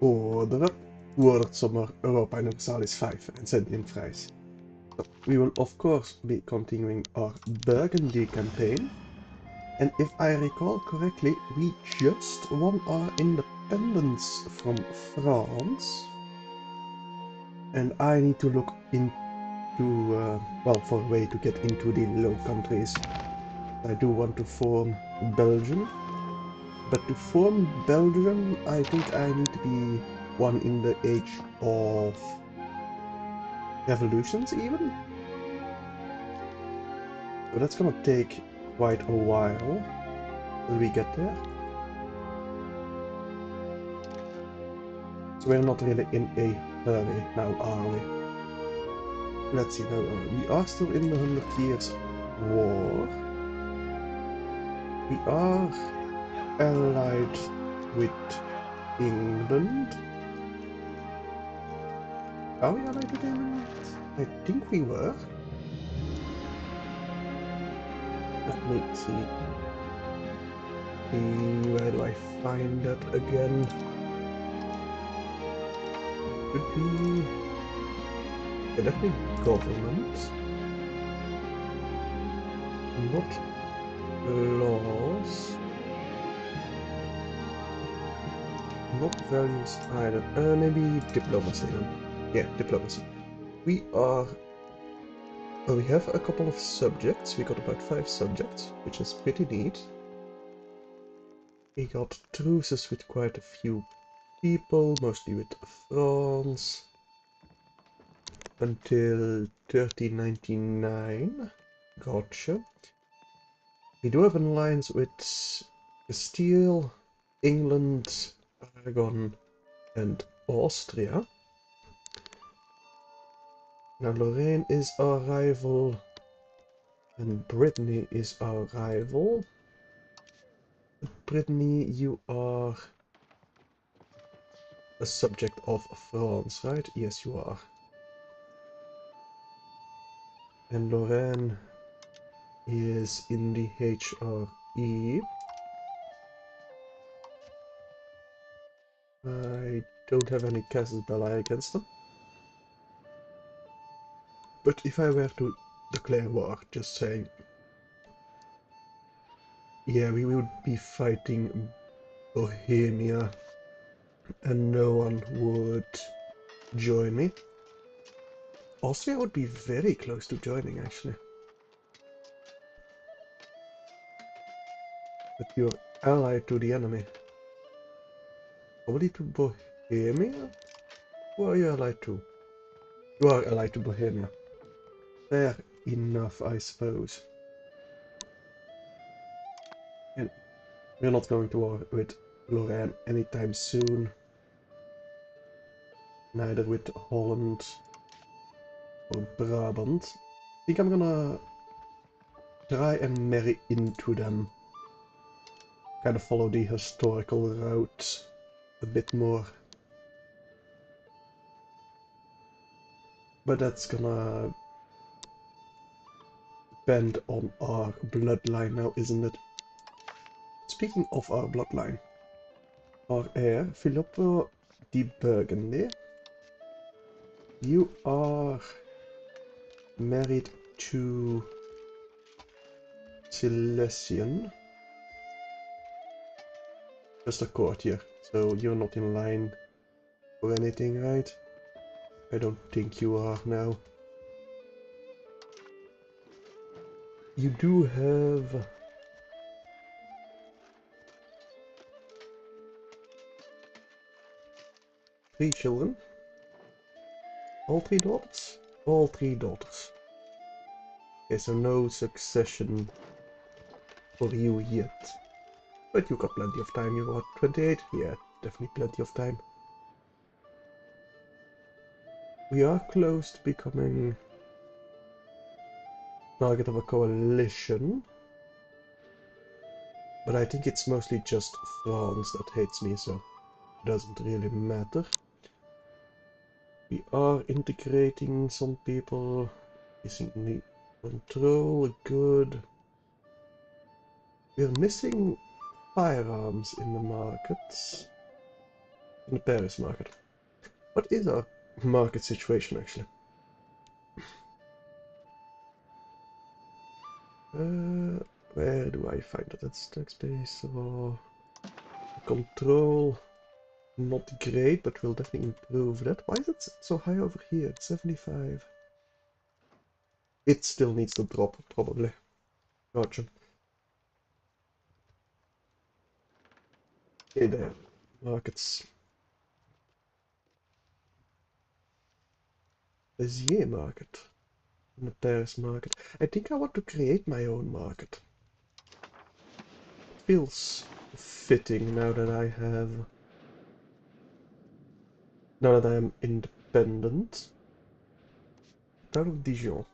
vorderen wordt het zomaar Europa Universalis V en zijn in prijs. So we will of course be continuing our Burgundy campaign. And if I recall correctly, we just won our independence from France. And I need to look into, well, for a way to get into the Low Countries. I do want to form Belgium. But to form Belgium, I think I need to be one in the age of revolutions even. So that's gonna take quite a while till we get there. So we're not really in a hurry now, are we? Let's see, now we are still in the 100 Years War. We are allied with England. Are we allied with England? I think we were. Let me see. Where do I find that again? Could be... Yeah, definitely government. Not laws. Not values either. Maybe diplomacy then. Yeah, diplomacy. We are... Well, we have a couple of subjects. We got about 5 subjects, which is pretty neat. We got truces with quite a few people, mostly with France, until 1399. Gotcha. We do have an alliance with Castile, England, Aragon, and Austria. Now Lorraine is our rival, and Brittany is our rival. Brittany, you are a subject of France, right? Yes, you are. And Lorraine is in the HRE. I don't have any casus belli against them. But if I were to declare war, just saying, yeah, we would be fighting Bohemia, and no one would join me. Austria would be very close to joining, actually. But you're allied to the enemy. Probably to Bohemia? Who are you allied to? You are allied to Bohemia. Fair enough, I suppose. And we're not going to war with Lorraine anytime soon. Neither with Holland or Brabant. I think I'm gonna try and marry into them. Kind of follow the historical route a bit more. But that's gonna depend on our bloodline now, isn't it? Speaking of our bloodline, our heir, Filippo di Burgundy, you are married to Silesian. Just a courtier, so you're not in line for anything, right? I don't think you are now. You do have... three children. All 3 daughters? All 3 daughters. Okay, so no succession for you yet. But you got plenty of time. You got 28? Yeah, definitely plenty of time. We are close to becoming target of a coalition. But I think it's mostly just France that hates me, so it doesn't really matter. We are integrating some people. Increasing control, good. We're missing firearms in the markets. in the Paris market. What is our market situation actually? Where do I find it? That's stack space or control. Not great, but we'll definitely improve that. Why is it so high over here? It's 75. It still needs to drop, probably. Gotcha. Okay, there. Markets. Bezier market. And the Paris market. I think I want to create my own market. It feels fitting now that I have... Now that I am independent. Out of Dijon.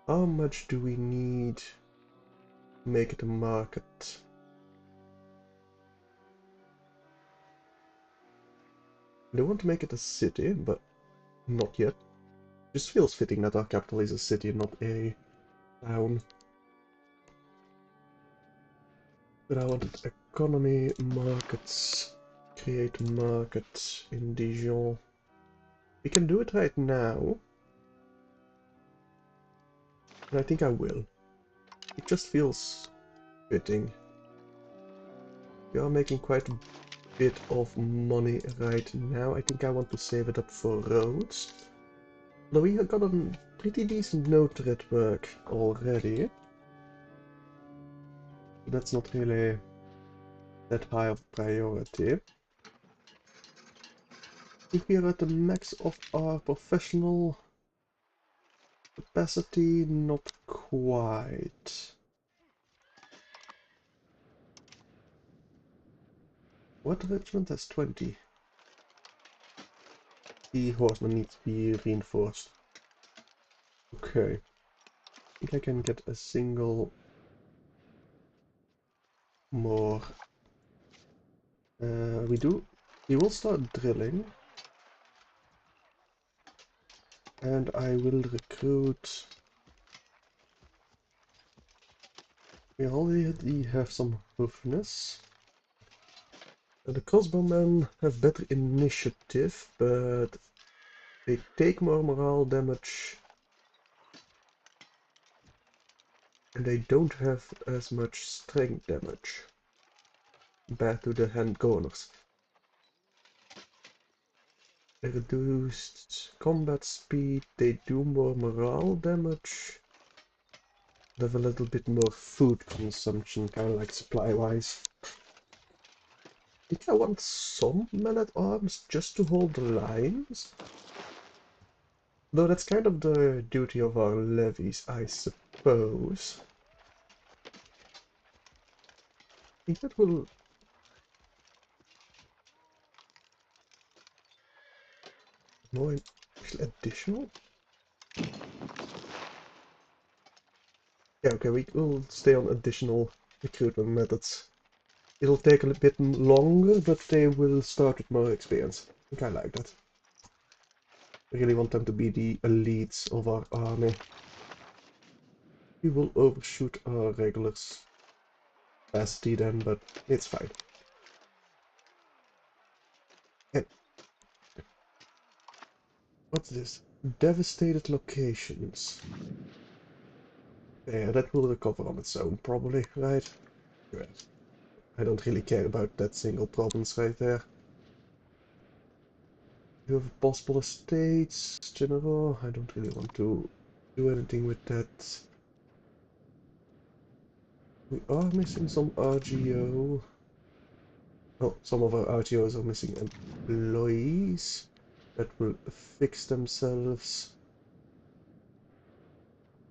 How much do we need to make it a market? I want to make it a city, but not yet. Just feels fitting that our capital is a city, not a town. But I wanted economy, markets, create market in Dijon. We can do it right now. And I think I will. It just feels fitting. We are making quite a bit of money right now. I think I want to save it up for roads. Though we have got a pretty decent node network already. That's not really that high of priority. I think we are at the max of our professional capacity, not quite. What regiment has 20? The horsemen need to be reinforced. Okay. I think I can get a single more. We will start drilling. And I will recruit. We already have some hoofness. The crossbowmen have better initiative, but they take more morale damage. And they don't have as much strength damage compared to the hand gunners. Reduced combat speed, they do more morale damage. They have a little bit more food consumption, kind of like supply-wise. I think I want some men-at-arms just to hold the lines. Though that's kind of the duty of our levies, I suppose. I think that will... more additional? Yeah, okay, we will stay on additional recruitment methods. It'll take a bit longer, but they will start with more experience. I think I like that. I really want them to be the elites of our army. We will overshoot our regulars capacity then, but it's fine. And what's this? Devastated locations. Yeah, that will recover on its own, probably, right? Good. I don't really care about that single province right there. You have possible estates, general. I don't really want to do anything with that. We are missing some RGO. Well, some of our RGOs are missing employees that will fix themselves.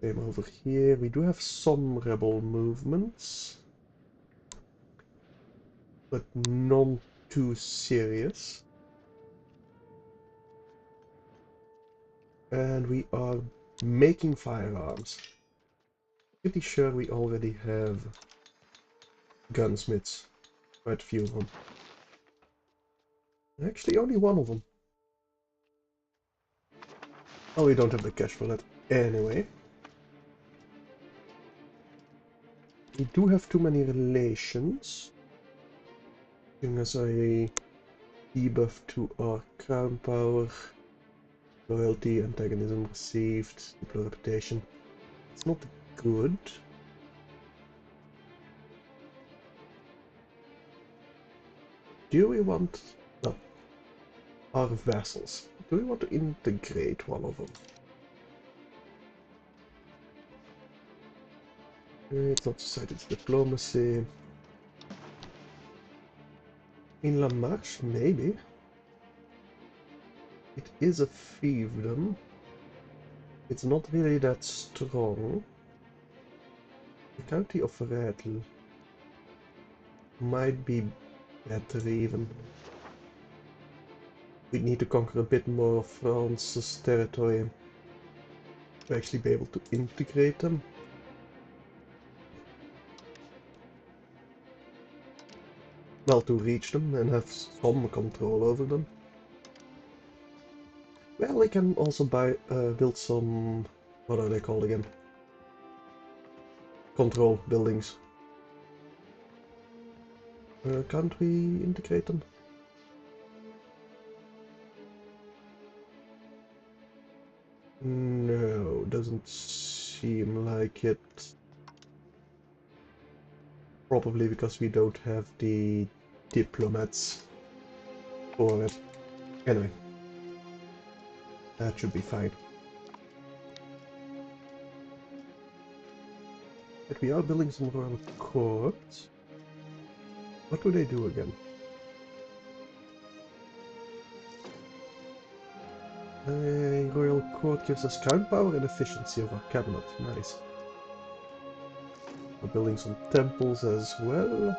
Same over here. We do have some rebel movements, but none too serious. And we are making firearms. Pretty sure we already have gunsmiths. Quite a few of them. Actually, only one of them. Oh, we don't have the cash for that anyway. We do have too many relations. Giving us a debuff to our crown power. Loyalty, antagonism received, deploy reputation. It's not good. Do we want our vessels? Do we want to integrate one of them? It's not society, it's diplomacy. In La Marche, maybe. It is a fiefdom. It's not really that strong. The county of Rätel might be better even. We need to conquer a bit more of France's territory to actually be able to integrate them. Well, to reach them and have some control over them. Well, I can also build some, what are they called again? Control buildings. Can't we integrate them? No, doesn't seem like it. Probably because we don't have the diplomats for it. Anyway, that should be fine. But we are building some royal courts. What do they do again? A royal court gives us crown power and efficiency of our cabinet. Nice. We're building some temples as well.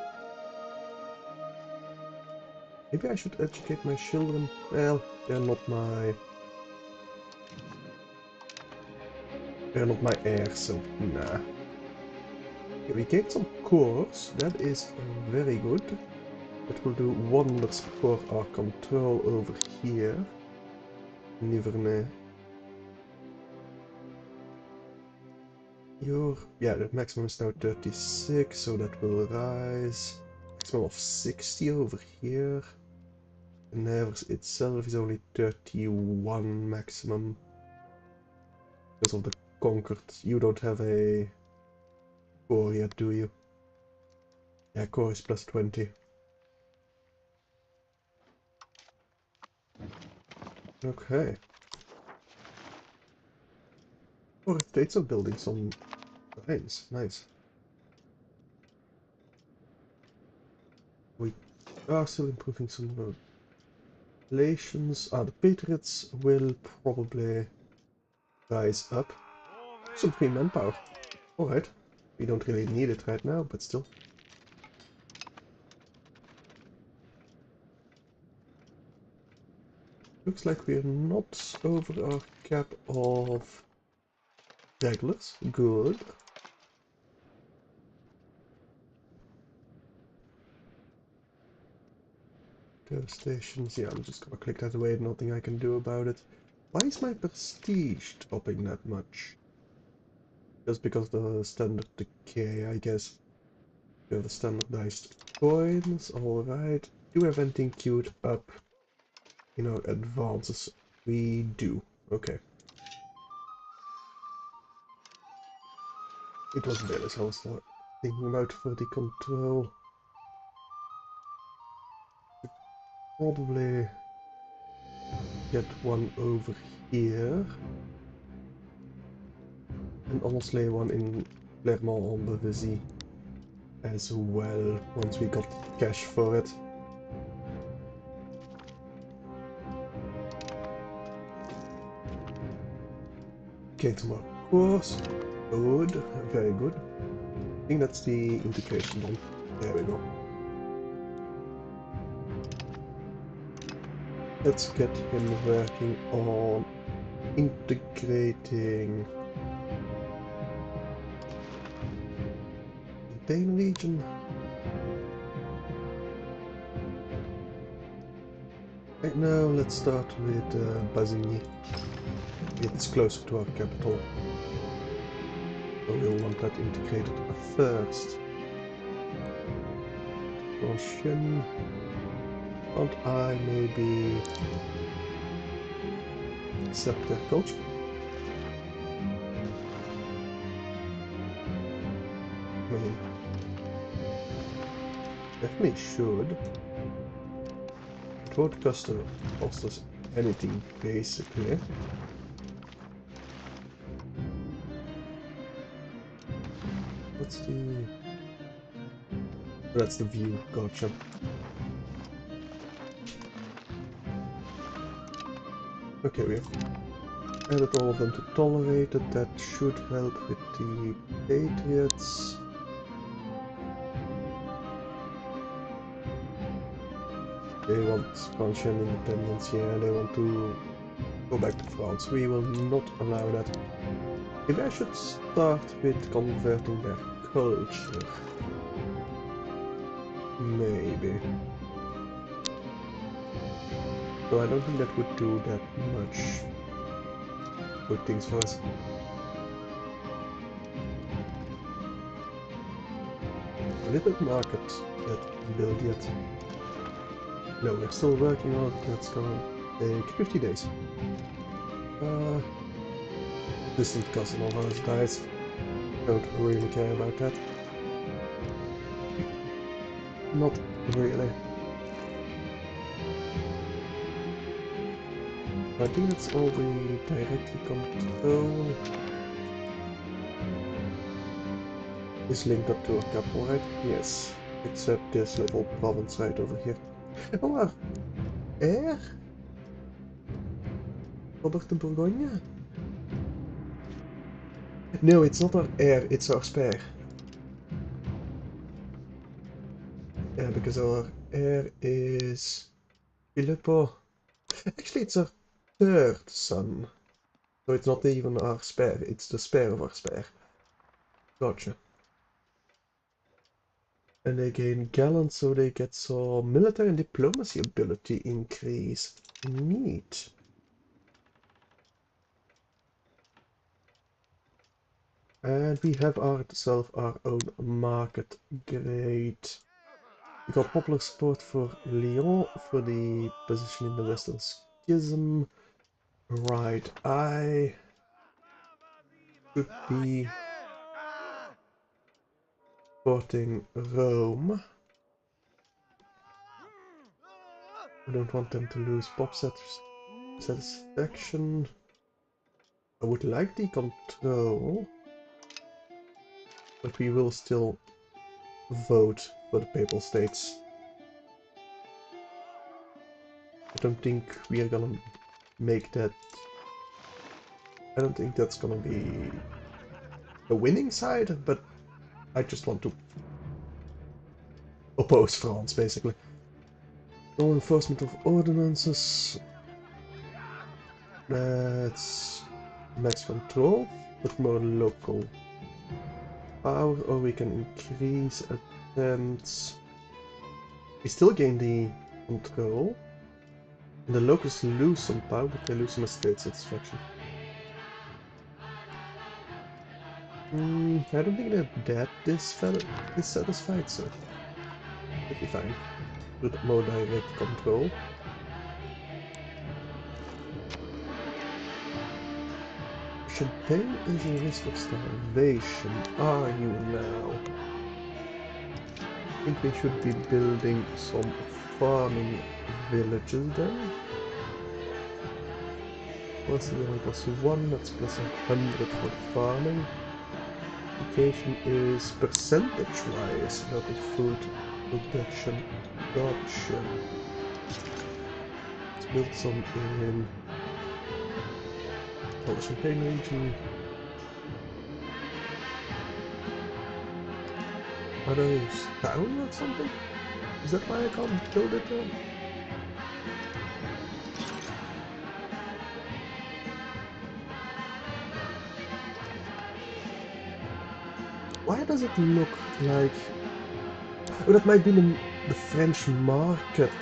Maybe I should educate my children. Well, they're not my heirs, so nah. Okay, we gained some cores. That is very good. That will do wonders for our control over here. Nivernais. Yeah, the maximum is now 36, so that will rise. Maximum of 60 over here. The Nevers itself is only 31 maximum. Because of the conquered. You don't have a core yet, do you? Yeah, core is plus 20. Okay. Or states are building some lines. Nice. We are still improving some relations. The Patriots will probably rise up. Some free manpower. Alright. We don't really need it right now, but still. Looks like we're not over our cap of regulars. Good. Devastations. Yeah, I'm just gonna click that away. Nothing I can do about it. Why is my prestige dropping that much? Just because the standard decay, I guess. We have the standardized coins. Alright. Do we have anything queued up in our advances? We do. Okay. It was Venice I was thinking about for the control. Probably get one over here. And honestly one in Clermont-en-Beauvaisis as well, once we got cash for it. Gain some more cores. Good, very good. I think that's the integration one. There we go. Let's get him working on integrating the Dane region. Right now, let's start with Basigny. It's closer to our capital. So we'll want that integrated first. Caution. And I maybe accept their culture. I mean, definitely should. It won't cost us anything, basically. What's the... That's the view, gotcha. Okay, we have added all of them to tolerated. That should help with the Patriots. They want French independence, yeah, they want to go back to France. We will not allow that. Maybe I should start with converting their culture. Maybe. So I don't think that would do that much good things for us. A little market yet build yet. No, we're still working on it. That's gonna take 50 days. Distant cousin of ours dies. Don't really care about that. Not really. I think that's all we directly control. Is linked up to a couple, right? Yes. Except this little province right over here. Oh, our heir? Robert de Bourgogne? No, it's not our heir, it's our spare. Yeah, because our heir is Filippo. Actually, it's our third son. So it's not even our spare, it's the spare of our spare. Gotcha. And they gain gallant, so they get some military and diplomacy ability increase. Neat. And we have ourselves our own market. Great. We got popular support for Lyon for the position in the Western Schism. Right, I should be supporting Rome. I don't want them to lose pop satisfaction. I would like the control, but we will still vote for the Papal States. I don't think we are gonna make that. I don't think that's gonna be the winning side, but I just want to oppose France, basically. No enforcement of ordinances. That's max control, but more local power, or we can increase attempts. We still gain the control. And the locals lose some power, but they lose some state satisfaction. I don't think they're that dissatisfied, so it'll be fine. With more direct control. Champagne is a risk of starvation. Are you now? I think we should be building some farming villages then. Plus +1, that's +100 for farming. Application is percentage-wise, local food production. Gotcha. Let's build some in the Champagne region. Are those down or something? Is that why I can't build it then? Why does it look like... Oh, that might be the French market.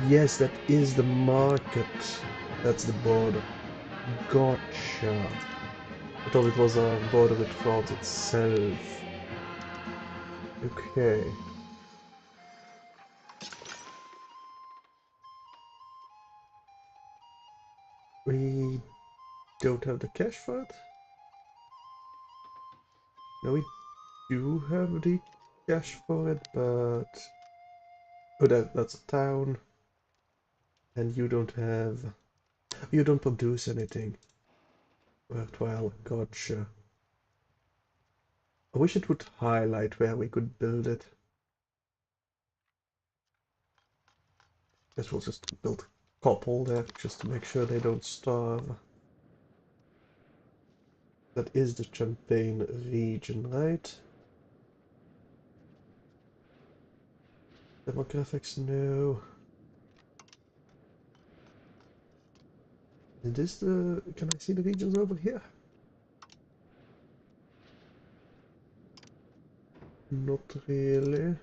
Yes, that is the market. That's the border. Gotcha. I thought it was a border with France itself. Okay. don't have the cash for it. No, we do have the cash for it, but... Oh, that's a town. And you don't have... You don't produce anything worthwhile. Gotcha. I wish it would highlight where we could build it. Guess we'll just build a couple there, just to make sure they don't starve. That is the Champagne region, right? Demographics, no. Is this the... Can I see the regions over here? Not really.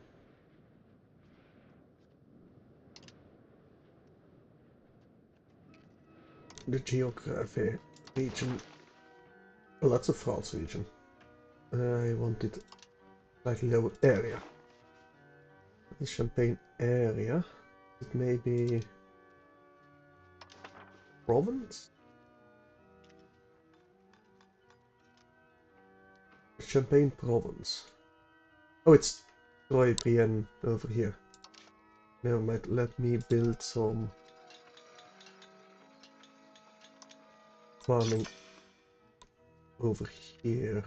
The geography region. Well, that's a France region. I wanted slightly lower area. The Champagne area. It may be province? Champagne province. Oh, it's Troy Brienne over here. Never mind, let me build some farming over here.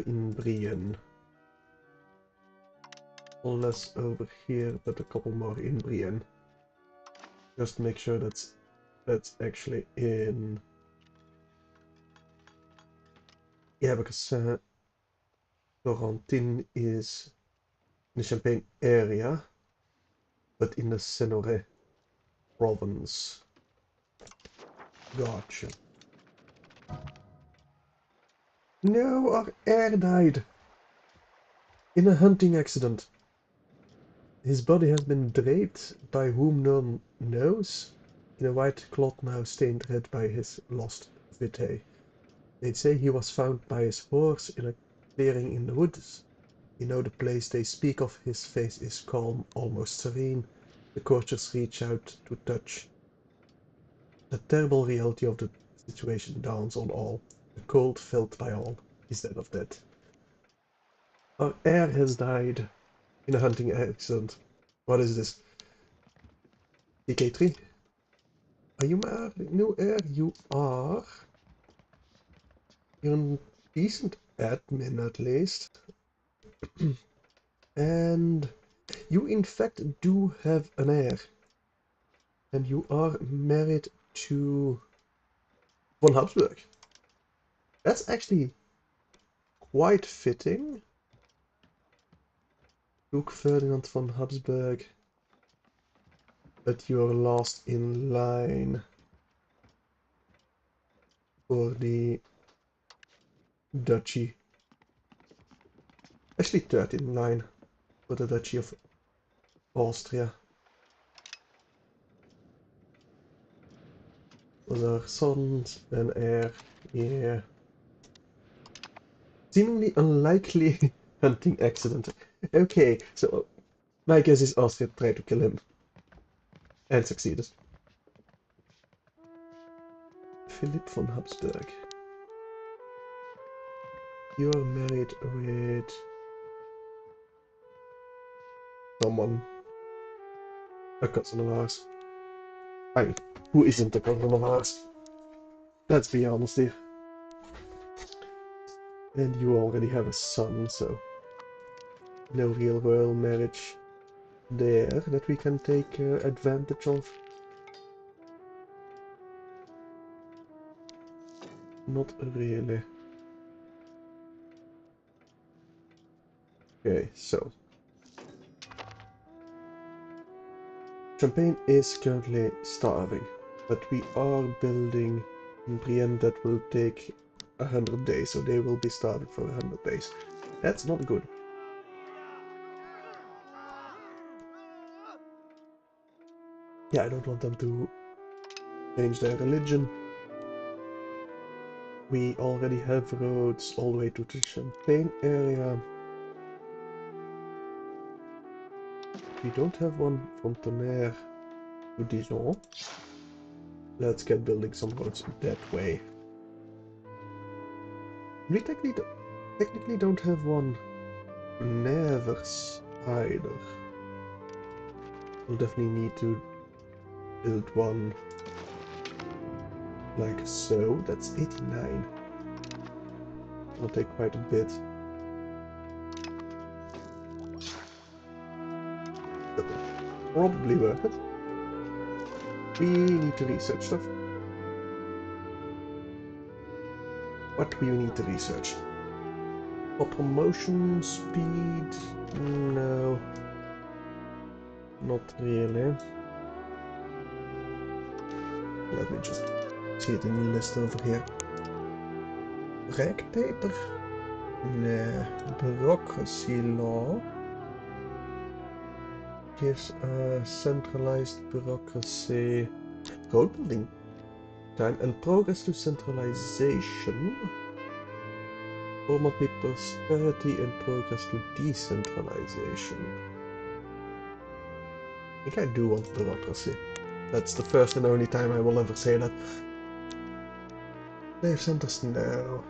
In Brienne. Less over here, but a couple more in Brienne. Just to make sure that's actually in... Yeah, because Florentine is in the Champagne area, but in the Senoret province. Gotcha. No, our heir died in a hunting accident. His body has been draped by whom none knows, in a white cloth now stained red by his lost vitae. They say he was found by his horse in a clearing in the woods. You know the place they speak of. His face is calm, almost serene. The courtiers reach out to touch. The terrible reality of the situation dawns on all. The cold felt by all is that of death. Our heir has died in a hunting accident. What is this? DK3? Are you my new heir? You are. You're a decent admin at least. And you in fact do have an heir. And you are married to von Habsburg. That's actually quite fitting. Duke Ferdinand von Habsburg. But you're last in line for the duchy. Actually third in line for the Duchy of Austria. Was our sons and heir, yeah. Seemingly unlikely hunting accident. Okay, so my guess is Austria tried to kill him. And succeeded. Philip von Habsburg. You are married with someone. A cousin of ours. I mean, who isn't a cousin of ours? Let's be honest here. And you already have a son, so no real royal marriage there that we can take advantage of. Not really. Okay, so Champagne is currently starving, but we are building in Brienne that will take 100 days, so they will be starving for 100 days. That's not good. Yeah, I don't want them to change their religion. We already have roads all the way to the Champagne area. We don't have one from Tonnerre. to Dijon. Let's get building some roads that way. We technically don't have one Nevers either. We'll definitely need to build one like so. That's 89. It'll take quite a bit. But probably worth it. We need to research stuff. What do we need to research? Automotion speed? No. Not really. Let me just see it in the list over here. Rag paper? Nah. Bureaucracy law. Gives a centralized bureaucracy. Road building time and progress to centralization. Or might be prosperity and progress to decentralization. I think I do want bureaucracy. That's the first and only time I will ever say that. Slave centers now.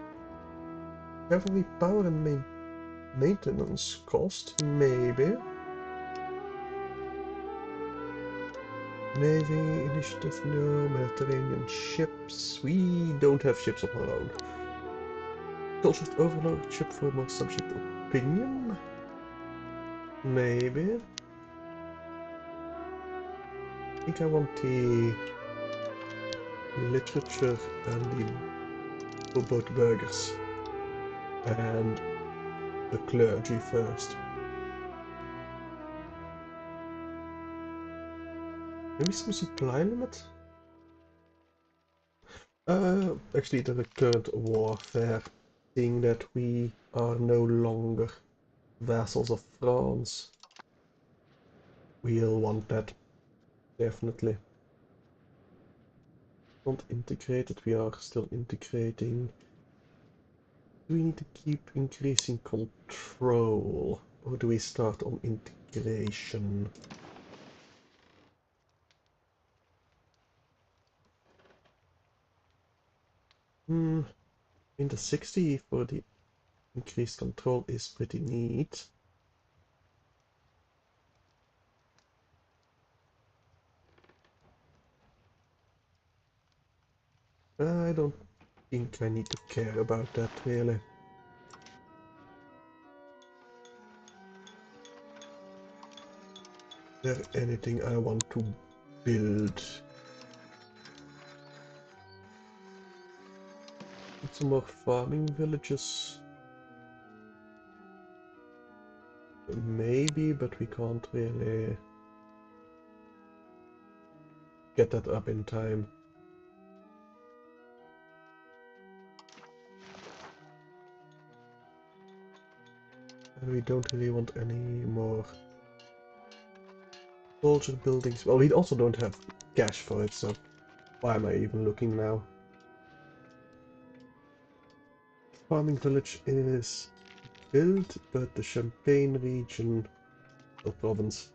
Cavalry power and maintenance cost, maybe. Navy initiative, no. Mediterranean ships. We don't have ships of our own. Cultured overlordship for more subject opinion? Maybe. I think I want the literature and the both burgers and the clergy first. Maybe some supply limit? Actually the current warfare, seeing that we are no longer vassals of France. We'll want that, definitely. Not integrated, we are still integrating. Do we need to keep increasing control? Or do we start on integration? In the 60 for the increased control is pretty neat. I don't think I need to care about that really. Is there anything I want to build? Need some more farming villages. Maybe, but we can't really get that up in time. And we don't really want any more soldier buildings. Well, we also don't have cash for it, so why am I even looking now? Farming village is built, but the Champagne region or province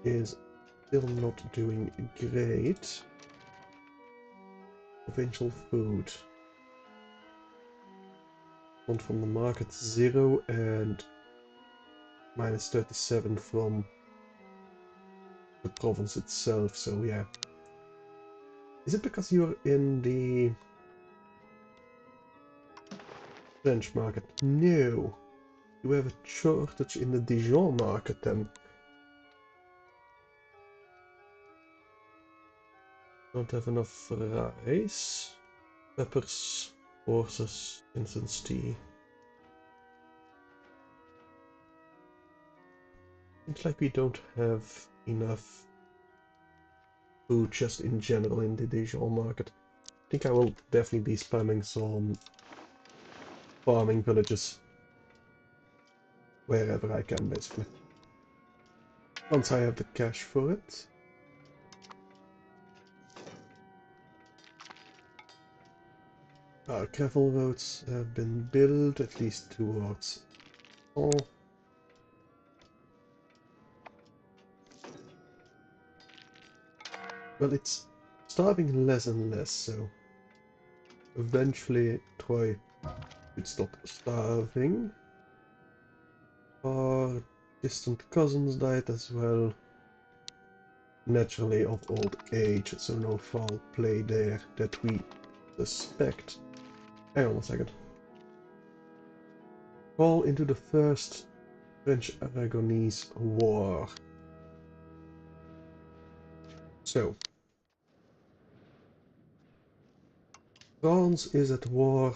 is still not doing great. Provincial food. One from the market 0 and minus 37 from the province itself, so yeah. Is it because you're in the French market? No. You have a shortage in the Dijon market then. Don't have enough rice, peppers, horses, instance tea. Seems like we don't have enough food just in general in the Dijon market. I think I will definitely be spamming some farming villages wherever I can, basically. Once I have the cash for it. Our gravel roads have been built, at least towards all. Well, it's starving less and less, so eventually Troy would stop starving. Our distant cousins died as well. Naturally of old age, so no foul play there that we suspect. Hang on a second. Call into the First French-Aragonese War. So, France is at war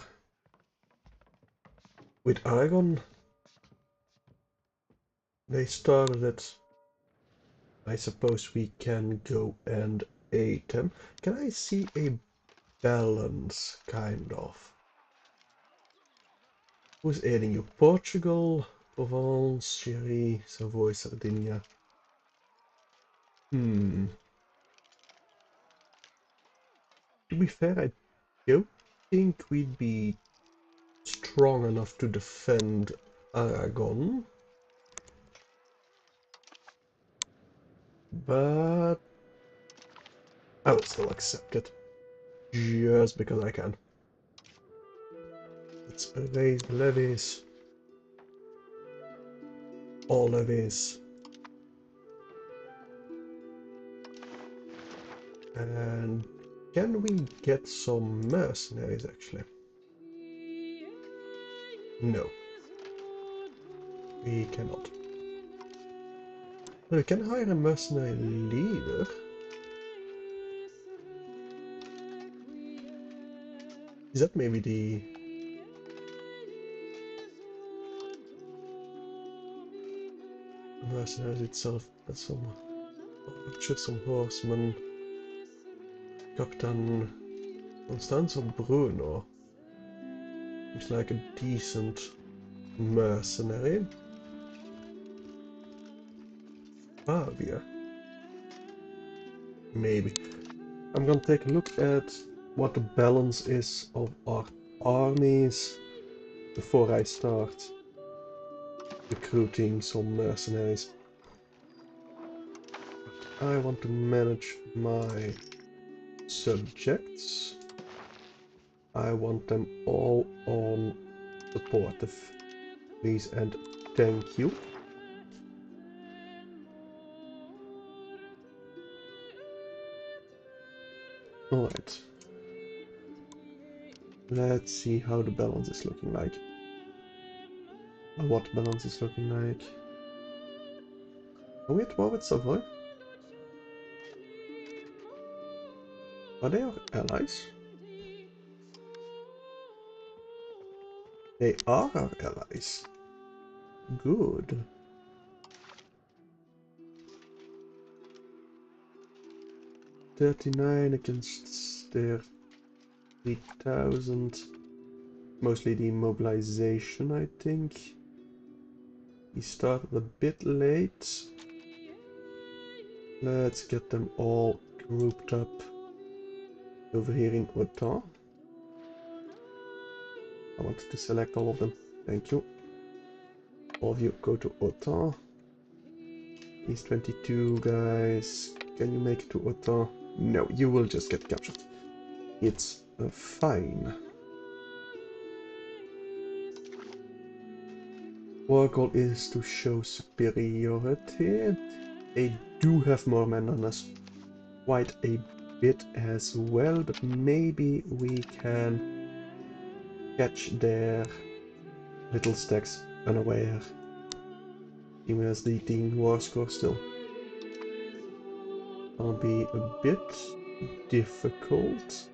with Aragon. They started it. I suppose we can go and aid them. Can I see a balance, kind of? Who's aiding you? Portugal, Provence, HRE, Savoy, Sardinia. To be fair, I don't think we'd be strong enough to defend Aragon. But I will still accept it. Just because I can. Let's raise the levies. All levies. And can we get some mercenaries actually? No. We cannot. We can hire a mercenary leader. Is that maybe the... mercenaries itself? That's some archers, some horsemen. Captain Constanzo Bruno. Seems like a decent mercenary. Pavia. Maybe. I'm gonna take a look at what the balance is of our armies before I start recruiting some mercenaries. I want to manage my subjects. I want them all on supportive, please and thank you. Alright. Let's see how the balance is looking like. Or what balance is looking like. Are we at war with Savoy? Are they our allies? They are our allies. Good. $39 against their 3,000. Mostly the mobilization, I think. He started a bit late. Let's get them all grouped up over here in Autan. I wanted to select all of them. Thank you. All of you go to Autan. These 22 guys. Can you make it to Autan? No, you will just get captured. It's fine. Our goal is to show superiority. They do have more men on us. Quite a bit as well, but maybe we can catch their little stacks unaware. Even as the team war score still. That'll be a bit difficult.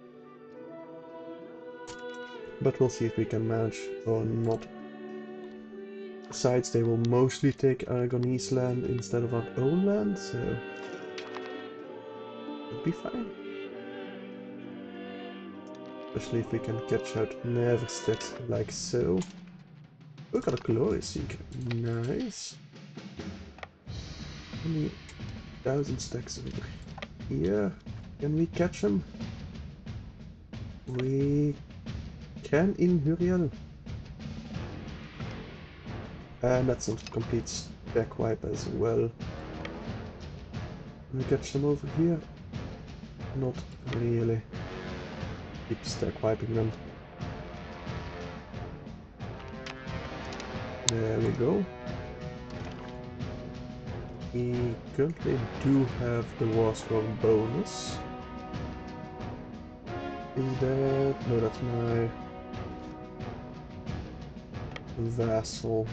But we'll see if we can manage or not. Besides, they will mostly take Aragonese land instead of our own land, so it'll be fine. Especially if we can catch out Never stacks like so. We got a Glory Seeker. Nice. Only 1,000 stacks over here. Can we catch them? We can in Huriel. And that's a complete stack wipe as well. Can we catch them over here? not really. Keep stack wiping them. There we go. We currently do have the war score bonus. Is that... no, that's my vassal.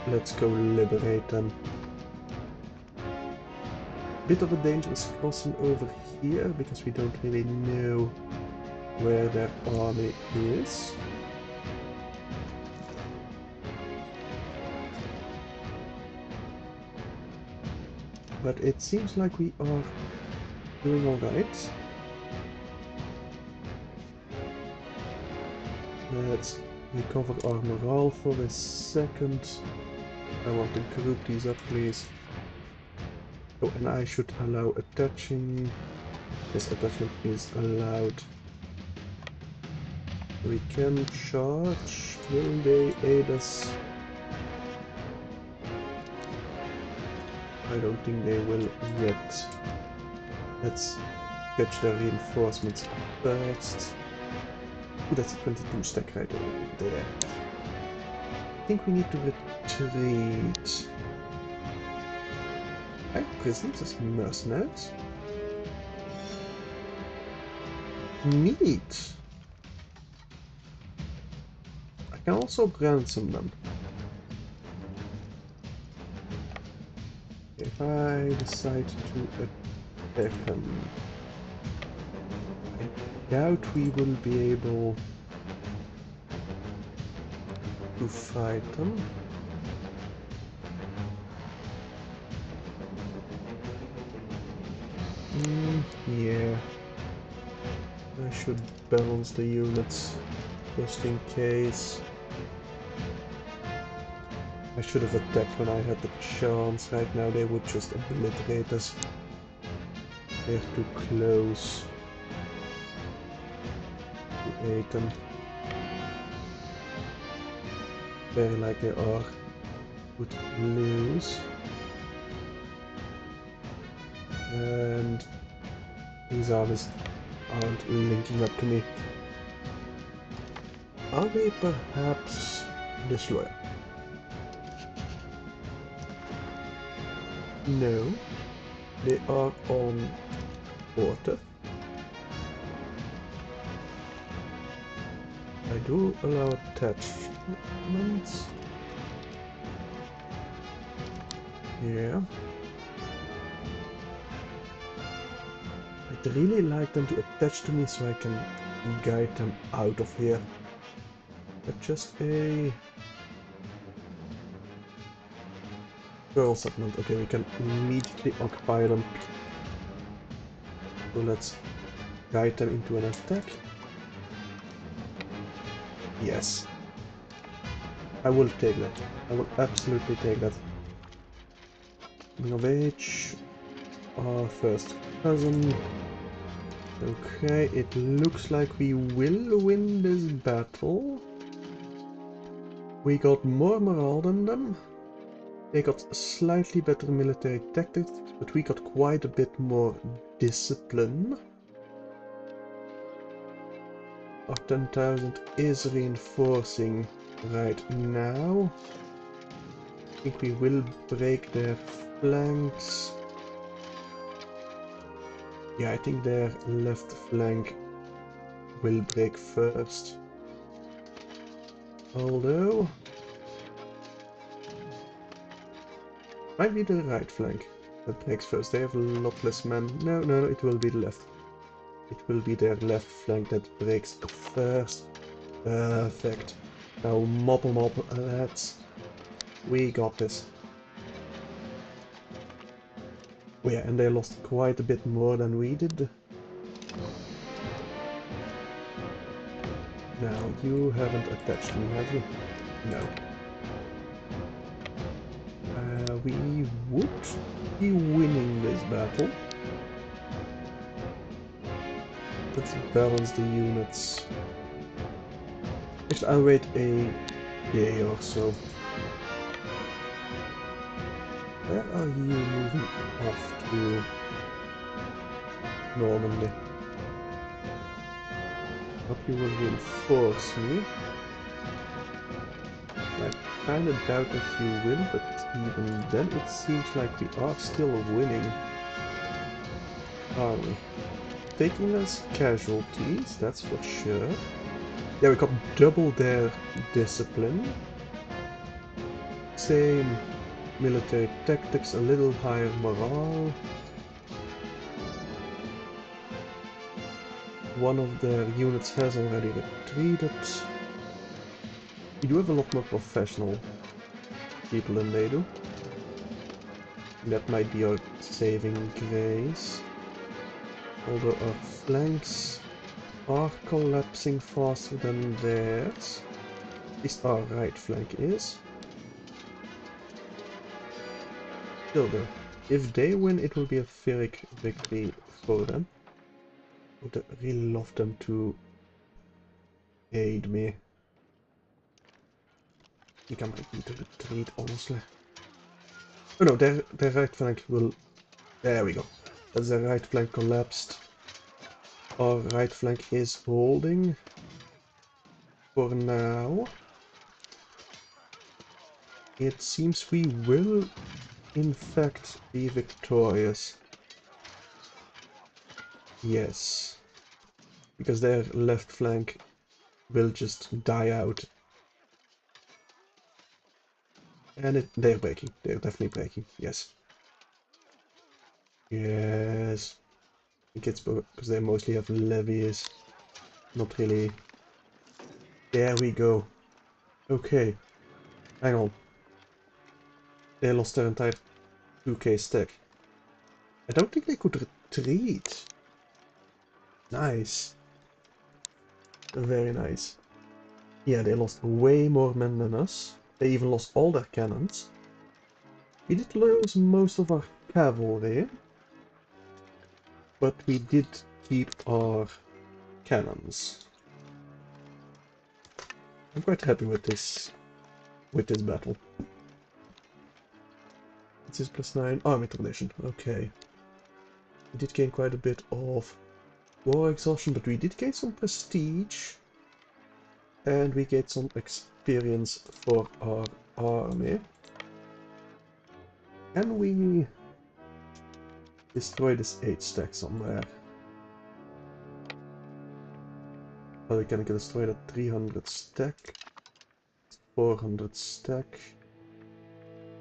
Let's go liberate them. Bit of a dangerous crossing over here because we don't really know where their army is. But it seems like we are doing alright. Let's recover our morale for a second. I want to group these up, please. Oh, and I should allow attaching. This attachment is allowed. We can charge. Will they aid us? I don't think they will yet. Let's catch their reinforcements first. Ooh, that's a 22 stack right over there. I think we need to retreat. I prisoners as mercenaries. Neat. I can also ransom them. If I decide to attack them, I doubt we will be able to fight them. Yeah. I should balance the units just in case. I should have attacked when I had the chance. Right now they would just obliterate us. They're too close to aid them. Very like they are would lose. And these armies aren't linking up to me. Are they perhaps disloyal? No, they are on water. I do allow attachments. Yeah. I'd really like them to attach to me so I can guide them out of here. But just a pearl settlement. Okay, we can immediately occupy them. So let's guide them into an attack. Yes. I will take that. I will absolutely take that. Innovate. Our first cousin. Okay, it looks like we will win this battle. We got more morale than them. They got slightly better military tactics, but we got quite a bit more discipline. Our 10,000 is reinforcing right now. I think we will break their flanks. Yeah, I think their left flank will break first. Although... might be the right flank that breaks first. They have a lot less men. No, it will be the left. It will be their left flank that breaks first. Perfect. Now mob, lads. We got this. Oh yeah, and they lost quite a bit more than we did. Now, you haven't attached me, have you? No. We would be winning this battle. Let's balance the units. Actually, I'll wait a day or so. Where are you moving off to? normally. Hope you will reinforce me. I kinda doubt that you will, but even then it seems like we are still winning. Are we? Taking less casualties, that's for sure. Yeah, we got double their discipline. Same military tactics, a little higher morale. One of their units has already retreated. We do have a lot more professional people than they do. That might be our saving grace. Although our flanks are collapsing faster than theirs. At least our right flank is. Still though, if they win it will be a Pyrrhic victory for them. I would really love them to aid me. I think I might need to retreat, honestly. Oh no, their right flank will... There we go. That's their right flank collapsed. Our right flank is holding. For now. It seems we will, in fact, be victorious. Yes. Because their left flank will just die out. And they're breaking. They're definitely breaking. Yes. Yes. I think it's because they mostly have levies. Not really. There we go. Okay. Hang on. They lost their entire 2k stack. I don't think they could retreat. Nice. Very nice. Yeah, they lost way more men than us. They even lost all their cannons. We did lose most of our cavalry. But we did keep our cannons. I'm quite happy with this battle. This is +9 army tradition. Okay. We did gain quite a bit of war exhaustion, but we did gain some prestige. And we get some experience for our army. Can we destroy this 8 stack somewhere? Oh, we can destroy that 300 stack. 400 stack.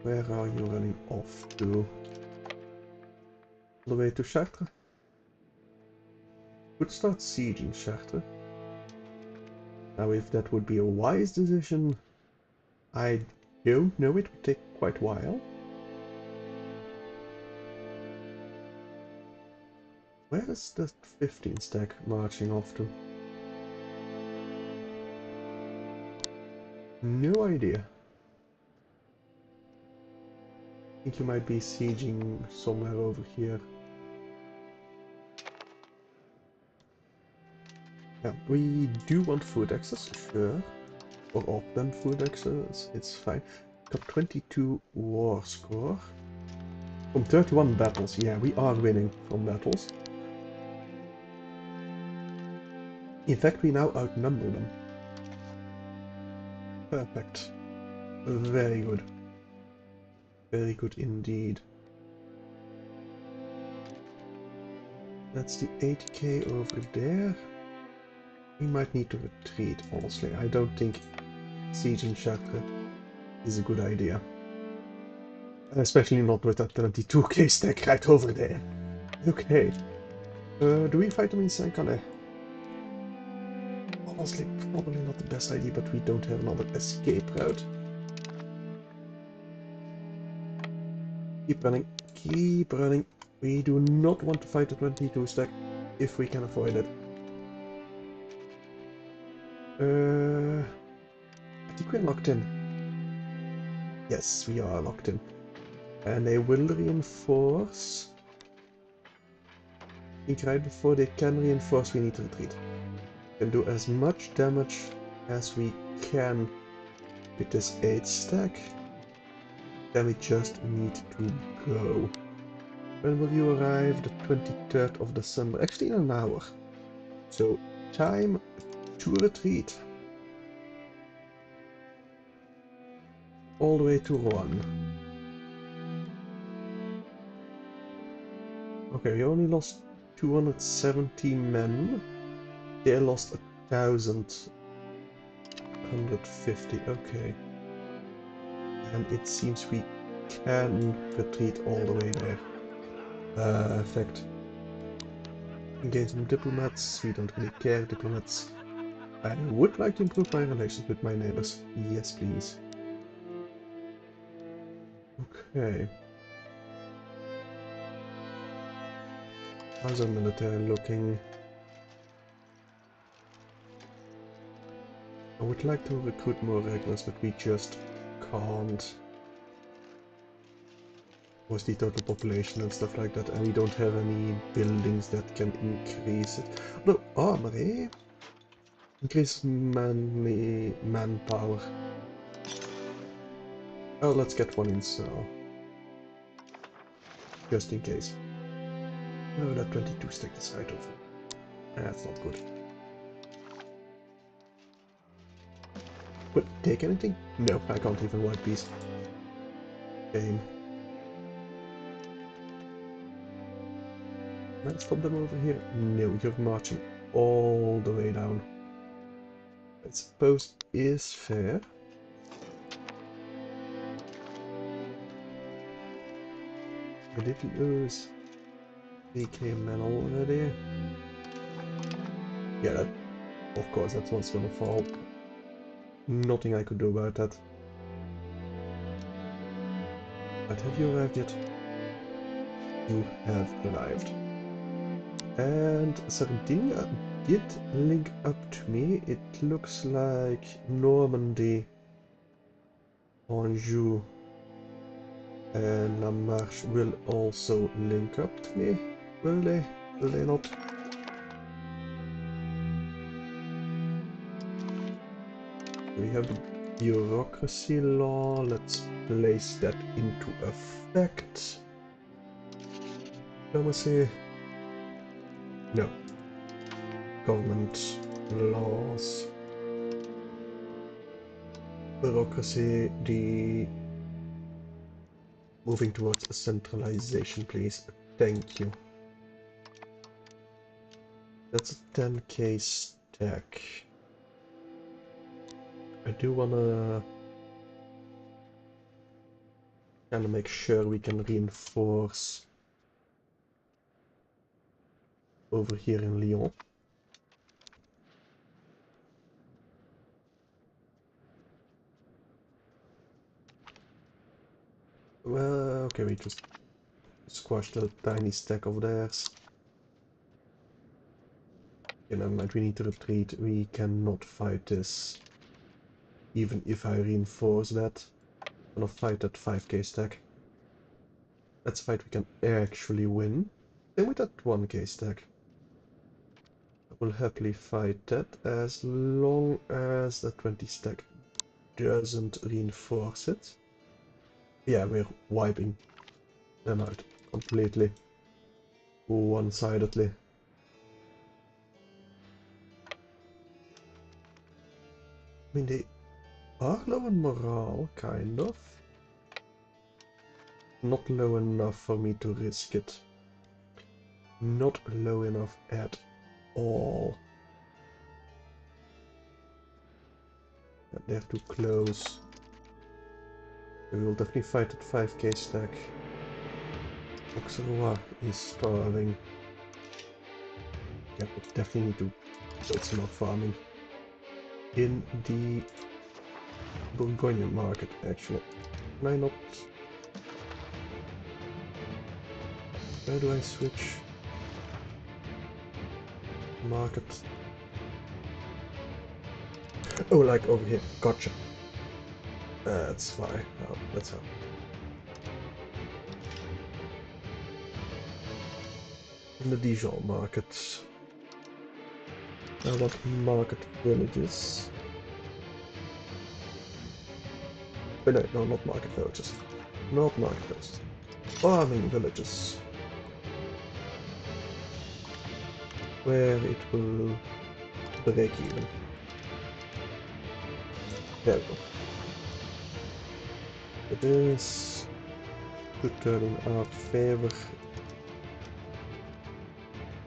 Where are you running off to? All the way to Chartres? Could start sieging Chartres. Now if that would be a wise decision, I don't know, it would take quite a while. Where is the 15 stack marching off to? No idea. I think you might be sieging somewhere over here. Yeah, we do want food access, sure. Or off-them food access, it's fine. Got 22 war score. From 31 battles, yeah, we are winning from battles. In fact, we now outnumber them. Perfect. Very good. Very good indeed. That's the 8k over there. We might need to retreat, honestly. I don't think sieging Chartres is a good idea. Especially not with that 22k stack right over there. Okay. Do we fight them in Saint-Calais? Honestly, probably not the best idea, but we don't have another escape route. Keep running. Keep running. We do not want to fight the 22 stack if we can avoid it. I think we're locked in. Yes, we are locked in. And they will reinforce. I think right before they can reinforce, we need to retreat. We can do as much damage as we can with this 8 stack. Then we just need to go. When will you arrive? The 23rd of December. Actually in an hour. So, time to retreat. All the way to Rouen. Okay, we only lost 270 men. They lost 1,150. Okay. And it seems we can retreat all the way there. Perfect. Gain some diplomats. We don't really care, diplomats. I would like to improve my relations with my neighbors. Yes, please. Okay. How's our military looking? I would like to recruit more regulars, but we just can't. Was the total population and stuff like that, and we don't have any buildings that can increase it. No, armory. Increase manpower. Oh, let's get one in cell. Just in case. Oh, that 22 stack is right over. That's not good. But take anything? No, I can't even white piece. Game. Can I stop them over here? No, you're marching all the way down. I suppose is fair. I did lose 3k men already. Yeah, that, of course, that's what's gonna fall. Nothing I could do about that. But have you arrived yet? You have arrived. And Sardinia did link up to me. It looks like Normandy, Anjou, and La Marche will also link up to me. Will they? Will they not? We have the bureaucracy law. Let's place that into effect. Diplomacy. No. Government laws. Bureaucracy. The moving towards a centralization, please. Thank you. That's a 10k stack. I do wanna kind of make sure we can reinforce over here in Lyon. Well, okay, we just squashed a tiny stack of theirs. Okay, never mind, we need to retreat. We cannot fight this. Even if I reinforce that. I'm gonna fight that 5k stack. That's a fight we can actually win. Same with that 1k stack. I will happily fight that as long as the 20 stack doesn't reinforce it. Yeah, we're wiping them out completely. One-sidedly. I mean, they are low on morale, kind of. Not low enough for me to risk it. Not low enough at all. They're too close. We will definitely fight at 5k stack. Auxerrois is starving. Yeah, we definitely need to build some more farming. In the Bourgogne market, actually. Can I not? Where do I switch? Market. Oh, like over here. Gotcha. That's fine. Oh, that's how. In the Dijon market. I want market villages. Oh, no, no, not market villages. Not market villages. Farming villages. where it will break even. There we go. This could turn in our favor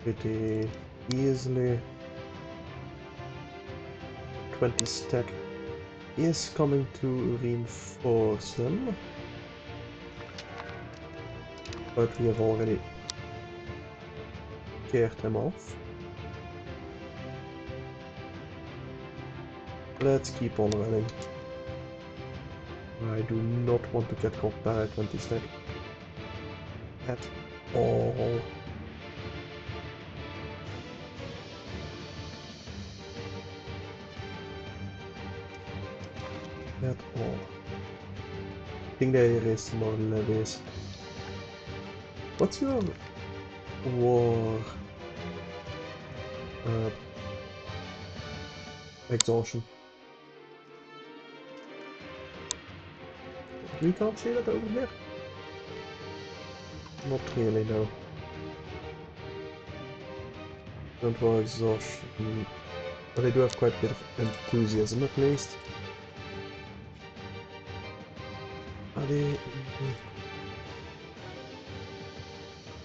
pretty easily. 20 stack is coming to reinforce them, but we have already scared them off. Let's keep on running. I do not want to get caught by 20 stack at all. At all. I think there is more levies. What's your war exhaustion? We can't see that over here. Not really, no. Don't war exhaustion. But I do have quite a bit of enthusiasm at least. Are they...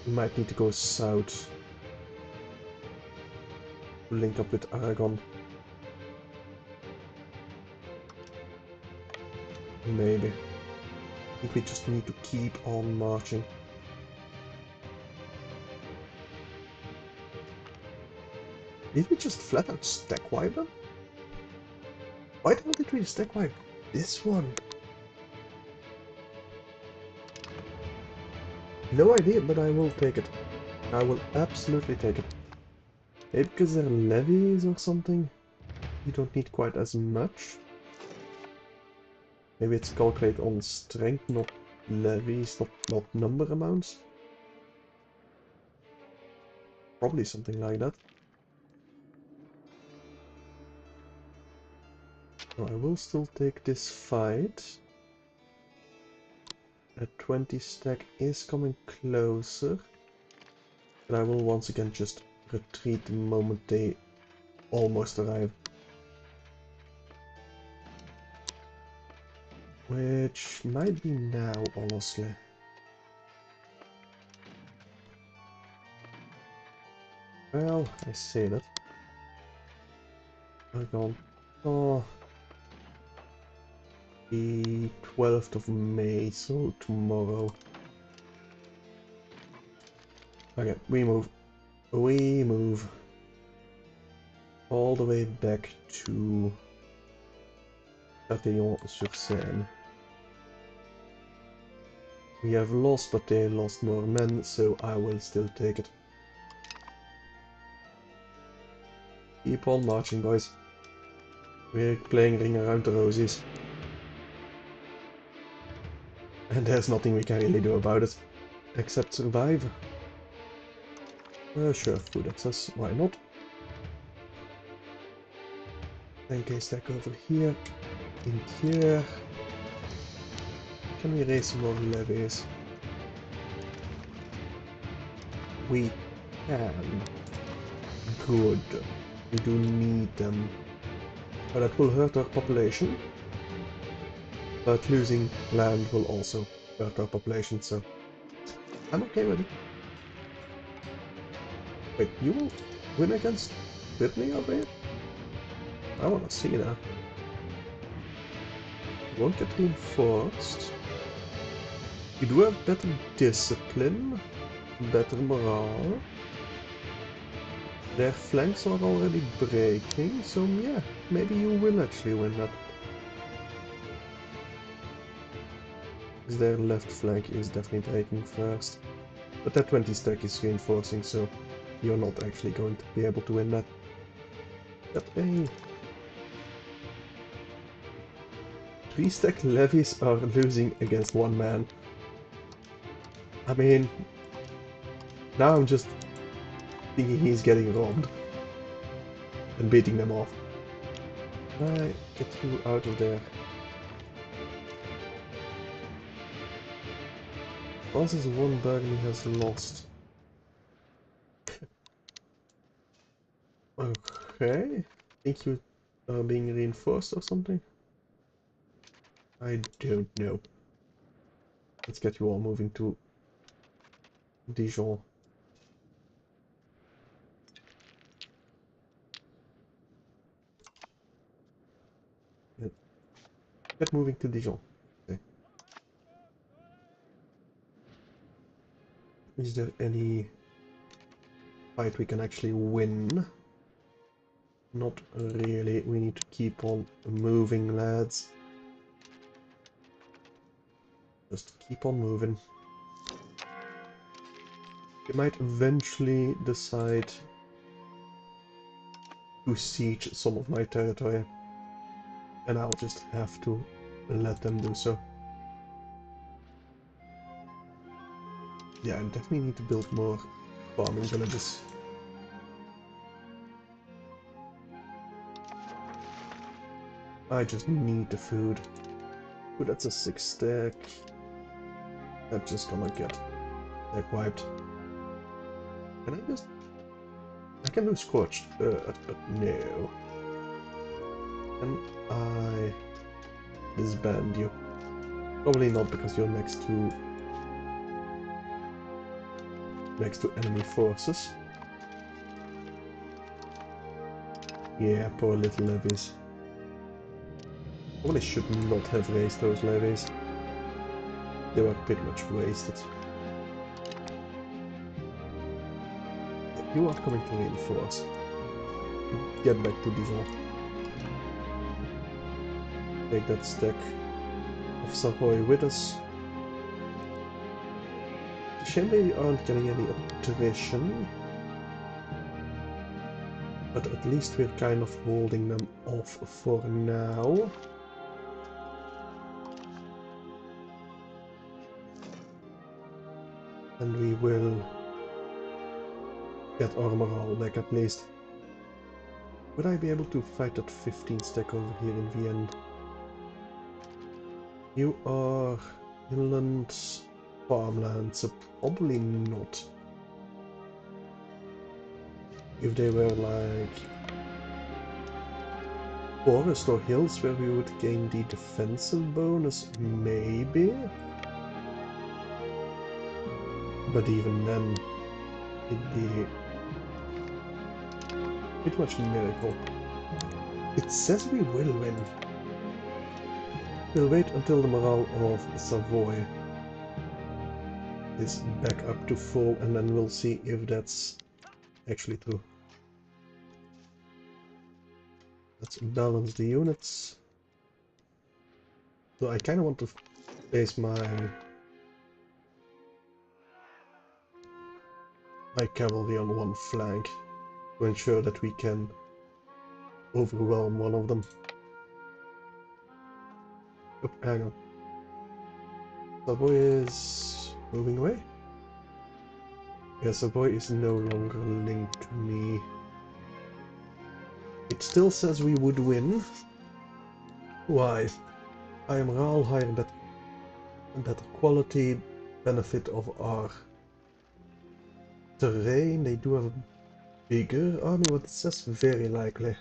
We might need to go south to link up with Aragon. Maybe. I think we just need to keep on marching. Did we just flat out stack wipe them? Why did we stack wipe this one? No idea, but I will take it. I will absolutely take it. Maybe because they're levies or something? You don't need quite as much. Maybe it's calculated on strength, not levies, not number amounts. Probably something like that. So I will still take this fight. A 20 stack is coming closer. But I will once again just retreat the moment they almost arrive. Which might be now, honestly. Well, I say that. I'm gone. Oh. The 12th of May, so tomorrow. Okay, we move. We move. All the way back to Châtillon-sur-Seine. We have lost, but they lost more men, so I will still take it. Keep on marching, boys. We're playing Ring Around the Rosies. And there's nothing we can really do about it, except survive. Sure, food access, why not? 10k stack over here, in here. Can we raise some more levies? We can. Good. We do need them. But that will hurt our population. But losing land will also hurt our population, so I'm okay with it. Wait, you will win against Brittany over here? I wanna see that. Won't get reinforced. You do have better discipline, better morale. Their flanks are already breaking, so yeah, maybe you will actually win that. Because their left flank is definitely breaking first. But that 20 stack is reinforcing, so you're not actually going to be able to win that. But hey. 3 stack levies are losing against 1 man. I mean, now I'm just thinking he's getting robbed and beating them off. I get you out of there. France is 1 Burgundy has lost. Okay. Think you are being reinforced or something? I don't know. Let's get you all moving to Dijon. Yeah, get moving to Dijon. Okay. Is there any fight we can actually win? Not really. We need to keep on moving, lads. Just keep on moving. We might eventually decide to siege some of my territory, and I'll just have to let them do so. Yeah, I definitely need to build more farming villages. I just need the food. Ooh, that's a 6 stack. That's just gonna get stack wiped. Can I just... I can do scorched earth, but no. Can I disband you? Probably not, because you're next to enemy forces. Yeah, poor little levies. Probably should not have raised those levies. They were pretty much wasted. You are coming to reinforce. Get back to Dijon. Take that stack of Savoy with us. Shame they aren't getting any attrition. But at least we're kind of holding them off for now. And we will get our morale back at least. Would I be able to fight that 15 stack over here in Vienna? You are inland farmland, so probably not. If they were like forest or hills where we would gain the defensive bonus, maybe. But even then, it'd be pretty much a miracle. It says we will win. We'll wait until the morale of Savoy is back up to full, and then we'll see if that's actually true. Let's balance the units. So I kind of want to base my cavalry on one flank to ensure that we can overwhelm one of them. Oh, hang on. Savoy is moving away? Yeah, Savoy is no longer linked to me. It still says we would win. Why? I am morale higher, that quality benefit of our terrain. They do have a bigger army, but it says very likely.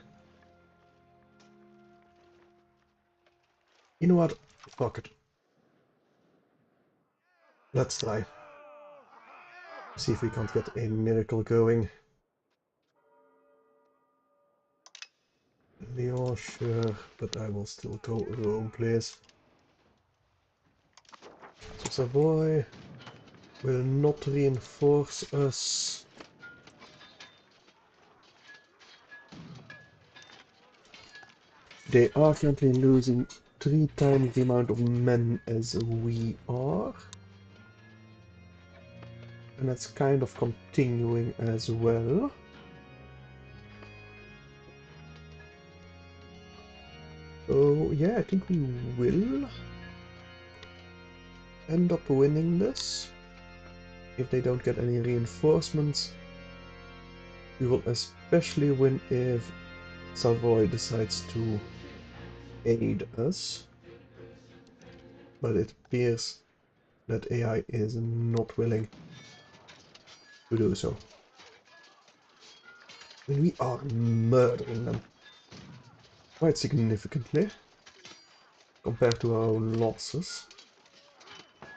You know what? Fuck it. Let's try. See if we can't get a miracle going. Lyon, sure, but I will still go Rome, please. So Savoy will not reinforce us. They are currently losing 3 times the amount of men as we are. And that's kind of continuing as well. So yeah, I think we will end up winning this. If they don't get any reinforcements. We will especially win if Savoy decides to aid us. But it appears that AI is not willing to do so. And we are murdering them quite significantly compared to our own losses.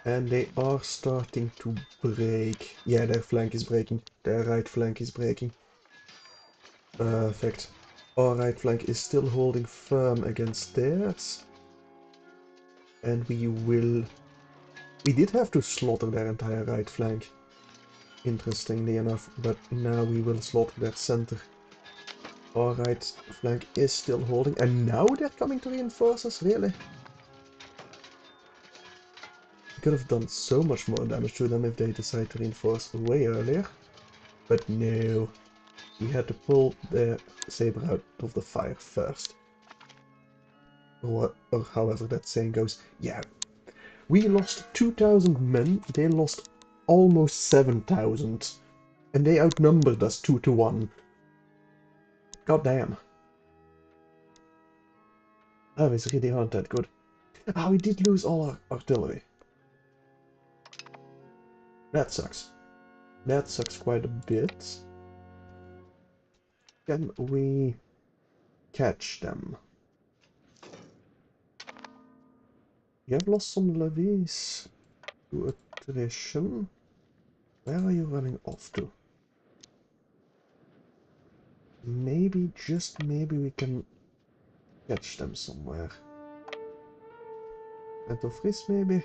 And they are starting to break. Yeah, their flank is breaking. Their right flank is breaking. Perfect. Our right flank is still holding firm against theirs. And we did have to slaughter their entire right flank, interestingly enough, but now we will slaughter their center. Our right flank is still holding, and now they're coming to reinforce us, really? We could have done so much more damage to them if they decided to reinforce way earlier. But no, we had to pull the saber out of the fire first. Or however that saying goes. Yeah, we lost 2,000 men, they lost almost 7,000. And they outnumbered us 2 to 1. God damn. That is really not that good. Ah, we did lose all our artillery. That sucks. That sucks quite a bit. Can we catch them? We have lost some levies to attrition. Where are you running off to? Maybe, just maybe we can catch them somewhere. At Fris maybe?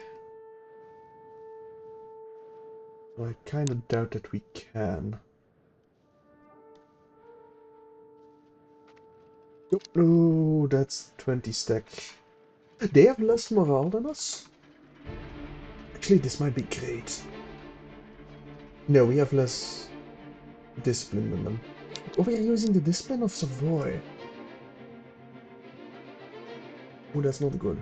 I kinda doubt that we can. Oh, that's 20 stack. They have less morale than us? Actually, this might be great. No, we have less discipline than them. Oh, we are using the discipline of Savoy. Oh, that's not good.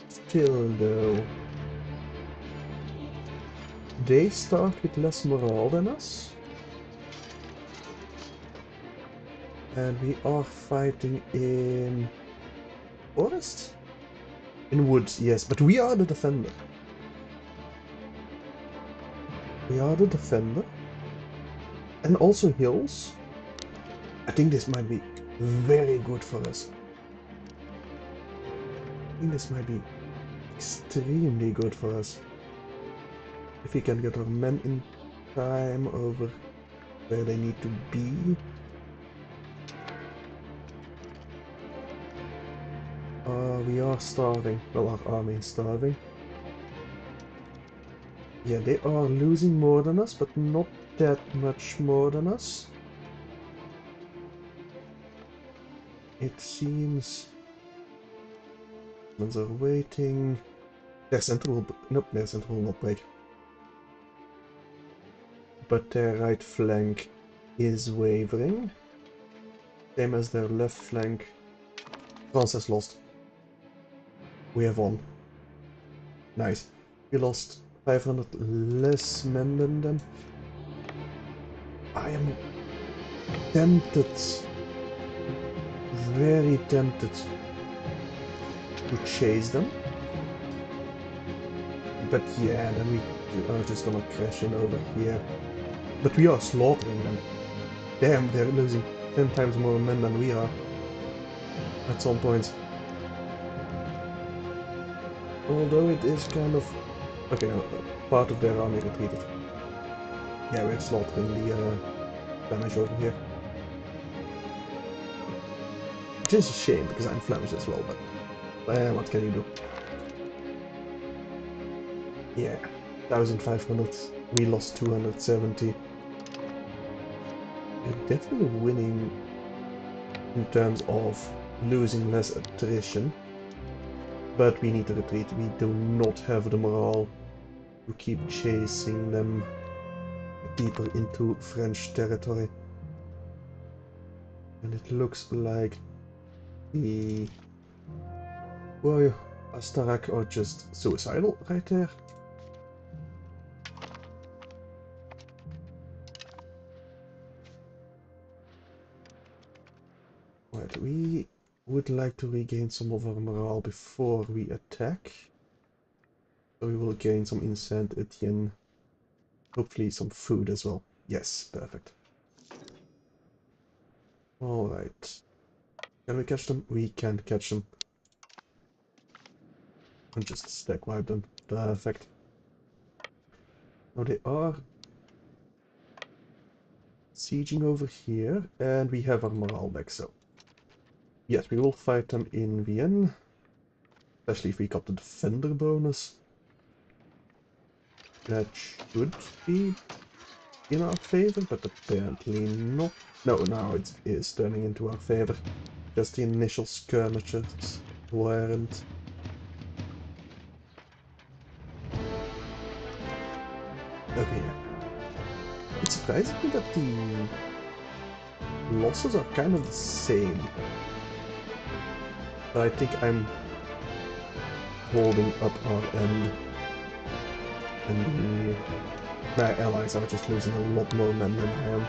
Still, though. They start with less morale than us. And we are fighting in forest? In woods, yes, but we are the defender. We are the defender. And also hills. I think this might be very good for us. I think this might be extremely good for us. If we can get our men in time over where they need to be. We are starving. Well, our army is starving. Yeah, they are losing more than us, but not that much more than us. It seems... Ones are waiting. Their center will... Nope, their center will not break. But their right flank is wavering. Same as their left flank. France has lost. We have won. Nice. We lost 500 less men than them. I am tempted, very tempted to chase them. But yeah, then we are just gonna crash in over here. But we are slaughtering them. Damn, they're losing 10 times more men than we are. At some point. Although it is kind of... Okay, no, part of their army retreated. Yeah, we're slaughtering the Flemish over here. Which is a shame, because I'm Flemish as well, but what can you do? Yeah, 1,500. We lost 270. We're definitely winning in terms of losing less attrition. But we need to retreat. We do not have the morale to keep chasing them deeper into French territory. And it looks like the warrior Astarak are just suicidal right there. Right, we would like to regain some of our morale before we attack. So we will gain some in Saint Etienne. Hopefully some food as well. Yes, perfect. Alright. Can we catch them? We can catch them. And just stack wipe them. Perfect. Now they are sieging over here, and we have our morale back, so yes, we will fight them in the end. Especially if we got the defender bonus. That should be in our favor, but apparently not. No, now it is turning into our favor. Just the initial skirmishes weren't. Okay, yeah. It's surprising me that the losses are kind of the same. But I think I'm holding up our end. And my allies are just losing a lot more men than I am.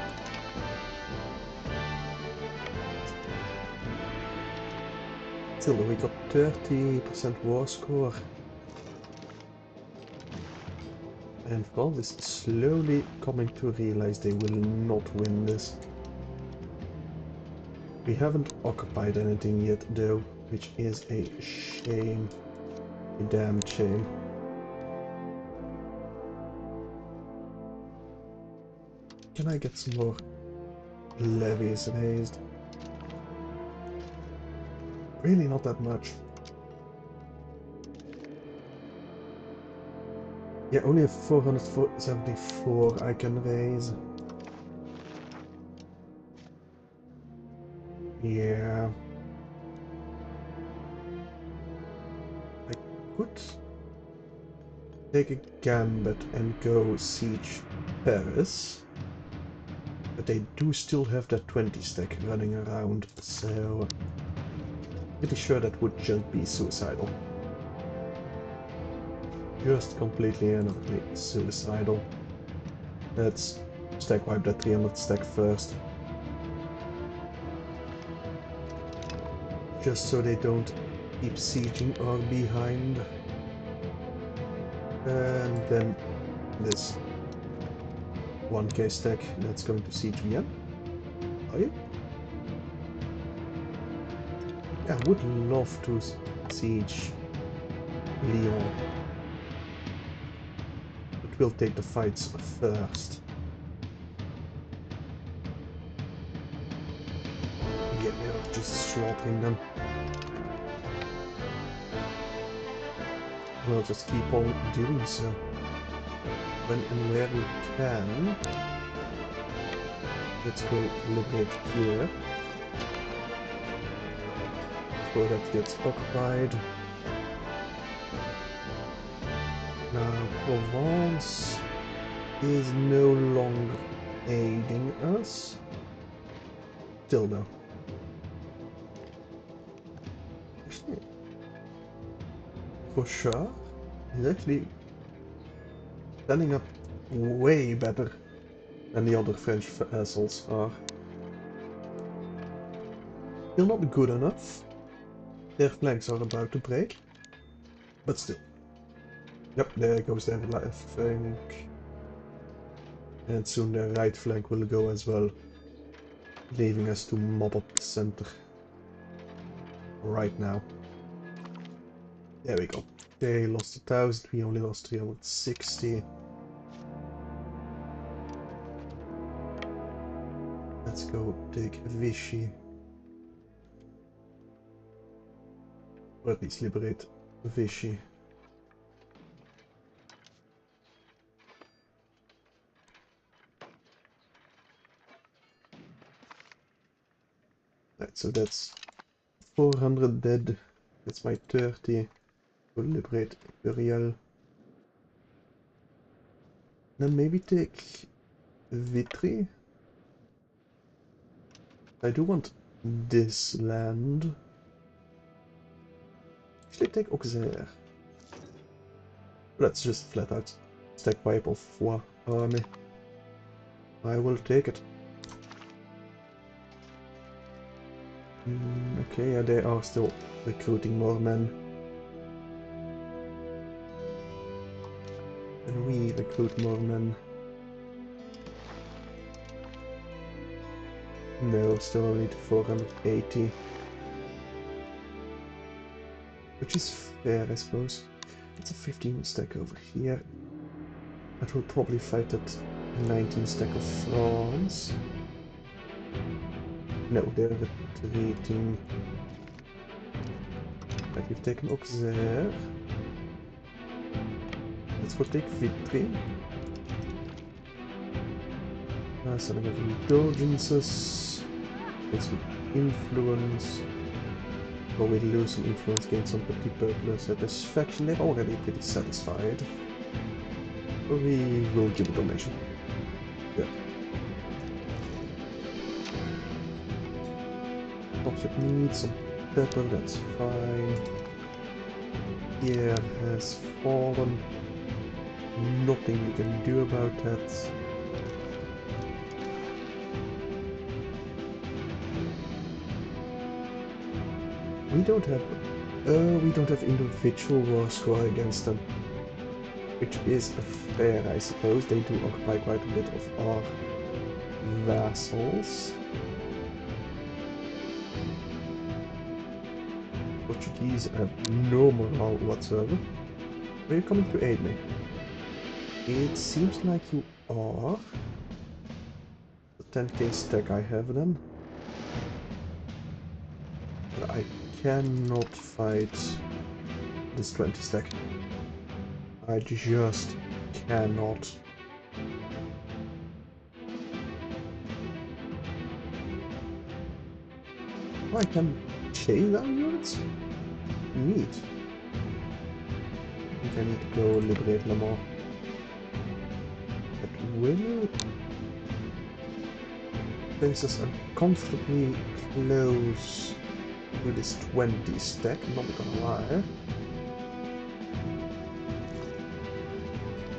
Still, we got 30% war score. And Valve is slowly coming to realize they will not win this. We haven't occupied anything yet though, which is a shame. A damn shame. Can I get some more levies raised? Really not that much. Yeah, only a 474 I can raise. Yeah. I could take a gambit and go siege Paris. But they do still have that 20 stack running around, so pretty sure that would just be suicidal. Just completely and utterly suicidal. Let's stack wipe that 300 stack first. Just so they don't keep sieging our behind. And then this 1k stack that's going to siege Vienna. Are you? Yeah, I would love to siege Lyon. But we'll take the fights first. Yeah, we're just slaughtering them. We'll just keep on doing so. When and where we can. Let's go liberate here. Before that gets occupied. Now Provence is no longer aiding us. Still though. For sure, he's actually standing up way better than the other French vassals are. Still not good enough. Their flanks are about to break, but still. Yep, there goes their left flank. And soon their right flank will go as well, leaving us to mop up the center. Right now. There we go. They lost 1,000, we only lost 360. Let's go take Vichy. Or at least liberate Vichy. Right, so that's 400 dead. That's my 30. We'll liberate Uriel. Then maybe take Vitry. I do want this land. Actually take Auxerre. Let's just flat out stack wipe of Foix army. I will take it. Okay, yeah, they are still recruiting more men. And we recruit more men. No, still only to 480. Which is fair, I suppose. It's a 15 stack over here. That will probably fight that 19 stack of France. No, they're retreating. Right, we've taken Auxerre. Let's go take Vitry. Selling of indulgences. Get some influence. Or we lose some influence, gain some petit peuple satisfaction. They're already pretty satisfied. We will give a donation. Good. Object needs some pepper, that's fine. Here has fallen. Nothing we can do about that. We don't have individual war score against them. Which is fair, I suppose. They do occupy quite a bit of our vassals. Portuguese have no morale whatsoever. Are you coming to aid me? It seems like you are. The 10k stack I have them. But I cannot fight this 20 stack. I just cannot. Oh, I can chase down units? Neat. I think I need to go liberate Le Mans. But will place us uncomfortably close to this 20 stack, not gonna lie.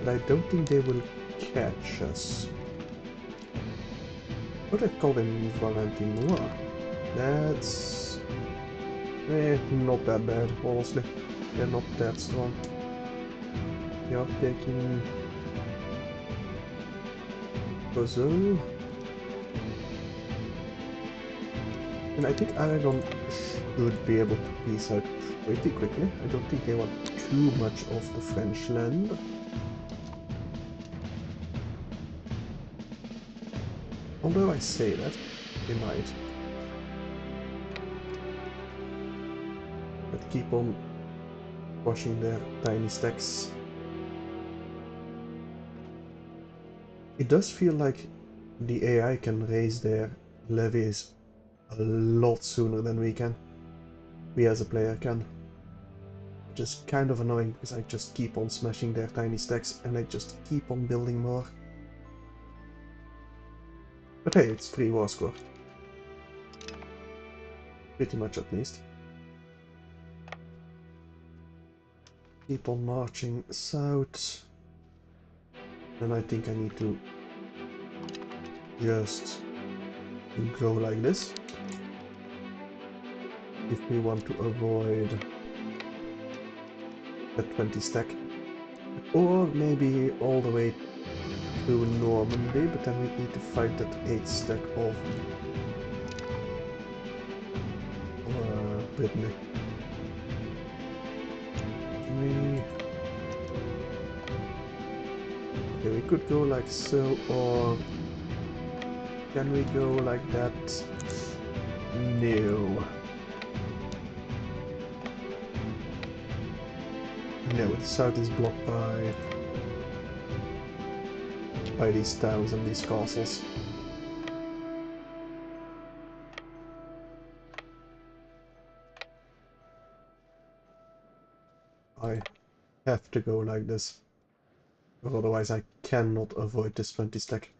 But I don't think they will catch us. What do I call them? Valentinois? That's... not that bad, honestly. They're not that strong. They are taking... Brazil. And I think Aragon should be able to peace out pretty quickly. I don't think they want too much of the French land. Although I say that, they might. But keep on washing their tiny stacks. It does feel like the AI can raise their levies a lot sooner than we can. We as a player can. Which is kind of annoying because I just keep on smashing their tiny stacks and I just keep on building more. But hey, it's free war score. Pretty much at least. Keep on marching south. And I think I need to just go like this. If we want to avoid the 20 stack. Or maybe all the way to Normandy, but then we need to fight that 8 stack of Brittany. Okay, we could go like so, or can we go like that? No. No, the south is blocked by these towns and these castles. I have to go like this, or otherwise I cannot avoid this 20 stack.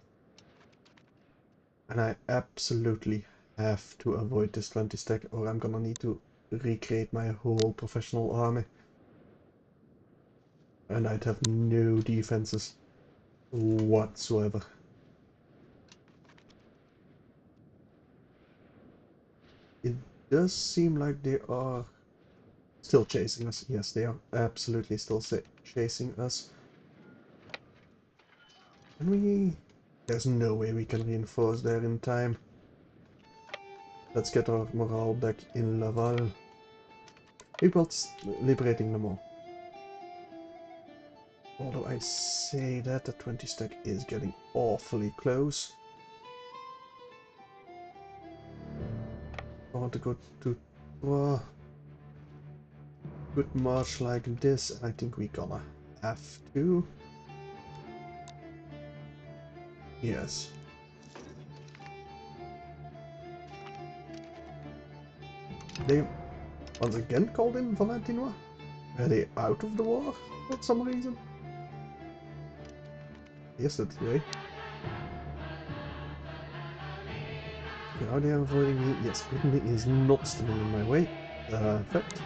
And I absolutely have to avoid this 20 stack, or I'm gonna need to recreate my whole professional army. And I'd have no defenses whatsoever. It does seem like they are still chasing us. Yes, they are absolutely still chasing us. And there's no way we can reinforce there in time. Let's get our morale back in level. Equals liberating them all. Although I say that, the 20 stack is getting awfully close. I want to go to good march like this, and I think we're gonna have to. Yes. They once again called in Valentinois? Are they out of the war for some reason? Yes, that's right. Okay, now they are avoiding me. Yes, Brittany is not standing in my way. Perfect.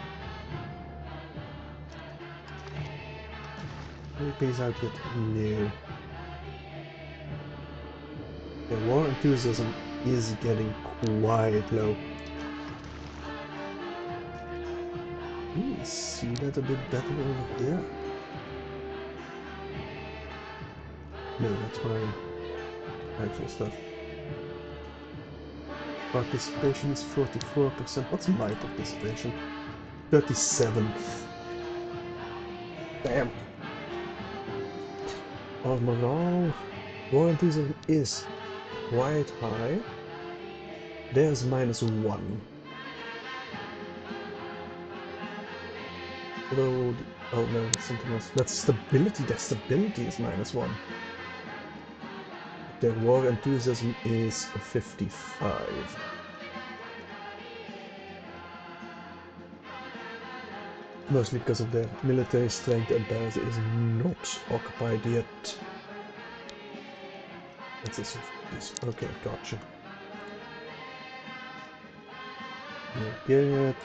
Any pays out yet? No. The war enthusiasm is getting quite low. See that a bit better over here? No, that's my actual stuff. Participation is 44%. What's my participation? 37. Damn. Our morale, war enthusiasm is quite high. There's -1. Although, oh no, that's something else. That's stability. Their stability is -1. Their war enthusiasm is 55. Mostly because of their military strength, and Paris is not occupied yet. That's a surprise. Okay, gotcha. Get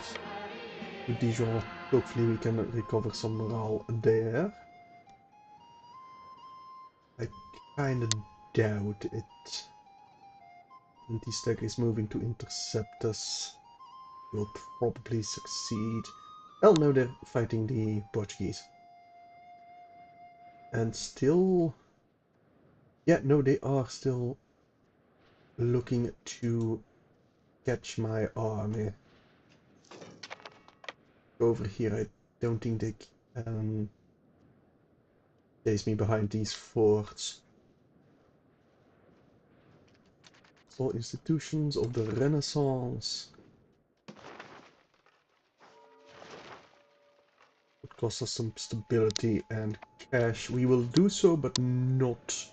to Dijon. Hopefully we can recover some morale there. I kinda doubt it. Anti-stack is moving to intercept us. Will probably succeed. Oh no, they're fighting the Portuguese. And still... Yeah, no, they are still looking to catch my army. Over here, I don't think they can chase me behind these forts. So institutions of the Renaissance. It costs us some stability and cash. We will do so, but not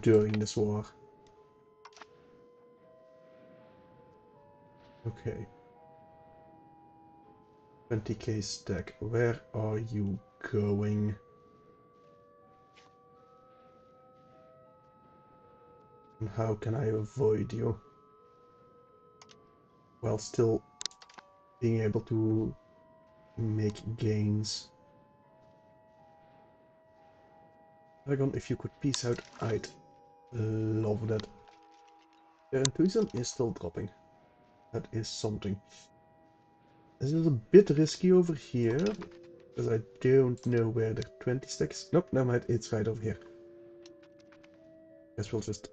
during this war. Okay. 20k stack. Where are you going? And how can I avoid you? While still being able to make gains. Dragon, if you could peace out, I'd love that. Their enthusiasm is still dropping. That is something. This is a bit risky over here, because I don't know where the 20 stacks. Nope, never mind, it's right over here. Guess we'll just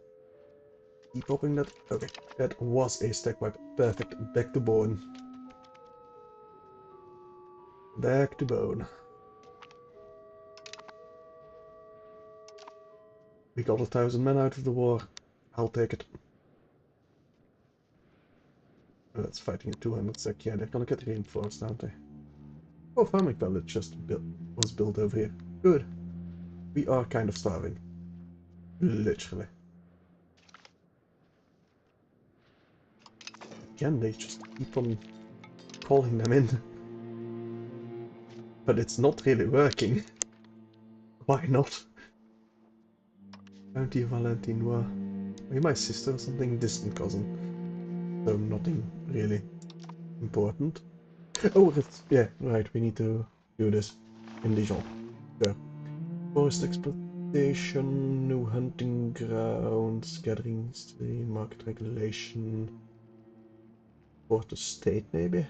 keep popping that. Okay, that was a stack wipe. Perfect. Back to bone. Back to bone. We got 1,000 men out of the war. I'll take it. Oh, that's fighting a 200 stack. Yeah, they're gonna get reinforced, aren't they? Oh, farming village just was built over here. Good. We are kind of starving. Literally. Again, they just keep on calling them in. But it's not really working. Why not? County of Valentinois. Are you my sister or something? Distant cousin. So nothing really important. Oh, it's, yeah, right, we need to do this in Dijon. Sure. Forest exploitation, new hunting grounds, gathering stream, market regulation. Port to state, maybe?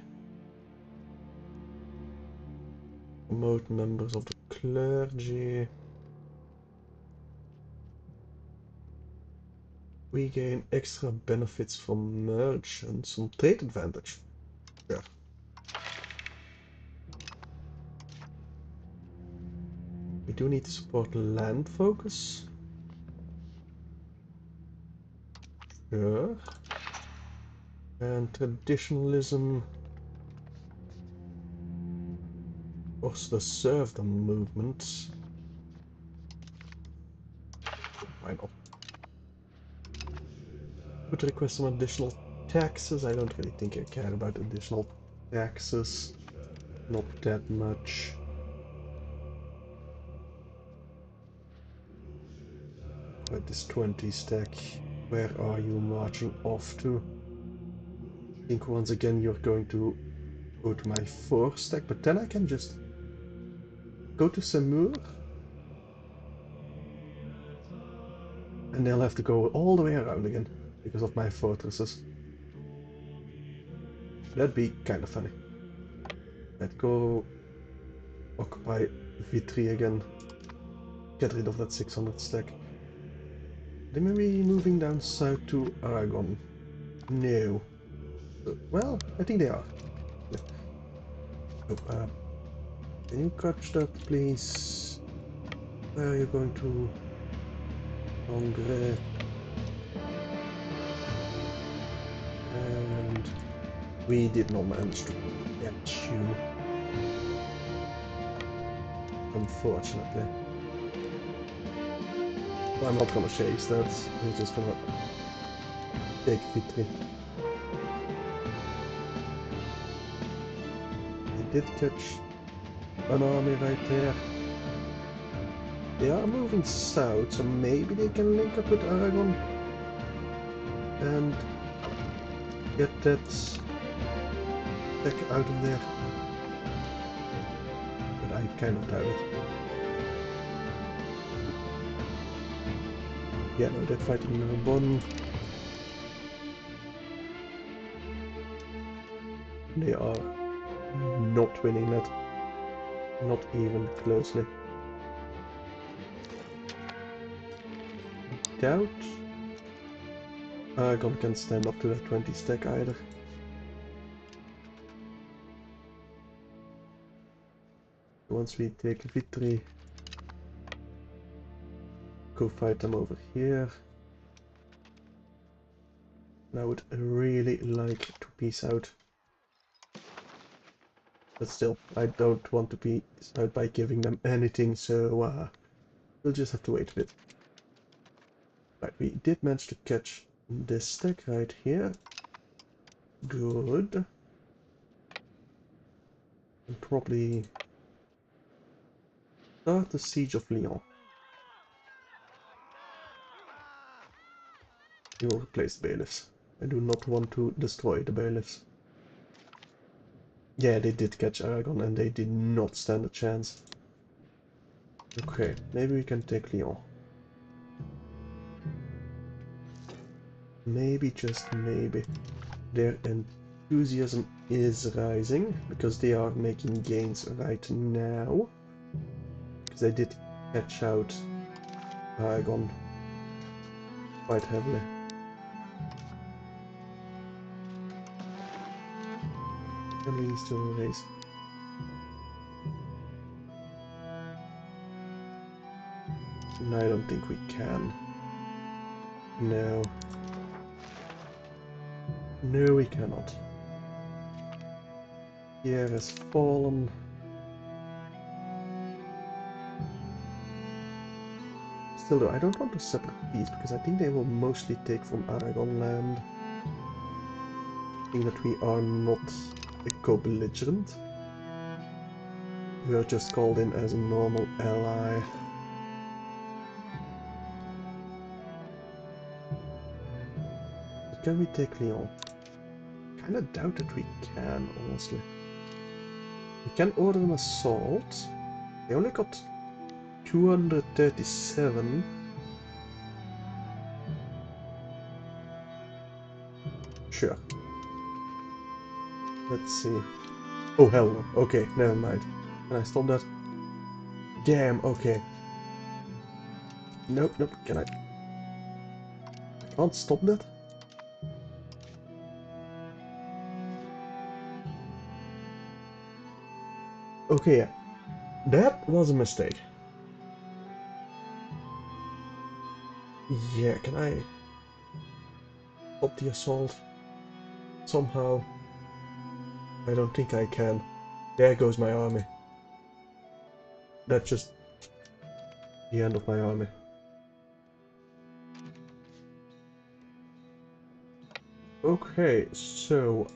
Promote members of the clergy. We gain extra benefits from merge and some trade advantage. Yeah. We do need to support land focus. Sure. And traditionalism. Or the serfdom movement. Why not? Could request some additional taxes. I don't really think I care about additional taxes. Not that much. But this 20 stack, where are you marching off to? I think once again you're going to go to my 4 stack, but then I can just go to Semur. And they'll have to go all the way around again because of my fortresses. That'd be kind of funny. Let's go occupy V3 again. Get rid of that 600 stack. They may be moving down south to Aragon. No. Well, I think they are. Yeah. Oh, can you catch that, please? Where are you going to? Hongre. And we did not manage to catch you. Unfortunately. I'm not gonna chase that. We're just gonna take victory. They did catch an army right there. They are moving south, so maybe they can link up with Aragon and get that tech out of there. But I kind of doubt it. Yeah, no, they're fighting Narbonne. They are not winning that. Not even closely. I doubt Aragon can stand up to that 20 stack either. Once we take victory, go fight them over here. And I would really like to peace out. But still, I don't want to peace out by giving them anything, so we'll just have to wait a bit. Right, we did manage to catch this stack right here. Good. And probably start the siege of Lyon. We will replace the bailiffs. I do not want to destroy the bailiffs. Yeah, they did catch Aragon and they did not stand a chance. Okay, maybe we can take Lyon. Maybe, just maybe. Their enthusiasm is rising because they are making gains right now. Because they did catch out Aragon quite heavily. Can we still raise? No, I don't think we can. No. No, we cannot. Pierre has fallen. Still though, I don't want to separate these because I think they will mostly take from Aragon land. I think that we are not a co-belligerent. We are just called in as a normal ally. But can we take Lyon? Kinda doubt that we can, honestly. We can order an assault. They only got 237. Sure. Let's see. Oh hell no. Okay, never mind. Can I stop that? Damn, okay. Nope, nope, can I? Can't stop that. Okay, yeah. That was a mistake. Yeah, can I stop the assault? Somehow. I don't think I can. There goes my army. That's just the end of my army. Okay, so,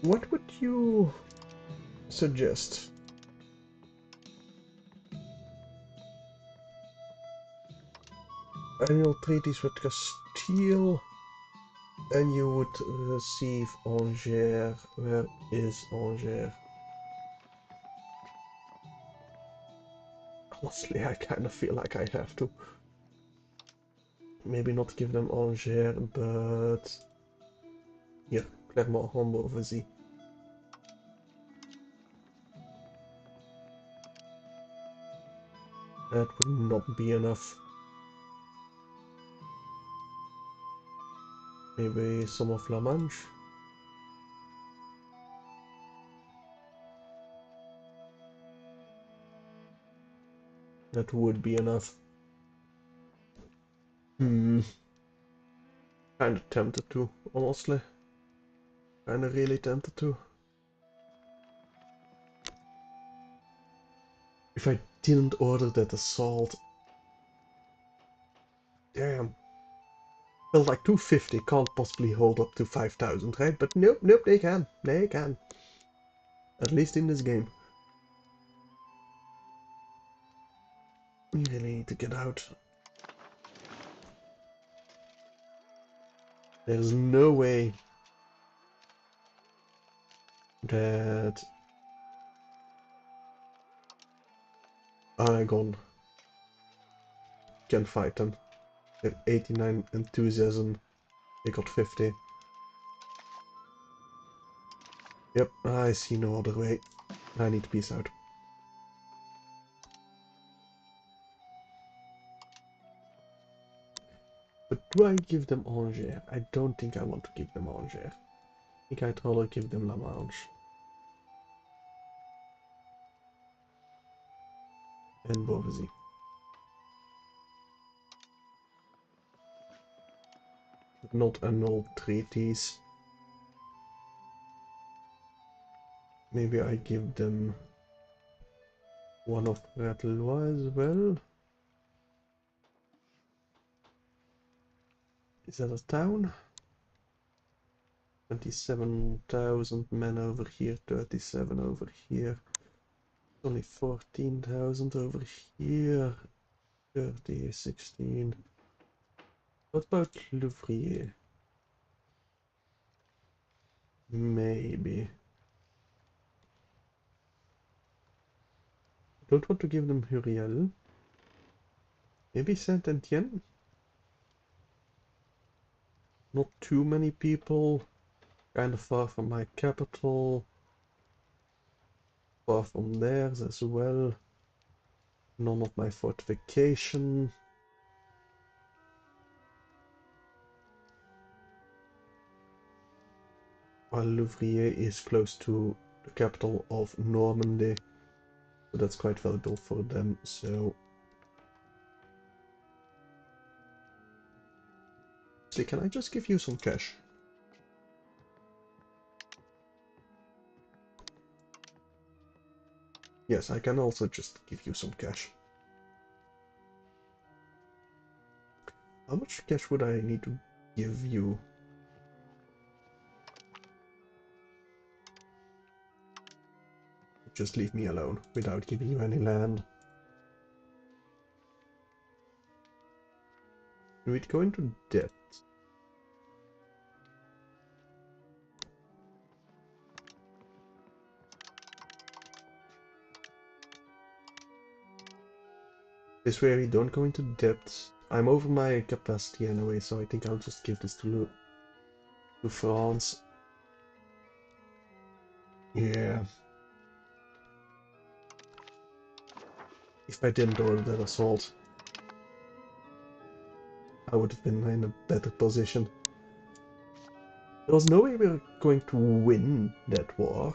what would you suggest? Annual treaties with Castile, and you would receive Angers. Where is Angers? Honestly, I kind of feel like I have to. Maybe not give them Angers, but here, Clermont-Rambouillet. That would not be enough. Maybe some of La Manche. That would be enough. Hmm. Kinda tempted to, honestly. Kinda really tempted to. If I didn't order that assault. Damn. Well, like 250 can't possibly hold up to 5,000, right? But nope, nope, they can. They can. At least in this game. We really need to get out. There's no way that Aragon can fight them. They have 89 enthusiasm. They got 50. Yep, I see no other way. I need to peace out. But do I give them Angers? I don't think I want to give them Angers. I think I'd rather give them La Manche. And Beauvaisis. But not annul treaties. Maybe I give them one of Ratelois as well. Is that a town? 27,000 men over here, 37 over here. Only 14,000 over here. 30, 16. What about Louvrier? Maybe. I don't want to give them Huriel. Maybe Saint-Étienne? Not too many people. Kind of far from my capital. Far from theirs as well. None of my fortification. While Louvrier is close to the capital of Normandy. So that's quite valuable for them, so... Actually, can I just give you some cash? Yes, I can also just give you some cash. How much cash would I need to give you? Just leave me alone, without giving you any land. We'd go into debt. This way we don't go into debt. I'm over my capacity anyway, so I think I'll just give this to France. Yeah. If I didn't order that assault. I would have been in a better position. There was no way we were going to win that war,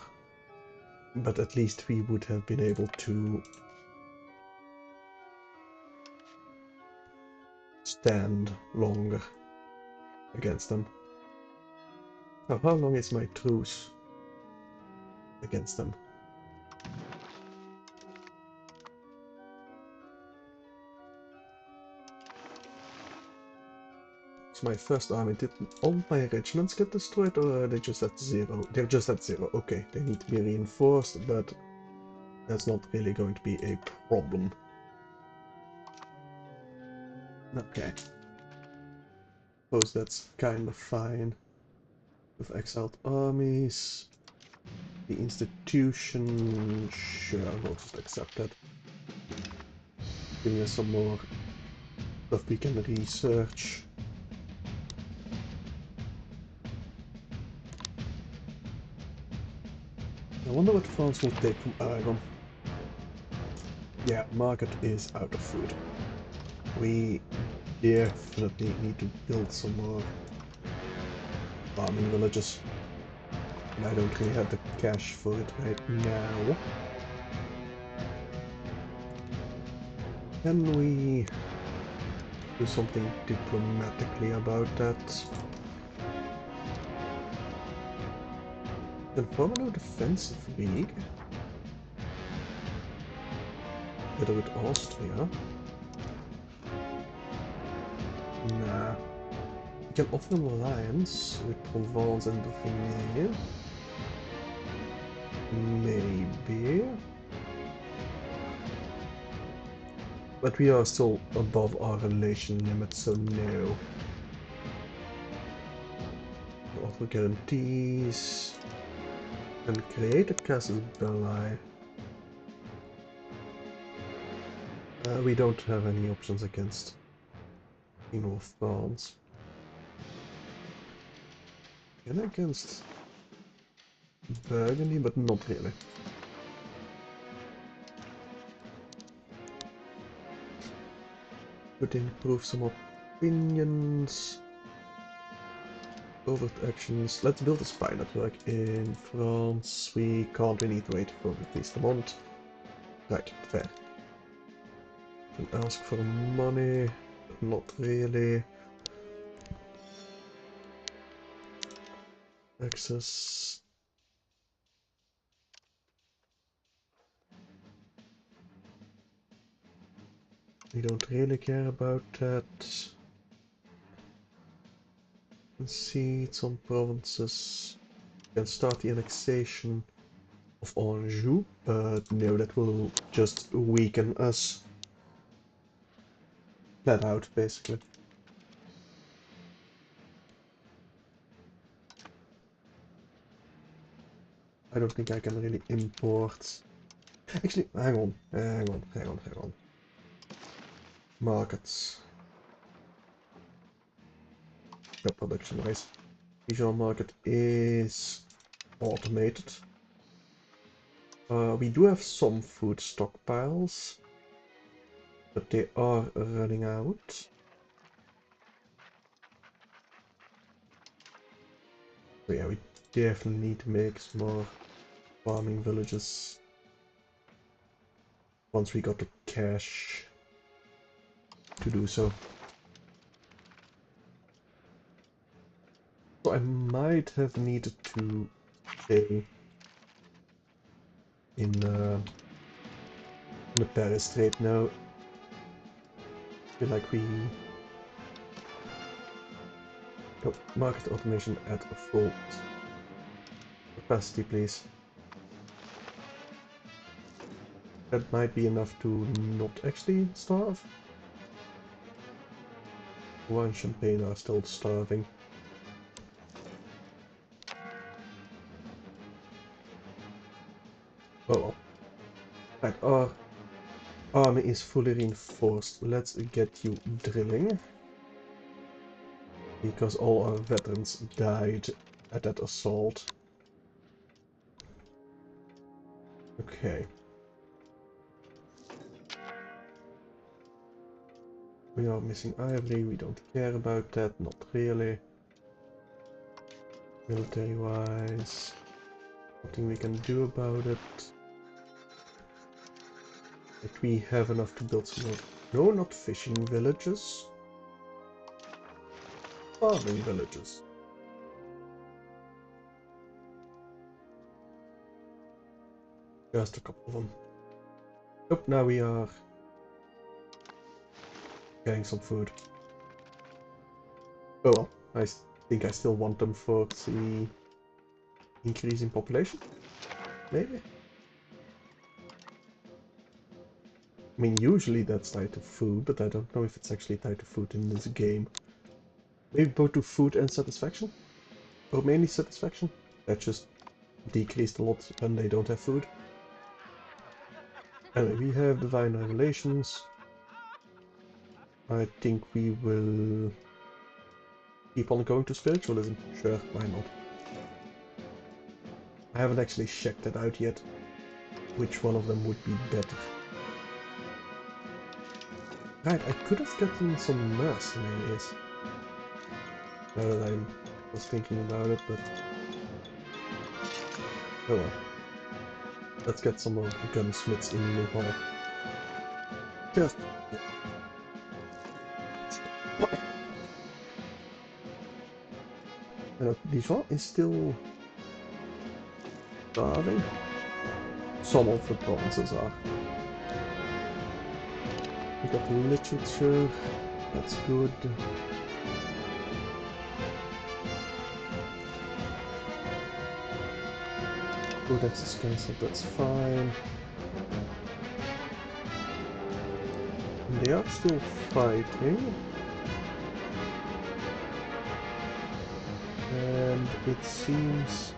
but at least we would have been able to stand longer against them. Now, how long is my truce against them? It's my first army. Did all my regiments get destroyed, or are they just at 0? They're just at 0. Okay, they need to be reinforced, but that's not really going to be a problem. Okay. Suppose that's kind of fine. With exiled armies. The institution... Sure, we'll just accept that. Giving us some more stuff we can research. I wonder what France will take from Aragon. Yeah, market is out of food. We definitely need to build some more farming villages. And I don't really have the cash for it right now. Can we do something diplomatically about that? Can form a new defensive league? Together with Austria? Nah. We can offer an alliance with Provence and Dauphiné. Maybe. But we are still above our relation limit, so no. Offer guarantees. And create a casus belli. We don't have any options against King of France. And against Burgundy, but not really. Could improve some opinions. Overt actions. Let's build a spy network in France. We can't, we need to wait for at least a month. Right, fair. Can ask for money, but not really. Access. We don't really care about that. Concede some provinces. Can start the annexation of Anjou, but no, that will just weaken us. Flat out, basically. I don't think I can really import. Actually, hang on. Markets. Production wise. Regional market is automated. We do have some food stockpiles, but they are running out. So yeah, we definitely need to make some more farming villages once we got the cash to do so. So I might have needed to stay in the Paris Strait now. I feel like we... Oh, market automation at a full capacity, please. That might be enough to not actually starve. Wine and Champagne are still starving. Oh well. Right, our army is fully reinforced. Let's get you drilling. Because all our veterans died at that assault. Okay. We are missing ivory, we don't care about that, not really. Military wise, nothing we can do about it. But we have enough to build some more. No, not fishing villages. Farming villages. Just a couple of them. Oh, now we are getting some food. Oh well, I think I still want them for the increase in population. Maybe. I mean, usually that's tied to food, but I don't know if it's actually tied to food in this game. Maybe both to food and satisfaction? Or mainly satisfaction? That just decreased a lot when they don't have food. Anyway, we have divine revelations. I think we will keep on going to spiritualism. Sure, why not? I haven't actually checked that out yet. Which one of them would be better? Right, I could have gotten some mercenaries. Now that I was thinking about it, but... oh well. Let's get some more gunsmiths in Nepal. Just... Dijon is still starving. Some of the provinces are. We got literature, that's good. Codex is cancelled, that's fine. And they are still fighting. And it seems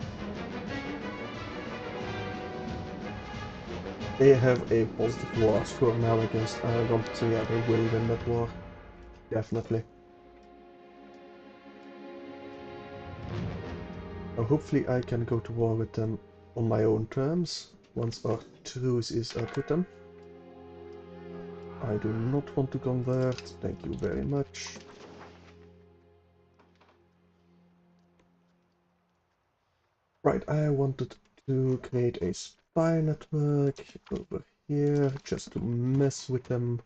they have a positive war score now against Aragon, so yeah, they will win that war. Definitely. Now hopefully I can go to war with them on my own terms, once our truce is up with them. I do not want to convert, thank you very much. Right, I wanted to create a spy network over here, just to mess with them.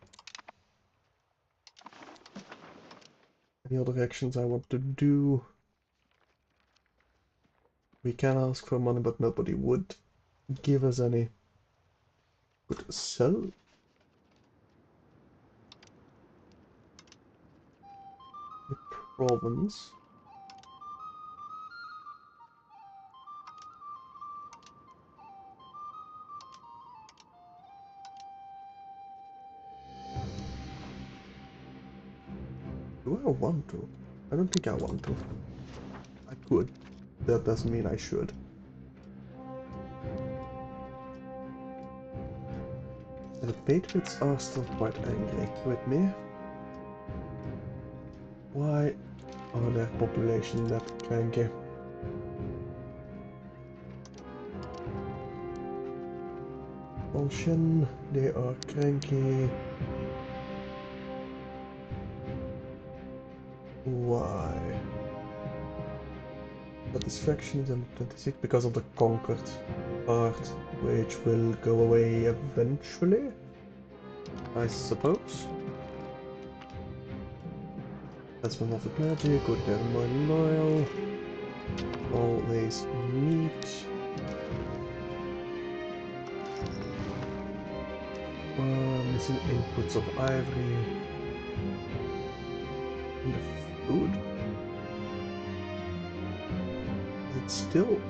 Any other actions I want to do? We can ask for money, but nobody would give us any. Could sell. The province. Do I want to? I don't think I want to. I could. That doesn't mean I should. And the Patriots are still quite angry with me. Why are their population that cranky? Function, they are cranky. Why? Satisfaction is on 26 because of the conquered part, which will go away eventually, I suppose. That's my Moffat magic, good, they're more loyal. Always meat. Missing inputs of ivory. And the food. It's still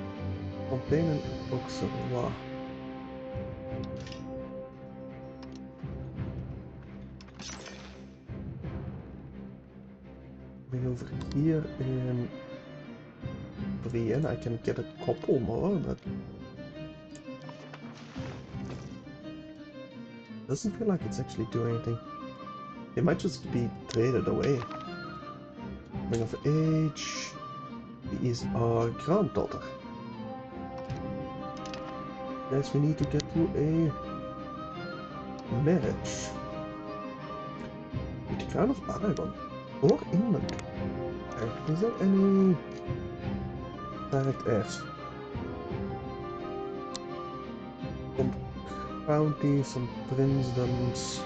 containing oxalate. I mean, over here in Brienne I can get a couple more, but doesn't feel like it's actually doing anything. It might just be traded away. Coming of age. He is our granddaughter. Guys, we need to get you a marriage. With Crown of Aragon or England. Is there any direct heirs? Some counties, some princedoms,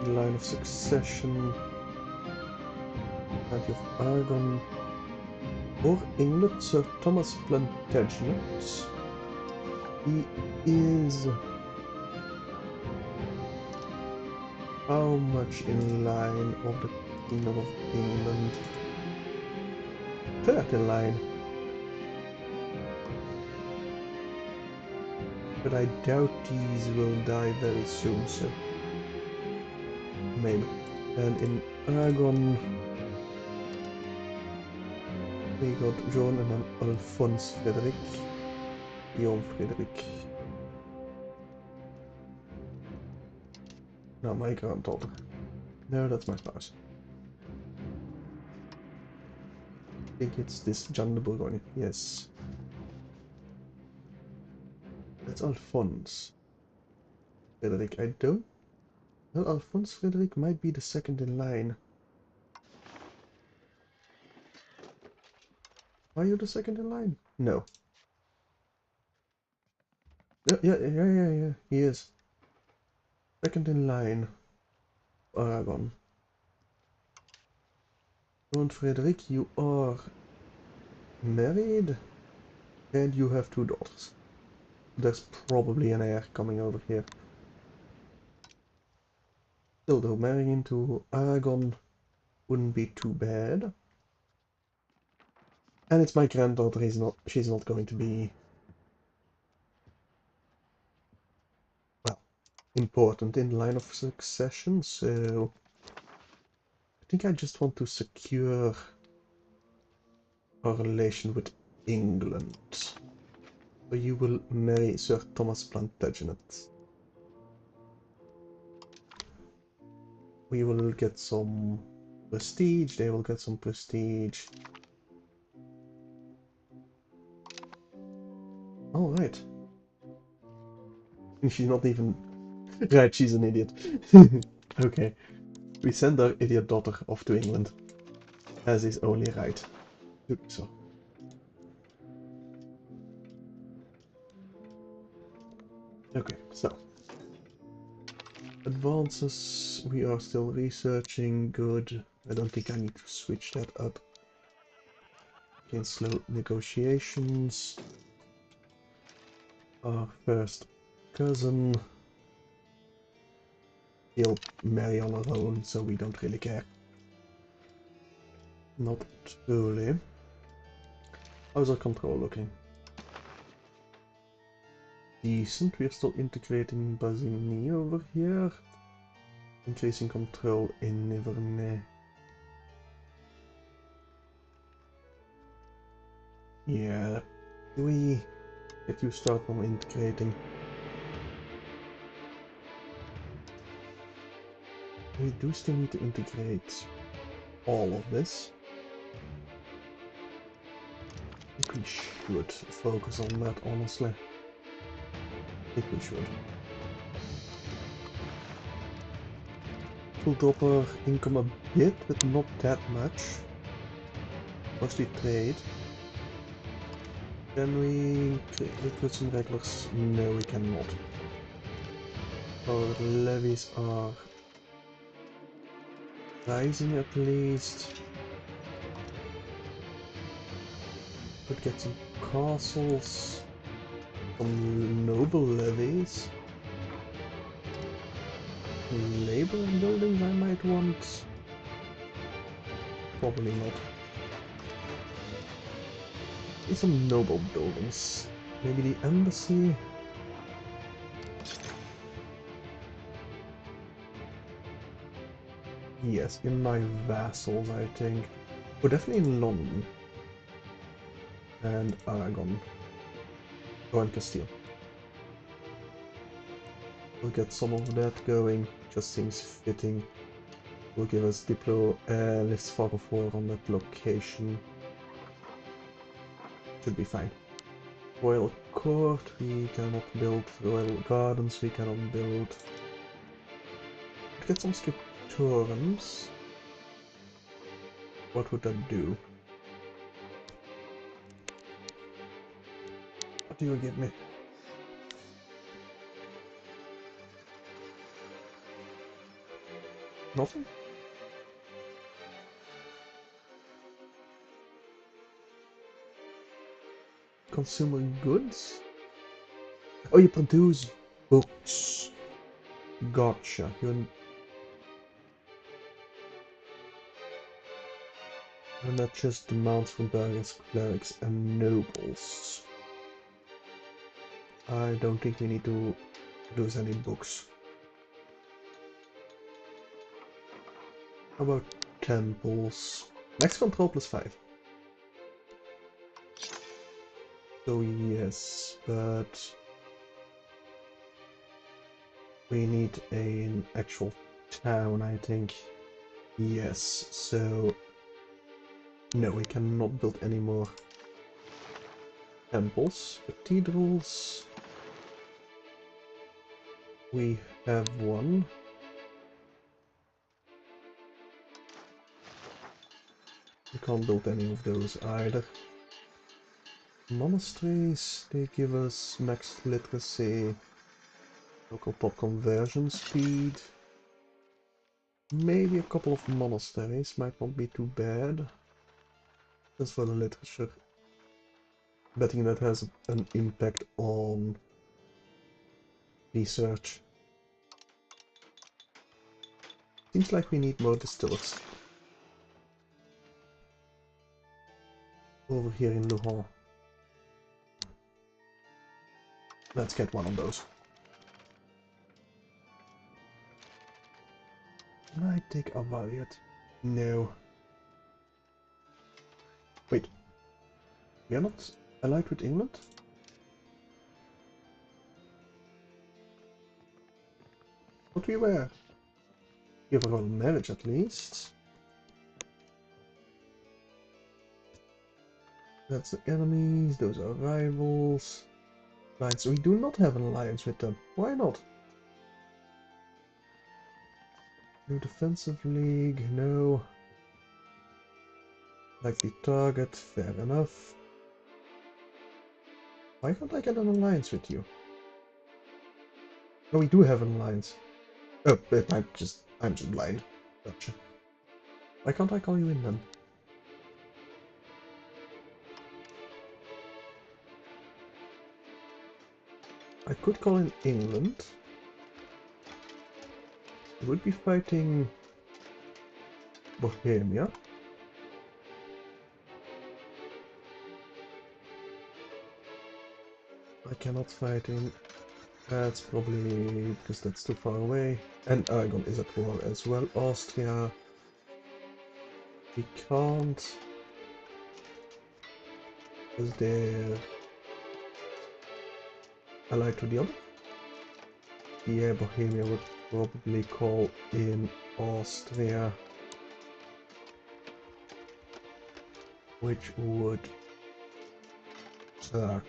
line of succession, County of Aragon, or England, Sir Thomas Plantagenet. He is how much in line of the Kingdom of England? Third in line. But I doubt these will die very soon, so maybe. And in Aragon we got John and then Alphonse Frederick. Guillaume Frederick. No, my granddaughter. No, that's my spouse. I think it's this John de Bourgogne. Yes. That's Alphonse Frederick. I don't... Well, Alphonse Frederick might be the second in line. Are you the second in line? No. Yeah, he is. Second in line. Aragon. John Frederick, you are married and you have 2 daughters. There's probably an heir coming over here. Still though, marrying into Aragon wouldn't be too bad. And it's my granddaughter, she's not going to be, well, important in line of succession, so I think I just want to secure our relation with England. So you will marry Sir Thomas Plantagenet. We will get some prestige, they will get some prestige. Oh, right. She's not even... Right, she's an idiot. Okay. We send our idiot daughter off to England. As is only right. So. Okay, so. Advances, we are still researching, good. I don't think I need to switch that up. Again, slow negotiations. Our first cousin. He'll marry on her own, so we don't really care. Not truly. How's our control looking? Decent, we're still integrating Basini over here. Increasing control in Nivernais. Yeah, we get you start on integrating. We do still need to integrate all of this. I think we should focus on that, honestly. I think we should. We'll drop our income a bit, but not that much. Mostly trade. Can we recruit some regulars? No, we cannot. Our levies are rising at least. Could get some castles, some noble levies. Labor buildings I might want. Probably not. Need some noble buildings. Maybe the embassy. Yes, in my vassals, I think. Oh, definitely in London. And Aragon. Oh, and Castile. We'll get some of that going. Just seems fitting. Will give us list fog of war on that location. Should be fine. Royal Court we cannot build. Royal Gardens we cannot build. Get some turns. What would that do? What do you give me? Nothing? Consumer goods? Oh, you produce books. Gotcha. You're not just demands from barons, clerics, and nobles. I don't think we need to produce any books. How about temples? Max control +5. So yes, but we need an actual town, I think. Yes, so no, we cannot build any more temples. Cathedrals. We have one. We can't build any of those either. Monasteries, they give us max literacy, local pop conversion speed. Maybe a couple of monasteries might not be too bad. Just for the literature. Betting that has an impact on research. Seems like we need more distillers. Over here in Luhan. Let's get one of those. Can I take a Valiant? No. Wait. We are not allied with England? But we were. We have a royal marriage at least. That's the enemies, those are rivals. Alliance. We do not have an alliance with them. Why not? No defensive league, no. Likely target, fair enough. Why can't I get an alliance with you? No, we do have an alliance. Oh, I'm just blind. Gotcha. Why can't I call you in then? I could call in England. We would be fighting Bohemia. I cannot fight in. That's probably because that's too far away. And Aragon is at war as well. Austria. We can't. Because they're allied to the other. Yeah, Bohemia would probably call in Austria. Which would suck.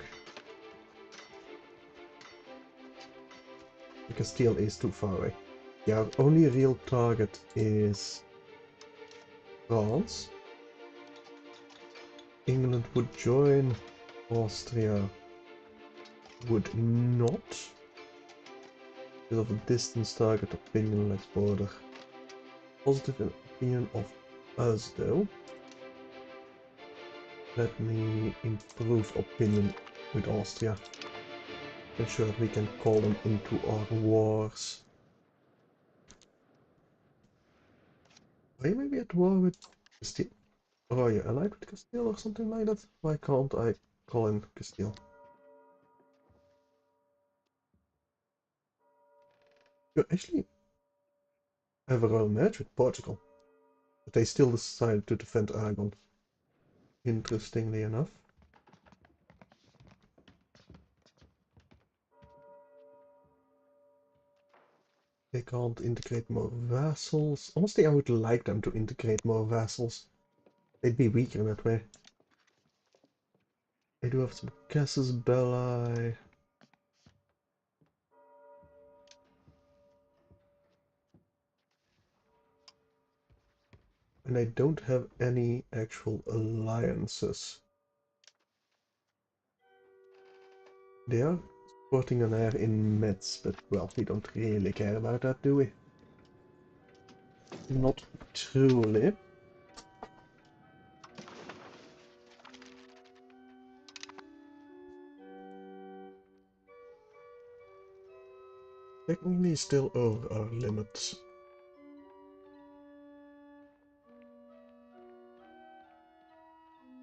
Castile is too far away. Yeah, our only real target is France. England would join. Austria would not. Because of a distance target, opinionless border. Positive opinion of us though. Let me improve opinion with Austria. Ensure we can call them into our wars. Are you maybe at war with Castile? Or are you allied with Castile or something like that? Why can't I call in Castile? You actually have a royal marriage with Portugal. But they still decided to defend Aragon. Interestingly enough. They can't integrate more vassals. Honestly, I would like them to integrate more vassals. They'd be weaker that way. They do have some casus belli. and I don't have any actual alliances. They are supporting an heir in Metz, but well, we don't really care about that, do we? Not truly. Technically still over our limits.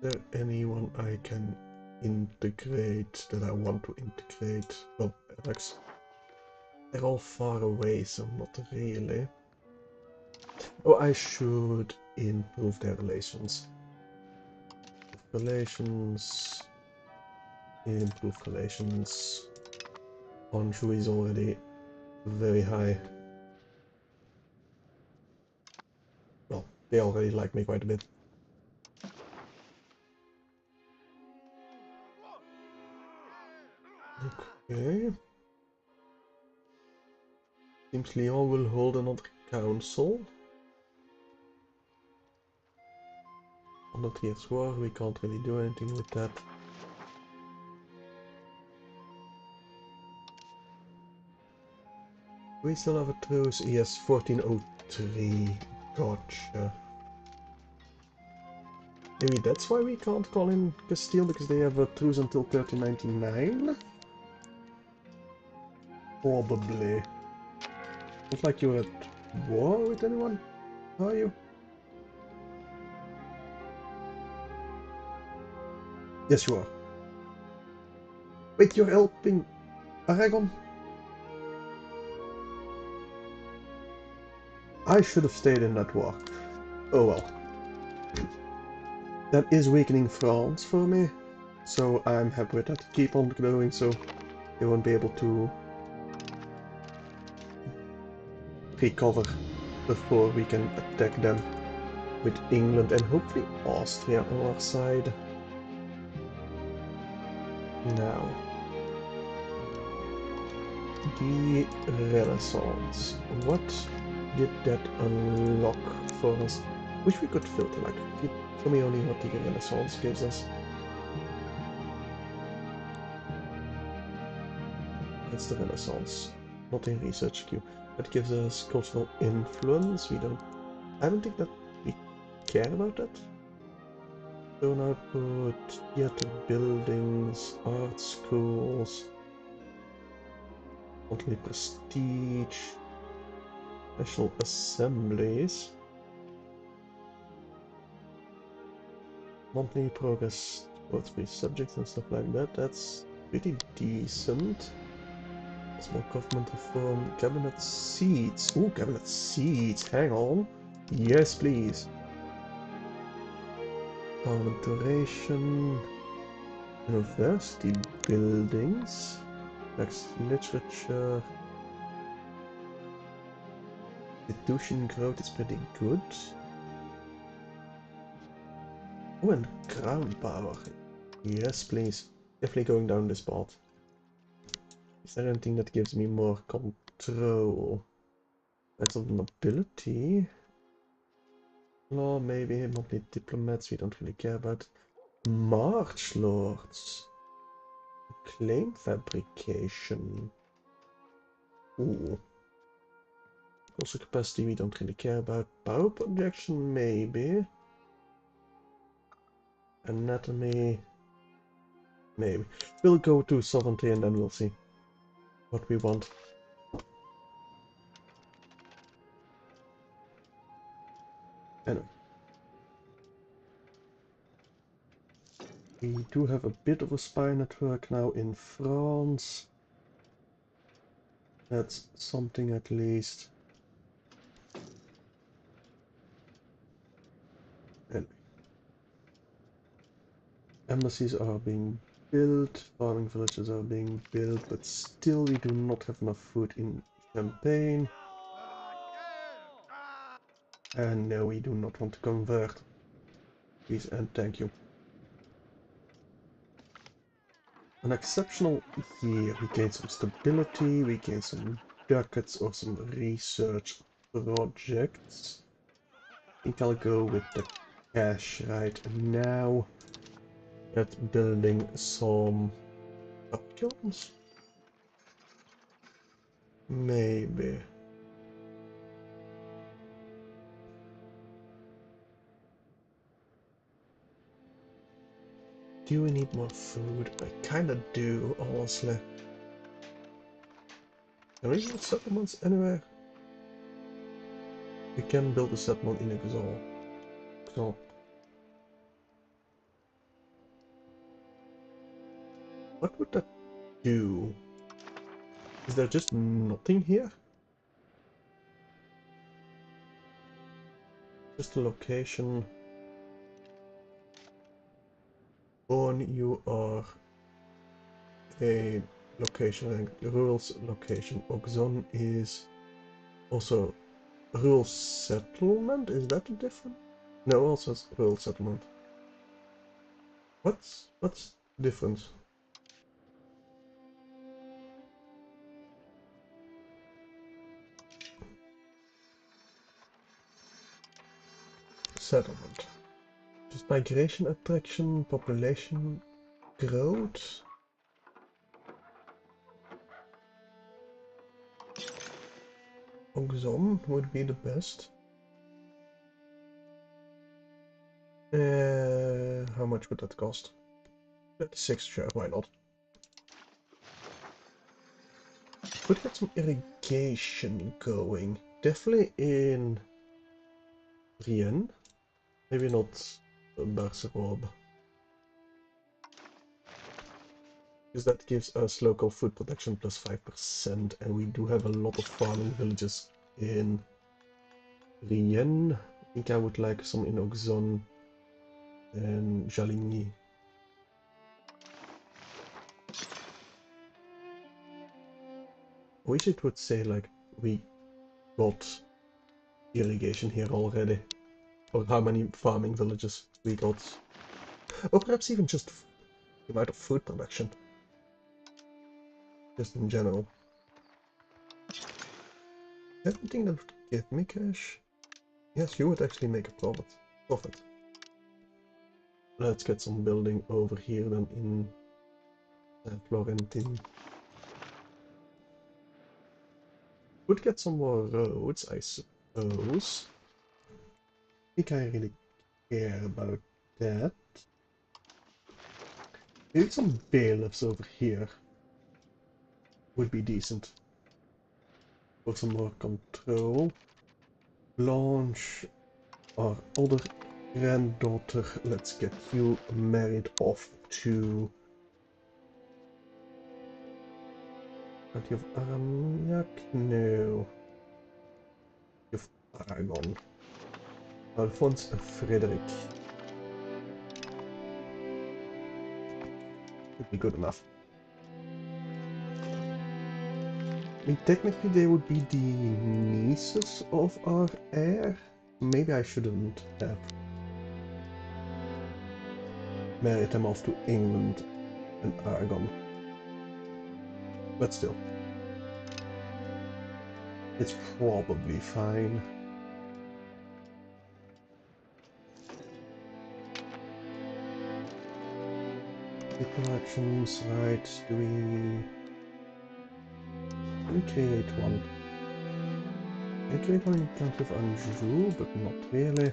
Is there anyone I can integrate that I want to integrate? Well, Alex. They're all far away, so not really. Oh, I should improve their relations. Improve relations. Anjou is already very high. Well, they already like me quite a bit. Okay. Seems Lyon will hold another council. On the Trieste War, we can't really do anything with that. We still have a truce. Yes, 1403. Gotcha. Maybe that's why we can't call in Castile, because they have a truce until 1399? Probably. Looks like you're at war with anyone, are you? Yes, you are. Wait, you're helping Aragon? I should have stayed in that war. Oh well. That is weakening France for me, so I'm happy with that. Keep on going, so they won't be able to recover before we can attack them with England and hopefully Austria on our side. Now, the Renaissance. What did that unlock for us? Wish we could filter, like, tell me only what the Renaissance gives us. That's the Renaissance, not in research queue. That gives us cultural influence. I don't think that we care about that. Stone output, theater buildings, art schools, monthly prestige, national assemblies, monthly progress towards free subjects and stuff like that. That's pretty decent. Small government reform, cabinet seats. Ooh, cabinet seats, hang on. Yes, please. Parliament duration, university buildings, next literature, institution growth is pretty good. Oh, and crown power. Yes, please. Definitely going down this path. Is there anything that gives me more control? That's of nobility. Law, maybe. Monthly diplomats, we don't really care about. March lords. Claim fabrication. Ooh. Also capacity, we don't really care about. Power projection, maybe. Anatomy. Maybe. We'll go to sovereignty and then we'll see what we want. Anyway. We do have a bit of a spy network now in France. That's something at least. And embassies are being built, farming villages are being built, but still we do not have enough food in Champagne. And no, we do not want to convert. Please and thank you. An exceptional year. We gain some stability, we gain some ducats or some research projects. think I'll go with the cash right now. At building some kilns? Maybe. Do we need more food? I kinda do, honestly. Can we build settlements anywhere? We can build a settlement in Exile. So, what would that do? Is there just nothing here? Just a location. On you are a location rank. Rules location. Oxon is also rural settlement. Is that a different? No, also rural settlement. What's the difference? Settlement. Just migration attraction, population growth. Oxon would be the best. How much would that cost? 36, sure, why not? Could get some irrigation going. Definitely in Rien. Maybe not Barcerobe. Because that gives us local food production plus 5%, and we do have a lot of farming villages in Rien. I think I would like some in Auxonne and Jaligny. I wish it would say like we got irrigation here already, or how many farming villages we got, or perhaps even just the amount of food production, just in general. Everything that would give me cash. Yes, you would actually make a profit. Let's get some building over here then in Florentine. Would get some more roads, I suppose. I think I really care about that. Maybe some bailiffs over here would be decent. For some more control. Blanche, our older granddaughter, let's get you married off to... Don't you have Armagnac? No. You have Aragon. Alphonse and Frederick. Would be good enough. I mean, technically they would be the nieces of our heir. Maybe I shouldn't have married them off to England and Aragon. But still. It's probably fine. Interactions, right, do we create one? I create one in the country of Anjou, but not really.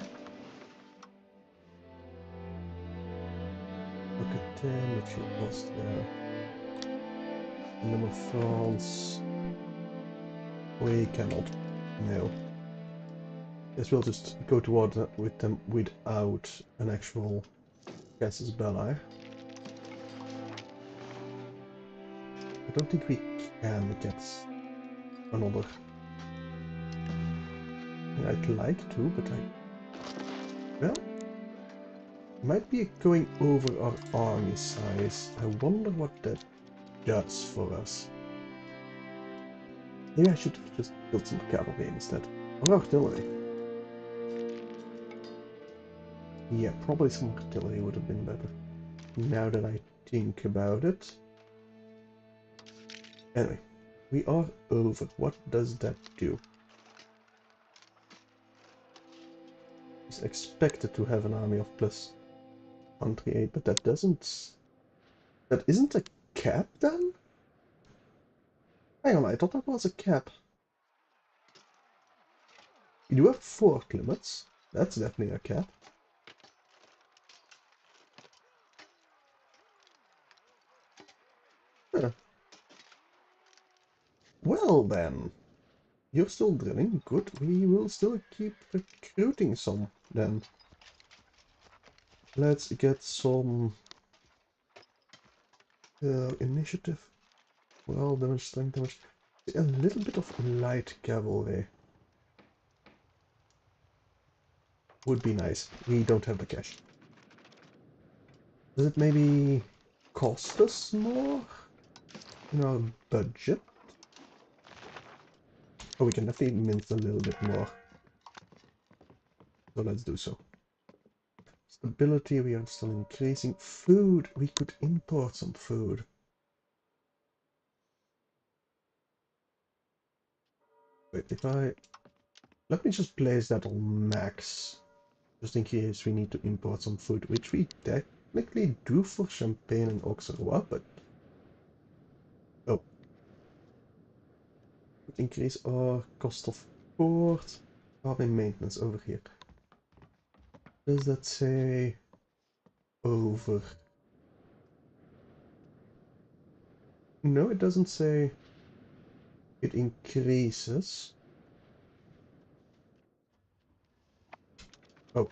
Aquitaine, which is Austria. Number France. We cannot. No. Guess we'll just go to war with them without an actual casus belli. I don't think we can get another. I'd like to, but well, might be going over our army size. I wonder what that does for us. Maybe I should just build some cavalry instead. Or artillery. Yeah, probably some artillery would have been better. Now that I think about it. Anyway, we are over. What does that do? is expected to have an army of plus 138, but that doesn't... That isn't a cap then? Hang on, I thought that was a cap. You do have 4 limits. That's definitely a cap. Huh. Well then, you're still drilling. Good, we will still keep recruiting some then. Let's get some initiative. Well, damage, strength damage. A little bit of light cavalry would be nice. We don't have the cash. Does it maybe cost us more in our budget? Oh, we can definitely mint a little bit more. So let's do so. Stability, we are still increasing. Food, we could import some food. Wait, if I... Let me just place that on max. Just in case we need to import some food, which we technically do for Champagne and Auxerrois, but... Oh. Would increase our cost of port. Carbon maintenance over here. Does that say... over? No, it doesn't say it increases. Oh.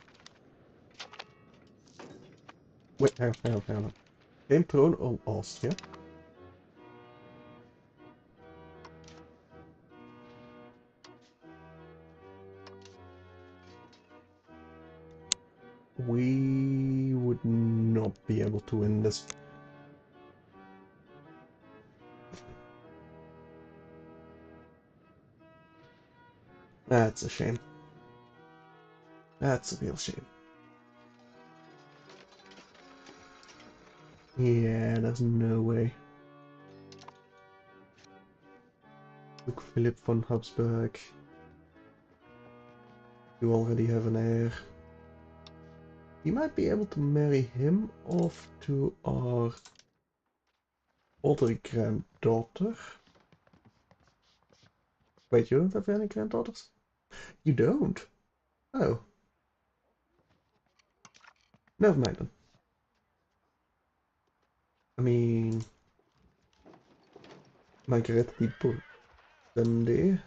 Wait, hang on. Game throne on Austria. We would not be able to win this. That's a shame. That's a real shame. Yeah, there's no way. Look, Philip von Habsburg. You already have an heir. We might be able to marry him off to our other granddaughter. Wait, you don't have any granddaughters? You don't? Oh. Never mind then. I mean... Margaret die Burgundy.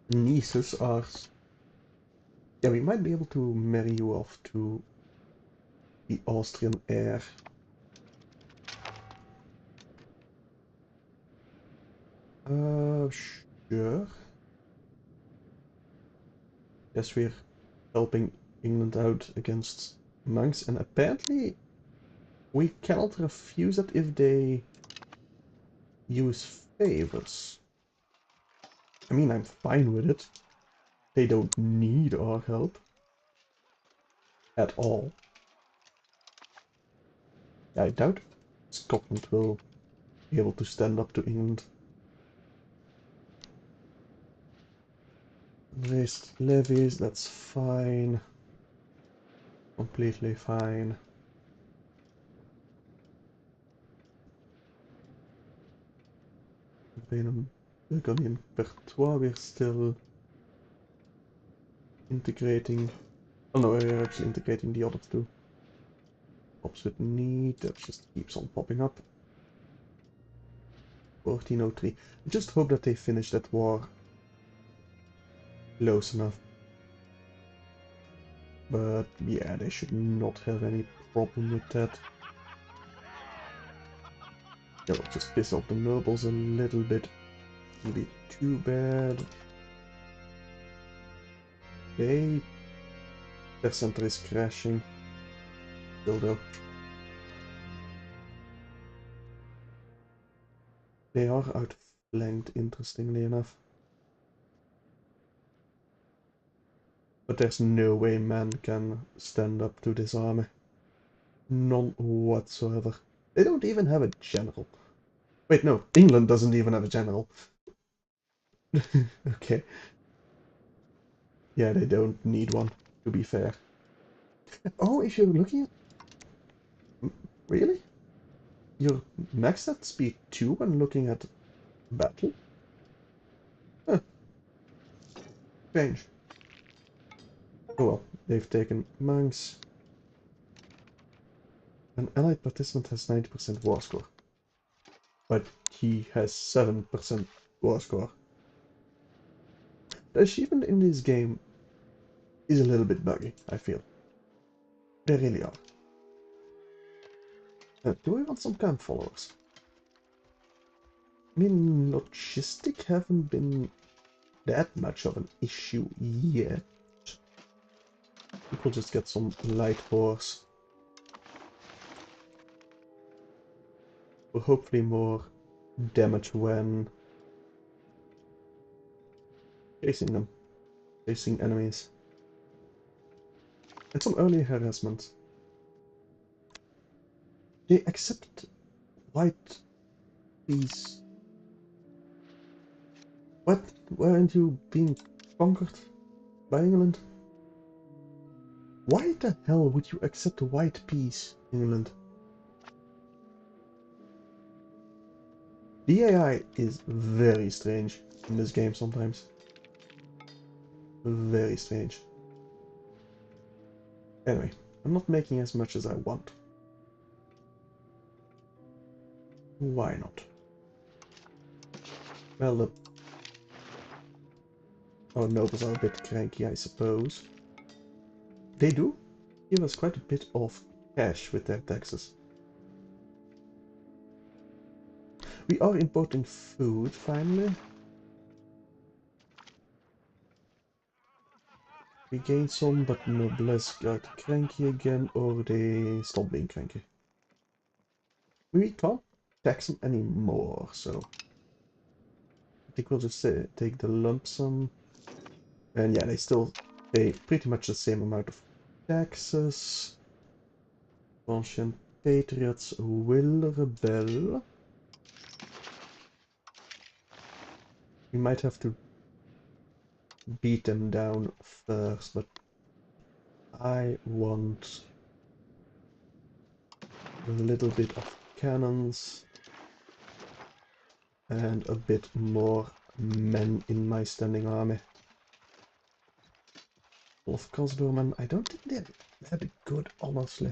Nieces are... Yeah, we might be able to marry you off to the Austrian heir. Sure. Yes, we're helping England out against monks, and apparently we cannot refuse it if they use favors. I mean, I'm fine with it. They don't need our help. At all. I doubt Scotland will be able to stand up to England. Raised levies, that's fine. Completely fine. Burgundian Pertois, we're still integrating. Oh no, we're actually integrating the other two. Pops with need, that just keeps on popping up. 1403. I just hope that they finish that war close enough. But yeah, they should not have any problem with that. They'll just piss off the nobles a little bit. Won't be too bad. Okay. Their center is crashing. Still though. They are outflanked, interestingly enough. But there's no way man can stand up to this army. None whatsoever. They don't even have a general. Wait, no, England doesn't even have a general. Okay. Yeah, they don't need one, to be fair. Oh, if you're looking at... Really? You're maxed at speed 2 when looking at battle? Huh, strange. Oh well, they've taken monks. An allied participant has 90% war score. But he has 7% war score. The achievement in this game is a little bit buggy, I feel. They really are. Do I want some camp followers? I mean, logistic haven't been that much of an issue yet. People just get some light horse. Or hopefully more damage when chasing them. Chasing enemies. And some early harassment. They accept white peace. What? Weren't you being conquered by England? Why the hell would you accept a white peace, England? The AI is very strange in this game sometimes. Very strange. Anyway, I'm not making as much as I want. Why not? Well, our nobles are a bit cranky, I suppose. They do give us quite a bit of cash with their taxes. We are importing food, finally. We gained some, but noblesse got cranky again, or they stopped being cranky. We can't tax them anymore, so... I think we'll just take the lump sum. And yeah, they still pay pretty much the same amount of taxes. Ancient Patriots will rebel. We might have to beat them down first, but I want a little bit of cannons and a bit more men in my standing army. Of crossbowmen, I don't think they're that good, honestly.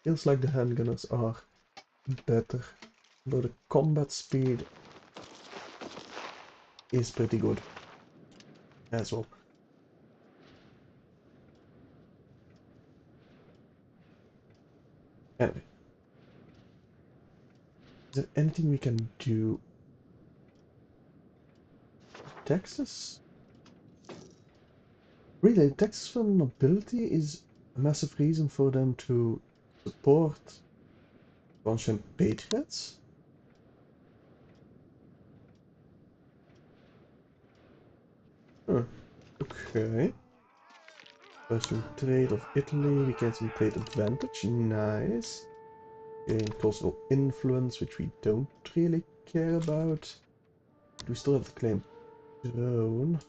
Feels like the handgunners are better, but the combat speed is pretty good as well. Anyway, is there anything we can do? Taxes? Really, taxes for nobility is a massive reason for them to support ancient patriots? Huh. Okay. Personal trade of Italy, we get some trade advantage, nice. Gain cultural influence, which we don't really care about. But we still have to claim throne.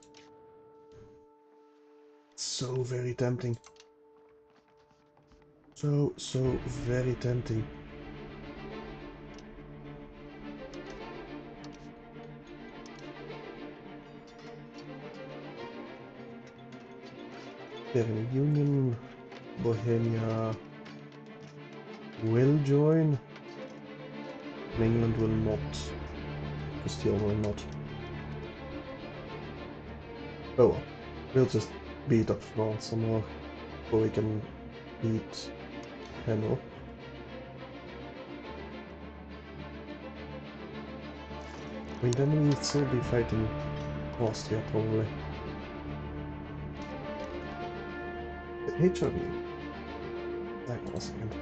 So very tempting. So very tempting. They're in a union. Bohemia will join. And England will not. Castile will not. Oh well. We'll just beat up France some more. Before we can beat Hanover. I mean, then we'll still be fighting Austria, probably. The HRE. Hang on a second.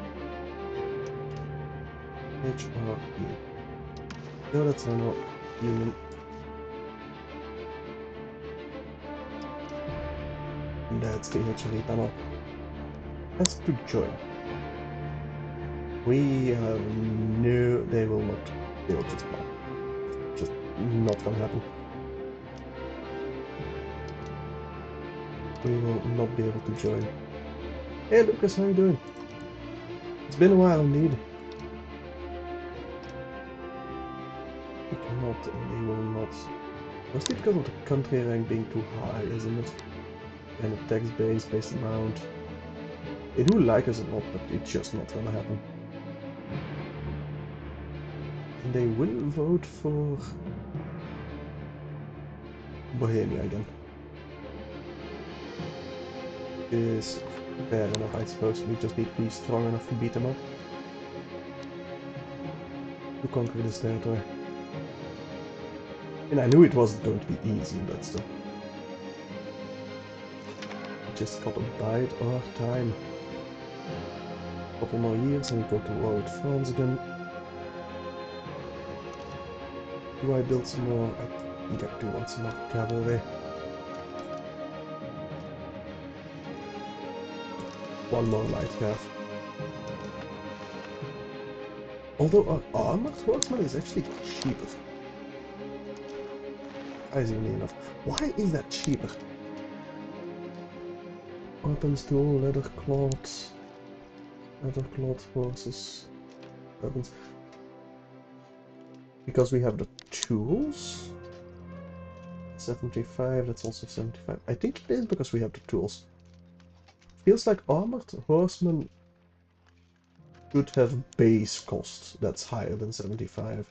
HRE. No, that's not union. That's the HRE panel. That's to join. We have no... They will not. They will just not. Just not gonna happen. We will not be able to join. Hey Lucas, how you doing? It's been a while indeed. We cannot and they will not. Mostly because of the country rank being too high, isn't it? And the tax base based amount. They do like us a lot, but it's just not gonna happen. And they will vote for Bohemia again. Is fair enough, I suppose. We just need to be strong enough to beat them up. To conquer this territory. And I knew it wasn't going to be easy, but still. We just gotta bide our time. A couple more years and we go to war with France again. Do I build some more? I think I do want some more cavalry. One more light cav. Although our armored horseman is actually cheaper. Surprisingly enough. Why is that cheaper? Weapons, dual, leather cloth horses, weapons. Because we have the tools? 75, that's also 75. I think it is because we have the tools. Feels like armored horsemen should have base cost that's higher than 75.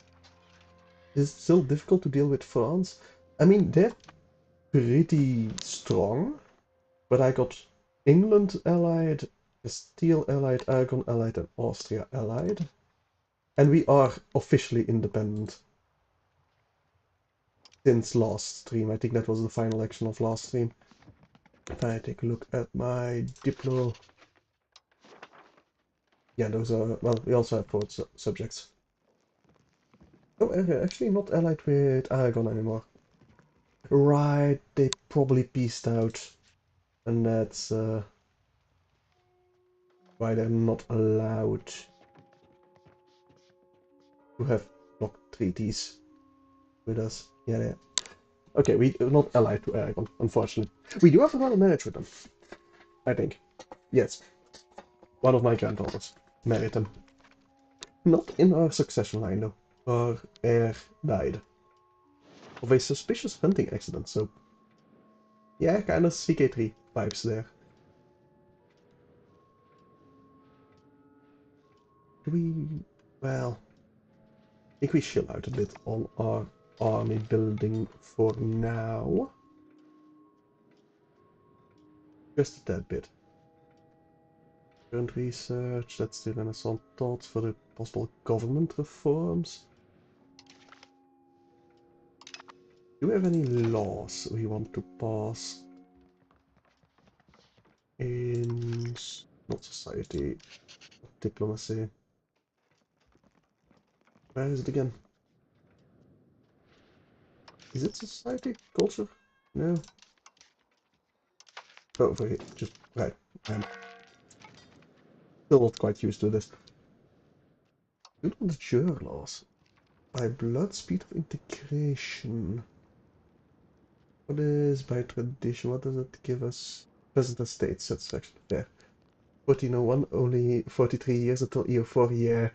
Is it still difficult to deal with France? I mean, they're pretty strong, but I got England allied, Castile allied, Aragon allied, and Austria allied. And we are officially independent. Since last stream. I think that was the final action of last stream. If I take a look at my Diplo. Yeah, those are, well, we also have 4 subjects. Oh, actually not allied with Aragon anymore. Right, they probably peaced out. And that's why they're not allowed to have block treaties with us. Yeah. Okay, we are not allied to Aragon, unfortunately. We do have another marriage with them. I think. Yes. One of my granddaughters married them. Not in our succession line, though. Our heir died. Of a suspicious hunting accident, so... Yeah, kind of CK3 vibes there. Do we... Well... I think we chill out a bit on our army building for now. Just a tad bit. Current research, that's the Renaissance thoughts for the possible government reforms. Do we have any laws we want to pass in not society, diplomacy? Where is it again? Is it society? Culture? No. Oh, wait, just right. I'm still not quite used to this. Good on the juror laws. By blood, speed of integration. What is by tradition? What does it give us? Present estate satisfaction. There. 1401, only 43 years until EU4. Yeah.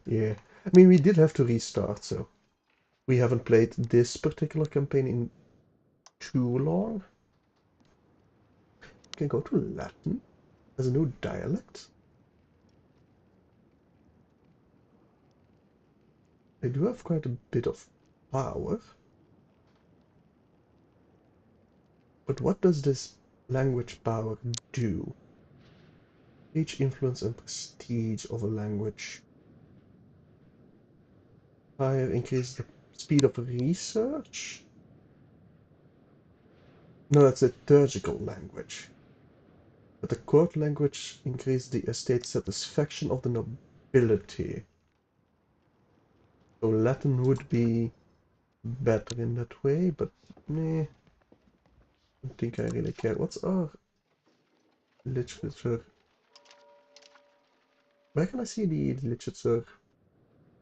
Yeah. I mean, we did have to restart, so. We haven't played this particular campaign in too long. We can go to Latin. There's a new dialect. They do have quite a bit of power. But what does this language power do? Age, influence, and prestige of a language. Higher increase the speed of research? No, that's a liturgical language. But the court language increased the estate satisfaction of the nobility. So Latin would be better in that way, but meh. I don't think I really care. What's our literature? Where can I see the literature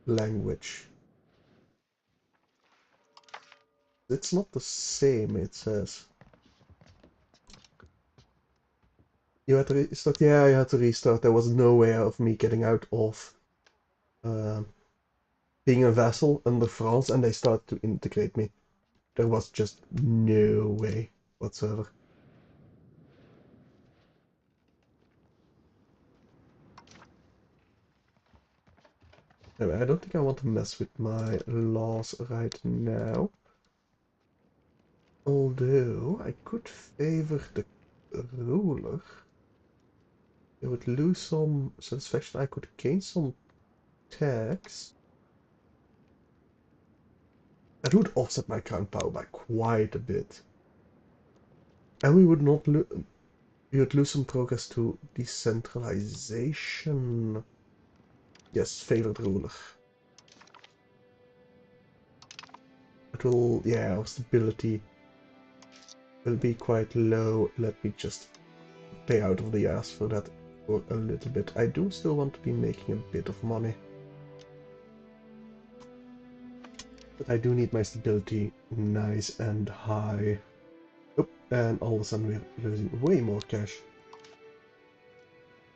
language? It's not the same, it says. You had to restart? Yeah, I had to restart. There was no way of me getting out of uh, being a vassal under France, and they started to integrate me. There was just no way whatsoever. Anyway, I don't think I want to mess with my laws right now. Although I could favor the ruler. It would lose some satisfaction. I could gain some tax. That would offset my crown power by quite a bit. And we would not lose. We would lose some progress to decentralization. Yes, favored ruler. It will, yeah, our stability will be quite low. Let me just pay out of the ass for that for a little bit. I do still want to be making a bit of money. But I do need my stability nice and high. Oh, and all of a sudden we're losing way more cash.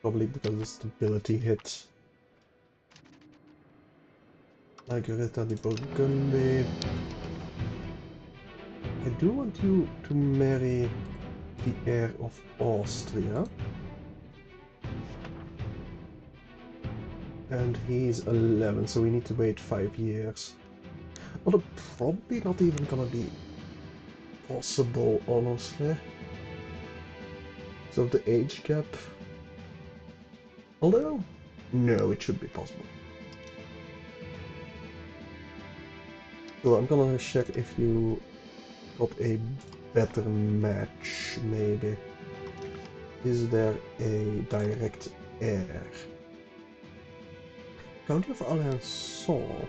Probably because of the stability hit. Margareta di Burgundy. I do want you to marry the heir of Austria. And he's 11, so we need to wait 5 years. Although probably not even gonna be possible, honestly. So the age gap. Although, no, it should be possible. So I'm gonna check if you got a better match, maybe. Is there a direct heir? County of Alençon.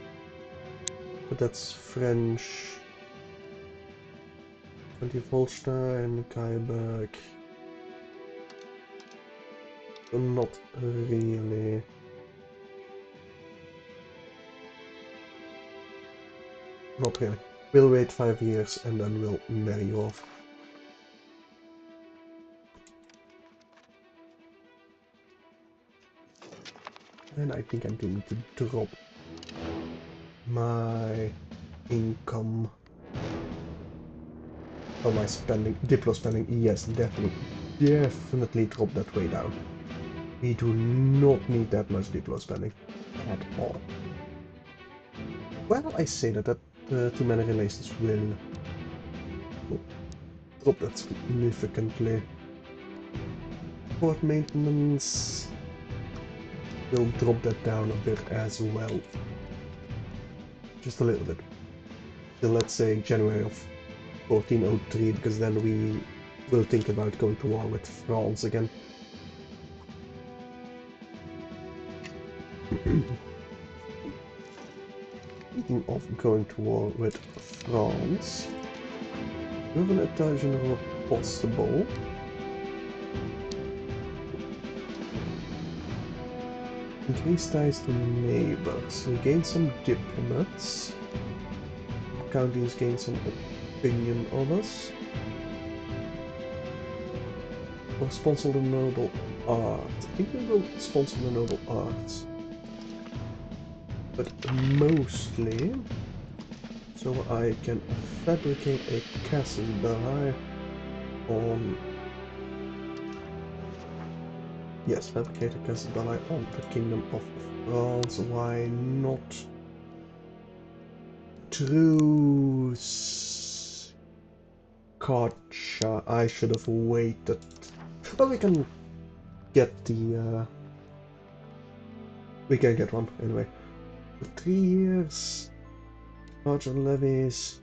But that's French. County of Holstein, Kaiberg. Not really. Not really. We'll wait 5 years and then we'll marry you off. And I think I'm going to drop my income. Oh, my spending, Diplo spending, yes, definitely drop that way down. We do not need that much Diplo spending at all. Well, I say that too many relations will drop that significantly. Port maintenance will drop that down a bit as well. Just a little bit. Till let's say January of 1403, because then we will think about going to war with France again. Speaking of going to war with France, we have an État General possible. Increase ties to neighbors. We gain some diplomats. Counties gain some opinion on us. Or sponsor the noble art. I think we will sponsor the noble arts. But mostly so I can fabricate a castle die on... Yes, fabricate a castle die on the Kingdom of France. Why not? Truce. Gotcha. I should have waited. Well, we can get the... we can get one, anyway. For 3 years. Larger levies.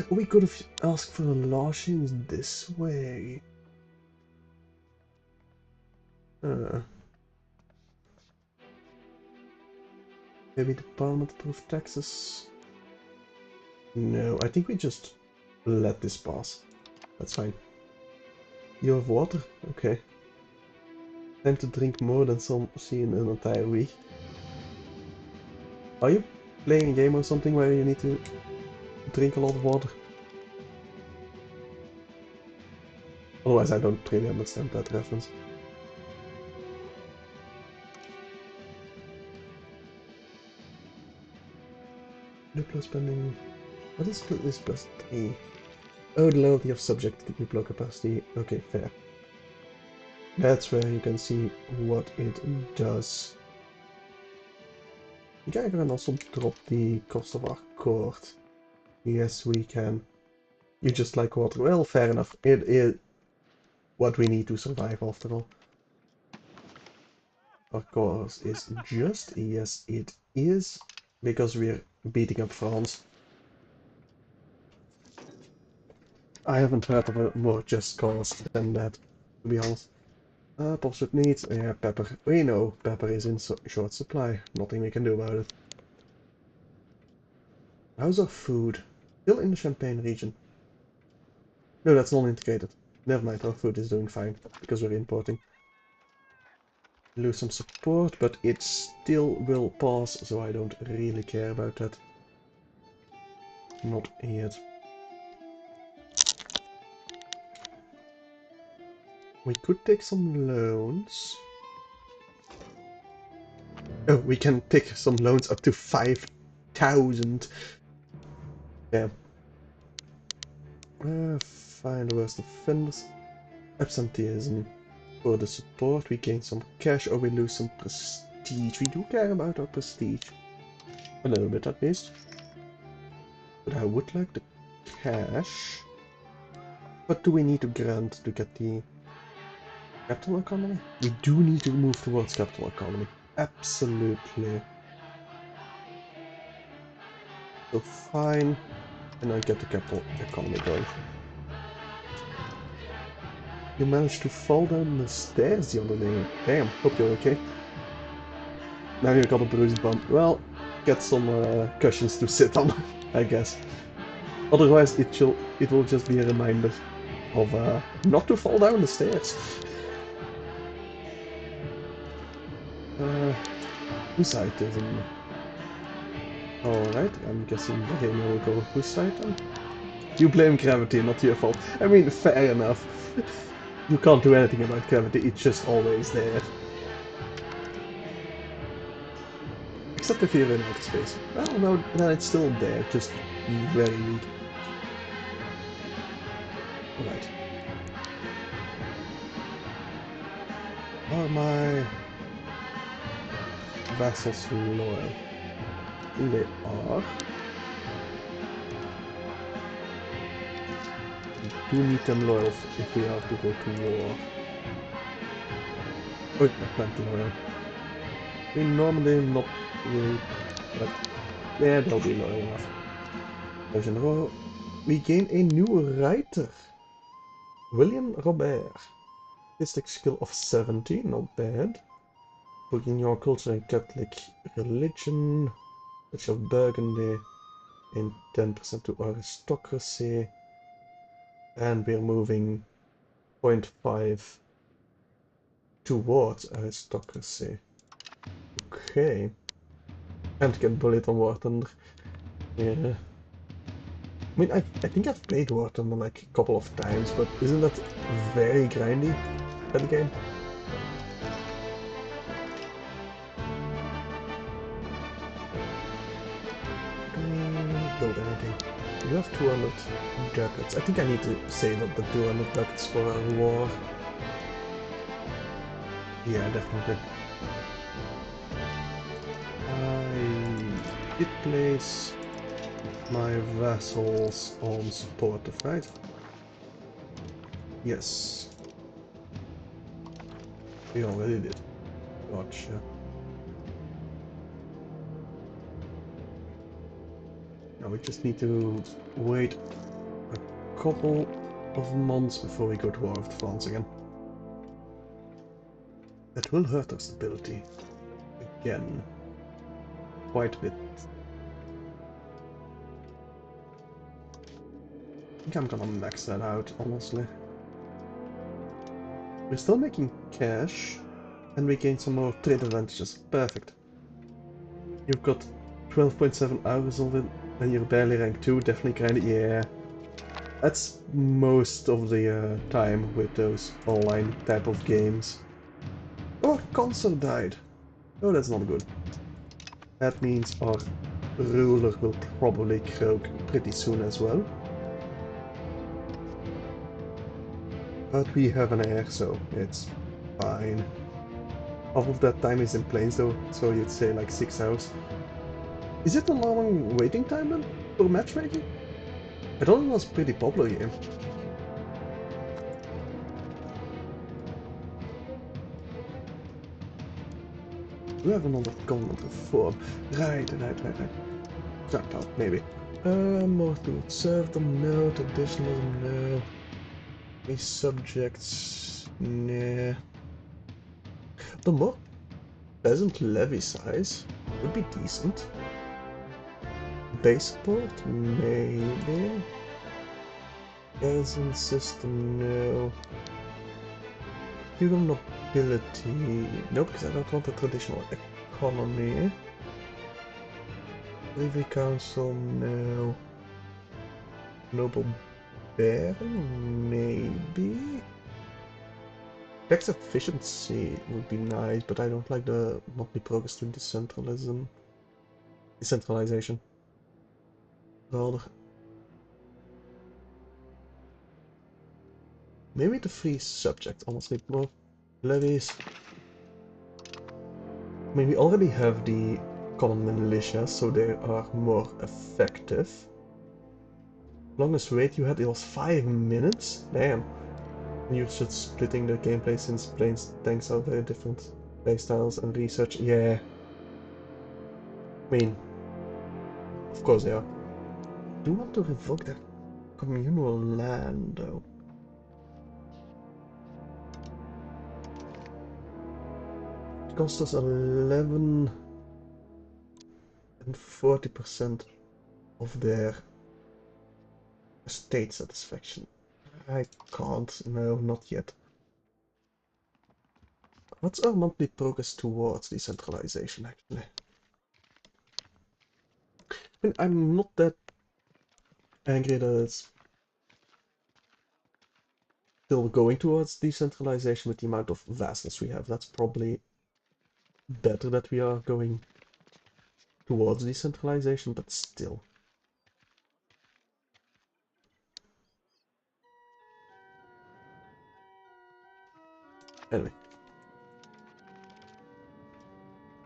We could have asked for the lashings this way. Maybe the Parliament approved taxes? No, I think we just let this pass. That's fine. You have water? Okay. Time to drink more than some see in an entire week. Are you playing a game or something where you need to drink a lot of water? Otherwise I don't really understand that reference. Duplo spending... What is this plus 3? Oh, the loyalty of subject to Duplo capacity. Okay, fair. That's where you can see what it does. Okay, I can also drop the cost of our court. Yes, we can. You just like water. Well, fair enough. It is what we need to survive after all. Our course is just. Yes, it is. Because we're beating up France. I haven't heard of a more just cause than that, to be honest. Pursuit needs, yeah, pepper. We know pepper is in short supply. Nothing we can do about it. How's our food? Still in the Champagne region. No, that's non-integrated. Never mind, our food is doing fine, because we're importing. Lose some support, but it still will pass, so I don't really care about that. Not yet. We could take some loans. Oh, we can take some loans up to 5,000. Yeah. Find the worst offenders. Absenteeism. For the support, we gain some cash or we lose some prestige. We do care about our prestige. A little bit at least. But I would like the cash. What do we need to grant to get the capital economy? We do need to move towards capital economy. Absolutely. So fine. And I get the capital economy going. You managed to fall down the stairs the other day. Damn, hope you're okay. Now you got a bruised bum. Well, get some cushions to sit on, I guess. Otherwise, it will just be a reminder of not to fall down the stairs. Hussitism. Alright, I'm guessing Bohemia will go Hussite. You blame gravity, not your fault. I mean, fair enough. You can't do anything about gravity, it's just always there. Except if you're in outer space. Well, no, then it's still there, just very weak. Alright. Are my vassals loyal? They are. We do need them loyal if we are to go to war. Oh, not plenty loyal. We normally not really, but yeah, they'll be loyal enough. In a row. We gain a new writer. William Robert. Artistic skill of 70, not bad. Booking your culture and Catholic religion. Which of Burgundy. And 10% to aristocracy. And we're moving 0.5 towards aristocracy. Okay. And get bullied on War Thunder. Yeah. I mean, I think I've played War Thunder like a couple of times, but isn't that very grindy, that game? Build anything. You have 200 ducats. I think I need to save up the 200 ducats for a war. Yeah, definitely. I did place my vassals on supportive, right? Yes. We already did. Gotcha. Now we just need to wait a couple of months before we go to war with France again. That will hurt our stability. Again. Quite a bit. I think I'm gonna max that out, honestly. We're still making cash, and we gain some more trade advantages. Perfect. You've got 12.7 hours of it, and you're barely rank 2, definitely kinda, yeah. That's most of the time with those online type of games. Oh, console died. Oh, that's not good. That means our ruler will probably croak pretty soon as well. But we have an heir, so it's fine. Half of that time is in planes though, so you'd say like 6 hours. Is it a long waiting time then for matchmaking? I thought it was a pretty popular game. We have another comment reform. Right. Tap out, maybe. More to serve them, no. Traditionalism, no. Any subjects, nah. The more peasant levy size would be decent. Base support, maybe. Peasant system, no. Feudal nobility, no, because I don't want a traditional economy. Privy council, no. Noble baron, maybe. Tax efficiency would be nice, but I don't like the monthly progress to decentralization. Rather. Maybe the free subject, honestly, more levies. I mean, we already have the common militia, so they are more effective. Longest wait you had, it was 5 minutes? Damn. You're just splitting the gameplay since planes tanks are very different playstyles and research. Yeah. I mean, of course they are. I do want to revoke that communal land though. It cost us 11 and 40% of their estate satisfaction. I can't, no, not yet. What's our monthly progress towards decentralization actually? I mean, I'm not that angry that it's still going towards decentralization with the amount of vastness we have. That's probably better that we are going towards decentralization, but still. Anyway.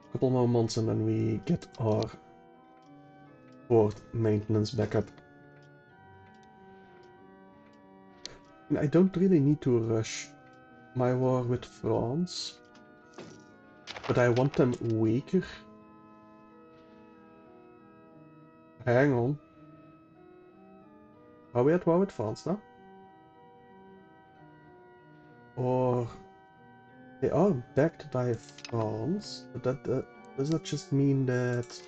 A couple more months and then we get our port maintenance back up. And I don't really need to rush my war with France, but I want them weaker. Hang on. Are we at war with France now? Or they are backed by France, but that does that just mean that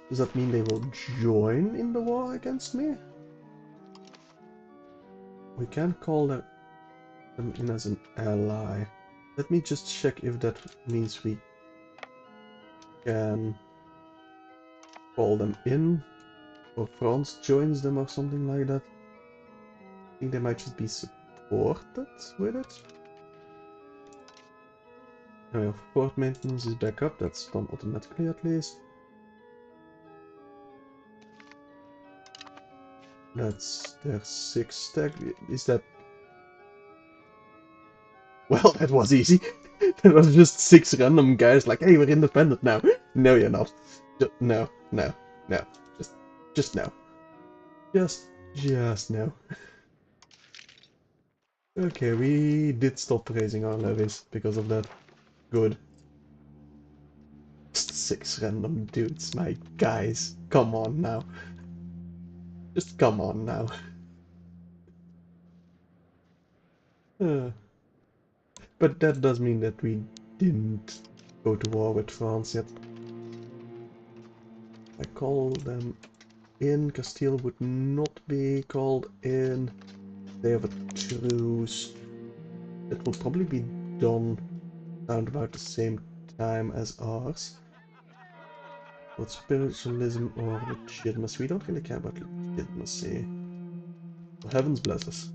does that mean they will join in the war against me? We can call them in as an ally. Let me just check if that means we can call them in, or France joins them or something like that. I think they might just be supported with it. Anyway, port maintenance is back up, that's done automatically at least. That's their 6 stack. Is that... Well, that was easy. That was just 6 random guys like, hey, we're independent now. No, you're not. No. Just no. Just no. Okay, we did stop raising our levies because of that. Good. Just 6 random dudes, my guys. Come on now. Just come on now. But that does mean that we didn't go to war with France yet. I call them in. Castile would not be called in. They have a truce. It will probably be done around about the same time as ours. What spiritualism or legitimacy? We don't really care about legitimacy. The heavens bless us.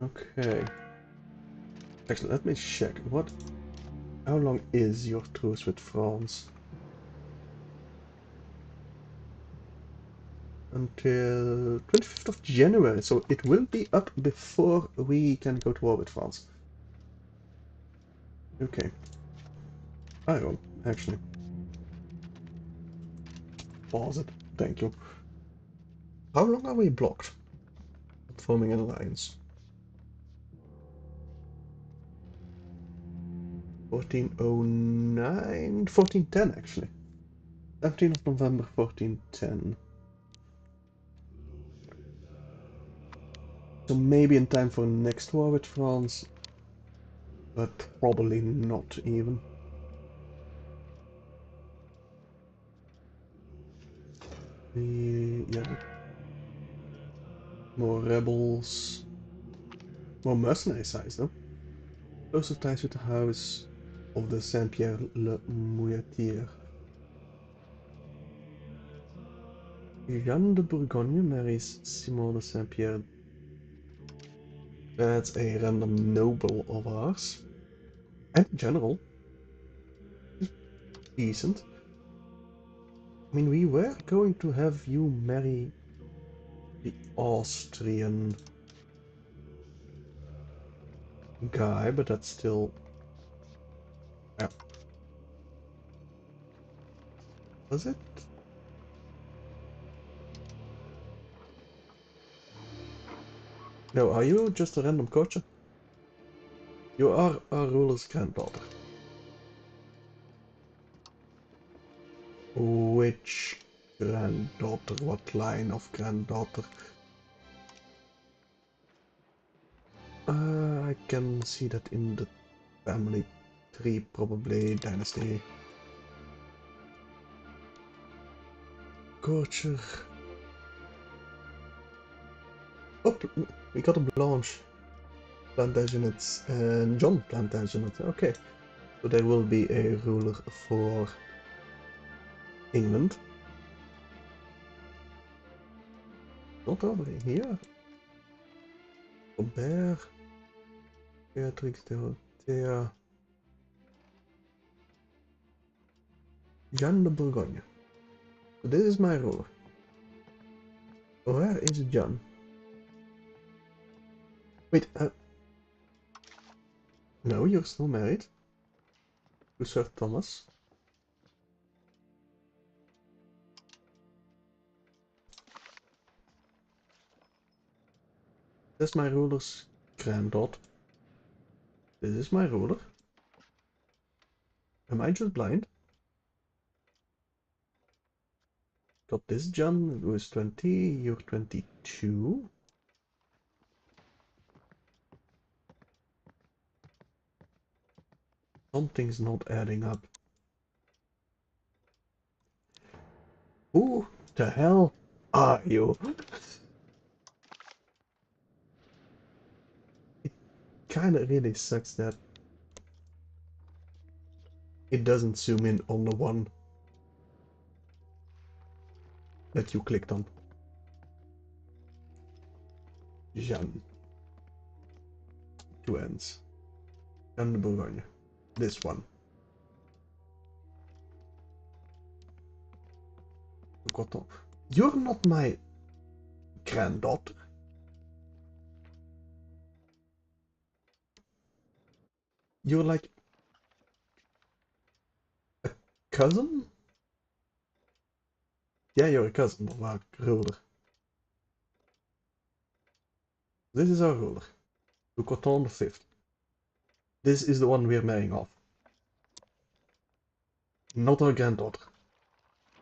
Okay. Actually, let me check. How long is your truce with France? Until 25th of January, so it will be up before we can go to war with France. Okay. Iron, actually. Pause it. Thank you. How long are we blocked? Forming an alliance. 1409? 1410 actually. 17th of November 1410. So maybe in time for next war with France, but probably not even. Yeah. More rebels. More mercenary size though. Closer ties with the house of the Saint-Pierre le Mouilletier. Jeanne de Bourgogne marries Simon de Saint-Pierre. That's a random noble of ours. And general. Decent. I mean, we were going to have you marry the Austrian guy, but that's still... Yeah. Was it? No, are you just a random coach? You are our ruler's granddaughter. Which granddaughter? What line of granddaughter? I can see that in the family tree, probably dynasty. Coacher. Oh, we got a Blanche Plantagenet and John Plantagenet. Okay, so there will be a ruler for England. Not over here. Robert, Beatrix Dorothea, Jeanne de Bourgogne. So this is my ruler. Where is John? Wait, no, you're still married to Sir Thomas. That's my ruler's granddaughter. This is my ruler. Am I just blind? Got this John, who is 20, you're 22. Something's not adding up. Who the hell are you? It kinda really sucks that it doesn't zoom in on the one that you clicked on. Jeanne. Two ends. And the Bourgogne. This one. Coton. You're not my granddaughter. You're like a cousin? Yeah, you're a cousin of our ruler. This is our ruler. The Coton the Fifth. This is the one we're marrying off. Not our granddaughter.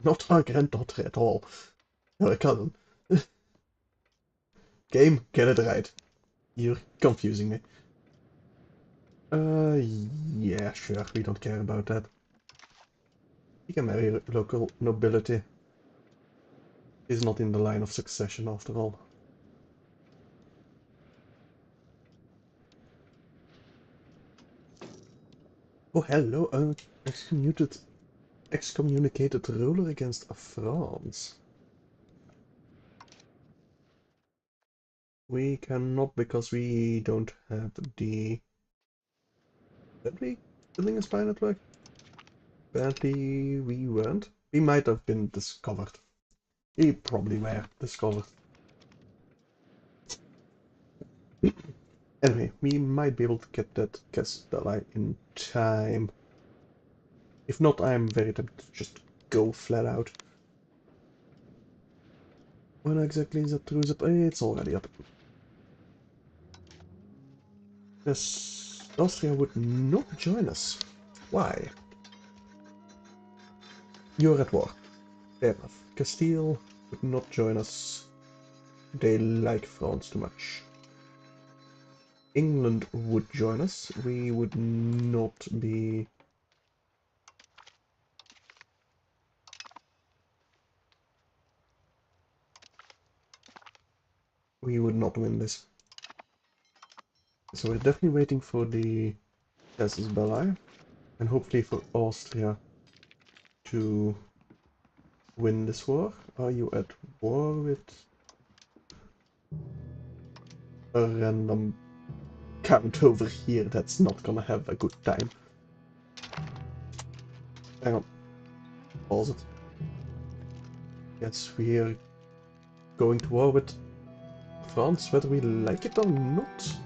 Not our granddaughter at all. You're a cousin. Game, get it right. You're confusing me. Yeah, sure, we don't care about that. You can marry local nobility. Is not in the line of succession after all. Oh, hello, excommunicated ruler against France. We cannot because we don't have the... Did we? Building a spy network? Apparently we weren't. We might have been discovered. We probably were discovered. Anyway, we might be able to get that Castelli in time. If not, I am very tempted to just go flat out. When exactly is that truce up? It's already up. Yes, Austria would not join us. Why? You're at war. Fair enough. Castile would not join us. They like France too much. England would join us. We would not be... We would not win this. So we're definitely waiting for the casus belli, and hopefully for Austria to win this war. Are you at war with a random count over here? That's not gonna have a good time. Hang on. Pause it. Yes, we're going to war with France, whether we like it or not.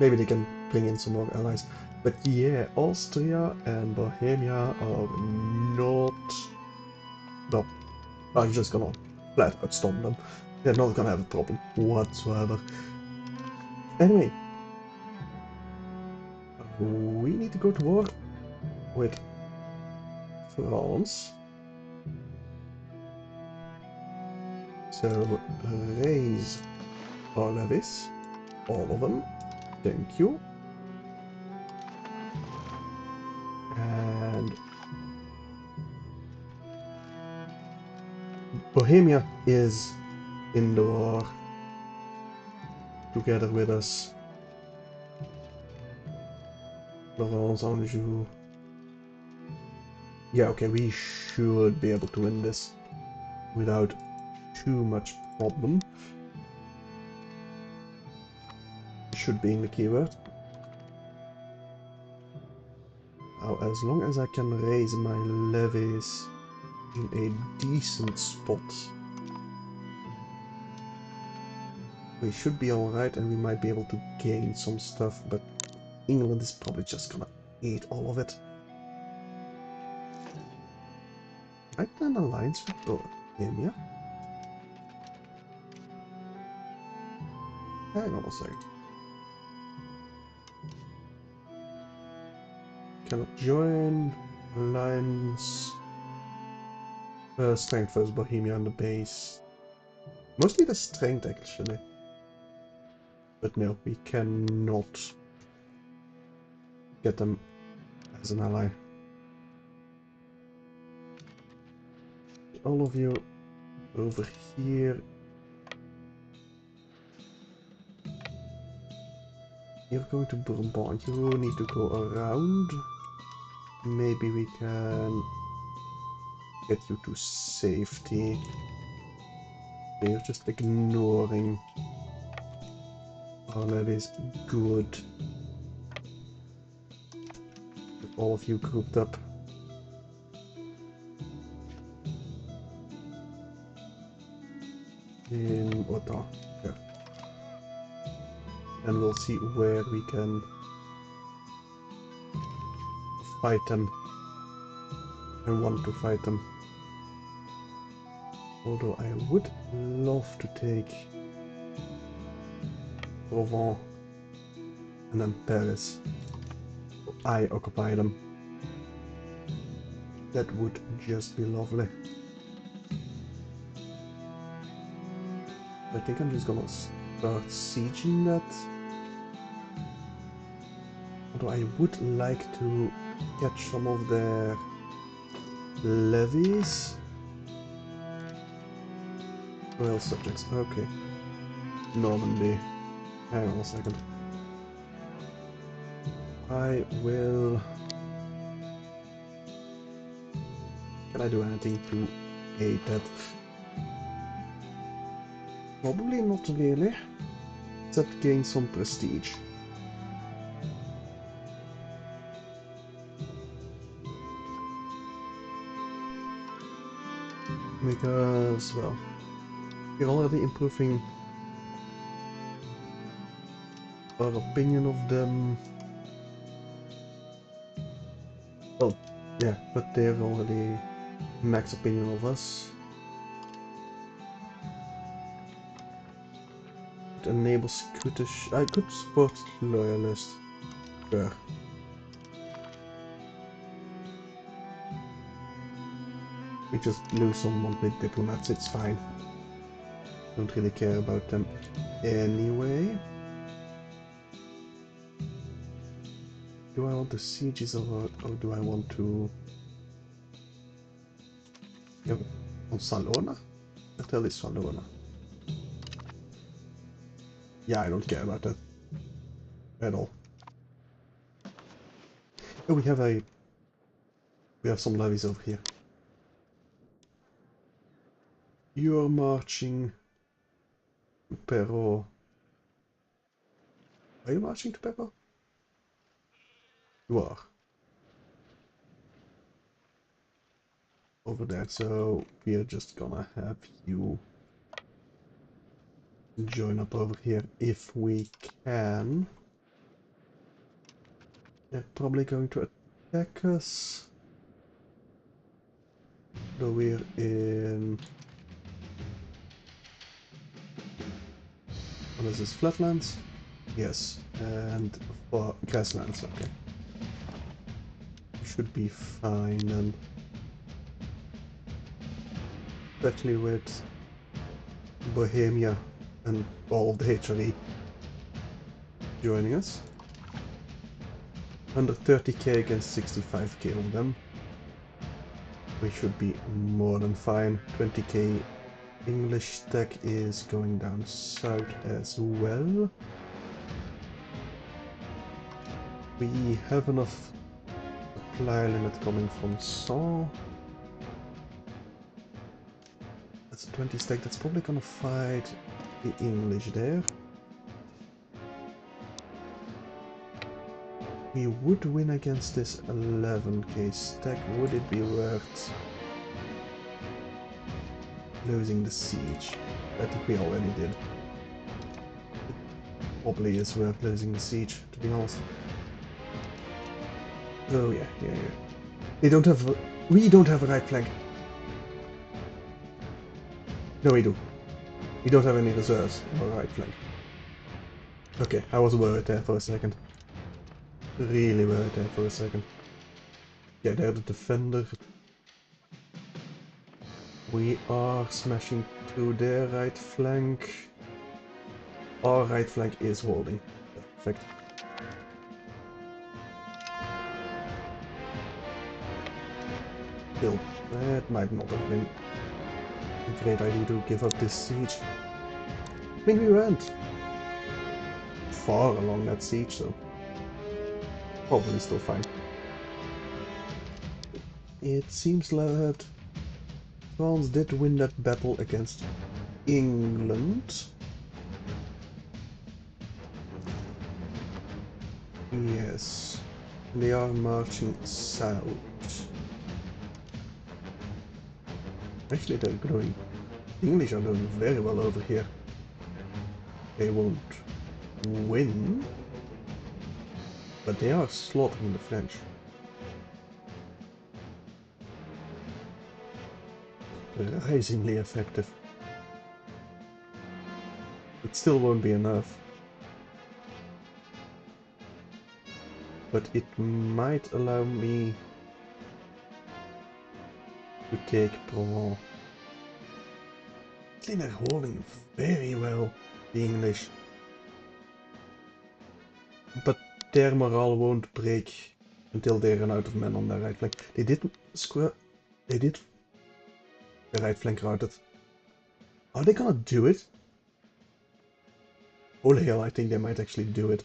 Maybe they can bring in some more allies. But yeah, Austria and Bohemia are not... No, I'm just gonna flat out stop them. They're not gonna have a problem whatsoever. Anyway, we need to go to war with France. So raise our levies, all of them. Thank you. And Bohemia is in the war together with us. Florence, Anjou. Yeah, okay, we should be able to win this without too much problem. Should be in the keyword. Now, as long as I can raise my levies in a decent spot, we should be alright, and we might be able to gain some stuff, but England is probably just gonna eat all of it. Might an alliance with Bohemia? Hang on a second. Cannot join. Alliance. Strength versus Bohemia on the base. Mostly the strength, actually. But no, we cannot get them as an ally. All of you over here. You're going to Bourbon. You need to go around. Maybe we can get you to safety. You're just ignoring our levies. Good. All of you grouped up. In Ottawa. Yeah. And we'll see where we can fight them. I want to fight them. Although I would love to take Provence and then Paris. So I occupy them. That would just be lovely. I think I'm just gonna start sieging that. Although I would like to catch some of their levies. Royal subjects, okay. Normandy. Hang on a second. I will... Can I do anything to aid that? Probably not really. Except gain some prestige. Because, well, we're already improving our opinion of them. Well, yeah, but they're already max opinion of us. It enables Scottish. I could support loyalist. Sure. We just lose some monthly diplomats, it's fine. Don't really care about them anyway. Do I want the sieges or do I want to... Yeah, on Salona? Tell is Salona. Yeah, I don't care about that at all. Oh, we have some levies over here. You are marching to Perro. Are you marching to Perro? You are. Over there, so we are just gonna have you join up over here if we can. They're probably going to attack us. Though we're in... What is this? Flatlands? Yes. And for grasslands, okay. Should be fine then. Especially with Bohemia and all of the HRE joining us. Under 30k against 65k of them. We should be more than fine. 20k English tech is going down south as well. We have enough supply limit coming from Saw. That's a 20 stack. That's probably gonna fight the English there. We would win against this 11k stack. Would it be worth losing the siege? I think we already did. It probably is worth losing the siege, to be honest. Oh yeah. We don't have a right flank. No, we do. We don't have any reserves on our right flank. Okay, I was worried there for a second. Really worried there for a second. Yeah, they're the defender. We are smashing through their right flank. Our right flank is holding. Perfect. Still, that might not have been a great idea to give up this siege. I think we went far along that siege, so probably still fine. It seems that France did win that battle against England. Yes, they are marching south. Actually, they're growing. The English are doing very well over here. They won't win, but they are slaughtering the French. Surprisingly effective. It still won't be enough. But it might allow me to take Provence. They're holding very well, the English. But their morale won't break until they run out of men on their right flank. They did the right flank routed. Are they gonna do it? Holy hell, I think they might actually do it.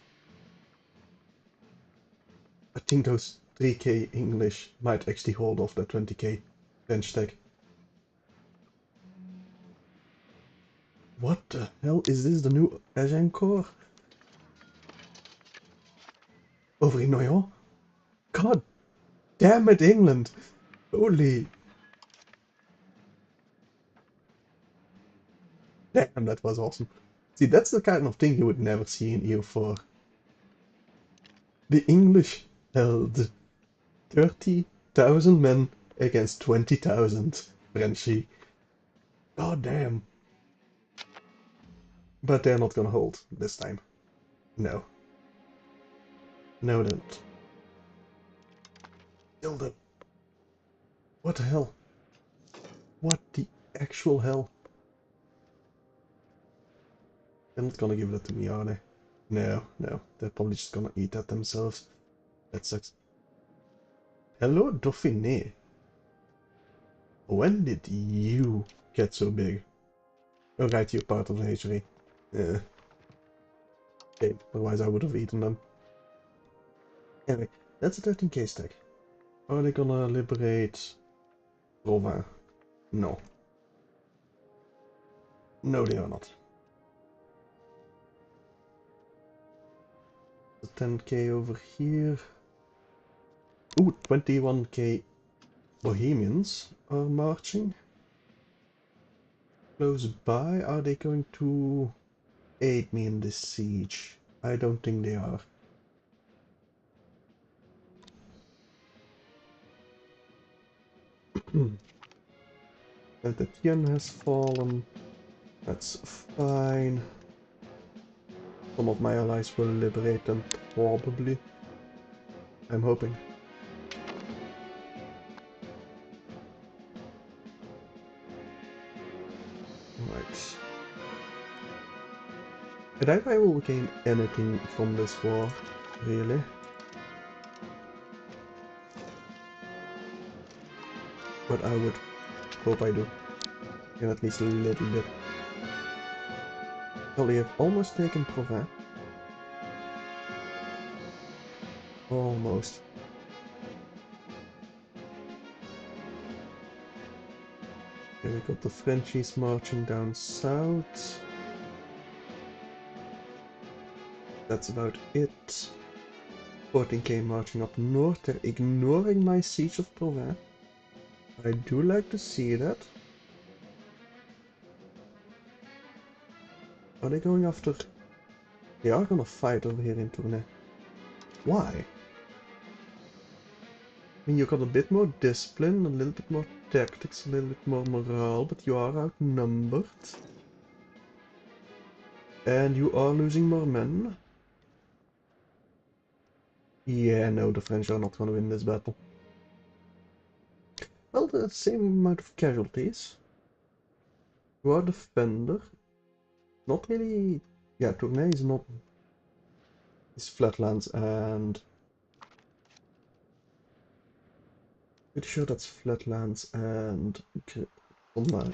I think those 3k English might actually hold off the 20k French tech. What the hell is this? The new Agincourt? Over in Noyon? God damn it, England! Holy... Damn, that was awesome. See, that's the kind of thing you would never see in EU4. The English held 30,000 men against 20,000 Frenchy. God damn. But they're not gonna hold this time. No. No, they don't. Kill them. What the hell? What the actual hell? They're not gonna give that to me, are they? No, no. They're probably just gonna eat that themselves. That sucks. Hello, Dauphiné. When did you get so big? Oh, right, you're part of the HRE. Yeah. Okay, otherwise I would have eaten them. Anyway, that's a 13k stack. Are they gonna liberate Provins? No. No, they are not. The 10k over here. Ooh, 21k Bohemians are marching. Close by. Are they going to aid me in this siege? I don't think they are. And the Tien has fallen. That's fine. Some of my allies will liberate them, probably. I'm hoping. Right. I doubt I will gain anything from this war, really. But I would hope I do. In at least a little bit. Well, we have almost taken Provins. Almost. Here we got the Frenchies marching down south. That's about it. 14k marching up north. They're ignoring my siege of Provins. I do like to see that. Are they going after... They are gonna fight over here in Tournai. Why? I mean, you got a bit more discipline, a little bit more tactics, a little bit more morale, but you are outnumbered. And you are losing more men. Yeah, no, the French are not gonna win this battle. Well, the same amount of casualties. You are defender. Not really... Yeah, Tournai is not... It's flatlands and... Pretty sure that's flatlands and... some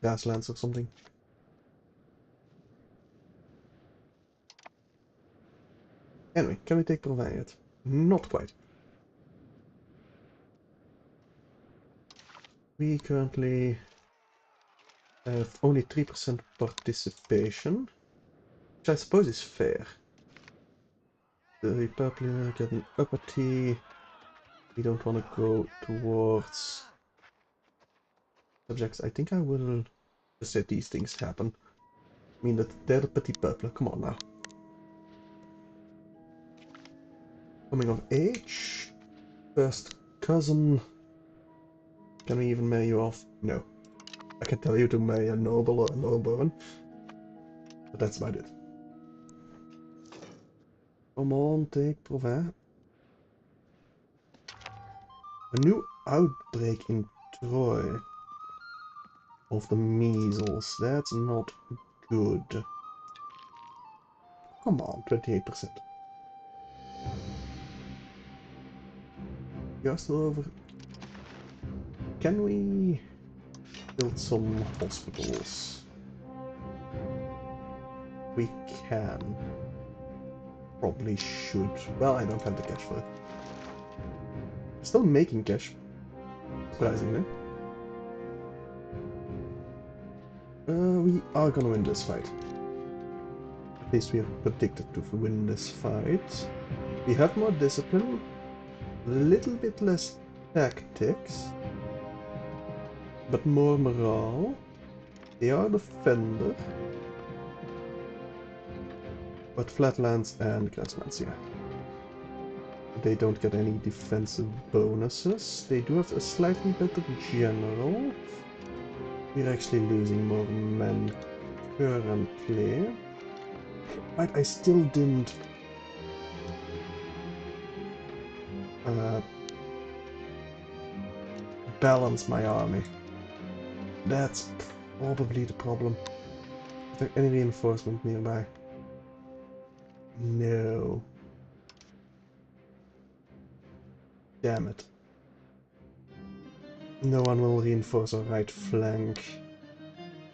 grasslands or something. Anyway, can we take Provins yet? Not quite. We currently have only 3% participation, which I suppose is fair. The Republic are getting uppity. We don't want to go towards subjects. I think I will just let these things happen. I mean, that they're the petit peuple. Come on now. Coming of age. First cousin. Can we even marry you off? No. I can tell you to marry a noble or a nobleman. But that's about it. Come on, take Provins. A new outbreak in Troy of the measles. That's not good. Come on, 28%. You're still over. Can we build some hospitals? We can. Probably should. Well, I don't have the cash for it. Still making cash. Surprisingly. We are gonna win this fight. At least we are predicted to win this fight. We have more discipline. A little bit less tactics. But more morale. They are defender. But flatlands and grasslands, yeah. They don't get any defensive bonuses. They do have a slightly better general. We're actually losing more men currently. But I still didn't balance my army. That's probably the problem. Is there any reinforcement nearby? No. Damn it. No one will reinforce our right flank.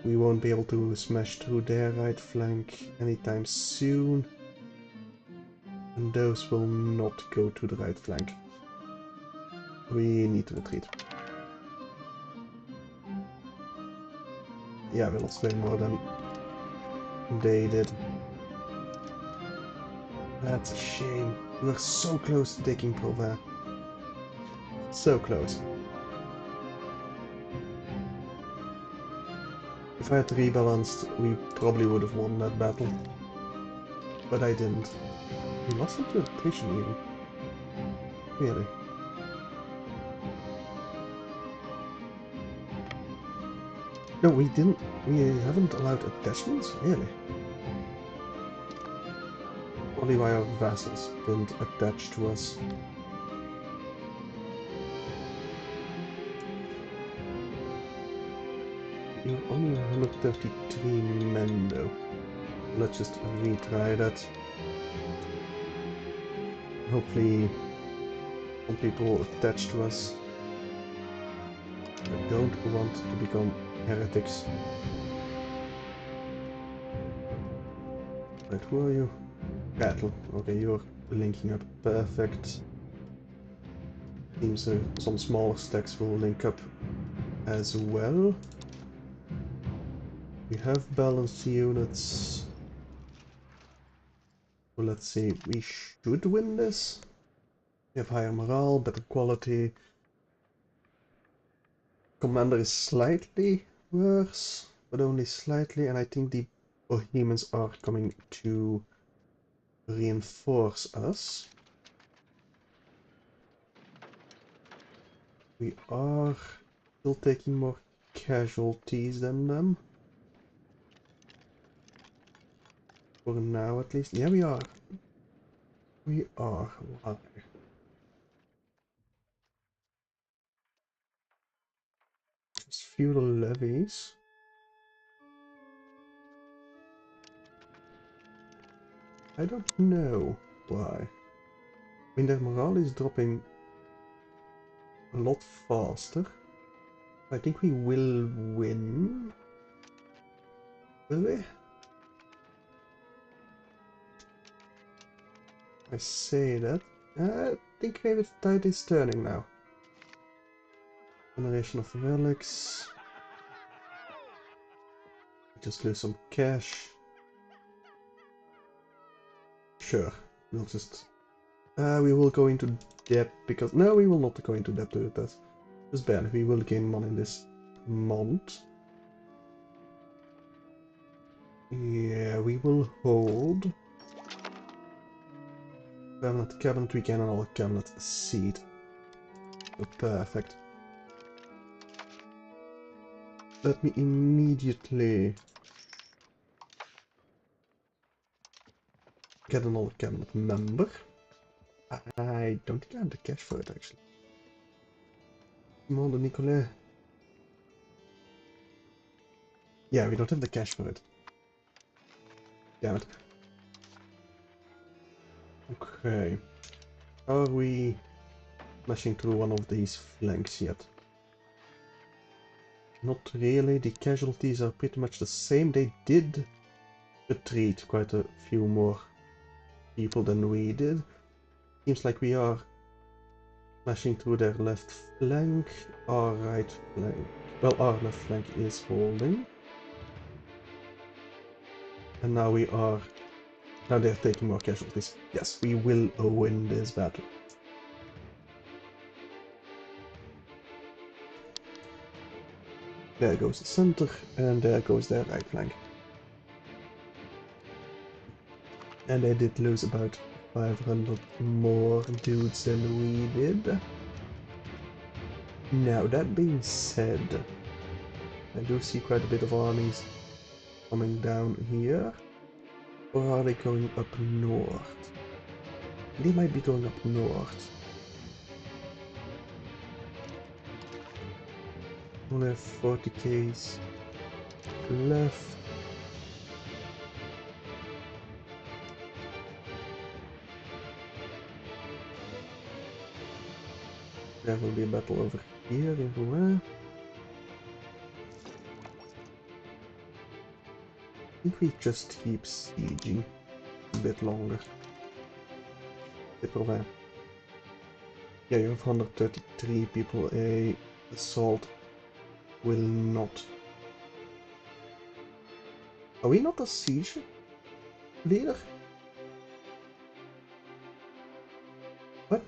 We won't be able to smash through their right flank anytime soon. And those will not go to the right flank. We need to retreat. Yeah, we lost way more than they did. That's a shame. We were so close to taking Provence. So close. If I had rebalanced, we probably would have won that battle. But I didn't. We lost it to attrition even. Really. No, we didn't. We haven't allowed attachments? Really? Only why our vassals didn't attach to us. You're only 133 men though. Let's just retry that. Hopefully some people attach to us. I don't want to become heretics. Right, who are you? Battle. Okay, you're linking up. Perfect. Seems some smaller stacks will link up as well. We have balanced units. Well, let's see. We should win this. We have higher morale, better quality. Commander is slightly worse, but only slightly, and I think the Bohemians are coming to reinforce us. We are still taking more casualties than them. For now, at least. Yeah, we are. We are. Why? Just feudal levies. I don't know why. I mean, their morale is dropping a lot faster. I think we will win. Will we? I say that. I think maybe the tide is turning now. Generation of relics. Just lose some cash. Sure, we'll just... we will go into debt because... No, we will not go into debt with that. It's bad. We will gain money this month. Yeah, we will hold. Cabinet, we can another cabinet seat. Oh, perfect. Let me immediately get another cabinet member. I don't think I have the cash for it actually. Simon de Nicolet. Yeah, we don't have the cash for it. Damn it. Okay. Are we smashing through one of these flanks yet? Not really. The casualties are pretty much the same. They did retreat quite a few more people than we did. Seems like we are Flashing through their left flank, our right flank. Well, our left flank is holding. And now we are... Now they're taking more casualties. Yes, we will win this battle. There goes the center, and there goes their right flank. And they did lose about 500 more dudes than we did. Now, that being said, I do see quite a bit of armies coming down here. Or are they going up north? They might be going up north. Only have 40Ks left. There will be a battle over here in Rouen. I think we just keep sieging a bit longer. Rouen. Yeah, you have 133 people. A assault will not. Are we not a siege leader? What?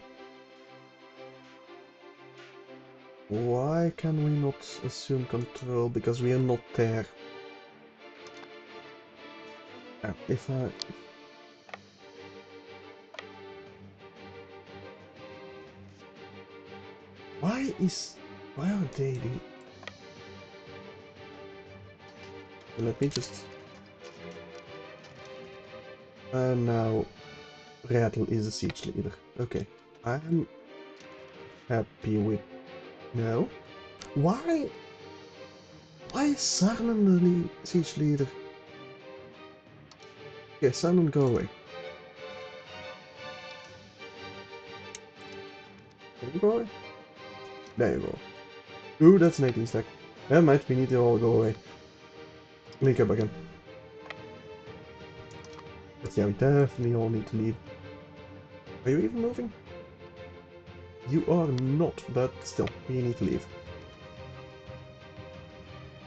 Why can we not assume control? Because we are not there. If I... Why are they... Let me just... now... Rattle is a siege leader. Okay. I'm... happy with... No? Why? Why is Sarnen the siege leader? Okay, Sarnen, go away. Can you go away? There you go. Ooh, that's an 18 stack. Never mind, we need to all go away. Link up again. But yeah, we definitely all need to leave. Are you even moving? You are not, but still, we need to leave.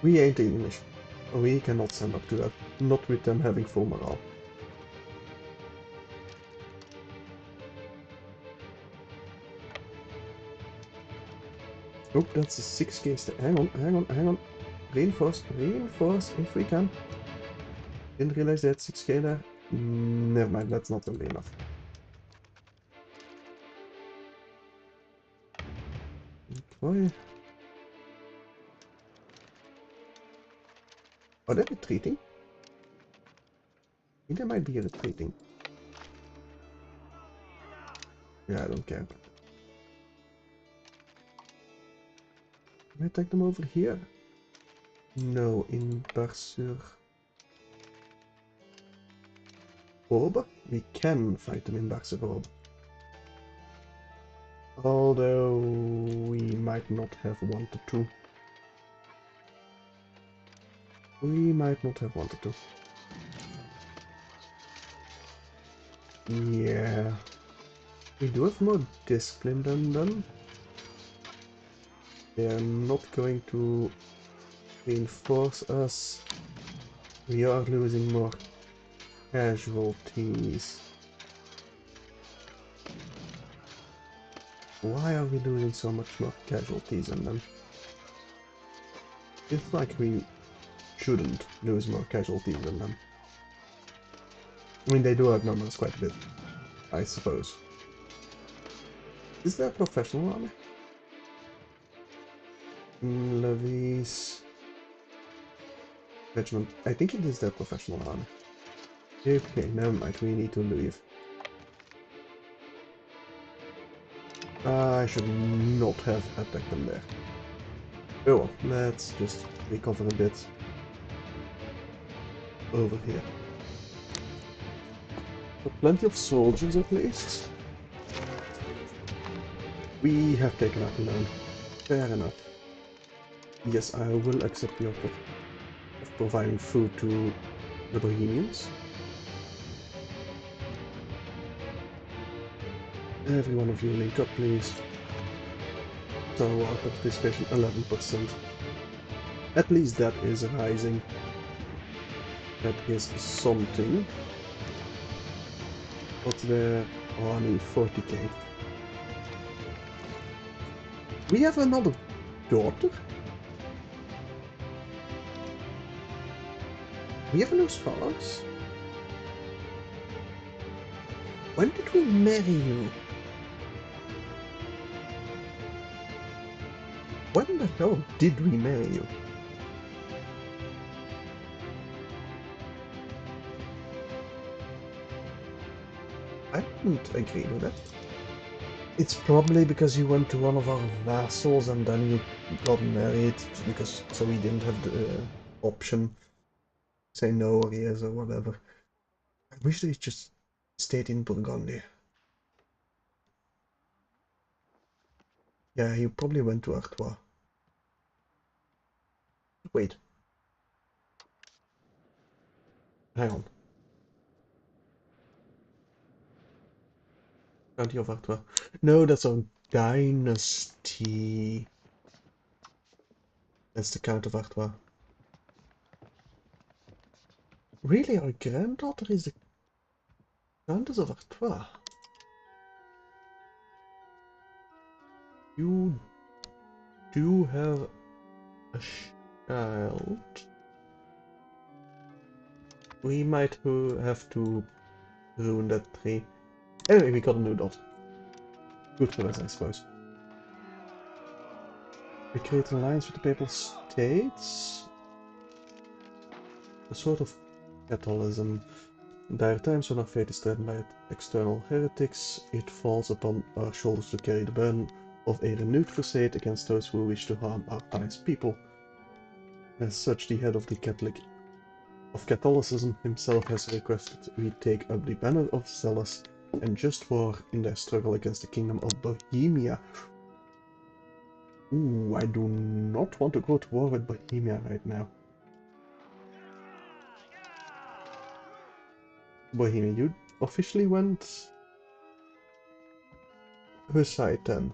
We ain't the English. We cannot stand up to that. Not with them having full morale. Oh, that's a 6K stack. Hang on. Reinforce if we can. Didn't realize they had 6K there. Never mind, that's not gonna be enough. Boy. Are they retreating? I think they might be retreating. Yeah, I don't care. Can I attack them over here? No, in Bar-sur-Aube? We can fight them in Bar-sur-Aube. Although we might not have wanted to. We might not have wanted to. Yeah. We do have more discipline than them. They are not going to reinforce us. We are losing more casualties. Why are we losing so much more casualties than them? It's like we shouldn't lose more casualties than them. I mean, they do outnumber us quite a bit, I suppose. Is there a professional army? Levies... Regiment. I think it is their professional army. Okay, never mind, we need to leave. I should not have attacked them there. Oh well, let's just recover a bit over here. Got plenty of soldiers at least. We have taken out a loan. Fair enough. Yes, I will accept the offer of providing food to the Bohemians. Every one of you link up, please. total war participation 11%. At least that is rising. That is something. What's there? Oh, I need 40k. We have another daughter? We have no scholars? When did we marry you? When the hell did we marry you? I didn't agree with that. It's probably because you went to one of our vassals and then you got married, because so we didn't have the option. Say no or yes or whatever. I wish they just stayed in Burgundy. Yeah, you probably went to Artois. Wait. Hang on. County of Artois. No, that's a dynasty. That's the Count of Artois. Really, our granddaughter is the Countess of Artois? You do have a child. We might have to ruin that tree. Anyway, we got a new dot. Good for us, I suppose. We create an alliance with the Papal States. A sort of Catholicism. There are times when our faith is threatened by external heretics. It falls upon our shoulders to carry the burden of a renewed crusade against those who wish to harm our pious people. As such, the head of the Catholicism himself has requested we take up the banner of zealous and just war in their struggle against the kingdom of Bohemia. Ooh, I do not want to go to war with Bohemia right now. Bohemia, you officially went... Whose side then?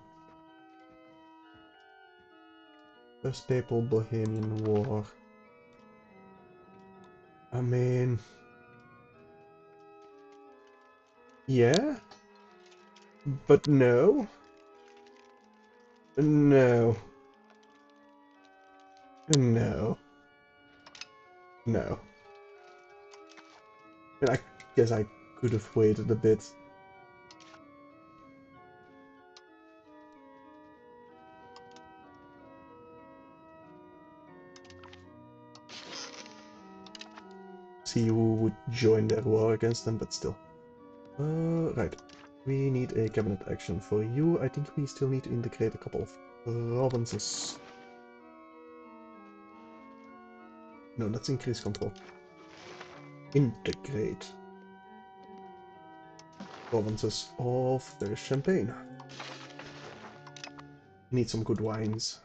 First Papal Bohemian War. I mean... Yeah? But no. No. No. No. And I guess I could have waited a bit. See who would join their war against them, but still. Right. We need a cabinet action for you. I think we still need to integrate a couple of provinces. No, let's increase control. Integrate provinces of the Champagne. Need some good wines.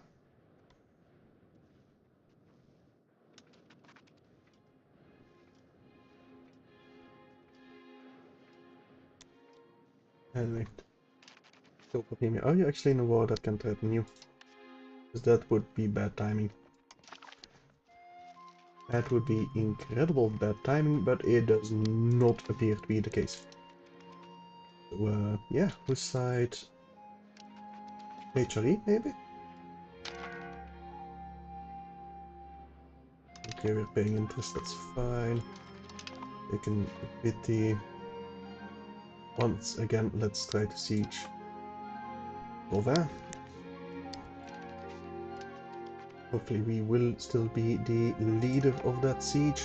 Anyway. Still Bohemia. Are you actually in a war that can threaten you? Because that would be bad timing. That would be incredible bad timing, but it does not appear to be the case. So, yeah, whose side? HRE, maybe? Okay, we're paying interest, that's fine. Taking pity. Once again, let's try to siege Louvain. Hopefully we will still be the leader of that siege.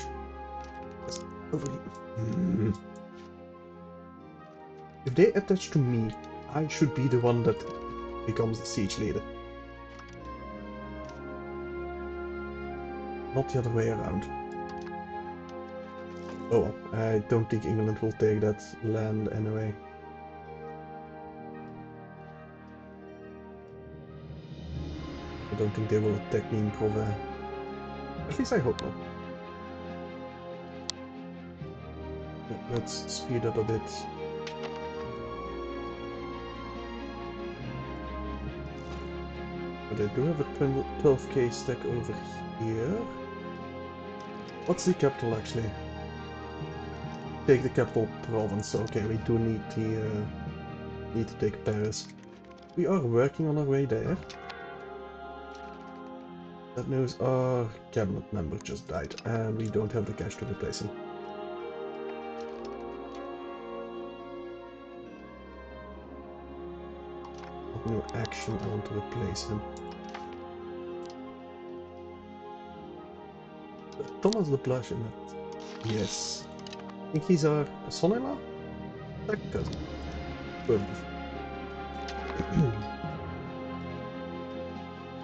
If they attach to me, I should be the one that becomes the siege leader. Not the other way around. Oh well, I don't think England will take that land anyway. I don't think they will attack me in Provence. At least I hope not. Let's speed up a bit. But I do have a 12k stack over here. What's the capital actually? Take the capital province. Okay, we do need to take Paris. We are working on our way there. That news, our cabinet member just died, and we don't have the cash to replace him. New action, I want to replace him. Thomas the Blush in it. Yes. I think he's our son-in-law? Second cousin. Both.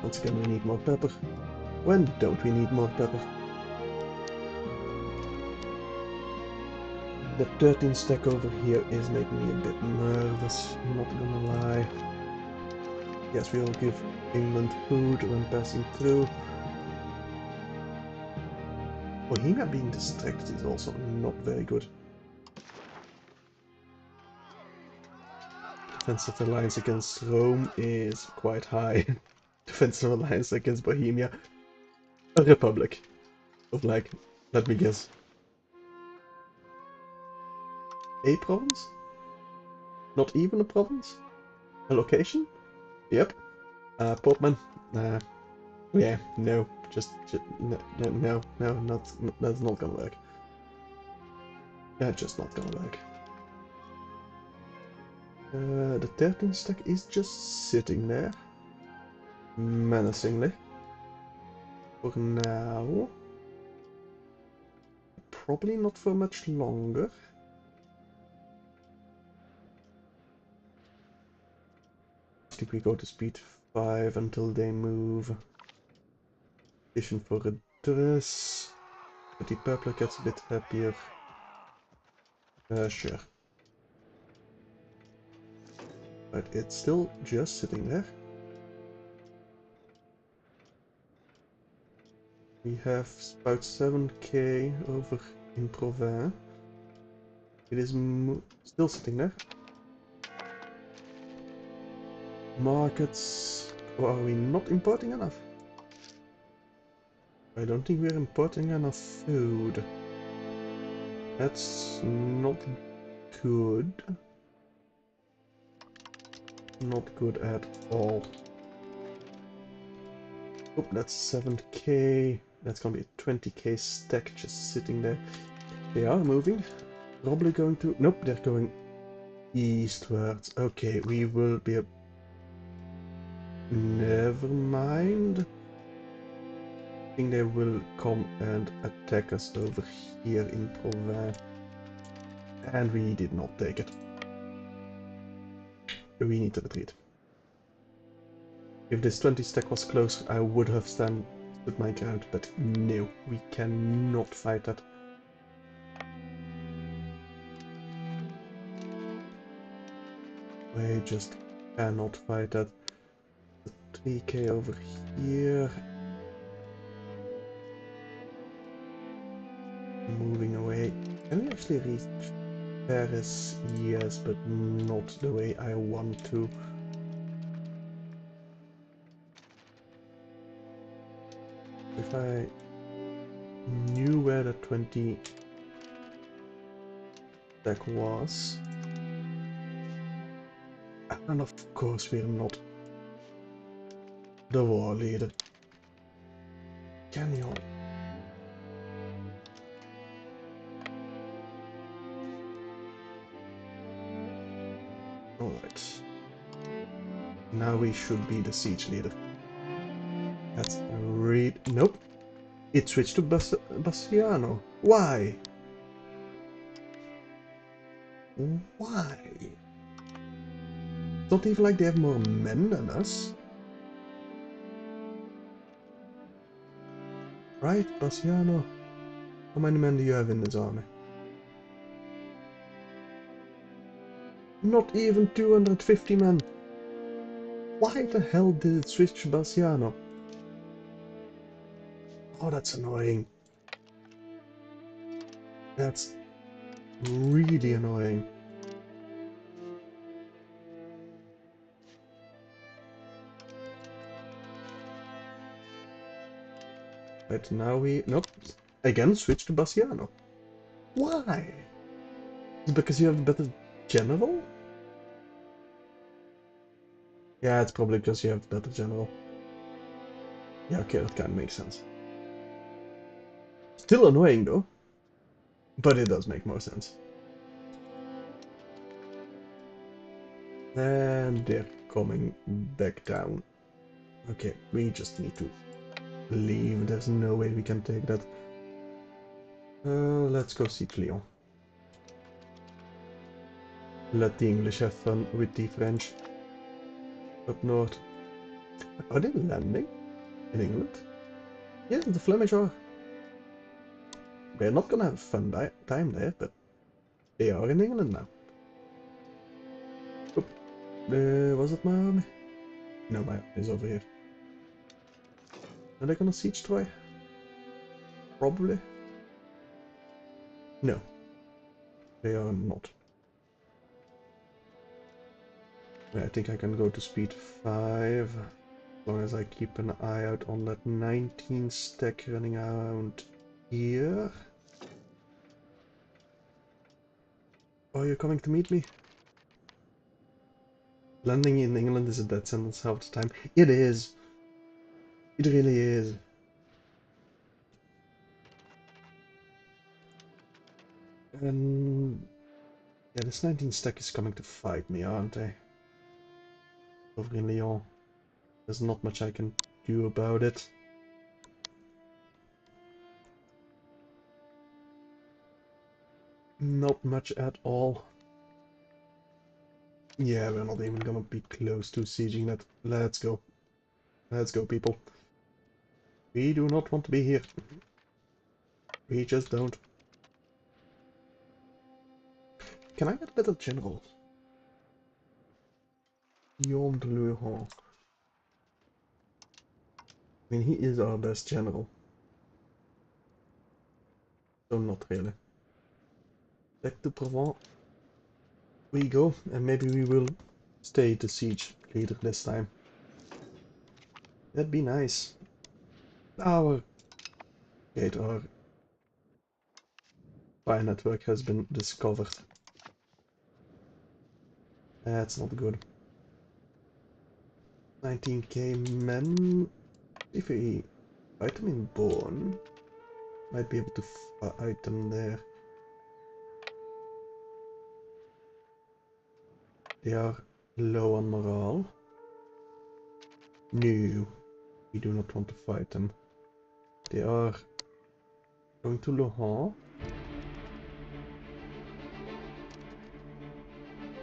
Once again, we need more pepper. When don't we need more pepper? The 13 stack over here is making me a bit nervous, not gonna lie. Yes, we will give England food when passing through. Bohemia being distracted is also not very good. Defensive alliance against Rome is quite high. Defensive alliance against Bohemia. A republic. Of like, let me guess. A province? Not even a province? A location? Yep. Portman. Yeah, no. Just no, that's not gonna work. That's just not gonna work. The 13 stack is just sitting there. Menacingly. For now. Probably not for much longer. I think we go to speed 5 until they move. Vision for a dress. But the purple gets a bit happier. Sure. But it's still just sitting there. We have about 7k over in Provence. It is still sitting there. Markets. Or are we not importing enough? I don't think we're importing enough food. That's not good. Not good at all. Oh, that's 7k. That's gonna be a 20k stack just sitting there. They are moving. Probably going to... Nope, they're going eastwards. Okay, we will be a... Never mind. I think they will come and attack us over here in Provence. And we did not take it. We need to retreat. If this 20 stack was closer, I would have stood my ground, but no, we cannot fight that. We just cannot fight that. 3k over here. Moving away. Can we actually reach Paris? Yes, but not the way I want to. If I knew where the 20 stack was. And of course we're not the war leader. Can you? Alright. Now we should be the siege leader. That's nope. It switched to Bastiano. Why? Why? It's not even like they have more men than us. Right, Bastiano? How many men do you have in this army? Not even 250 men. Why the hell did it switch to Bastiano? Oh, that's annoying. That's really annoying. Right, now we... Nope. Again, switch to Bassiano. Why? Is it because you have a better general? Yeah, it's probably because you have the better general. Yeah, okay, that kind of makes sense. Still annoying though. But it does make more sense. And they're coming back down. Okay, we just need to leave. There's no way we can take that. Let's go see Lyon. Let the English have fun with the French. Up north. Are they landing in England? Yeah, the Flemish are. They're not gonna have fun time there, but they are in England now. Oop. Was it my army? No, my army is over here. Are they gonna siege Troy? Probably. No. They are not. I think I can go to speed 5. As long as I keep an eye out on that 19 stack running around here. Are you coming to meet me? Landing in England is a death sentence half the time. It is. It really is. And yeah, this 19 stack is coming to fight me, aren't they? Over in Lyon. There's not much I can do about it. Not much at all. Yeah, we're not even gonna be close to sieging that. Let's go. Let's go, people. We do not want to be here. We just don't. Can I get better general? Guillaume de Luron. I mean, he is our best general. So not really. Back to Provence we go, and maybe we will stay the siege leader this time. That'd be nice. Our gate, our spy network has been discovered. That's not good. 19k men. If we fight them in Bonn, might be able to fight them there. They are low on morale. No, we do not want to fight them. They are going to Le Mans.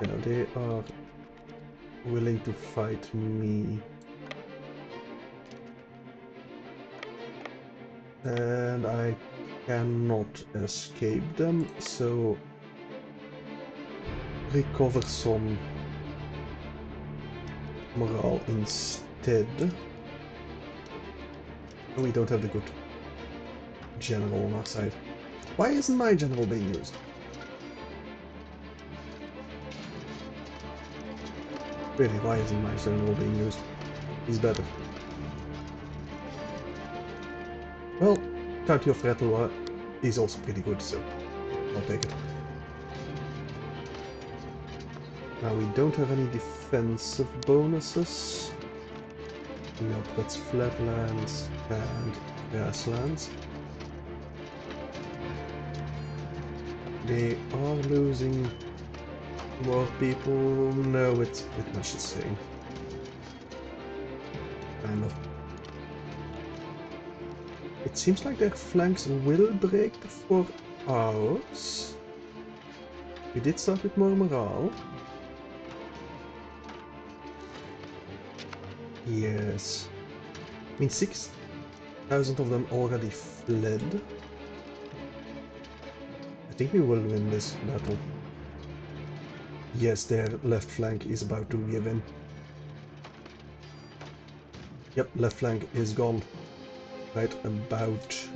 Yeah, they are willing to fight me. And I cannot escape them, so recover some morale instead. We don't have the good general on our side. Why isn't my general being used? Really, why isn't my general being used? He's better. Well, County of Rattle is also pretty good, so I'll take it. Now we don't have any defensive bonuses. Nope, that's flatlands and grasslands. They are losing more people. No, it's pretty much the same. Kind of. It seems like their flanks will break before ours. We did start with more morale. Yes. I mean, 6,000 of them already fled. I think we will win this battle. Yes, their left flank is about to give in. Yep, left flank is gone. Right about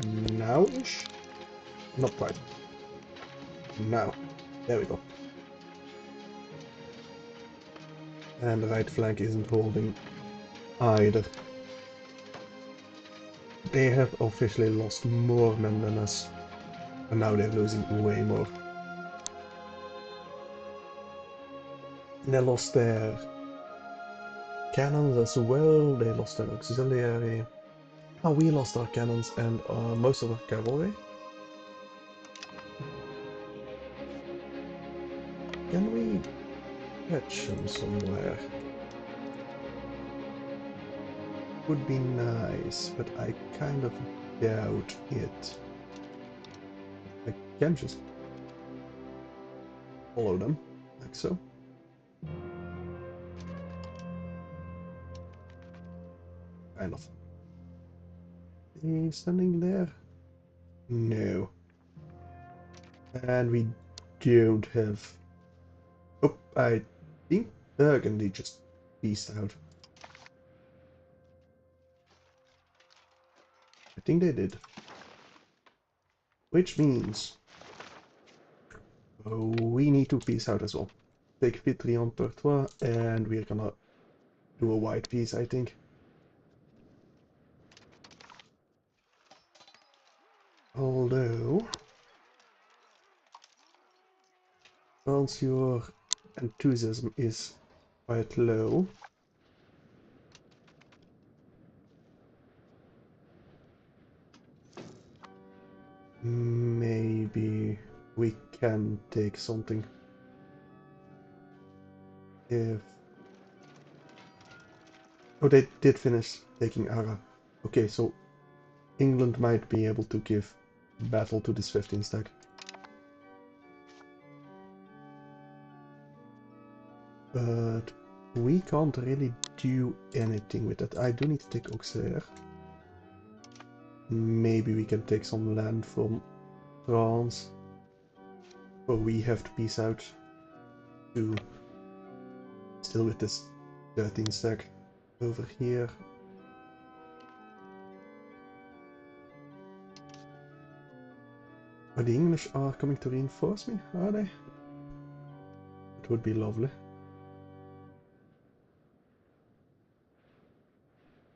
now-ish? Not quite. Now. There we go. And the right flank isn't holding either. They have officially lost more men than us. And now they're losing way more. They lost their cannons as well, they lost their auxiliary. Oh, we lost our cannons and most of our cavalry. Can we catch them somewhere? Would be nice, but I kind of doubt it. I can just follow them, like so. Kind of. Is standing there? No. And we don't have... Oh, I think Burgundy just peaced out. I think they did. Which means... Oh, we need to peace out as well. Take Vitry on Pertois, and we're gonna do a white peace, I think. Although... once your enthusiasm is quite low, maybe we can take something. If... Oh, they did finish taking Ara. Okay, so England might be able to give battle to this 15 stack. But we can't really do anything with that. I do need to take Auxerre. Maybe we can take some land from France. Or we have to peace out to still with this 13 stack over here. Oh, the English are coming to reinforce me, are they? It would be lovely.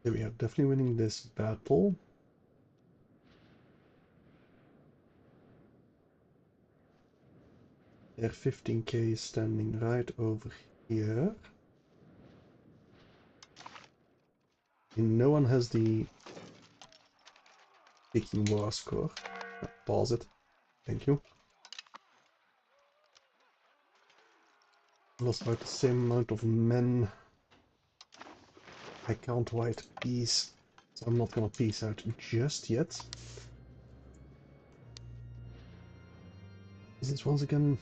Yeah, we are definitely winning this battle. Their 15k is standing right over here. And no one has the Peking War score. Pause it. Thank you. Lost about the same amount of men. I can't white peace, so I'm not gonna peace out just yet. Is this once again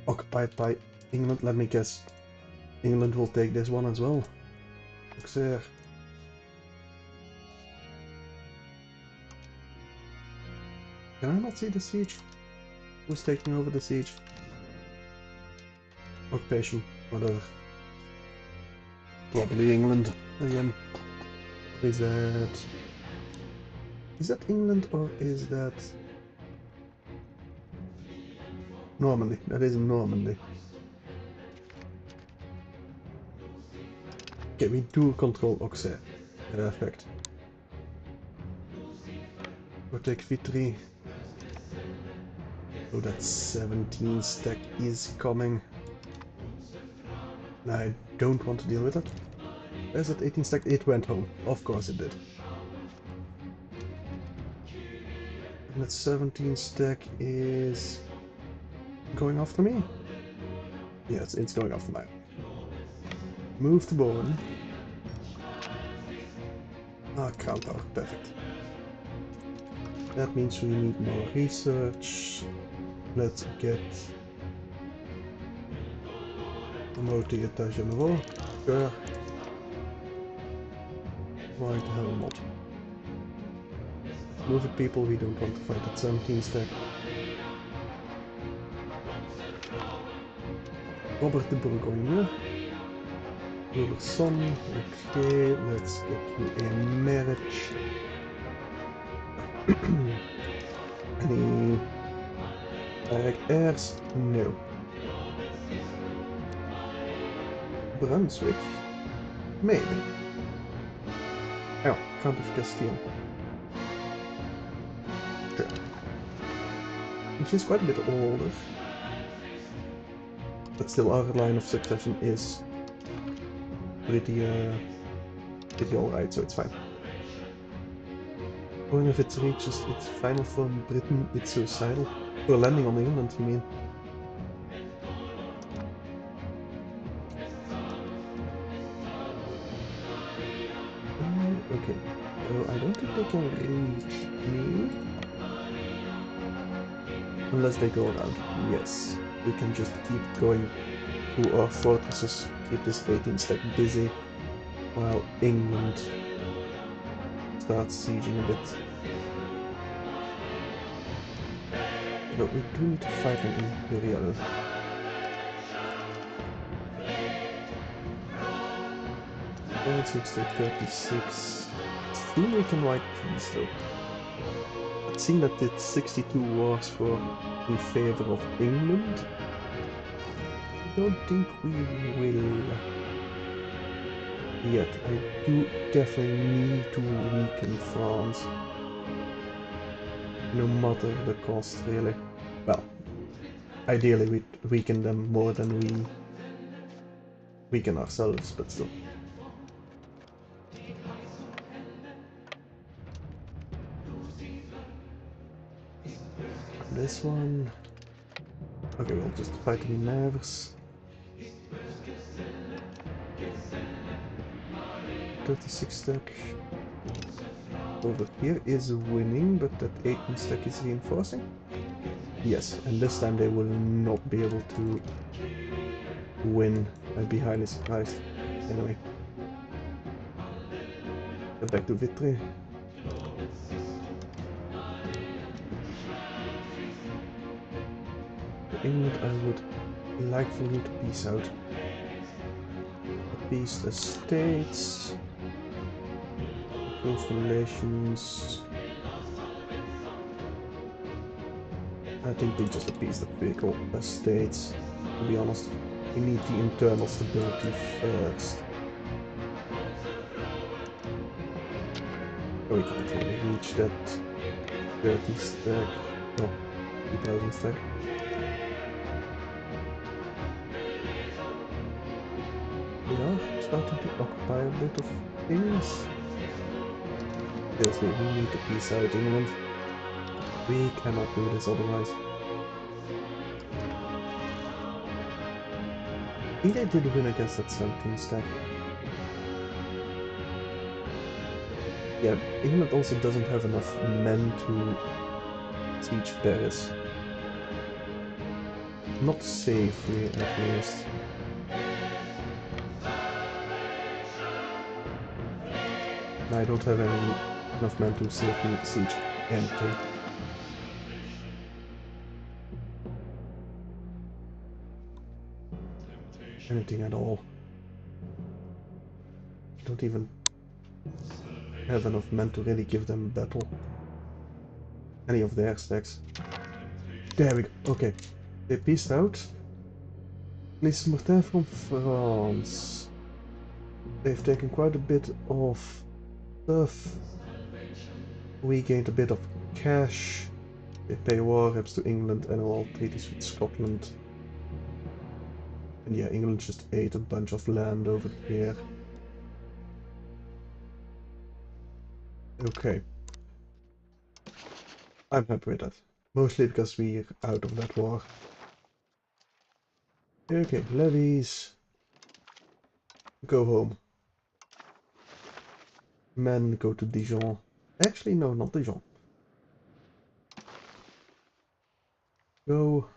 occupied by England? Let me guess. England will take this one as well. Auxerre. Can I not see the siege? Who's taking over the siege? Occupation, whatever. Probably England again. Is that... Is that England or is that... Normandy? That is Normandy. Okay, we do control Auxerre. Perfect. We'll take Vitry. Oh, that 17 stack is coming. I don't want to deal with it. Where's that 18 stack? It went home. Of course it did. And that 17 stack is going after me? Yes, it's going after mine. Move to Bowen. Ah, Crown Tower. Perfect. That means we need more research. Let's get promoted État Généraux. Sure. Why the hell not? Move it, people, we don't want to fight at 17 stack. Robert de Bourgogne. Your son. Okay, let's get you a marriage. Any direct heirs? No. Brunswick? Maybe. Oh, Count of Castile. Sure. And she's quite a bit older. But still, our line of succession is pretty alright, so it's fine. Or if it reaches its final form, Britain, it's suicidal. For landing on England, you mean? Okay, so I don't think they can reach me. Unless they go around. Yes, we can just keep going to our fortresses, keep this 18 stack busy, while England starts sieging a bit. But we do need to fight an Imperial. Well, 6 to 36. Soon we can write peace though. But seeing that it's 62 wars in favor of England, I don't think we will yet. I do definitely need to weaken France. No matter the cost, really. Well, ideally we weaken them more than we weaken ourselves, but still. This one... Okay, we'll just fight the Nevers. 36 stack over here is winning, but that 18 stack is reinforcing. Yes, and this time they will not be able to win. I'd be highly surprised. Anyway. Get back to Vitry. England, I would like for you to peace out. Appease the states. Improve relations. I think we just appease the vehicle states, to be honest. We need the internal stability first. Oh, we can't really reach that 30 stack, no, 2000 stack. We are starting to occupy a bit of things. Seriously, we need to peace out England. We cannot do this otherwise. I think they did win against that 17 stack. Yeah, England also doesn't have enough men to siege Paris. Not safely, at least. I don't have enough men to safely siege anything. Anything at all. I don't even have enough men to really give them battle. Any of their stacks. There we go. Okay. They peaced out. Please Martin from France. They've taken quite a bit of stuff. We gained a bit of cash. They pay war reps to England and all treaties with Scotland. And yeah, England just ate a bunch of land over here. Okay. I'm happy with that. Mostly because we're out of that war. Okay, levies. Go home. Men go to Dijon. Actually, no, not Dijon. Go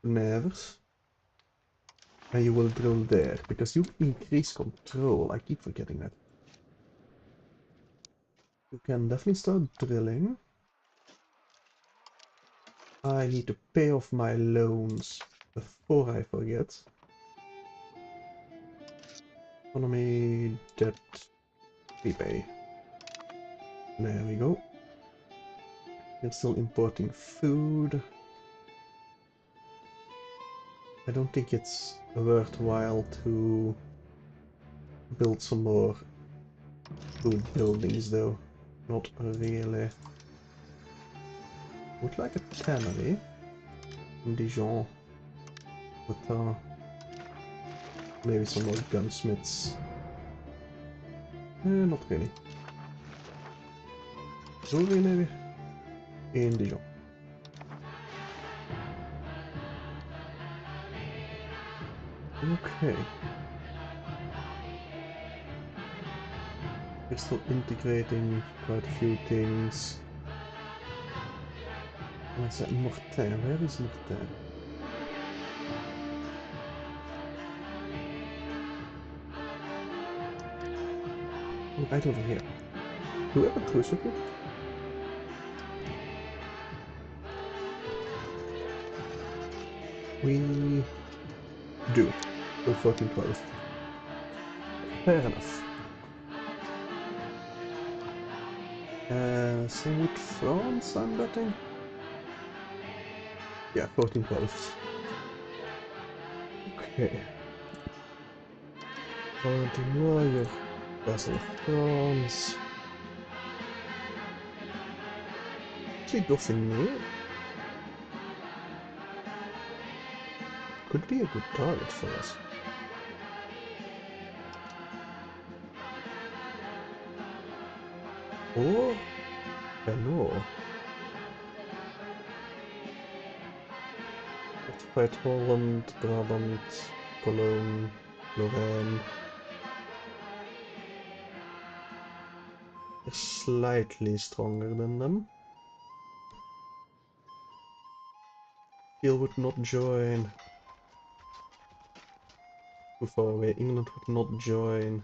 to Nevers. And you will drill there, because you increase control. I keep forgetting that. You can definitely start drilling. I need to pay off my loans before I forget. Economy, debt, prepay. There we go. We're still importing food. I don't think it's worthwhile to build some more food buildings though. Not really. Would like a tannery in Dijon. With maybe some more gunsmiths. Not really. Brewery maybe? In Dijon. Okay. We're still integrating quite a few things. And I said Mortain. Where is Mortain? Oh, right over here. Do we have a truce with you? We do. Till 1412. Fair enough. Same with France, I'm betting. Yeah, 1412. Okay. Continue your Vassal of France. Actually, Dauphiné could be a good target for us. Or Hainaut. Let's fight Holland, Brabant, Cologne, Lorraine. They're slightly stronger than them. Peel would not join. Too far away. England would not join.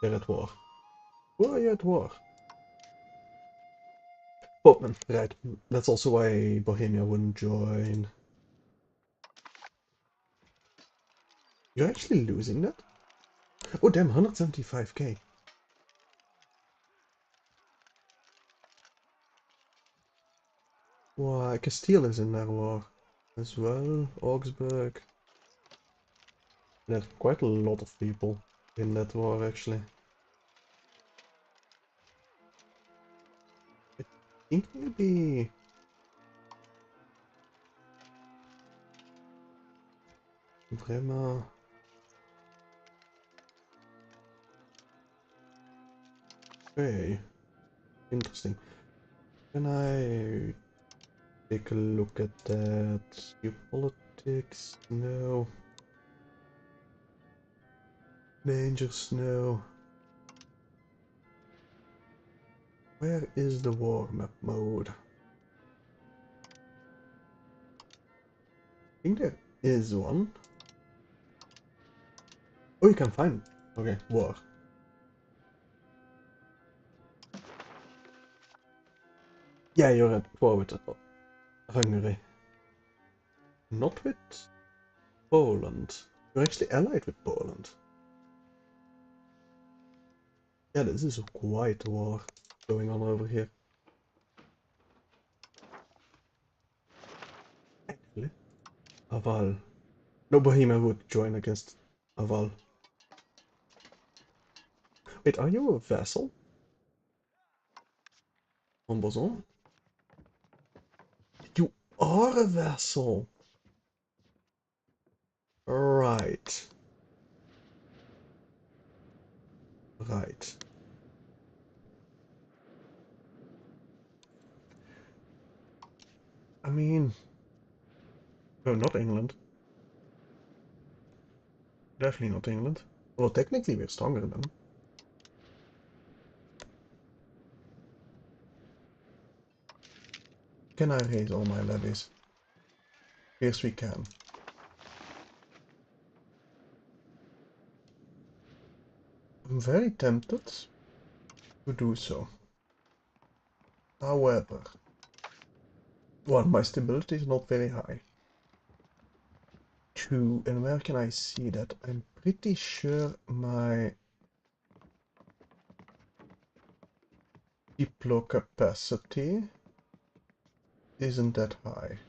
They're at war. Who are you at war? Botman, right. That's also why Bohemia wouldn't join. You're actually losing that? Oh damn, 175k. Why, Castile is in that war as well. Augsburg. There's quite a lot of people in that war actually. I think maybe... Bremer... Okay, interesting. Can I take a look at that? Geopolitics? No. Dangers? No. Where is the war map mode? I think there is one. Oh, you can find. Okay, war. Yeah, you're at war with Hungary. Not with Poland. You're actually allied with Poland. Yeah, this is quite a war going on over here. Actually, Aval. No, Bohemia would join against Aval. Wait, are you a vassal? Montbazon? You are a vassal! Right. Right. I mean... No, not England. Definitely not England. Well, technically we're stronger than them. Can I raise all my levies? Yes, we can. I'm very tempted to do so. However, one, my stability is not very high. Two, and where can I see that? I'm pretty sure my deploy capacity isn't that high.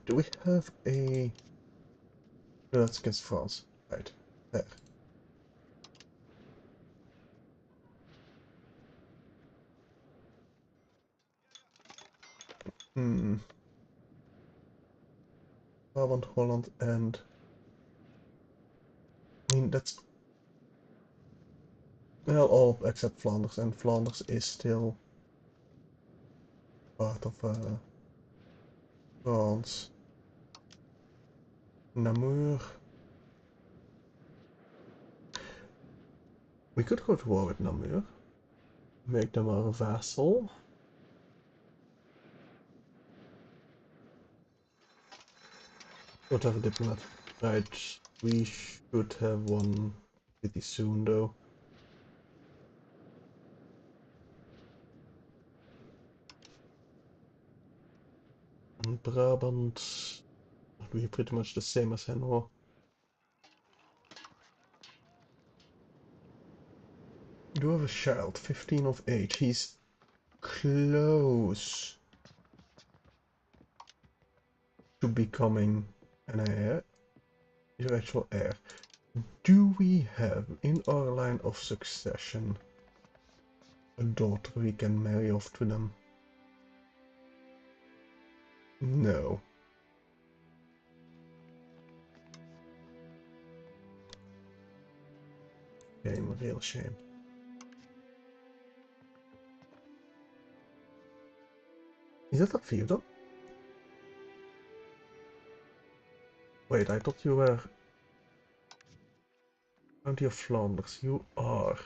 Do we have a... No, that's against France. Right, there. Brabant, Holland, and I mean that's well all except Flanders, and Flanders is still part of France. Namur. We could go to war with Namur. Make them our vassal. Don't have a diplomat. Right, we should have one pretty soon though. And Brabant, we're pretty much the same as Hanover. Do have a child, 15 of age. He's close to becoming an heir. Your actual heir. Do we have in our line of succession a daughter we can marry off to them? No. Shame, a real shame. Is that a fiefdom? Wait, I thought you were County of Flanders. You are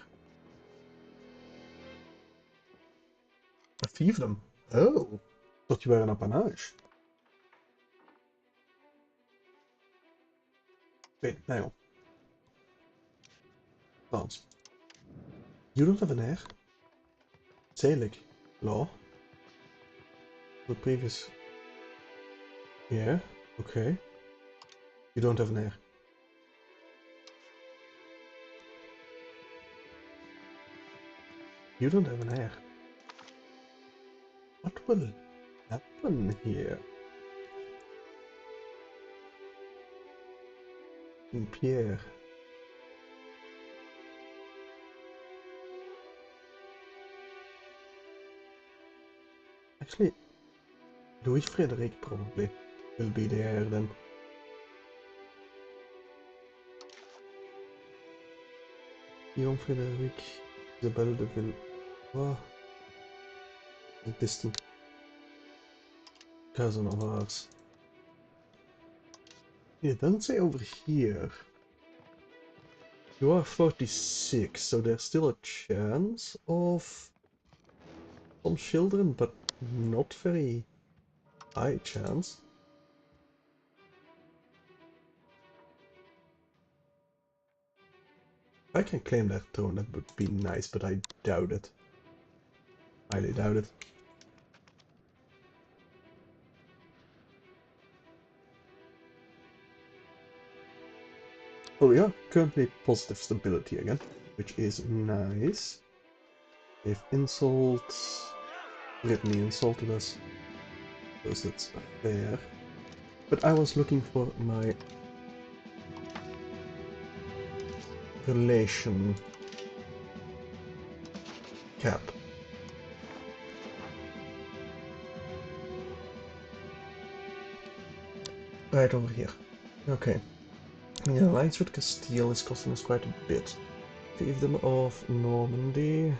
a fiefdom. Oh, thought you were an appanage. Wait, now. France. You don't have an heir? Zelig. Law. The previous. Yeah, okay. You don't have an heir. You don't have an heir. What will happen here? Pierre. Actually, Louis Frederick probably will be the heir then. Guillaume Frederick, Isabelle de Villeroy, a distant cousin of ours. It doesn't say over here. You are 46, so there's still a chance of some children, but not very high chance. I can claim that throne, that would be nice, but I doubt it. Highly doubt it. Oh yeah, currently positive stability again, which is nice. If insults, Brittany insulted us, because that's fair. But I was looking for my relation cap. Right over here. Okay. The alliance with Castile is costing us quite a bit. Fiefdom of Normandy.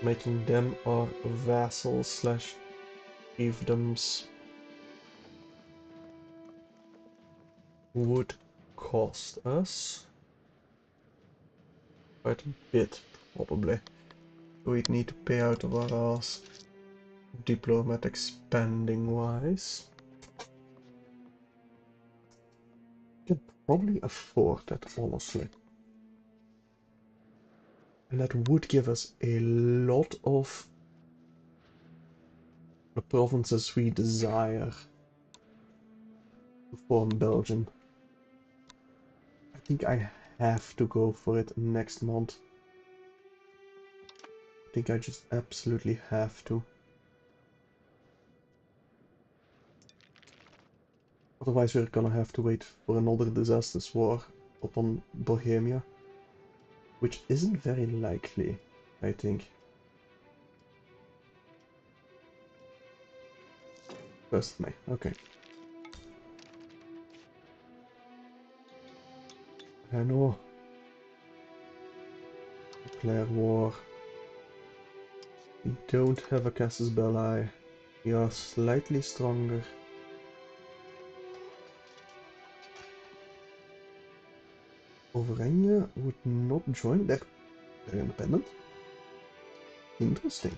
Making them our vassals slash fiefdoms would cost us quite a bit, probably. We'd need to pay out of our ass, diplomat expanding wise. Can probably afford that, honestly. And that would give us a lot of the provinces we desire to form Belgium. I think I have to go for it next month. I think I just absolutely have to. Otherwise we're gonna have to wait for another disastrous war upon Bohemia. Which isn't very likely, I think. 1st of May, okay. I know. Declare war. We don't have a Casus Belli. We are slightly stronger. Oranje would not join. They're independent. Interesting.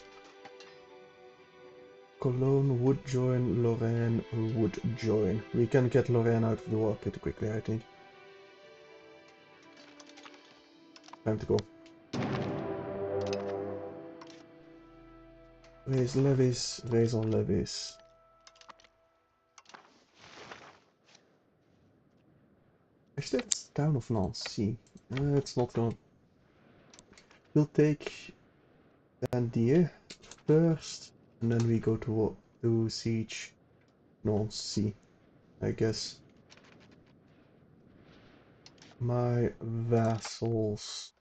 Cologne would join. Lorraine would join. We can get Lorraine out of the war pretty quickly, I think. Time to go. Raise levies, raise on levies. Actually, it's town of Nancy. It's not gonna. We'll take Dandier first, and then we go to siege Nancy, I guess. My vassals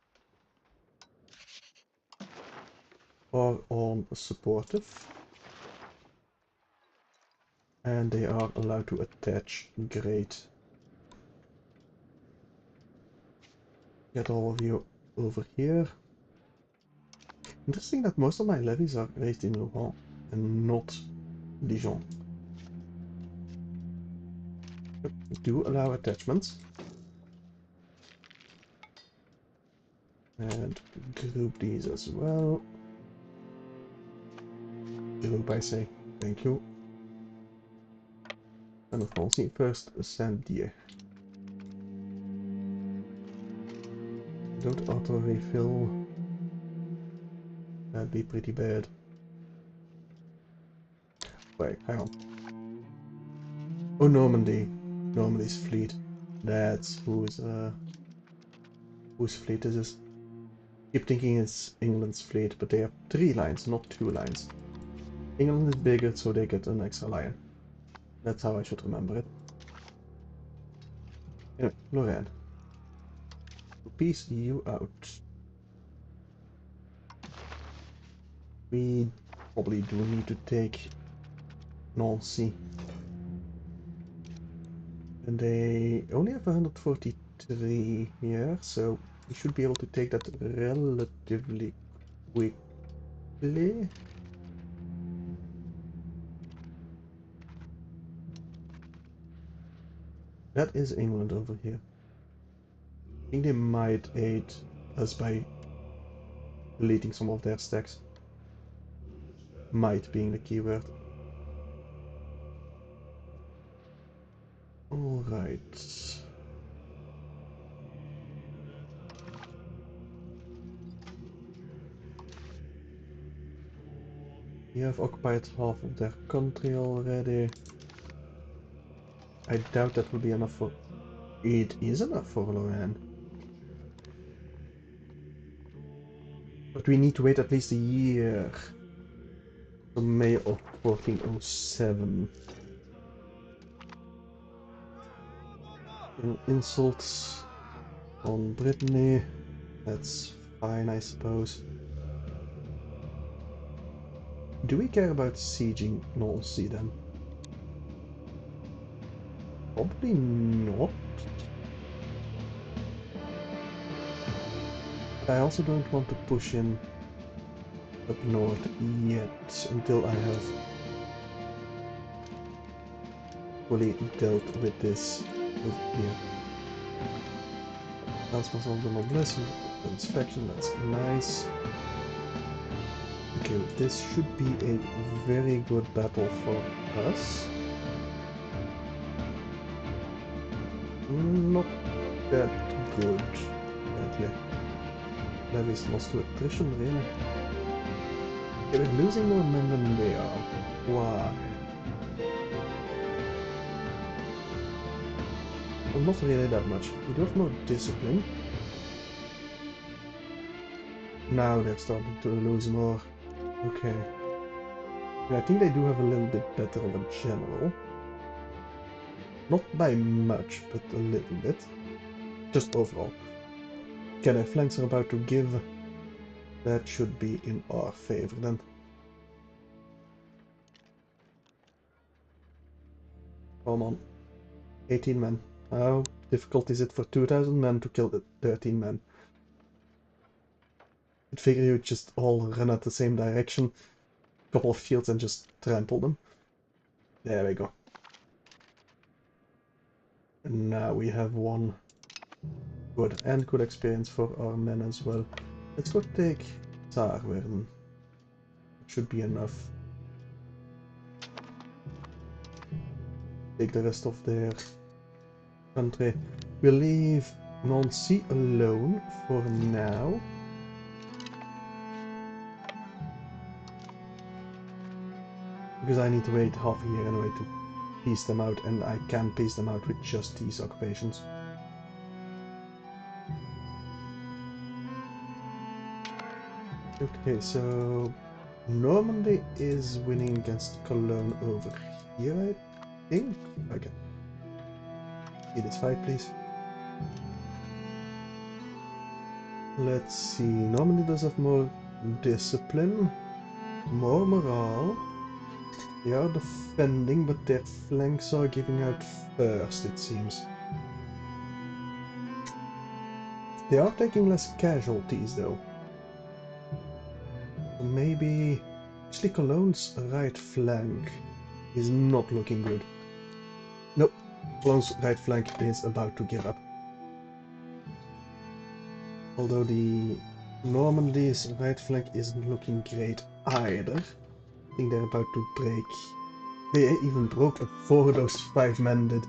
are all supportive, and they are allowed to attach. Great. Get all of you over here. Interesting that most of my levies are raised in Rouen and not Dijon. Do allow attachments. And group these as well. Group, I say. Thank you. And of course, first Saint-Dié. Don't auto-refill. That'd be pretty bad. Wait, hang on. Oh, Normandy. Normandy's fleet. That's whose fleet is this? Keep thinking it's England's fleet, but they have 3 lines, not 2 lines. England is bigger, so they get an extra line. That's how I should remember it. Anyway, Lorraine. Peace you out. We probably do need to take Nancy. And they only have 143 here, so we should be able to take that relatively quickly. That is England over here. I think they might aid us by deleting some of their stacks. Might being the keyword. Alright. We have occupied half of their country already. I doubt that will be enough for... It is enough for Lorraine. But we need to wait at least a year. So May of 1407. Insults on Brittany. That's fine, I suppose. Do we care about sieging Nancy then? Probably not. I also don't want to push in up north yet until I have fully dealt with this over here. Announcements on the noblesse, inspection, that's nice. Okay, this should be a very good battle for us. Not that good, apparently. Levies lost to attrition, really. Okay, we're losing more men than they are. Why? Well, not really that much. We do have more discipline. Now they're starting to lose more. Okay. Yeah, I think they do have a little bit better of a general. Not by much, but a little bit. Just overall. Okay, their flanks are about to give. That should be in our favor then. Come on. 18 men. How difficult is it for 2,000 men to kill the 13 men? I'd figure you just all run at the same direction, couple of fields, and just trample them. There we go. And now we have one good and good experience for our men as well. Let's go take Saarwerden. It should be enough. Take the rest of their country. We'll leave Nancy alone for now. Because I need to wait half a year anyway to piece them out, and I can piece them out with just these occupations. Okay, so Normandy is winning against Cologne over here, I think. Okay. See this fight, please. Let's see. Normandy does have more discipline, more morale. They are defending, but their flanks are giving out first, it seems. They are taking less casualties, though. Maybe... Actually, Cologne's right flank is not looking good. Nope. Cologne's right flank is about to give up. Although the Normandy's right flank isn't looking great either. I think they're about to break. They even broke before those 5 men did.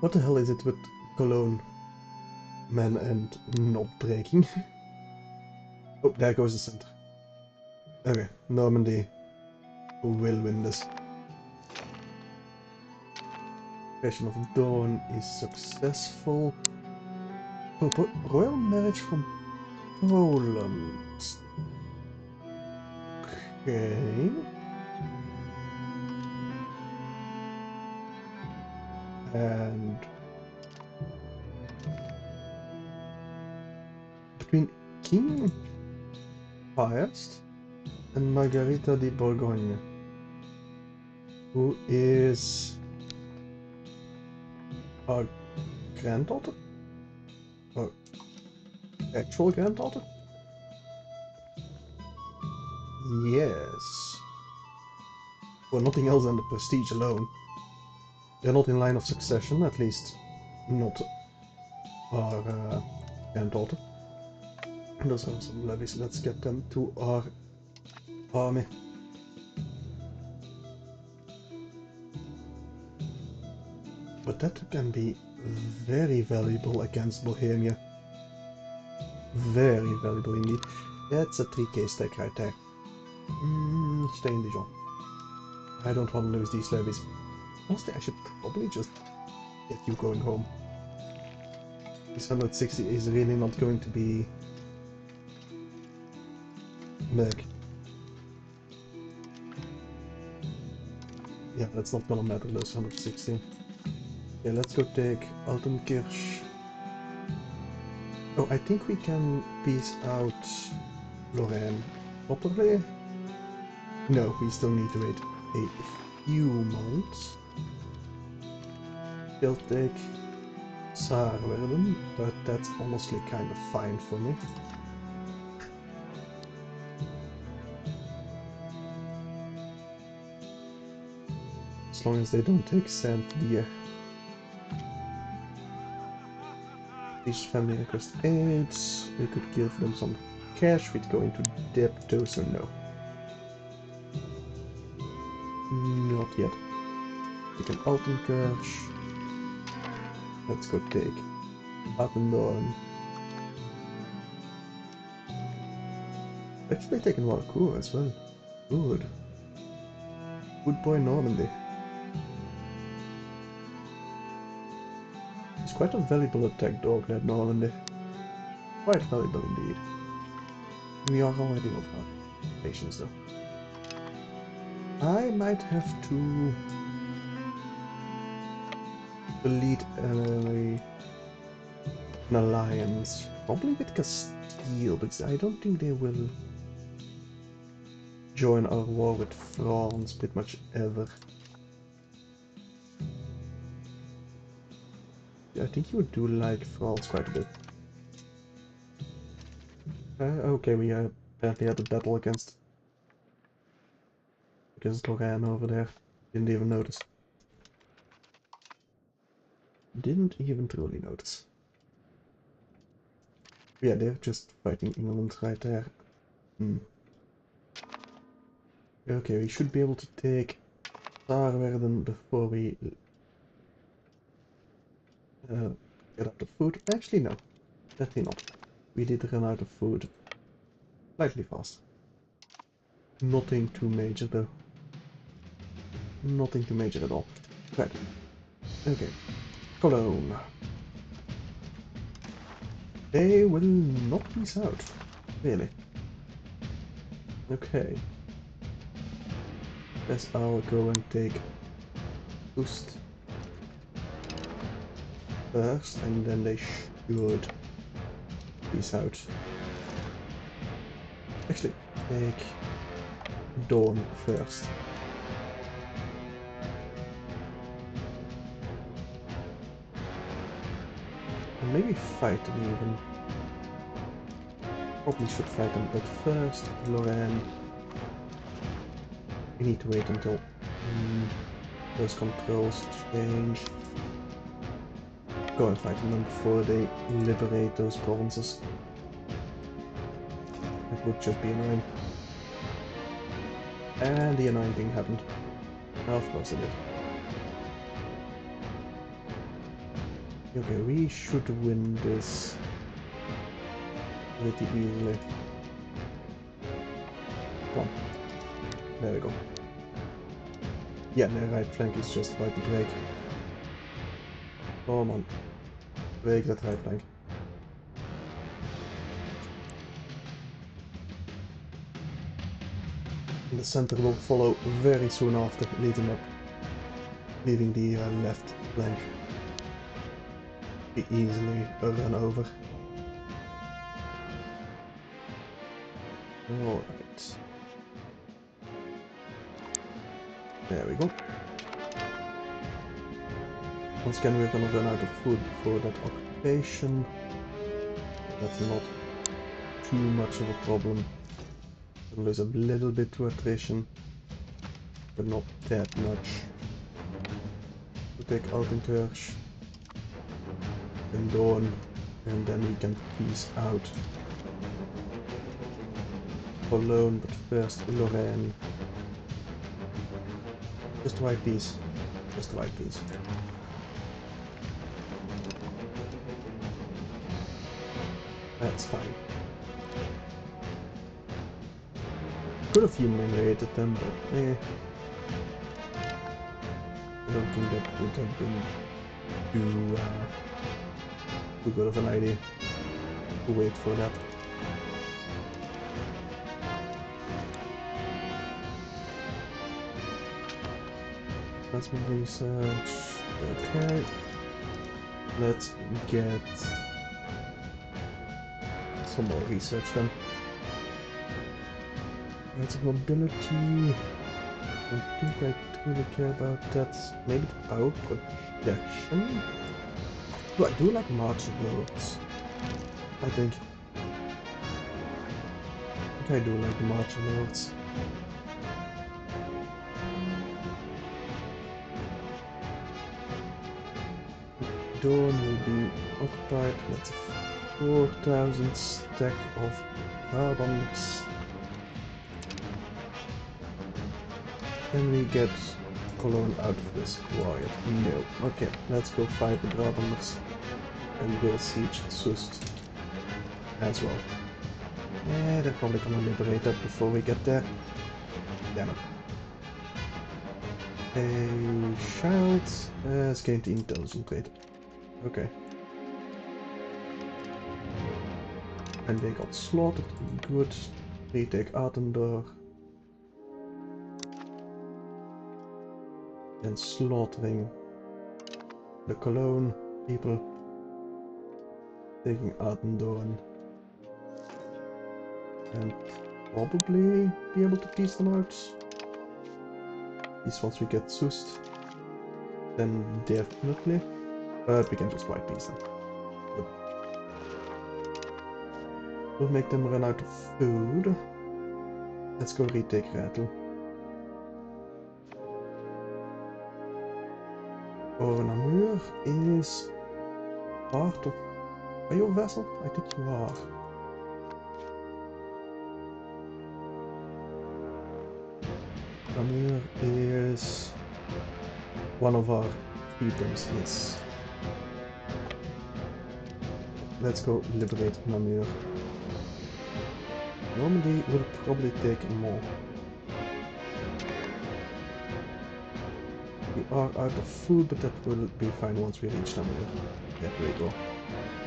What the hell is it with Cologne men and not breaking? Oh, there goes the center. Okay, Normandy will win this. Passion of Dawn is successful. Royal marriage from Poland. Okay. And between King Piast and Margarita de Bourgogne, who is our granddaughter? Or actual granddaughter? Yes. For nothing else than the prestige alone. They're not in line of succession, at least not our granddaughter. Those are some levies. Let's get them to our army. But that can be very valuable against Bohemia. Very valuable indeed. That's a 3k stack right there. Stay in Dijon. I don't want to lose these levies. Honestly, I should probably just get you going home. This 160 is really not going to be big. Yeah, that's not gonna matter, those 160. Okay, let's go take Altenkirch. Oh, I think we can piece out Lorraine properly. No, we still need to wait a few months. They'll take Saarwerden, but that's honestly kind of fine for me. As long as they don't take Saint-Dié. These family request aids. We could give them some cash. We'd go into debt, those or no. Not yet. We can Altenkirch. Let's go take Attendorn. Actually taking Walcourt as well. Good. Good boy Normandy. It's quite a valuable attack dog, that Normandy. Quite valuable indeed. We are already over our patience though. I might have to lead an alliance, probably with Castile, because I don't think they will join our war with France pretty much ever. I think you do like France quite a bit. Okay, we apparently had a battle against Lorraine over there. Didn't even notice. Didn't even truly notice. Yeah, they're just fighting England right there. Okay, we should be able to take Saarwerden before we get out of food. Actually, no. Definitely not. We did run out of food. Slightly fast. Nothing too major though. Nothing too major at all. Right. Okay. Cologne. They will not peace out. Really. Okay. Guess I'll go and take Boost first, and then they should peace out. Actually, take Dawn first. And maybe fight them even. Probably should fight them, but first, Lorraine. We need to wait until those controls change. Go and fight them before they liberate those provinces. It would just be annoying. And the annoying thing happened. Of course it did. Okay, we should win this pretty easily. Come on. There we go. Yeah, the right flank is just about to break. Come on. Break that right flank. And the center will follow very soon after, leaving the left flank be easily run over. Alright. There we go. Once again, we're gonna run out of food before that occupation. That's not too much of a problem. We'll lose a little bit to attrition, but not that much. We'll take Altenkirch and Dawn, and then we can peace out. Cologne, but first Lorraine. Just the right piece. Just the right piece. That's fine. Could have humiliated them, but I don't think that would have been too good of an idea to wait for that. Let's make research. Okay. Let's get some more research then. That's mobility. I don't think I truly care about that. Maybe the power projection? Oh, I do like marching lords. I think I do like the marching lords. Dawn will be occupied. That's a 4,000 stack of Brabants. Can we get Cologne out of this quiet? No. Okay, let's go fight the Brabants and we'll siege Soest as well. Yeah, they're probably gonna liberate that before we get there. Damn it. A child has gained intelligence grade. Okay. And they got slaughtered. Good. Retake Atendor. And slaughtering the Cologne people. Taking Atendorn. And probably be able to piece them out. At least once we get Soest. Then definitely. But we can just wipe these then. Good. We'll make them run out of food. Let's go retake Rattle. Oh, Namur is part of... Are you a vessel? I think you are. Namur is one of our fiefdoms, yes. Let's go liberate Namur. Normandy will probably take more. We are out of food, but that will be fine once we reach Namur. There we go.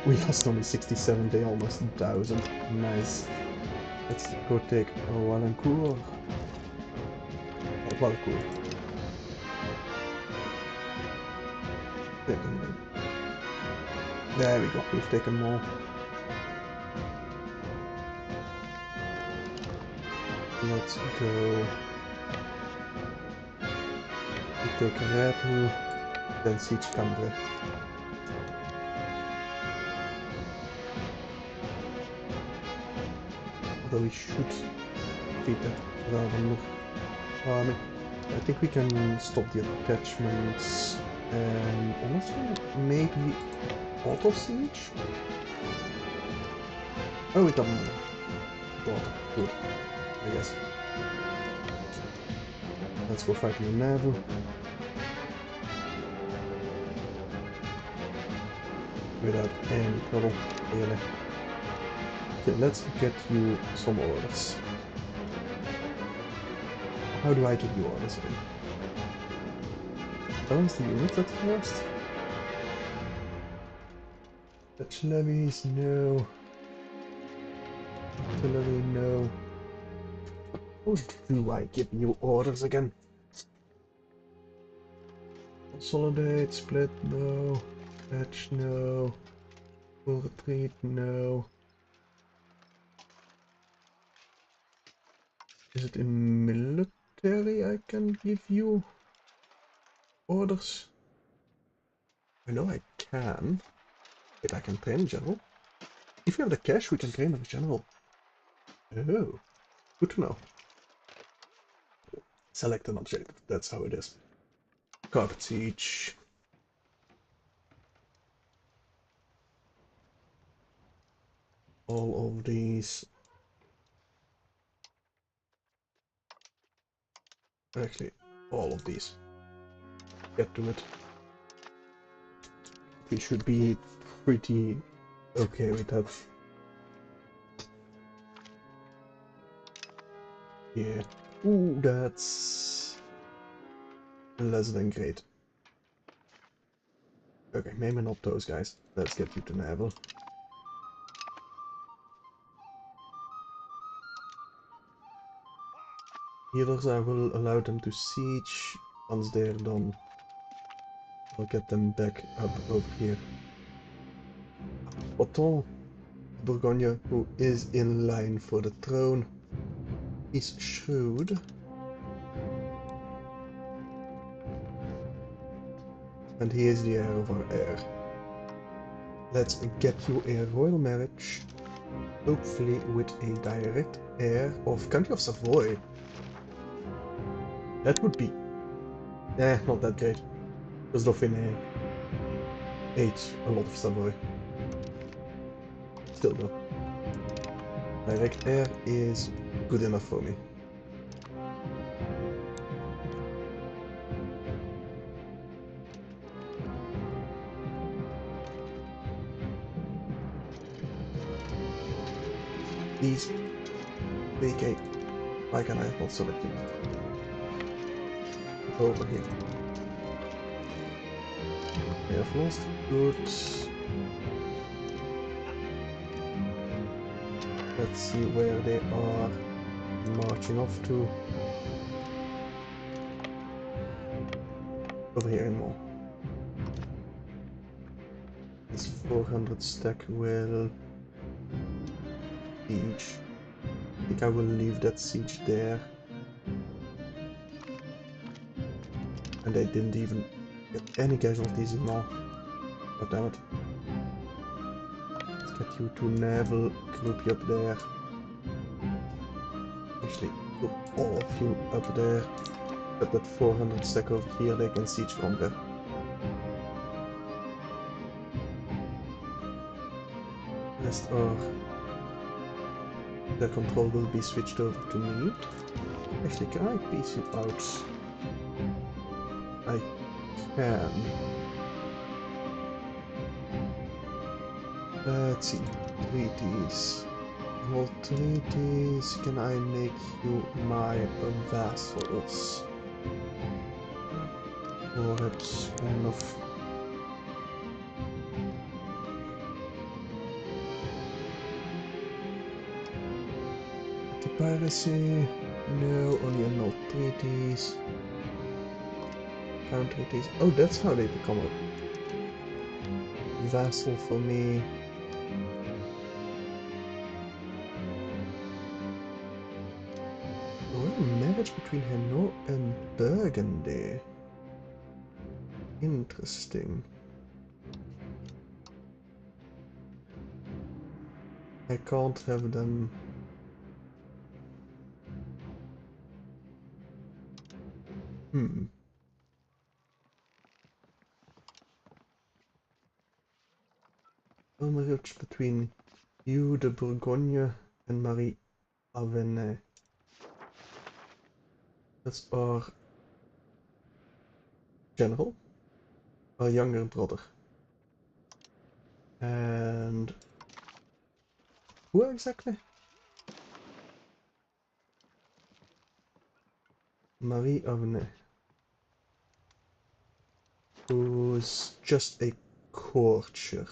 We lost only 67, they almost 1,000. Nice. Let's go take Wallencourt. Wallencourt. There we go, we've taken more. Let's go. We take Rattle, then siege Cambrai. Although we should defeat that rather army. I think we can stop the attachments and honestly maybe auto siege? Oh, we got more. Good, I guess. Let's go fight in the naval. Without any trouble, really. Okay, let's get you some orders. How do I give you orders again? Balance the units at first. Dutch levies, no. Artillery, no. How do I give you orders again? Consolidate, split, no. Fetch, no. Full retreat, no. Is it in military I can give you orders? I know I can. Wait, I can train a general. If we have the cash, we can train a general. Oh, good to know. Select an objective, that's how it is. Carpet siege. All of these. Actually, all of these. Get to it. We should be pretty okay with that. Yeah. Ooh, that's less than great. Okay, maybe not those guys. Let's get you to naval. Healers, I will allow them to siege. Once they're done, I'll get them back up over here. Otton Bourgogne, who is in line for the throne, is shrewd. And he is the heir of our heir. Let's get you a royal marriage, hopefully with a direct heir of County of Savoy. That would be... not that great. Because Dauphine ate a lot of Savoy. Still though. Direct heir is good enough for me. These breake, why can I not select it? Over here. We have lost goods. Let's see where they are marching off to. Over here in more. This 400 stack will siege. I think I will leave that siege there. And they didn't even get any casualties in more. God damn it. Let's get you to naval, group you up there. Actually, group all of you up there. Got that 400 stack over here, they can siege from there. Rest of the control will be switched over to me. Actually, can I piece you out? I can. Let's see. Treaties. All treaties. Can I make you my vassals? Or it's kind of... Piracy? No, only annulled treaties. Count treaties. Oh, that's how they become a vassal for me. Royal marriage between Hainaut and Burgundy. Interesting. I can't have them. A marriage between Hugh de Bourgogne and Marie Avenay. That's our general, our younger brother. And who exactly? Marie Avenay, who's just a courtier.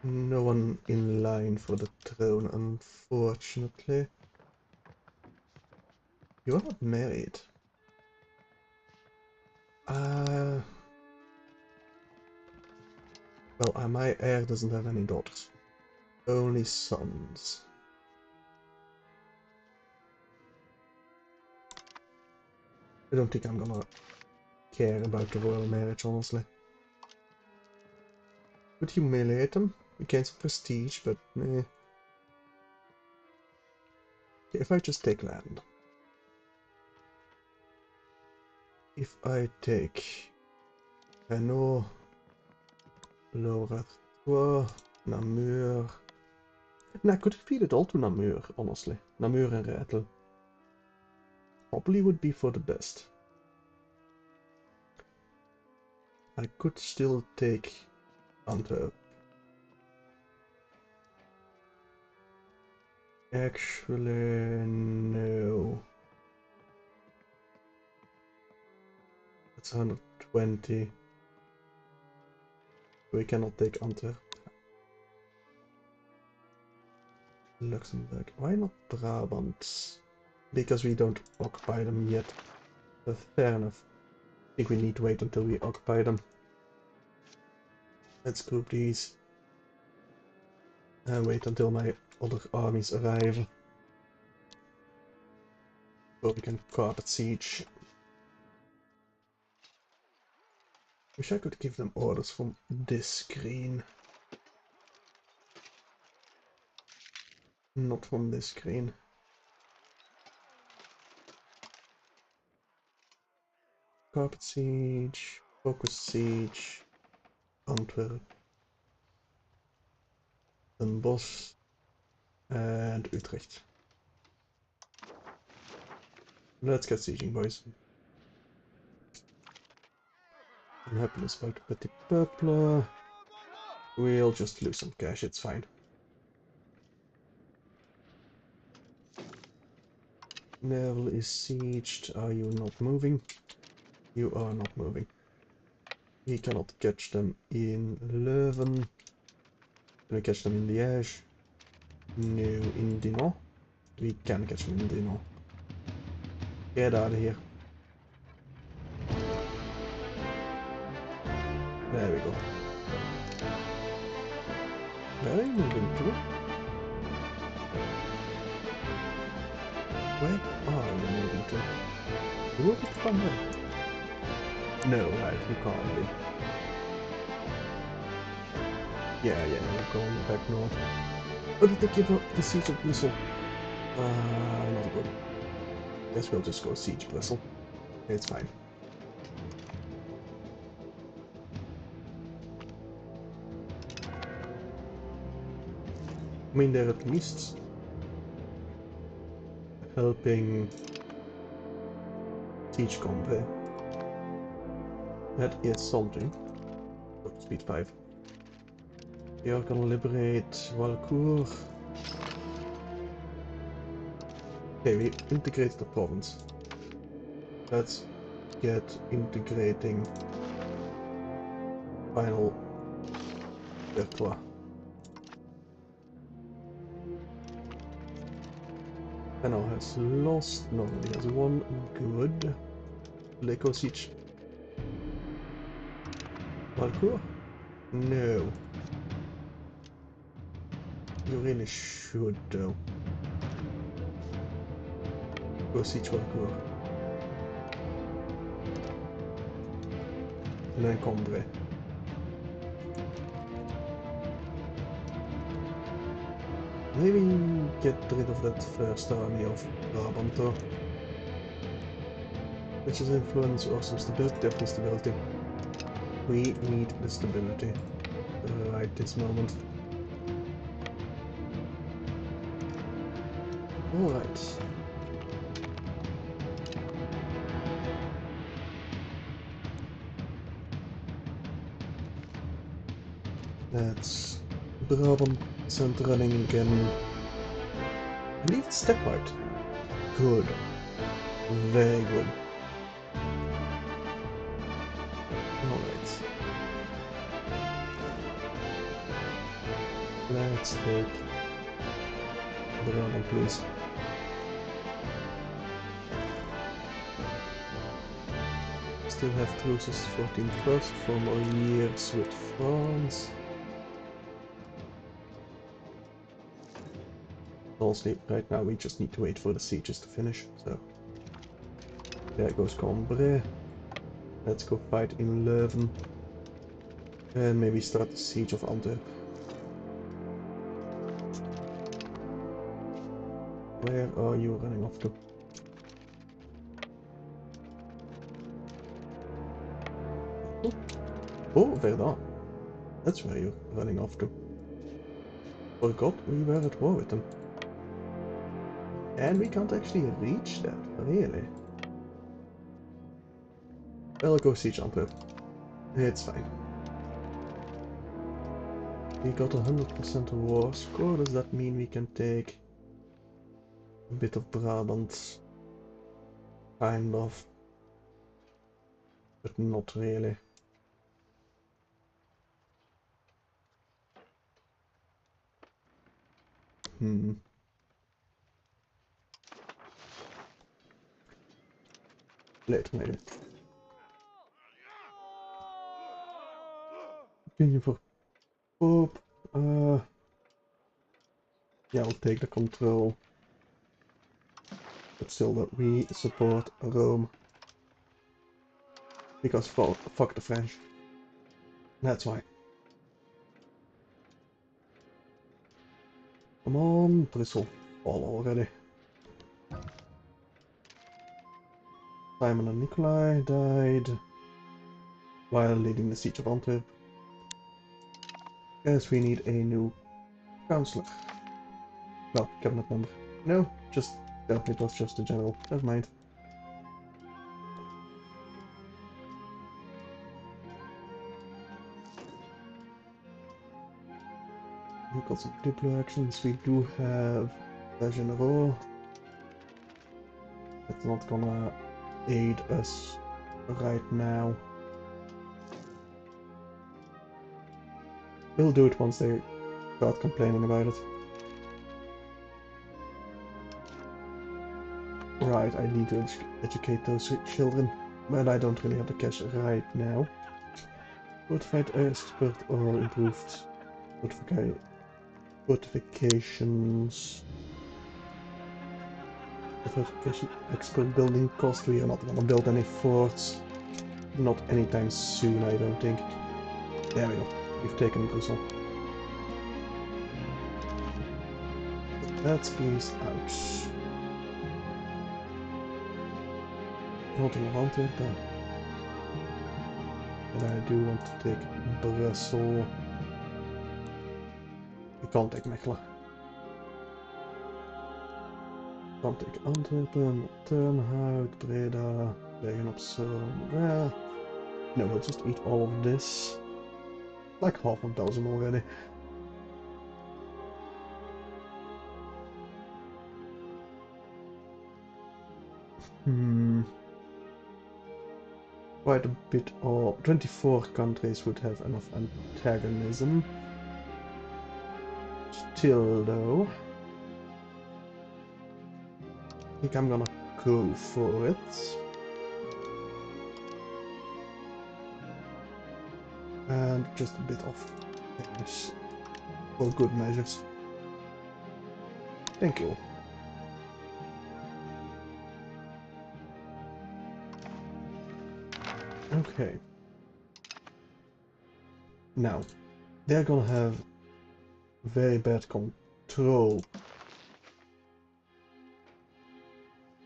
No one in line for the throne, unfortunately. You're not married. Well, my heir doesn't have any daughters. Only sons. I don't think I'm gonna care about the royal marriage, honestly. Would humiliate them, gain some prestige, but eh. Okay, if I just take land. If I take Hainaut, Laura 3, Namur. Nah, I could feed it all to Namur, honestly. Namur and Ratel. Probably would be for the best. I could still take Antwerp. Actually, no. That's 120. We cannot take Antwerp. Luxembourg. Why not Brabant? Because we don't occupy them yet. But fair enough. I think we need to wait until we occupy them. Let's group these. And wait until my other armies arrive. So we can carpet siege. Wish I could give them orders from this screen. Not from this screen. Carpet siege, focus siege, Antwerp, Den Bosch, and Utrecht. Let's get sieging, boys. Unhappiness about the Petit Peuple. We'll just lose some cash, it's fine. Naval is sieged. Are you not moving? You are not moving. We cannot catch them in Leuven. Can we catch them in Liège? No, in Dinant. We can catch them in Dinant. Get out of here. There we go. Where are you moving to? Where are you moving to? Who did come back? No, right, you can't be. Yeah, you're going back north. Oh, did they give up the siege of Brussels? Not good. Guess we'll just go siege Brussels. It's fine. I mean, they're at least helping siege convoy. That is something. Oh, speed 5. We are gonna liberate Walcourt. Okay, we integrate the province. Let's get integrating final Vertois. Now has lost, normally has one good. Leco siege. Walcourt? No. You really should though. Go siege Walcourt. And then Combray. Maybe get rid of that first army of Brabant though. Which is influence or some stability, definitely stability. We need the stability right this moment. Alright. Let's Brabant send running again. I believe it's step right. Good. Very good. Alright. Let's take Brabant, please. Still have truces 14th for more years with France. Honestly, right now we just need to wait for the sieges to finish, so... There goes Cambrai. Let's go fight in Leuven. And maybe start the siege of Antwerp. Where are you running off to? Oh, Verdun. That's where you're running off to. Forgot we were at war with them. And we can't actually reach that, really. Well, I'll go siege Antwerp. It's fine. We got 100% war score, does that mean we can take a bit of Brabant? Kind of. But not really. Late maybe. Continue for Pope. Yeah, I'll take the control. But still that we support Rome. Because fuck the French. That's why. Come on, Brussels. Fall already. Simon and Nikolai died while leading the siege of Antwerp. Guess we need a new councillor. Well, cabinet member. No, just it was just a general. Never mind. We've got some diplo actions. We do have a general. It's not gonna aid us right now. We'll do it once they start complaining about it. Right, I need to educate those children, but I don't really have the cash right now. Fortified air expert or improved fortifications. Fortification expert building cost. We are not gonna build any forts. Not anytime soon, I don't think. There we go. We've taken Brussels. That squeeze out. Nothing around it, but I do want to take Brussels. We can't take Mechelen. Can't take Antwerpen, Turnhout, Breda, Bergen op Zoom. No, we'll just eat all of this. Like half of Belgium already. Quite a bit of 24 countries would have enough antagonism. Still though, I think I'm gonna go for it. And just a bit of damage for good measures. Thank you. Okay. Now, they're gonna have very bad control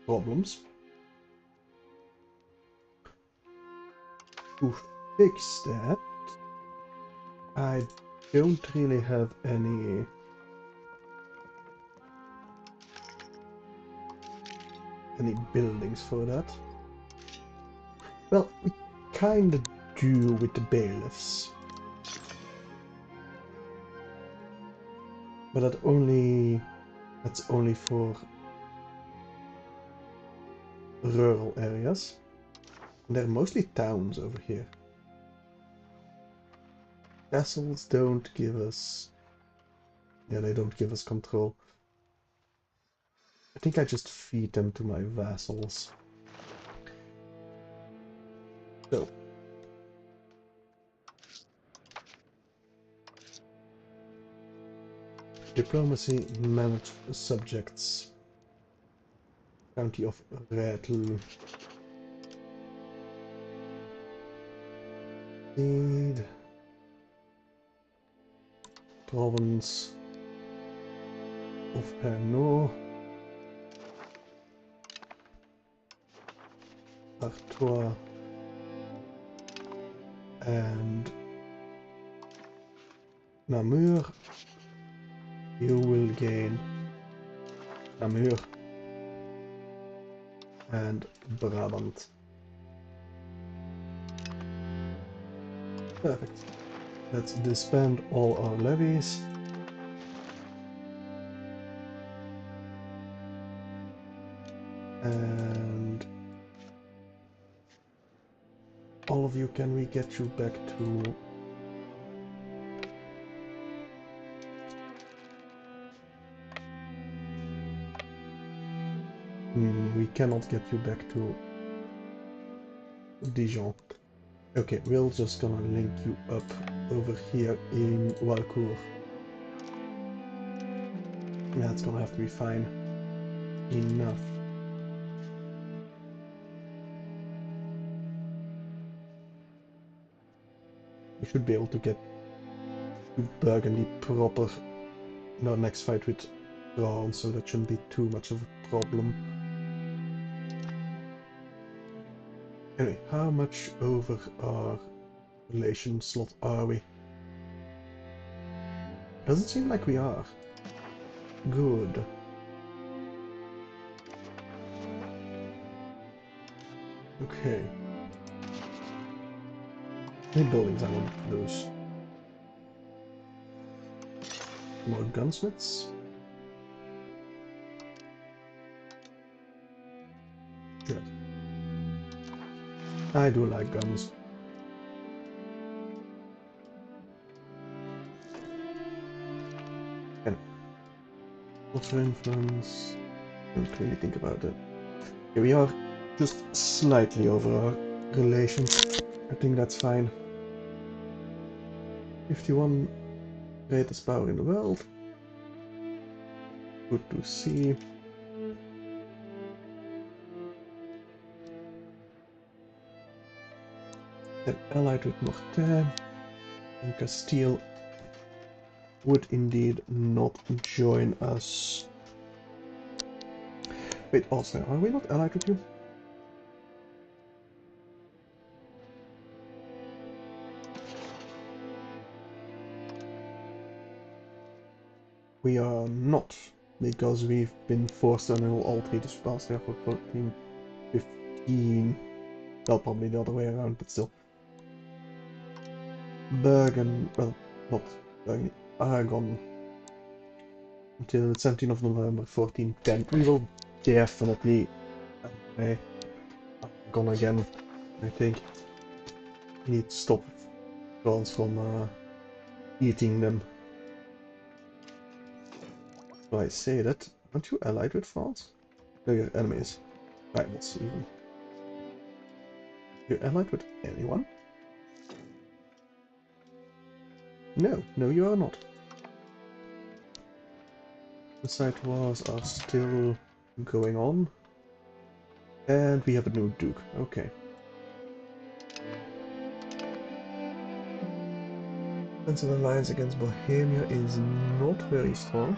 problems. To fix that, I don't really have any buildings for that. Well, we kinda do with the bailiffs. But that's only for rural areas. And they're mostly towns over here. Castles don't give us... Yeah, they don't give us control. I think I just feed them to my vassals. So. Diplomacy, manage subjects. County of Rattle. Need. Province of Hainaut. Artois. And Namur. You will gain Namur and Brabant. Perfect. Let's disband all our levies. And all of you, can we get you back to... we cannot get you back to Dijon. Okay, we're just gonna link you up over here in Walcourt. That's gonna have to be fine enough. We should be able to get to Burgundy proper in our next fight with France, so that shouldn't be too much of a problem. Anyway, how much over our relation slot are we? Doesn't seem like we are. Good. Okay. Any buildings I want to lose? More gunsmiths? Good. I do like guns. And also influence. Don't really think about it. Here we are just slightly over our relations. I think that's fine. 51 greatest power in the world. Good to see. and allied with Mortain, and Castile would indeed not join us. Wait, Austria, are we not allied with you? We are not, because we've been forced to annul all treaties with Austria for 1415. Well, probably the other way around, but still. Bergen, well, not Bergen, Aragon, until the 17th of November 1410. We will definitely Aragon again, I think. We need to stop France from eating them. So I say that, aren't you allied with France? No, you're enemies. Rivals even. You're allied with anyone? No, no you are not. The side wars are still going on. And we have a new duke, okay. Defensive alliance against Bohemia is not very strong.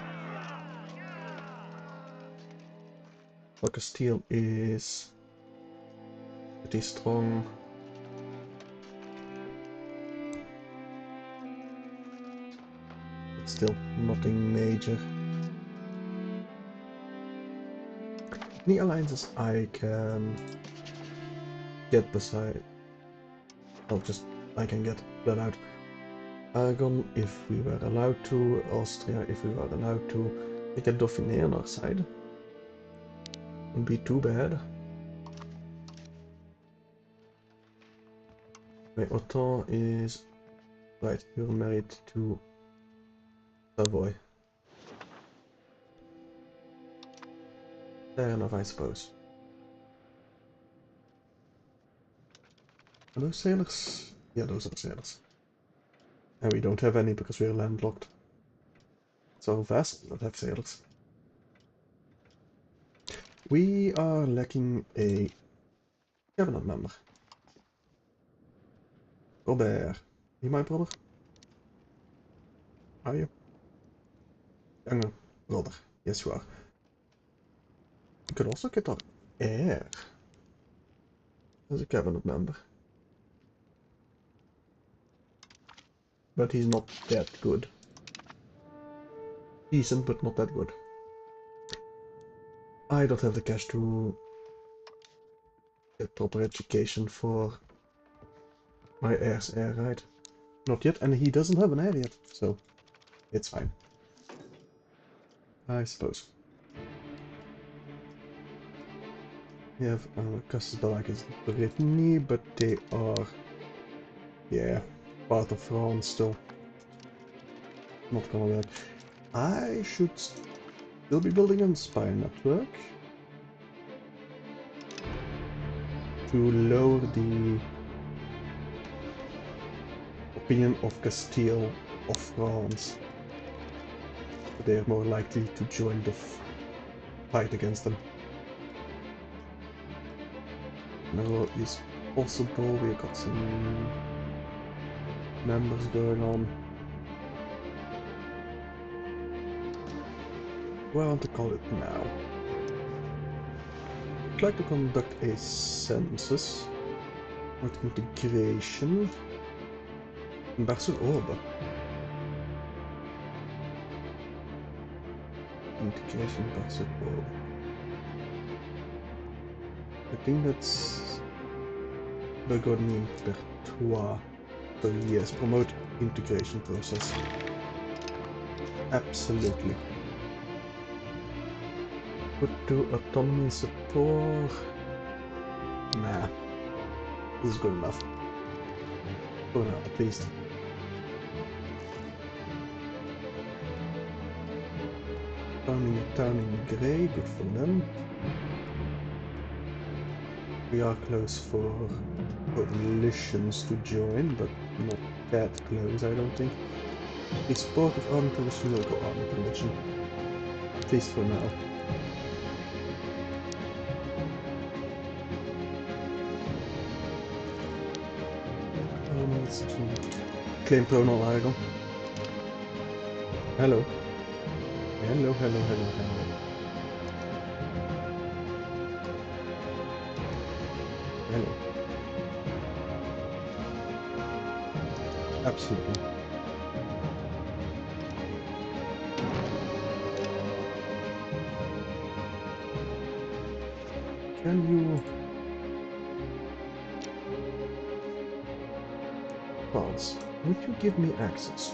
But Castile is pretty strong. But still nothing major. Any alliances I can get beside... Oh, just I can get that out. Aragon, if we were allowed to. Austria, if we were allowed to. We can Dauphiné on our side. Wouldn't be too bad. My Otto is... Right, you're married to Savoy. Fair enough, I suppose. Are those sailors? Yeah, those are sailors. And we don't have any because we're landlocked. So vast, we don't have sailors. We are lacking a cabinet member. Robert. Are you my brother? Are you? Younger brother. Yes, you are. You could also get our heir as a cabinet member. But he's not that good. Decent, but not that good. I don't have the cash to get proper education for my heir's heir, right? Not yet, and he doesn't have an heir yet, so it's fine. I suppose. We have Custis Belak is Brittany, but they are, yeah, part of France still. Not gonna work. I should still be building a spy network to lower the opinion of Castile of France. They are more likely to join the fight against them. Now is possible. We've got some members going on. What do I want to call it now? I'd like to conduct a census with integration in Barcelona. Integration in Barcelona. I think that's Burgundy and Pertois. So yes, promote integration process. Absolutely. Put to autonomy support. Nah. This is good enough. For now, at least. Founding a town in Grey, good for them. We are close for coalitions to join, but not that close, I don't think. The support of army coalition, local army coalition. At least for now. That's claim tonal argon. Hello. Hello, hello, hello, hello. Hello. Absolutely. Can you... False. Would you give me access?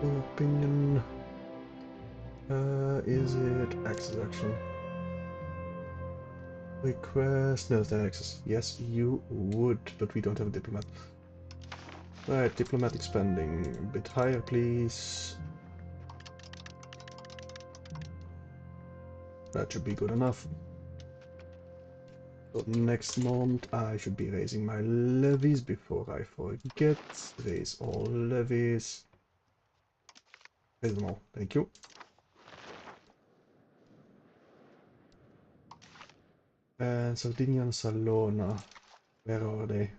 Opinion... is it access action? Request... No, it's not access. Yes, you would, but we don't have a diplomat. Right, diplomatic spending. A bit higher, please. That should be good enough. So next month I should be raising my levies before I forget. Raise all levies. Raise them all. Thank you. And Sardinia and Salona. Where are they?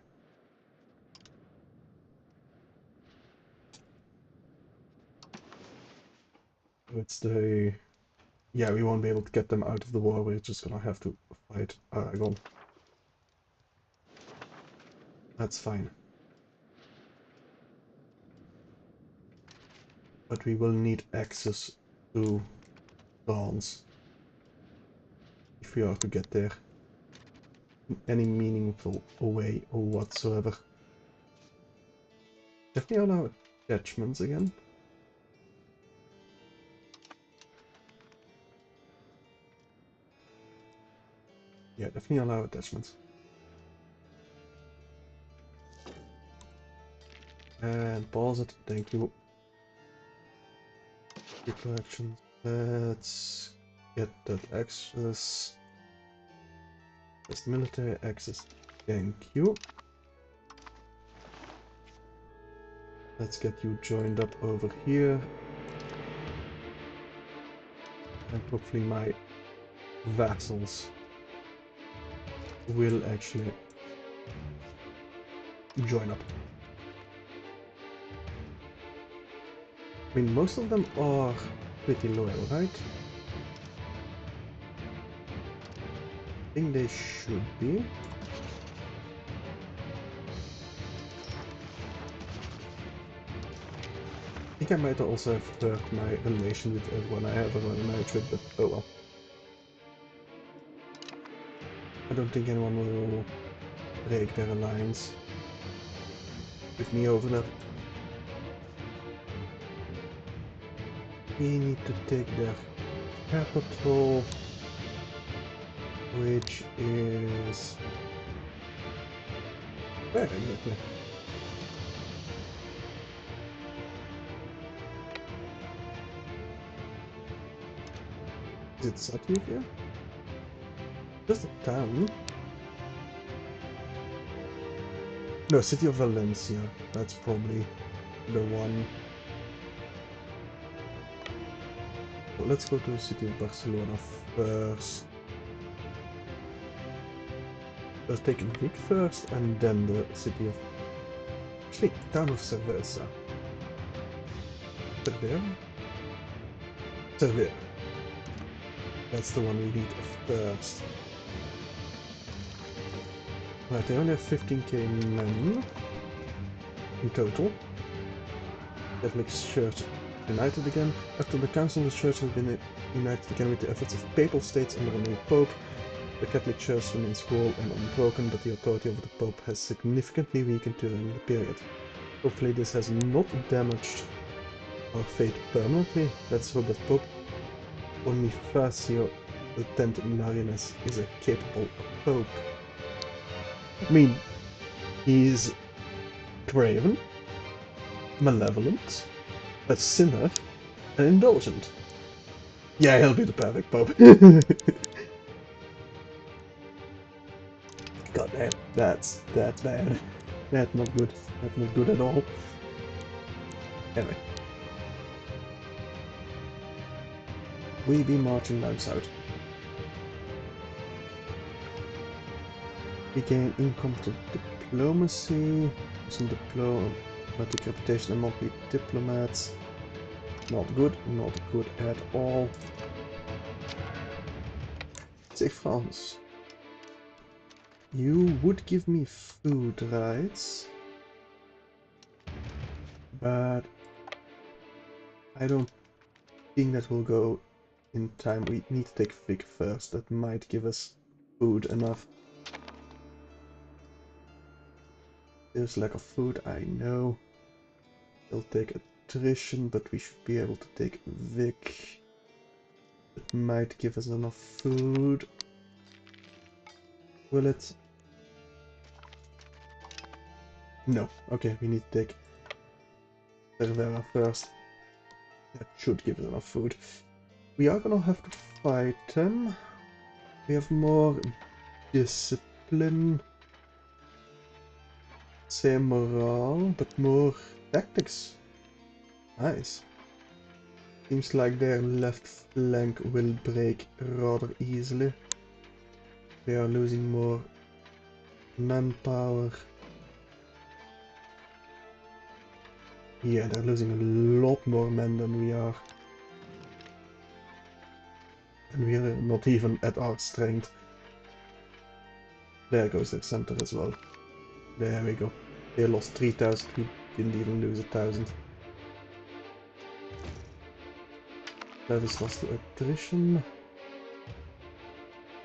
It's the... Yeah, we won't be able to get them out of the war. We're just gonna have to fight Aragon. That's fine. But we will need access to France if we are to get there in any meaningful way or whatsoever. Definitely allow attachments again. Yeah, definitely allow attachments. And pause it, thank you. People actions. Let's get that access. Just military access. Thank you. Let's get you joined up over here. And hopefully my vassals will actually join up. I mean, most of them are pretty loyal, right? I think they should be. I think I might also have hurt my relation with everyone I have ever married with, but oh well. I don't think anyone will break their alliance with me over that. We need to take their capital, which is... where exactly? Is it Satyavia? Just a town? No, city of Valencia. That's probably the one. Well, let's go to the city of Barcelona first. Let's take Greek first, and then the city of... actually, town of Cerveza. Cervera? Cervera. That's the one we need first. Right, they only have 15k men in total. That makes Church united again. After the Council, the Church has been united again with the efforts of Papal States under a new Pope. The Catholic Church remains whole and unbroken, but the authority of the Pope has significantly weakened during the period. Hopefully this has not damaged our fate permanently. Let's hope that Pope Bonifacio X Marinus is a capable Pope. I mean, he's craven, malevolent, a sinner, and indulgent. Yeah, he'll be the perfect Pope. God damn, that's bad. That's not good. That's not good at all. Anyway. We be marching down south. We gain income to diplomacy, some diplomatic reputation and monthly diplomats. Not good, not good at all. Say France. You would give me food rights, but I don't think that will go in time. We need to take Vic first. That might give us food enough. There's lack of food, I know. We'll take attrition, but we should be able to take Vic. It might give us enough food. Will it? No. Okay, we need to take Cervera first. That should give us enough food. We are gonna have to fight them. We have more discipline. Same morale, but more tactics. Nice. Seems like their left flank will break rather easily. They are losing more manpower. Yeah, they're losing a lot more men than we are. And we are not even at our strength. There goes their center as well. There we go. They lost 3,000, we didn't even lose 1,000. That is lost to attrition.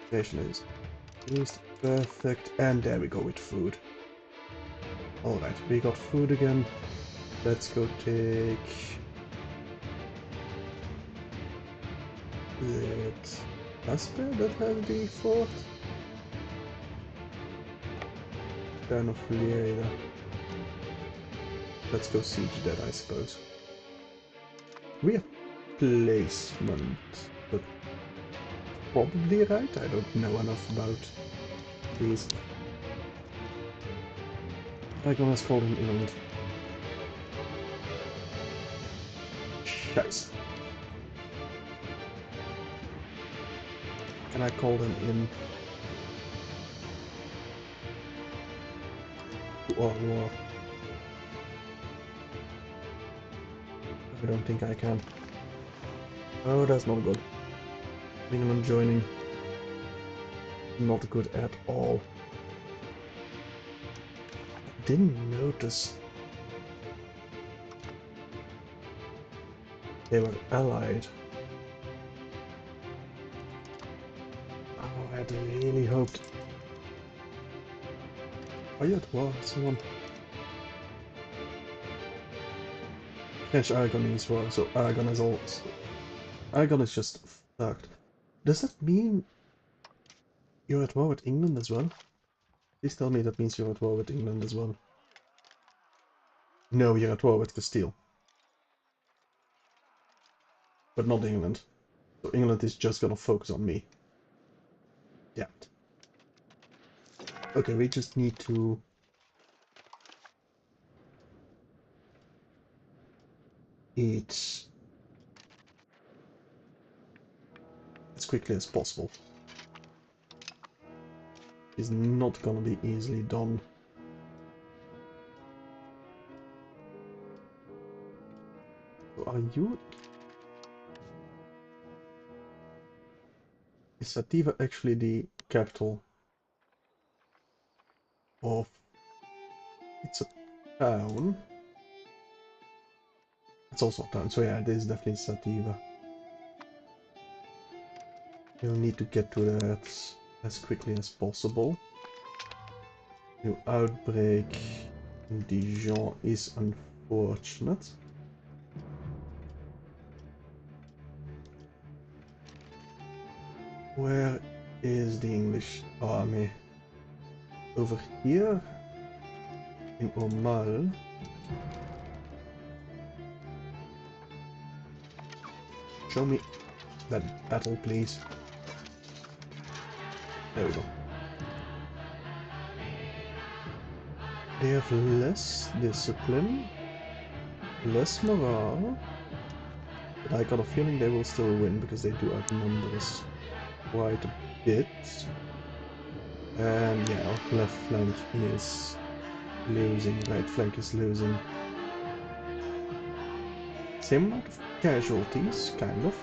Attrition is used. Perfect. And there we go with food. Alright, we got food again. Let's go take... Is it Asper that has the fort? Town of Lieda. Let's go siege that, I suppose. We have placement, but probably right? I don't know enough about these. I'm gonna call him England. Guys. Can I call them in? To our war? I don't think I can. Oh, that's not good. England joining. Not good at all. Didn't notice they were allied. Oh, I had really hoped. Are you at war with someone? French Aragonese war, so Aragon is also... Aragon is just fucked. Does that mean you're at war with England as well? Please tell me that means you're at war with England as well. No, you're at war with Castile. But not England. So England is just gonna focus on me. Damn it. Okay, we just need to... eat... as quickly as possible. It's not gonna be easily done. So are you... Is Sativa actually the capital of... It's a town. It's also a town, so yeah, it is definitely Sativa. We'll need to get to that as quickly as possible. New outbreak in Dijon is unfortunate. Where is the English army? Over here in Omal. Show me that battle, please. There we go. They have less discipline, less morale, but I got a feeling they will still win because they do outnumber us quite a bit. And yeah, our left flank is losing, right flank is losing. Same amount of casualties, kind of.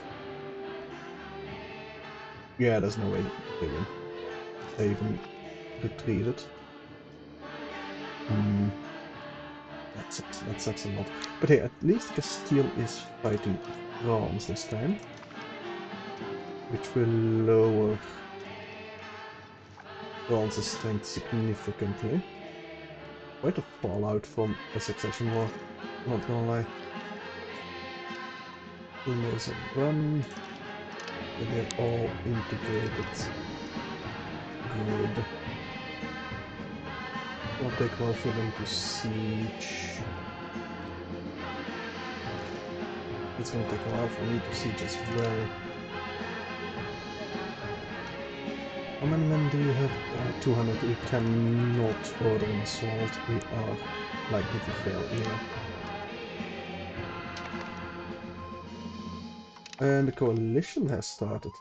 Yeah, there's no way they win. They even retreated. That sucks a lot. But hey, at least Castile is fighting France this time, which will lower France's strength significantly. Quite a fallout from a succession war, not gonna lie. There's a run, and they're all integrated. Good. It'll take a while for them to siege. It's gonna take a while for me to siege as well. How many men do you have? 200. We cannot order an assault. We are likely to fail here. And the coalition has started.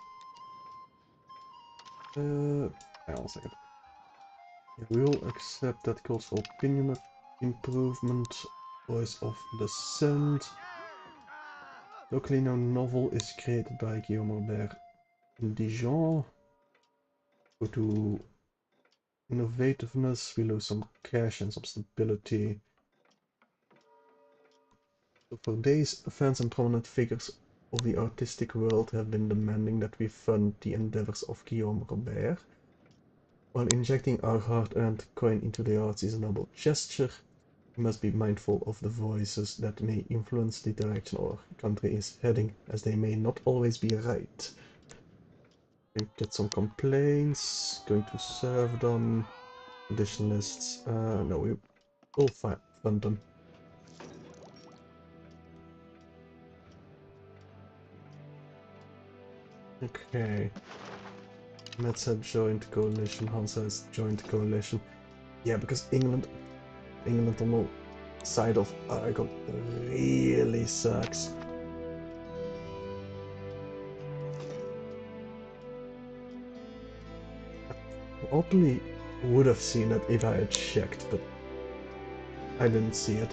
Hang on a second. Yeah, we will accept that calls for opinion of improvement. Voice of Dissent. Locally known novel is created by Guillaume Robert in Dijon. Go to innovativeness, we lose some cash and some stability. So for days, fans and prominent figures of the artistic world have been demanding that we fund the endeavors of Guillaume Robert. While injecting our hard-earned coin into the arts is a noble gesture, we must be mindful of the voices that may influence the direction our country is heading, as they may not always be right. We get some complaints, going to serve them, condition lists, no, we will fund them. Okay. Mets have joined coalition, Hansa has joined coalition. Yeah, because England on the side of Aragon really sucks. I probably would have seen it if I had checked, but I didn't see it.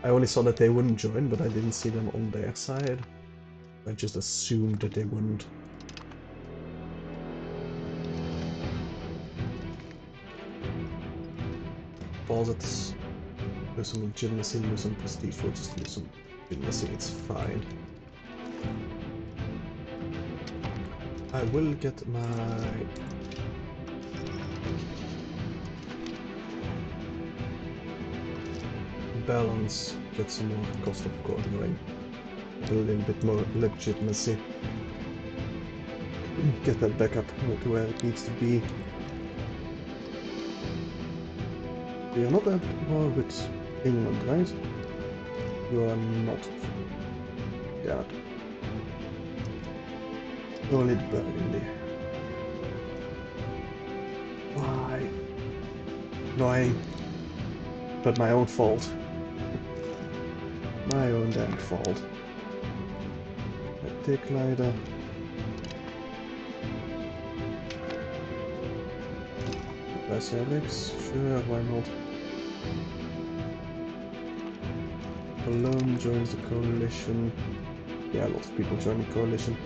I only saw that they wouldn't join, but I didn't see them on their side. I just assumed that they wouldn't. Pause it. Lose some legitimacy, lose some prestige, we'll just lose some legitimacy, it's fine. I will get my balance, get some more cost of core going, a little bit more legitimacy. Get that back up to where it needs to be. We are not at war with England, right? You are not. Yeah. Only Burgundy. Why? Annoying. But my own fault. My own damn fault. Take Leider. Press Alex. Sure, why not? Cologne joins the coalition. Yeah, a lot of people join the coalition.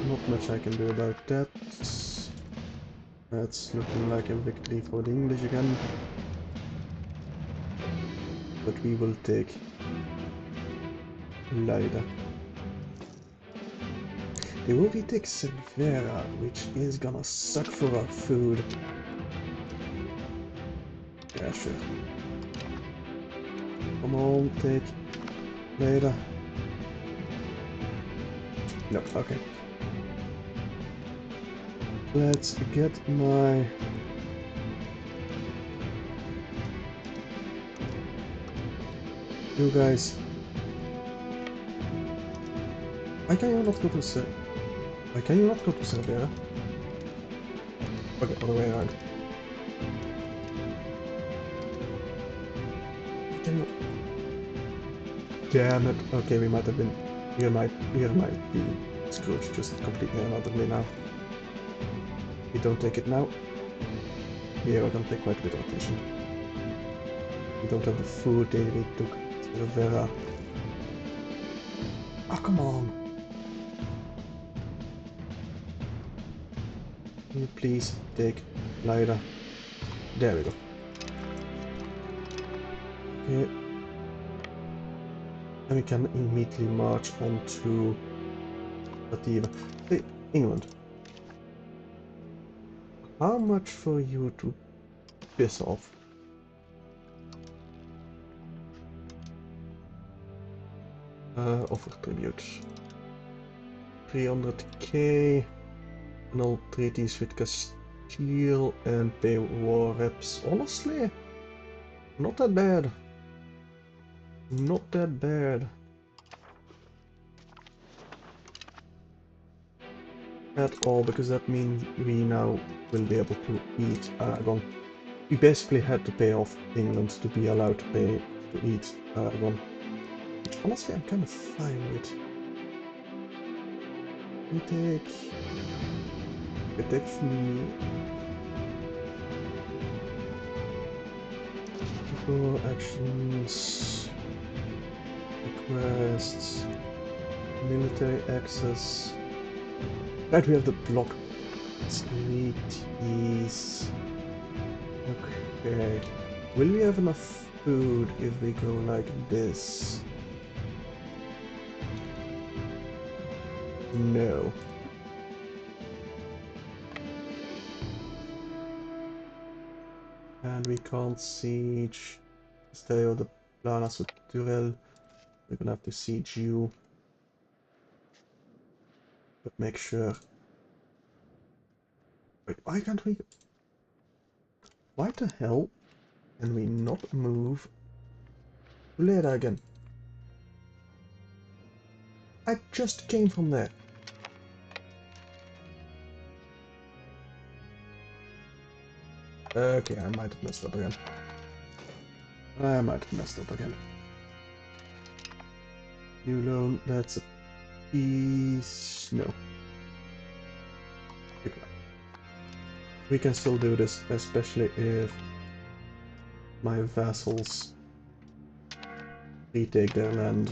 Not much I can do about that. That's looking like a victory for the English again. But we will take Leider. They will retake Cervera, which is gonna suck for our food. Yeah, sure. Come on, take Leider. No, okay. Let's get my... You guys... Why can you not go to Why can you not go to Cervera? Okay, other way around. Can you... Damn it. Okay, we might have been... We might be screwed just completely and utterly now. We don't take it now. here are gonna take quite a bit of attention. We don't have the food they took to Vera. Oh, come on! Can you please take Lyra? There we go. Okay. And we can immediately march on to Lativa. Hey, England. How much for you to piss off? Offer tribute. 300k. And all treaties with Castile and pay war reps. Honestly, not that bad. Not that bad. At all, because that means we now will be able to eat Aragon. We basically had to pay off England to be allowed to eat Aragon. Which honestly I'm kind of fine with. We take from people actions, requests, military access. Right, we have the block treaties. Okay. Will we have enough food if we go like this? No. And we can't siege Stereo de Planas with Turel. We're gonna have to siege you. But make sure. Wait, why can't we? Why the hell can we not move Leda again? I just came from there. Okay, I might have messed up again. New loan, that's a piece. No. We can still do this, especially if my vassals retake their land.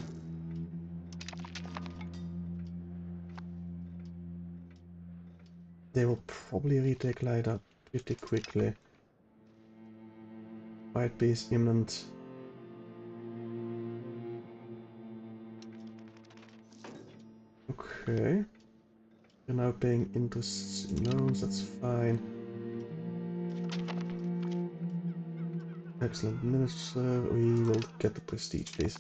They will probably retake Lida pretty quickly. White peace imminent. Okay. You're now paying interest loans, that's fine. Excellent minister, we will get the prestige, please.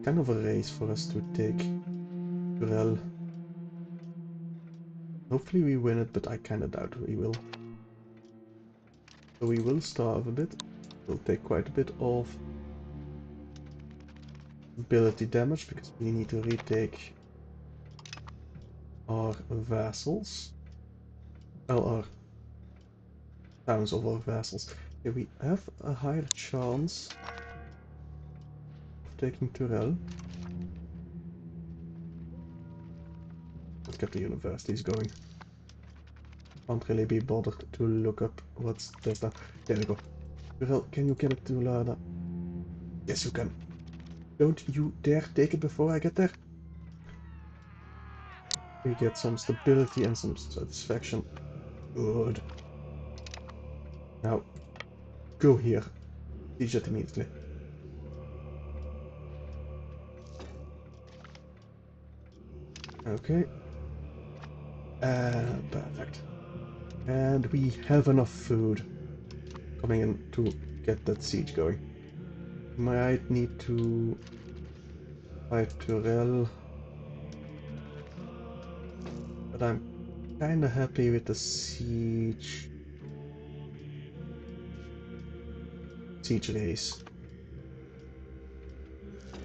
Kind of a race for us to take Burel. Hopefully we win it, but I kinda doubt we will. So we will starve a bit. We'll take quite a bit of ability damage because we need to retake our vassals. Well, our towns of our vassals. Okay, we have a higher chance of taking Turel. Let's get the universities going. Can't really be bothered to look up what's this. There we go. Turel, can you get it to Lada? Yes, you can. Don't you dare take it before I get there. We get some stability and some satisfaction. Good. Now, go here. Siege it immediately. Okay. Perfect. And we have enough food coming in to get that siege going. Might need to fight Turel. But I'm kinda happy with the siege race.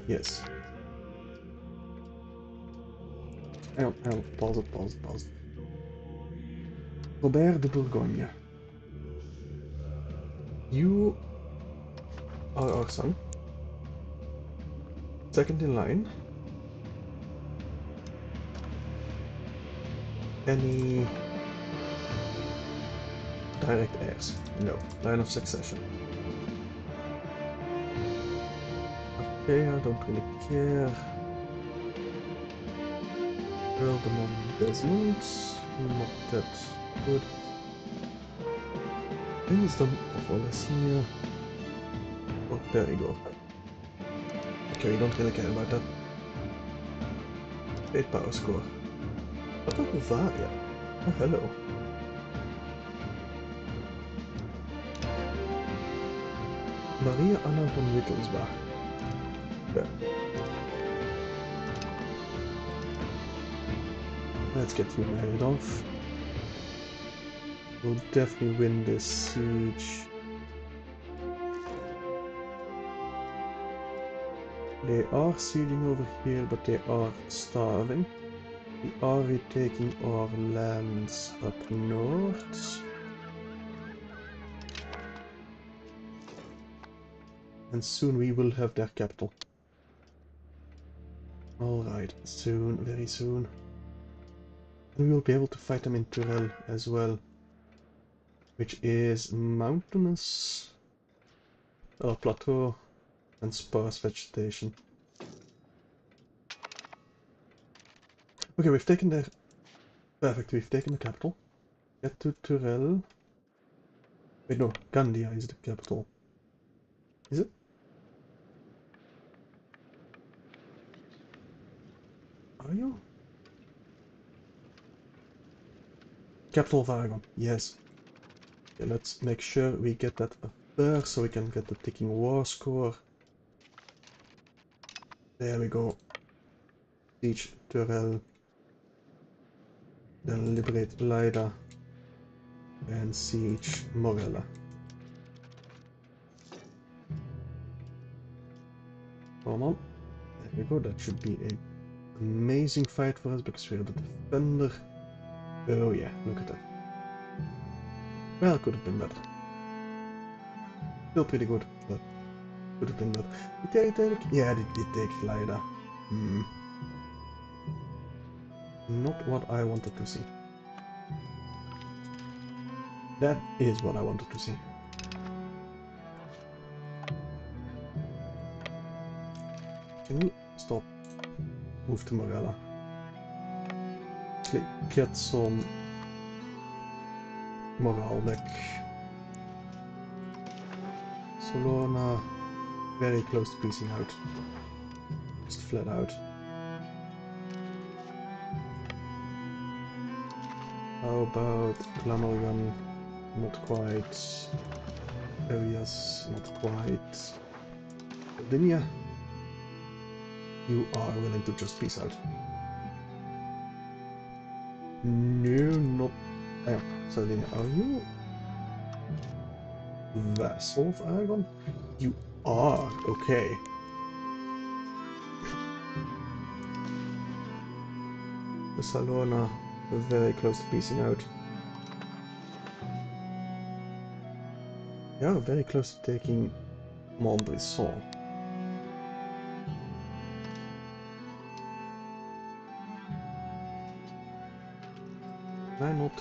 Yes. Hang on, pause it. Robert de Bourgogne. You are our son. Second in line. Any Direct heirs. No. Line of succession. Okay, I don't really care. Earl de Desmond. Not that good. Wisdom of Wallace here. Oh, there you go. Okay, we don't really care about that. 8 power score. What a Bavaria. Oh, hello. Maria Anna von Wittelsbach. There. Let's get you married off. We'll definitely win this siege. They are sieging over here, but they are starving. We are retaking our lands up north. And soon we will have their capital. Alright, soon, very soon. And we will be able to fight them in Tyrell as well. Which is mountainous, plateau, and sparse vegetation. Okay, we've taken their... Perfect, we've taken the capital. Get to Tyrell. Wait, no, Gandia is the capital. Is it? Are you? Capital of Aragon, yes. Okay, let's make sure we get that up there so we can get the ticking war score. There we go. Siege Tyrell. Then liberate Leida. And siege Morella. Come on. There we go, that should be an amazing fight for us because we're the defender. Oh yeah, look at that. Well, could have been better. Still pretty good, but could have been better. Did they take? Yeah, they did take Leida. Not what I wanted to see. That is what I wanted to see. Can you stop? Move to Morella. Actually, get some morale back. Solona, very close to piecing out. Just flat out. How about Glamorgan? Not quite. Areas, not quite. Sardinia? You are willing to just peace out. No, not... Sardinia, are you... vassal of Aragon? You are, okay. Salona, very close to piecing out. Yeah, very close to taking Montbrisson. Can I not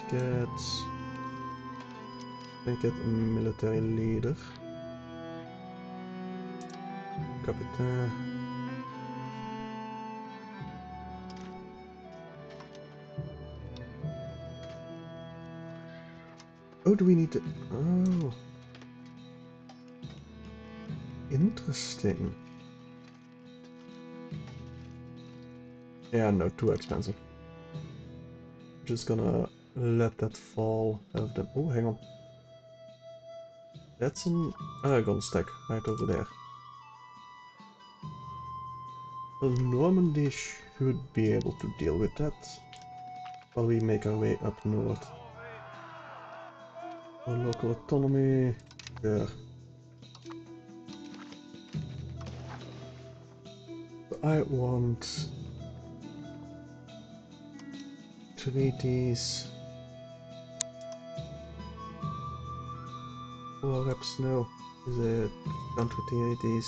get a military leader? Captain. Oh, do we need to... Oh. Interesting. Yeah, no, too expensive. Just gonna let that fall. Have them... Oh, hang on. That's an Aragon stack right over there. Well, Normandy should be able to deal with that while we make our way up north. For local autonomy, there. I want treaties. War reps, no. Is it country treaties?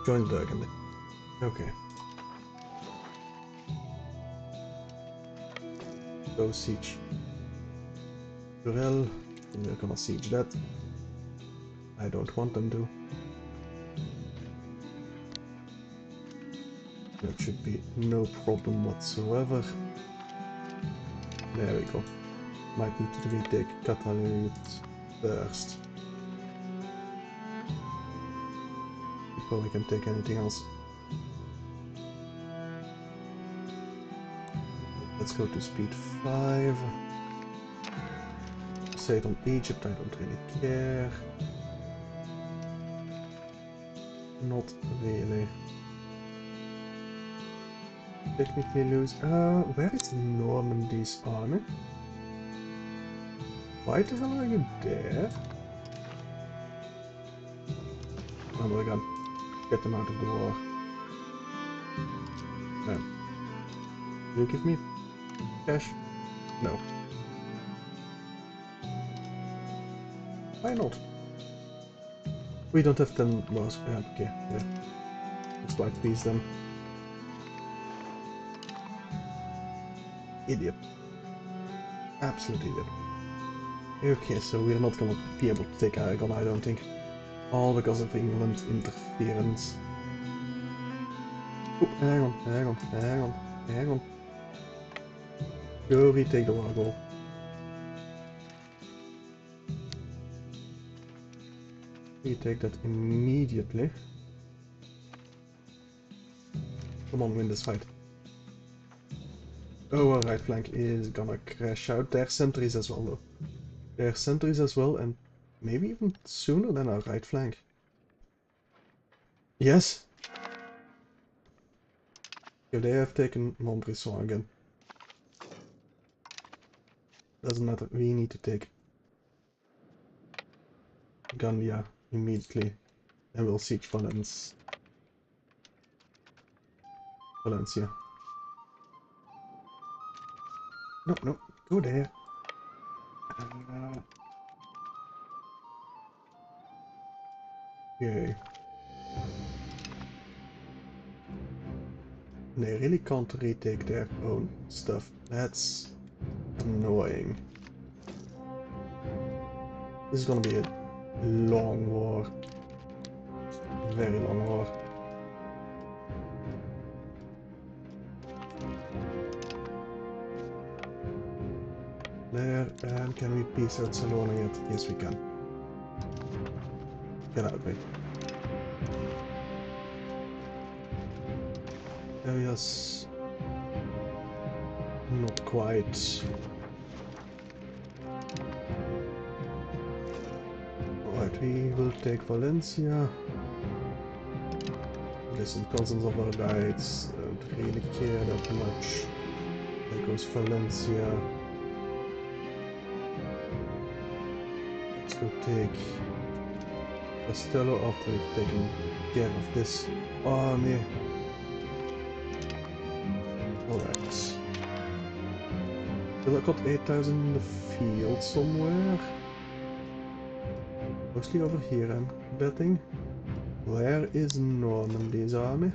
Join Burgundy. Okay. Go siege. Well, they're gonna siege that. I don't want them to. That should be no problem whatsoever. There we go. Might need to retake Catalyst first. Before we can take anything else. Let's go to speed 5. Save on Egypt, I don't really care. Not really. Technically lose. Where is Normandy's army? Why the hell are you there? Oh my god. Get them out of the war. Do you give me cash? No. Why not? We don't have 10 wars. Okay, yeah. Looks like these then. Idiot. Absolute idiot. Okay, so we're not gonna be able to take Aragon, I don't think. All because of England interference. Oh, hang on. Go retake the war goal. Retake that immediately. Come on, win this fight. Oh, our right flank is gonna crash out. Their sentries as well, though. Their sentries as well, and maybe even sooner than our right flank. Yes! Okay, they have taken Montbrison again. Doesn't matter, we need to take Gandia immediately. And we'll siege Valencia. No, go there. Okay. They really can't retake their own stuff. That's annoying. This is gonna be a long war. Very long war. There, and can we piece out Salona yet? Yes, we can. Get out of it. Areas not quite. Alright, we will take Valencia. Listen, thousands of our guides don't really care that much. There goes Valencia. Let's go take Castello after we've taken care of this army. Alright. Still I got 8,000 in the field somewhere. Mostly over here, I'm betting. Where is Normandy's army?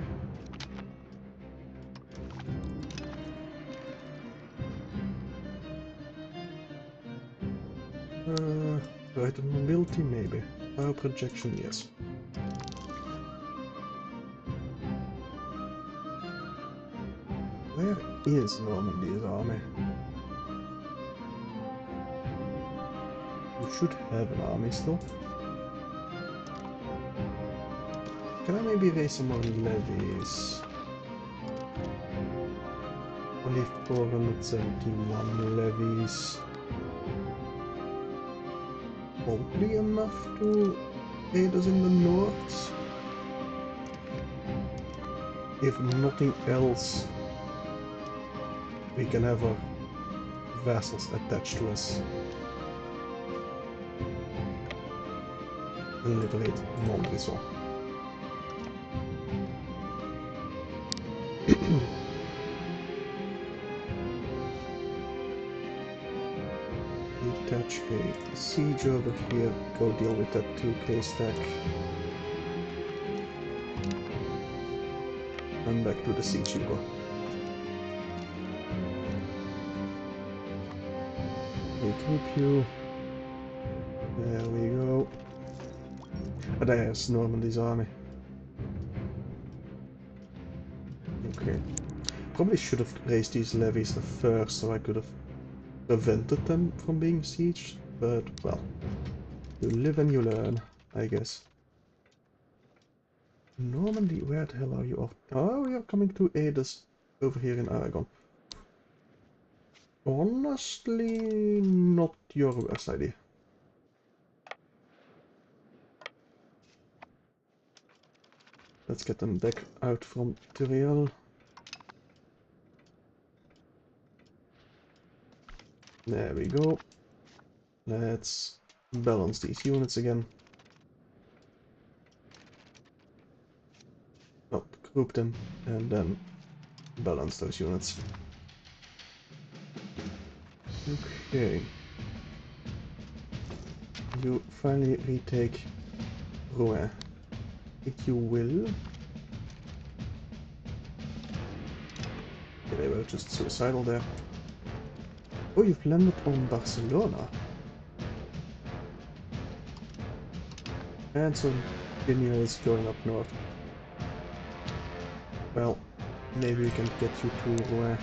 Right, mobility maybe. Power projection, yes. Where is Normandy's army? We should have an army still. Can I maybe raise some more levies? Only 471 levies. Probably enough to aid us in the north. If nothing else, we can have our vassals attached to us. And liberate Montbrison. Detach a siege over here, go deal with that 2k stack. And back to the siege you go. regroup you. There we go. There's Normandy's army. Okay. Probably should have raised these levies first so I could have prevented them from being sieged, but well, you live and you learn, I guess. Normandy, where the hell are you off? Oh, you're coming to aid us over here in Aragon. Honestly, not your worst idea. Let's get them back out from Tyrrell. There we go. Let's balance these units again. No, group them and then balance those units. Okay. You finally retake Rouen. If you will. Okay, they were just suicidal there. Oh, you've landed on Barcelona. And some Guinea is going up north. Well, maybe we can get you to Rouen.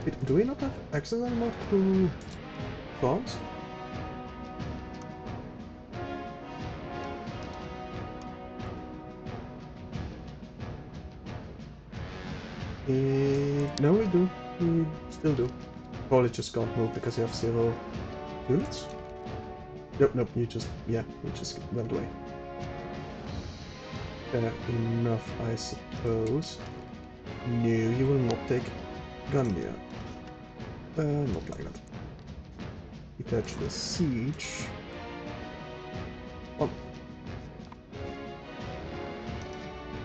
Wait, do we not have access anymore to France? No, we do. We still do. Probably just can't move because you have 0 units. Nope, you just went away. Fair enough, I suppose. No, you will not take Gandia. Not like that. Detach the siege. Oh.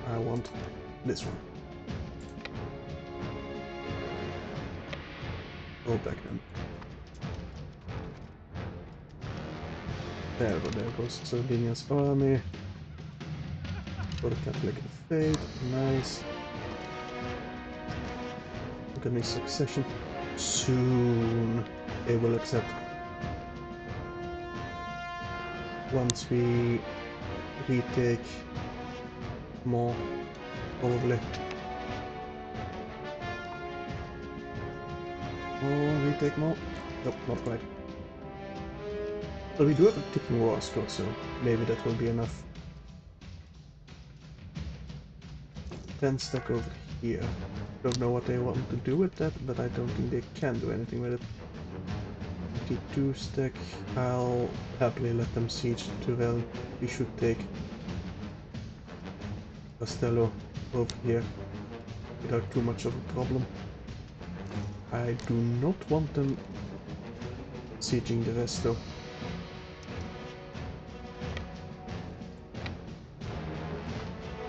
I want this one. Go back then. There goes Sardinia's army. For the Catholic faith, nice. Look at me, succession. Soon they will accept. Once we retake more, probably. Oh, retake more? Nope, not quite. Well, we do have a ticking war score, so maybe that will be enough. 10 stack over here. Don't know what they want to do with that, but I don't think they can do anything with it. 52 stack. I'll happily let them siege Tyrrell. We should take Castello over here without too much of a problem. I do not want them sieging the rest though.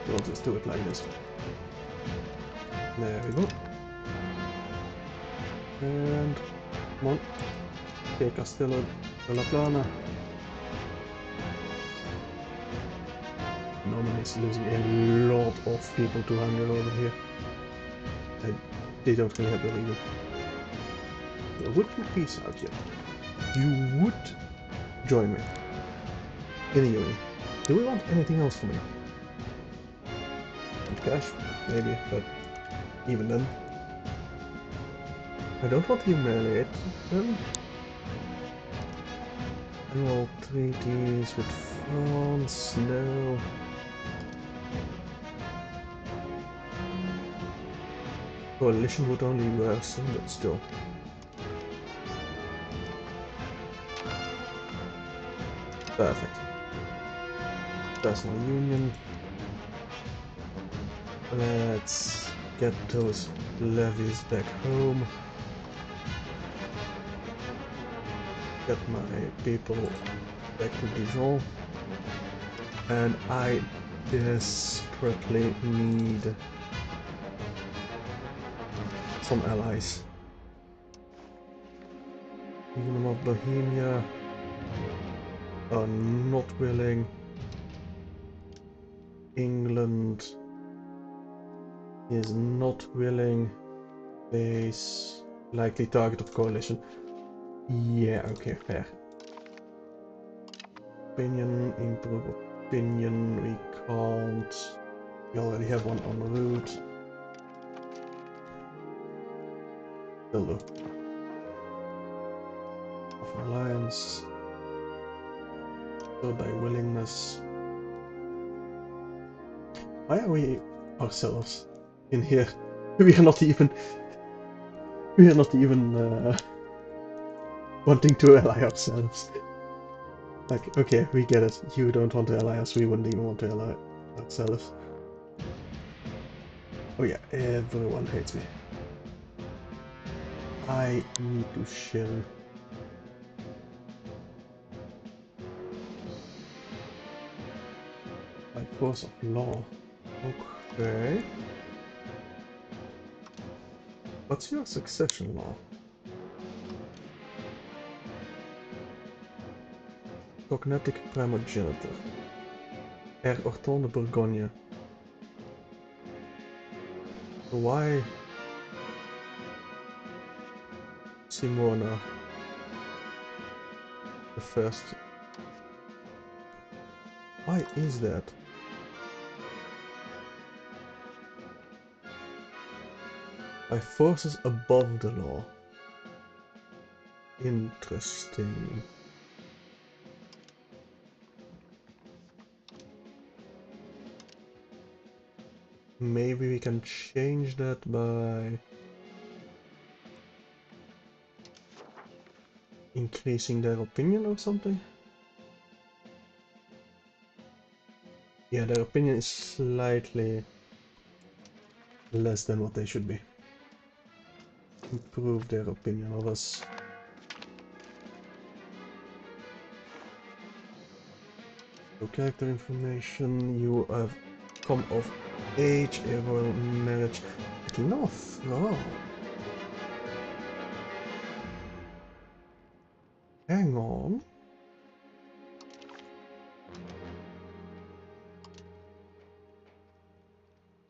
We'll just do it like this. There we go. And come on. Take Castello de la Plana. Norman is losing a lot of people to Hungary over here. They don't really have the legal. Would you peace out yet? You would join me in a union. Do we want anything else from me? And cash? Maybe, but even then. I don't want to humiliate them. Annual treaties with France, no. Coalition would only worsen, but still. Perfect. Personal union. Let's get those levies back home. Get my people back to Dijon. And I desperately need some allies. Kingdom of Bohemia are not willing. England is not willing. Base Likely target of coalition. Yeah, okay, fair. Opinion, improve opinion, we can't. We already have one on the route. Hello. Of alliance. So by willingness. Why are we ourselves in here? We are not even wanting to ally ourselves. Like, okay, we get it. You don't want to ally us, we wouldn't even want to ally ourselves. Oh yeah, everyone hates me. I need to chill. By force of law. Okay. What's your succession law? Cognatic primogenitor. Er Orton de Bourgogne. Why Simona the first? Why is that? By forces above the law. Interesting. Maybe we can change that by increasing their opinion or something? Yeah, their opinion is slightly less than what they should be. Improve their opinion of us. So character information, you have come of age, a royal marriage. Kingdom of France. Hang on.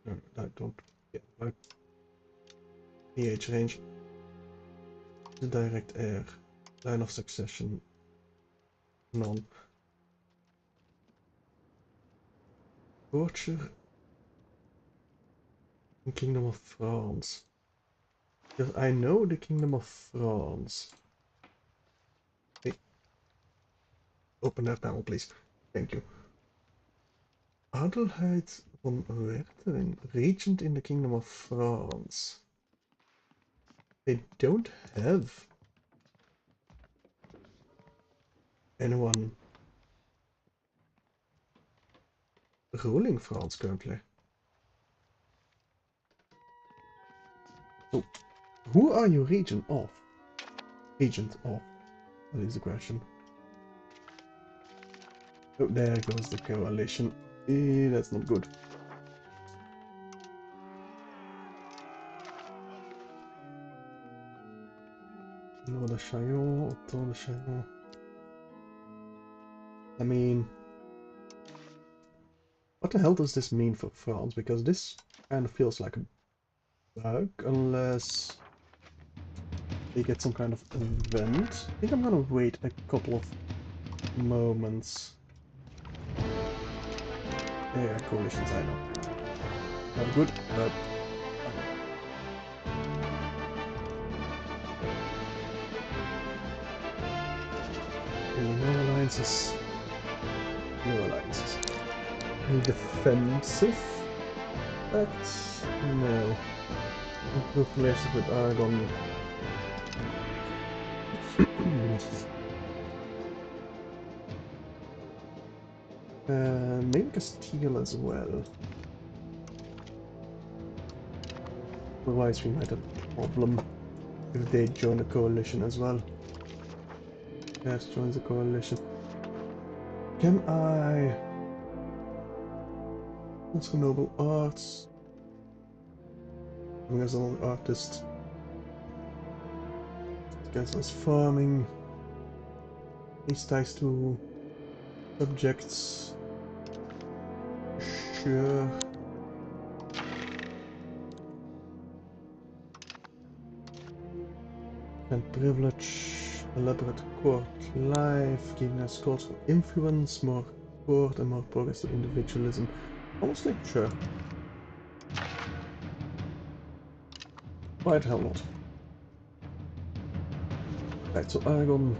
No, I don't get my age range. The direct heir. Line of succession. None. Torture in Kingdom of France. Because I know the Kingdom of France. Hey, open that panel, please. Thank you. Adelheid von Wertering, regent in the Kingdom of France. They don't have anyone ruling France currently. So, who are you regent of? Regent of? That is the question. Oh, there goes the coalition. That's not good. No, the Chillon, Otto the Chillon. I mean, what the hell does this mean for France? Because this kind of feels like a bug, unless they get some kind of event. I think I'm gonna wait a couple of moments. Yeah, coalitions, I know. Not good, but really no alliances. No alliances. Any defensive acts? No. Improve relations with Aragon. Maybe Castile as well. Otherwise we might have a problem if they join the coalition as well. Yes, joins the coalition. Can I also noble arts? I'm as an artist. This guy's farming. These ties to subjects. Sure. And privilege, elaborate court life, giving us cause for influence, more court and more progressive individualism. Almost like sure. Why the hell not? Right, so Aragon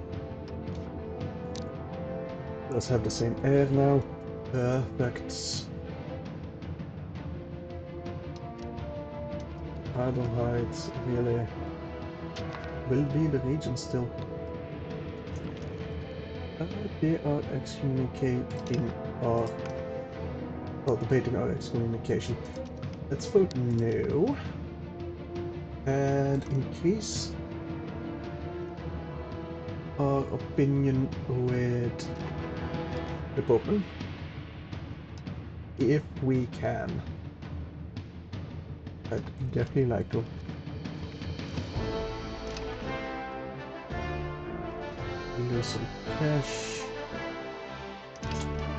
does have the same air now. Perfect. Adelheid really will be the region still. They are excommunicating our... well, debating our excommunication. Let's vote no. And increase our opinion with the Popeman. If we can. I'd definitely like to. Lose some cash.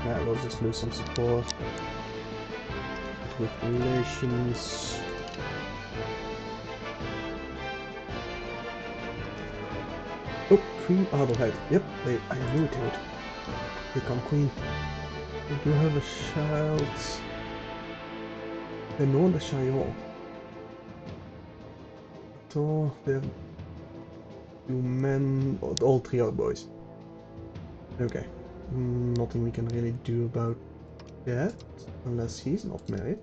Yeah, we'll just lose some support. With relations. Oh, Queen Adelheid. Yep, I knew it would become queen. We do have a child. Renaud de Chaillot. So, they're two men. All three are boys. Okay. Nothing we can really do about that. Unless he's not married.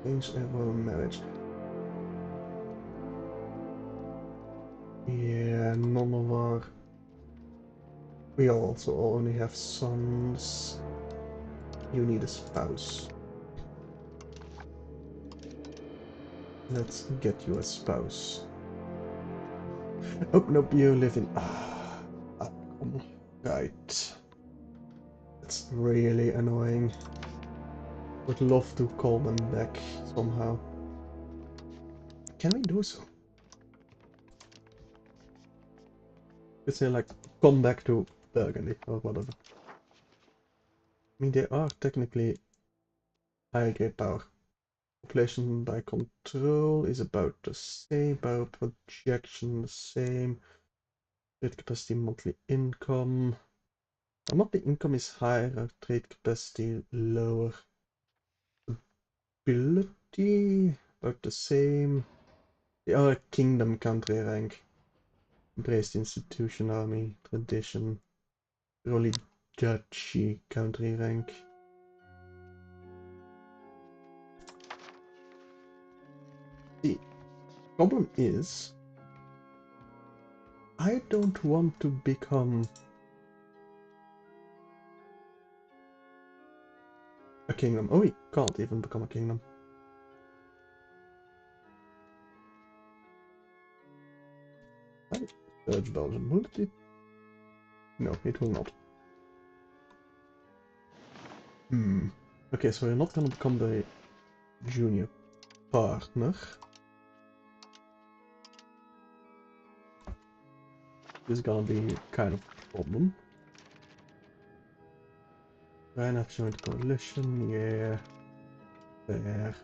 Change ever marriage. Yeah, none of our... we also only have sons. You need a spouse. Let's get you a spouse. Oh, nope, you live in... right. That's really annoying. Would love to call them back somehow. Can we do so? Could say like, come back to Burgundy or whatever. I mean, they are technically high grade power. Population by control is about the same, power projection the same, trade capacity, monthly income. Our monthly income is higher, our trade capacity lower. Ability about the same. They are a kingdom country rank. Embraced institution, army, tradition. Only duchy country rank. The problem is, I don't want to become a kingdom. Oh, we can't even become a kingdom. Search Belgium. Will it? No, it will not. Okay, so we're not gonna become the junior partner. This is gonna be kind of a problem. Rhine have joined the coalition, yeah. There.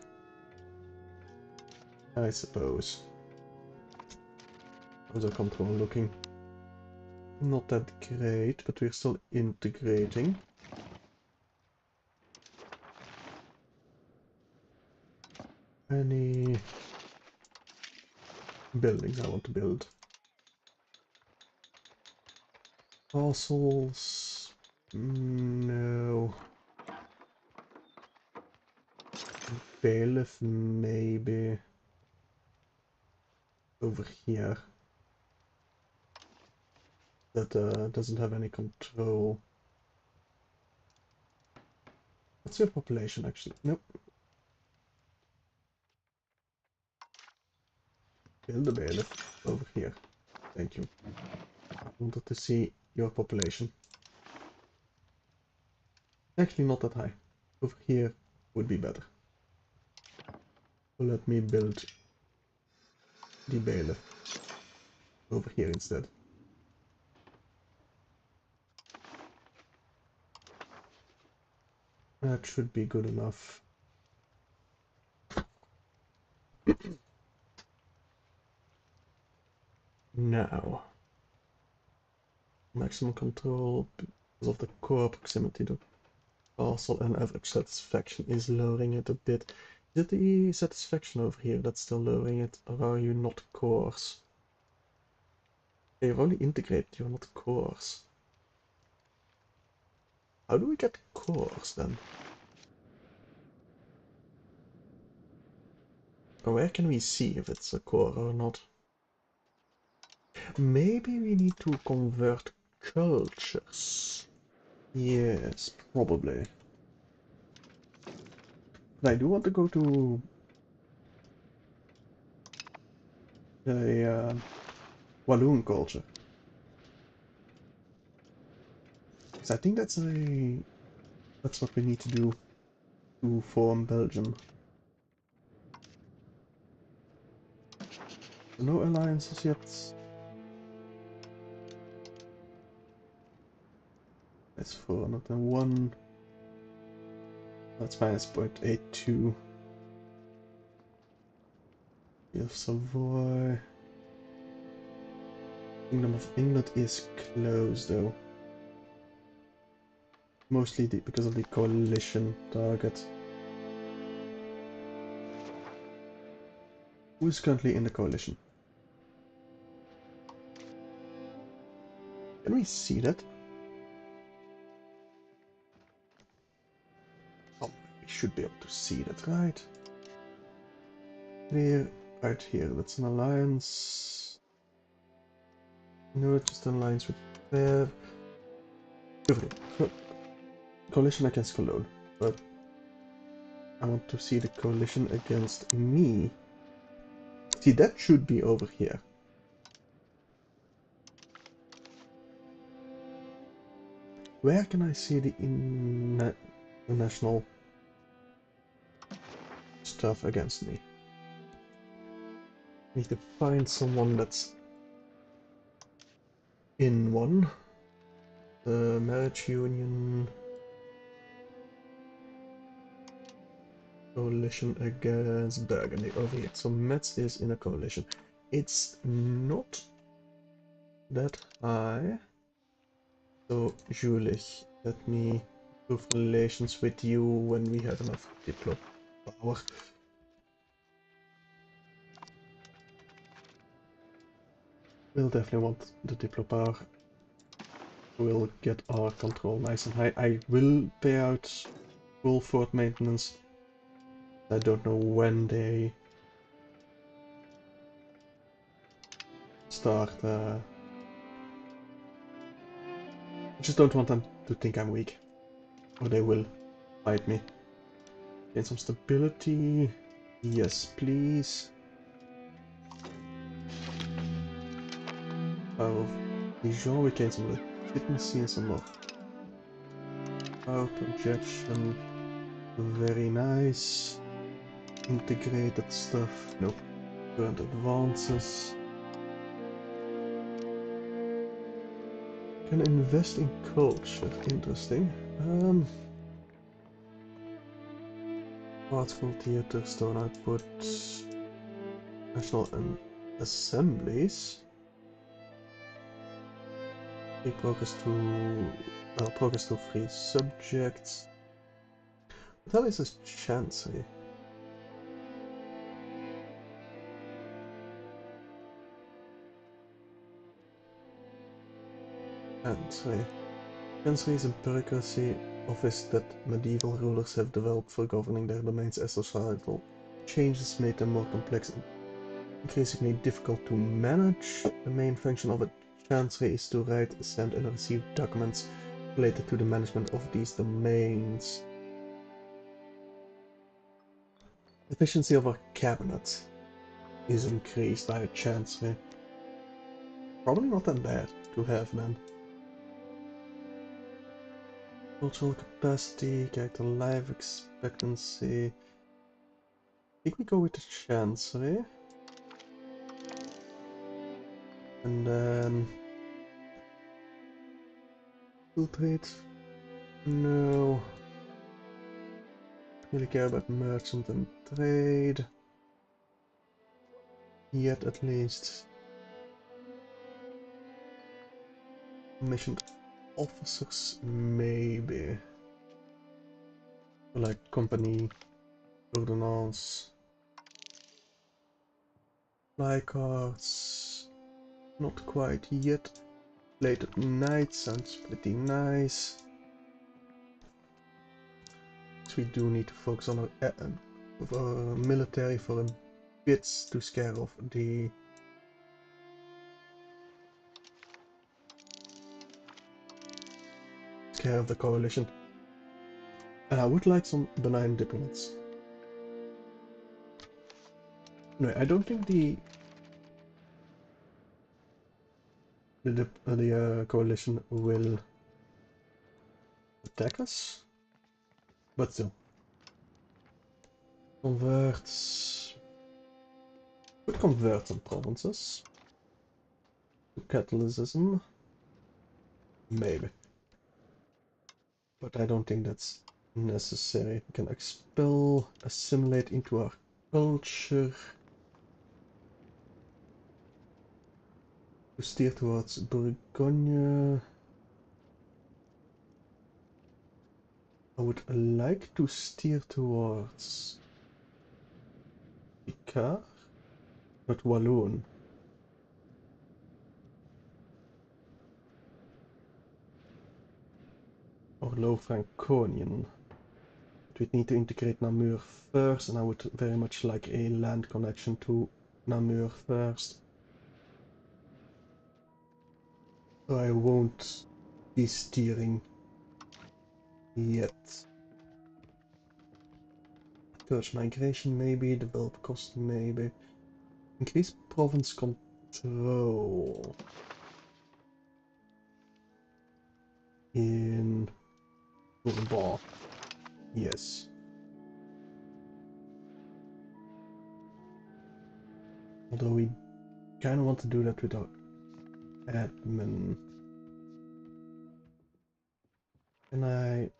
I suppose. How's our control looking? Not that great, but we're still integrating. Any buildings I want to build? Castles? No. Bailiff maybe. Over here. That doesn't have any control. What's your population actually? Nope. Build a bailiff over here. Thank you. I wanted to see your population. Actually not that high. Over here would be better. So let me build the bailiff over here instead. That should be good enough. now. Maximum control because of the core proximity to castle and average satisfaction is lowering it a bit. Is it the satisfaction over here that's still lowering it, or are you not cores? You're only integrated, you're not cores. How do we get cores then? Or where can we see if it's a core or not? Maybe we need to convert cultures. Yes, probably. But I do want to go to the Walloon culture. Because I think that's what we need to do to form Belgium. No alliances yet. That's 401. That's minus 0.82. We have Savoy. Kingdom of England is closed though. Mostly because of the coalition target. Who is currently in the coalition? Can we see that? Oh, we should be able to see that, right? Here, right here, that's an alliance. No, it's just an alliance with Bear. Coalition against Cologne, but I want to see the coalition against me. See, that should be over here. Where can I see the international stuff against me? I need to find someone that's in one. The marriage union. Coalition against Burgundy over here. So Metz is in a coalition. It's not that high. So Jülich, let me improve relations with you when we have enough diplo power. We'll definitely want the diplo power. We'll get our control nice and high. I will pay out full fort maintenance. I don't know when they start. I just don't want them to think I'm weak, or they will fight me. Gain some stability. Yes, please. Of Dijon, we gain some legitimacy and some more auto-projection. Very nice. Integrated stuff. Nope. Current advances. Can invest in culture. Interesting. Artful theater, stone output, national assemblies. Progress to free subjects. What the hell is this chancery? Chancery. Chancery is a bureaucracy office that medieval rulers have developed for governing their domains as societal changes made them more complex and increasingly difficult to manage. The main function of a chancery is to write, send and receive documents related to the management of these domains. Efficiency of our cabinet is increased by a chancery. Probably not that bad to have then. Cultural capacity, character life expectancy. I think we go with the chancery. And then filtrate. No. Really care about merchant and trade. Yet at least. Mission officers, maybe. Like company, ordnance, fly cards, not quite yet. Late at night sounds pretty nice. So we do need to focus on our military for a bit to scare off the coalition. And I would like some benign diplomats. No, I don't think the coalition will attack us, but still. Could convert some provinces to Catholicism, maybe. But I don't think that's necessary. We can expel, assimilate into our culture. To steer towards Bourgogne. I would like to steer towards Picard, but Walloon. Or Low Franconian. But we'd need to integrate Namur first, and I would very much like a land connection to Namur first. So I won't be steering yet. Encourage migration maybe, develop cost maybe. Increase province control. In Bourbon. Yes. Although we kind of want to do that with our admin. Can I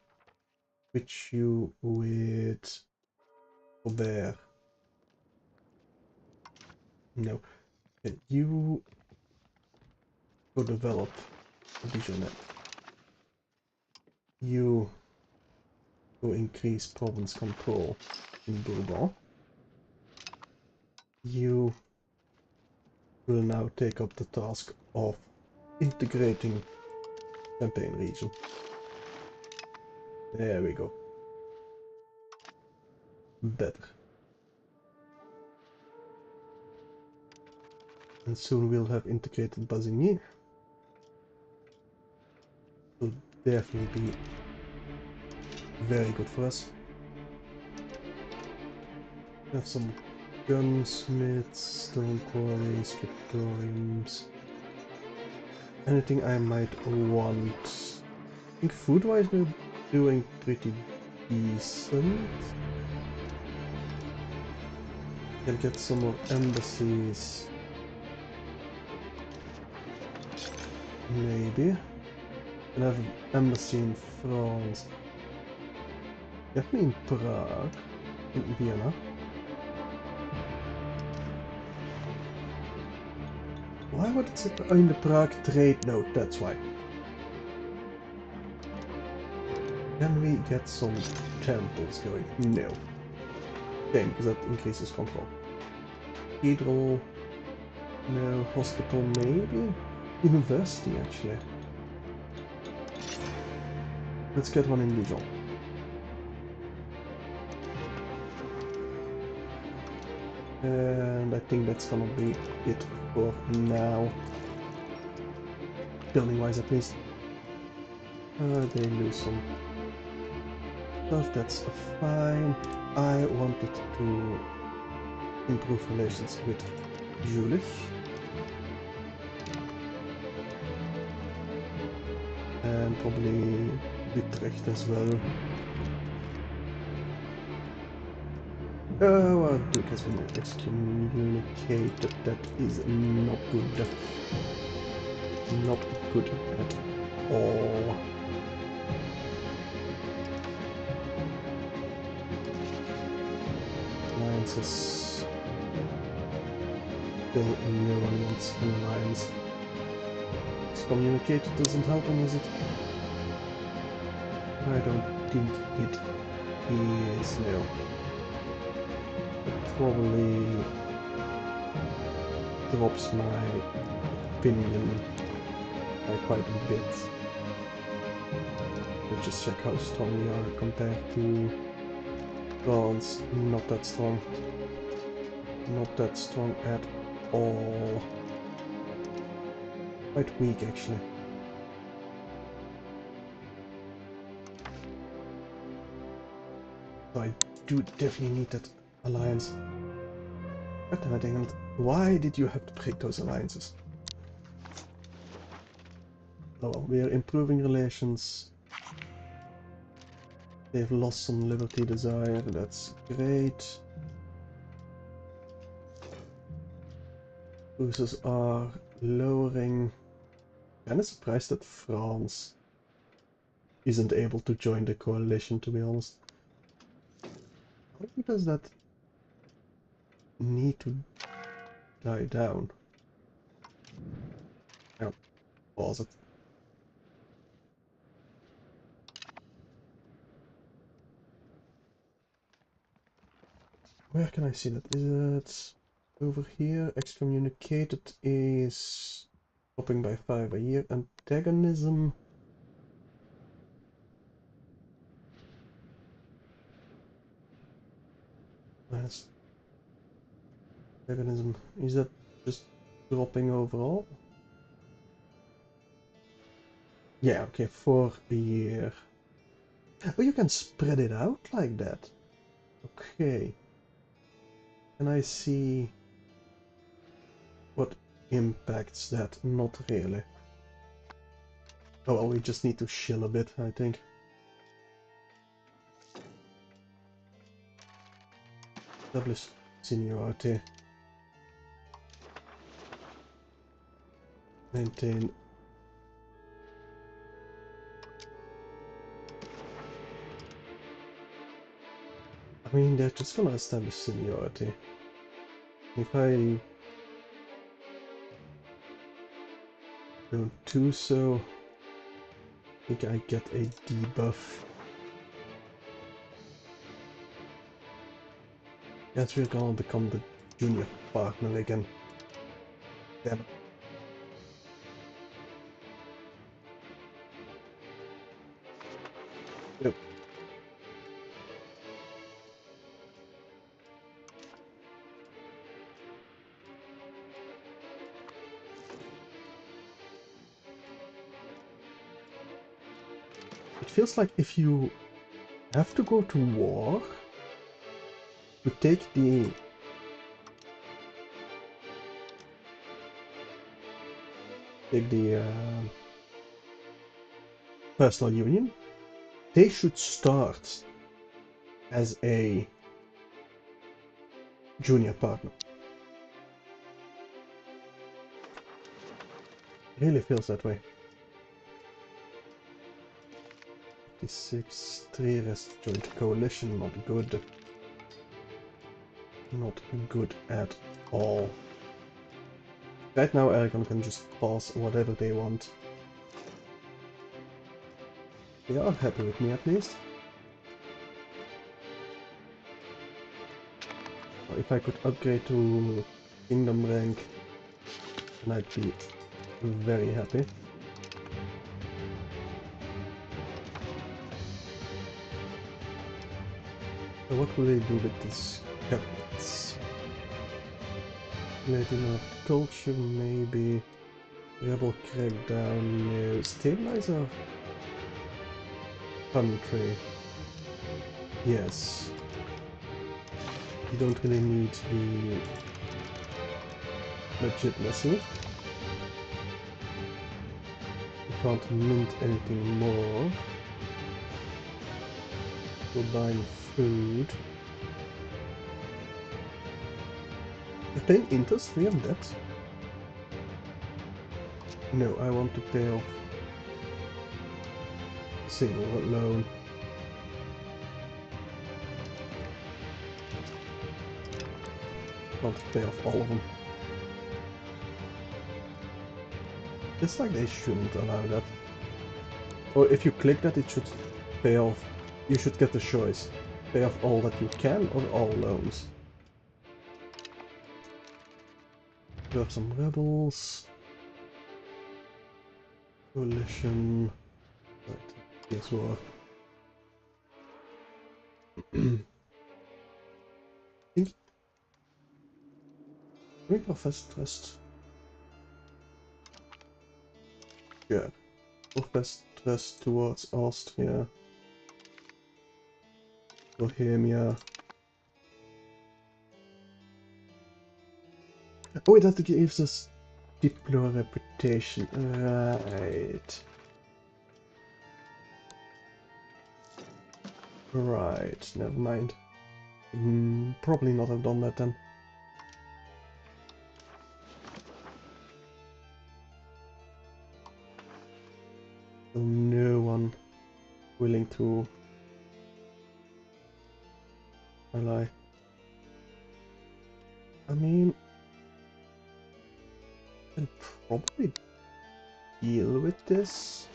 switch you with Robert? No. Can you go develop Dijonet? You go increase province control in Bourbon. You will now take up the task of integrating campaign region. There we go. Better. And soon we'll have integrated Basigny. Will definitely be very good for us. Have some gunsmiths, stone quarries, scriptoriums. Anything I might want. I think food-wise we're doing pretty decent. Can get some more embassies. Maybe. Can have an embassy in France. Definitely in Prague. In Vienna. Why would it sit in the Prague trade node? That's why. Can we get some temples going? No. Okay, because that increases control. Cathedral. No. Hospital maybe? University actually. Let's get one in Dijon. And I think that's gonna be it for now. Building wise at least. They lose some stuff, that's fine. I wanted to improve relations with Jülich. And probably Utrecht as well. Our Duke has been excommunicated. That is not good. Not good at all. Alliances. Still no one wants an alliance. Excommunicated doesn't help him, is it? I don't think it is, no. It probably drops my opinion by quite a bit. Let's just check how strong we are compared to France. Not that strong. Not that strong at all. Quite weak actually. So I do definitely need that alliance. God damn it, England. Why did you have to break those alliances? Oh well, we are improving relations. They've lost some liberty desire, that's great. Cruisers are lowering. I'm kinda surprised that France isn't able to join the coalition, to be honest. How does that need to die down? I'll pause it. Where can I see that? Is it over here? Excommunicated is dropping by 5 a year. Antagonism. Yes. Antagonism. Is that just dropping overall? Yeah, okay, 4 a year. Oh, you can spread it out like that. Okay. Can I see what impacts that? Not really. Oh, well, we just need to chill a bit, I think. Establish seniority. Maintain. I mean, they're just gonna establish seniority. If I don't do so, I think I get a debuff. Yes, we're gonna become the junior partner again. Damn it. Yep. It feels like if you have to go to war, you take the personal union. They should start as a junior partner. It really feels that way. 56, 3 rest joint coalition, not good. Not good at all. Right now Aragon can just pause whatever they want. They are happy with me at least. If I could upgrade to Kingdom rank, then I'd be very happy. So what will they do with these captains? Letting of culture, maybe. Rebel crackdown, no. Stabilizer? Country. Yes. You don't really need the legitimacy. You can't mint anything more. We're buying food. You're paying interest free on debt? No, I want to pay off single loan. I want to pay off all of them. It's like they shouldn't allow that. Or if you click that, it should pay off. You should get the choice. Pay off all that you can or all loans. We have some rebels. Coalition. Right. Yes, war. We profess trust. Yeah. Profess trust towards Austria. Bohemia. Oh, that gives us Diplo reputation. Right. Right, never mind. Probably not have done that then. So no one willing to ally. I mean, I can probably deal with this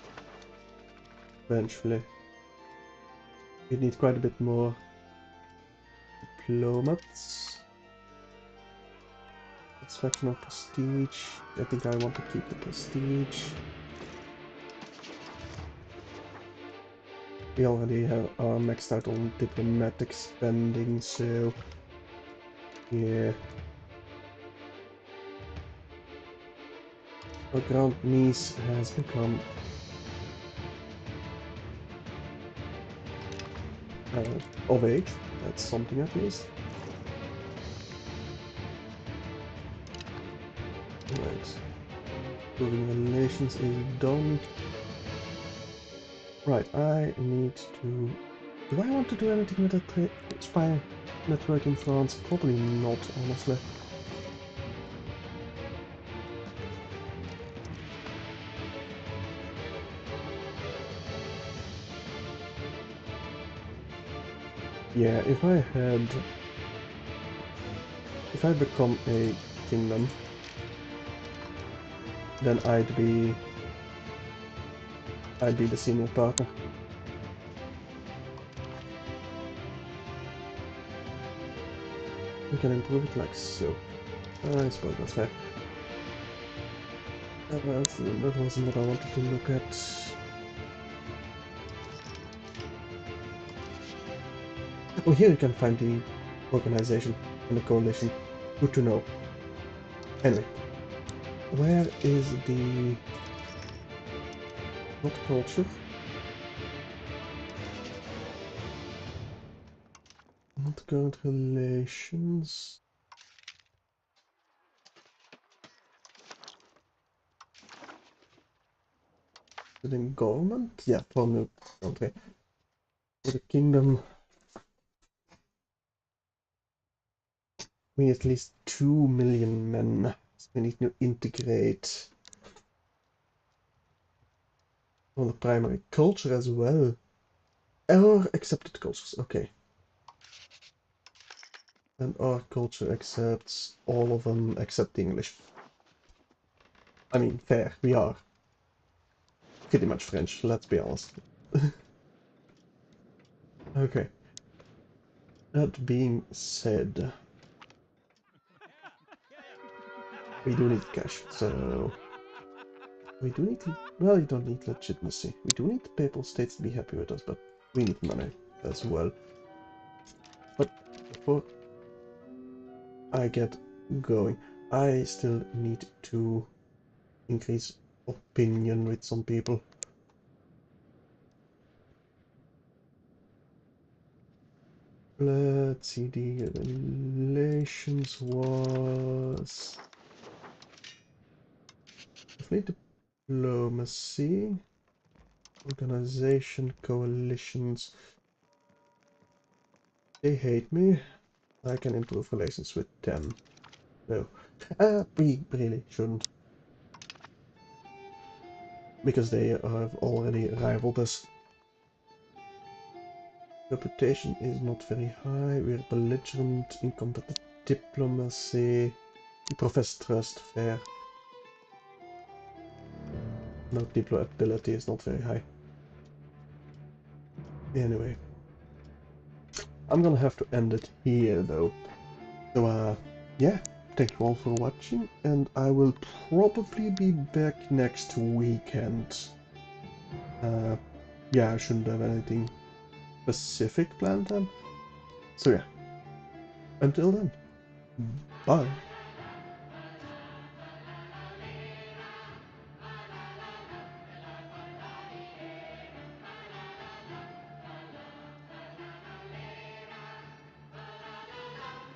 eventually. We need quite a bit more diplomats. Extraction of prestige. I think I want to keep the prestige. We already are maxed out on diplomatic spending, so yeah. Our Grand Niece has become of age. That's something at least. Right. Building relations is done. Right, I need to... Do I want to do anything with that spy network in France? Probably not, honestly. Yeah, if I become a kingdom, then I'd be the senior partner. We can improve it like so. I suppose that's fair. That wasn't what I wanted to look at. Oh, here you can find the organization and the coalition. Good to know. Anyway, where is the... not culture? Not current relations. Within government? Yeah, from the country. For the kingdom, we need at least 2 million men. So we need to integrate on the primary culture as well. Or accepted cultures, okay. And our culture accepts all of them except English. I mean, fair, we are pretty much French, let's be honest. Okay. That being said, we do need cash, so... We do need... Well, you don't need legitimacy. We do need the papal states to be happy with us, but we need money as well. But before I get going, I still need to increase opinion with some people. Let's see, the relations was... Definitely diplomacy, organization, coalitions. They hate me. I can improve relations with them. No. We really shouldn't. Because they have already rivaled us. Reputation is not very high. We're belligerent, incompetent diplomacy. We profess trust, fair. No, deployability is not very high. Anyway, I'm gonna have to end it here though. So yeah, thank you all for watching, and I will probably be back next weekend. Yeah, I shouldn't have anything specific planned then. So yeah, until then, bye.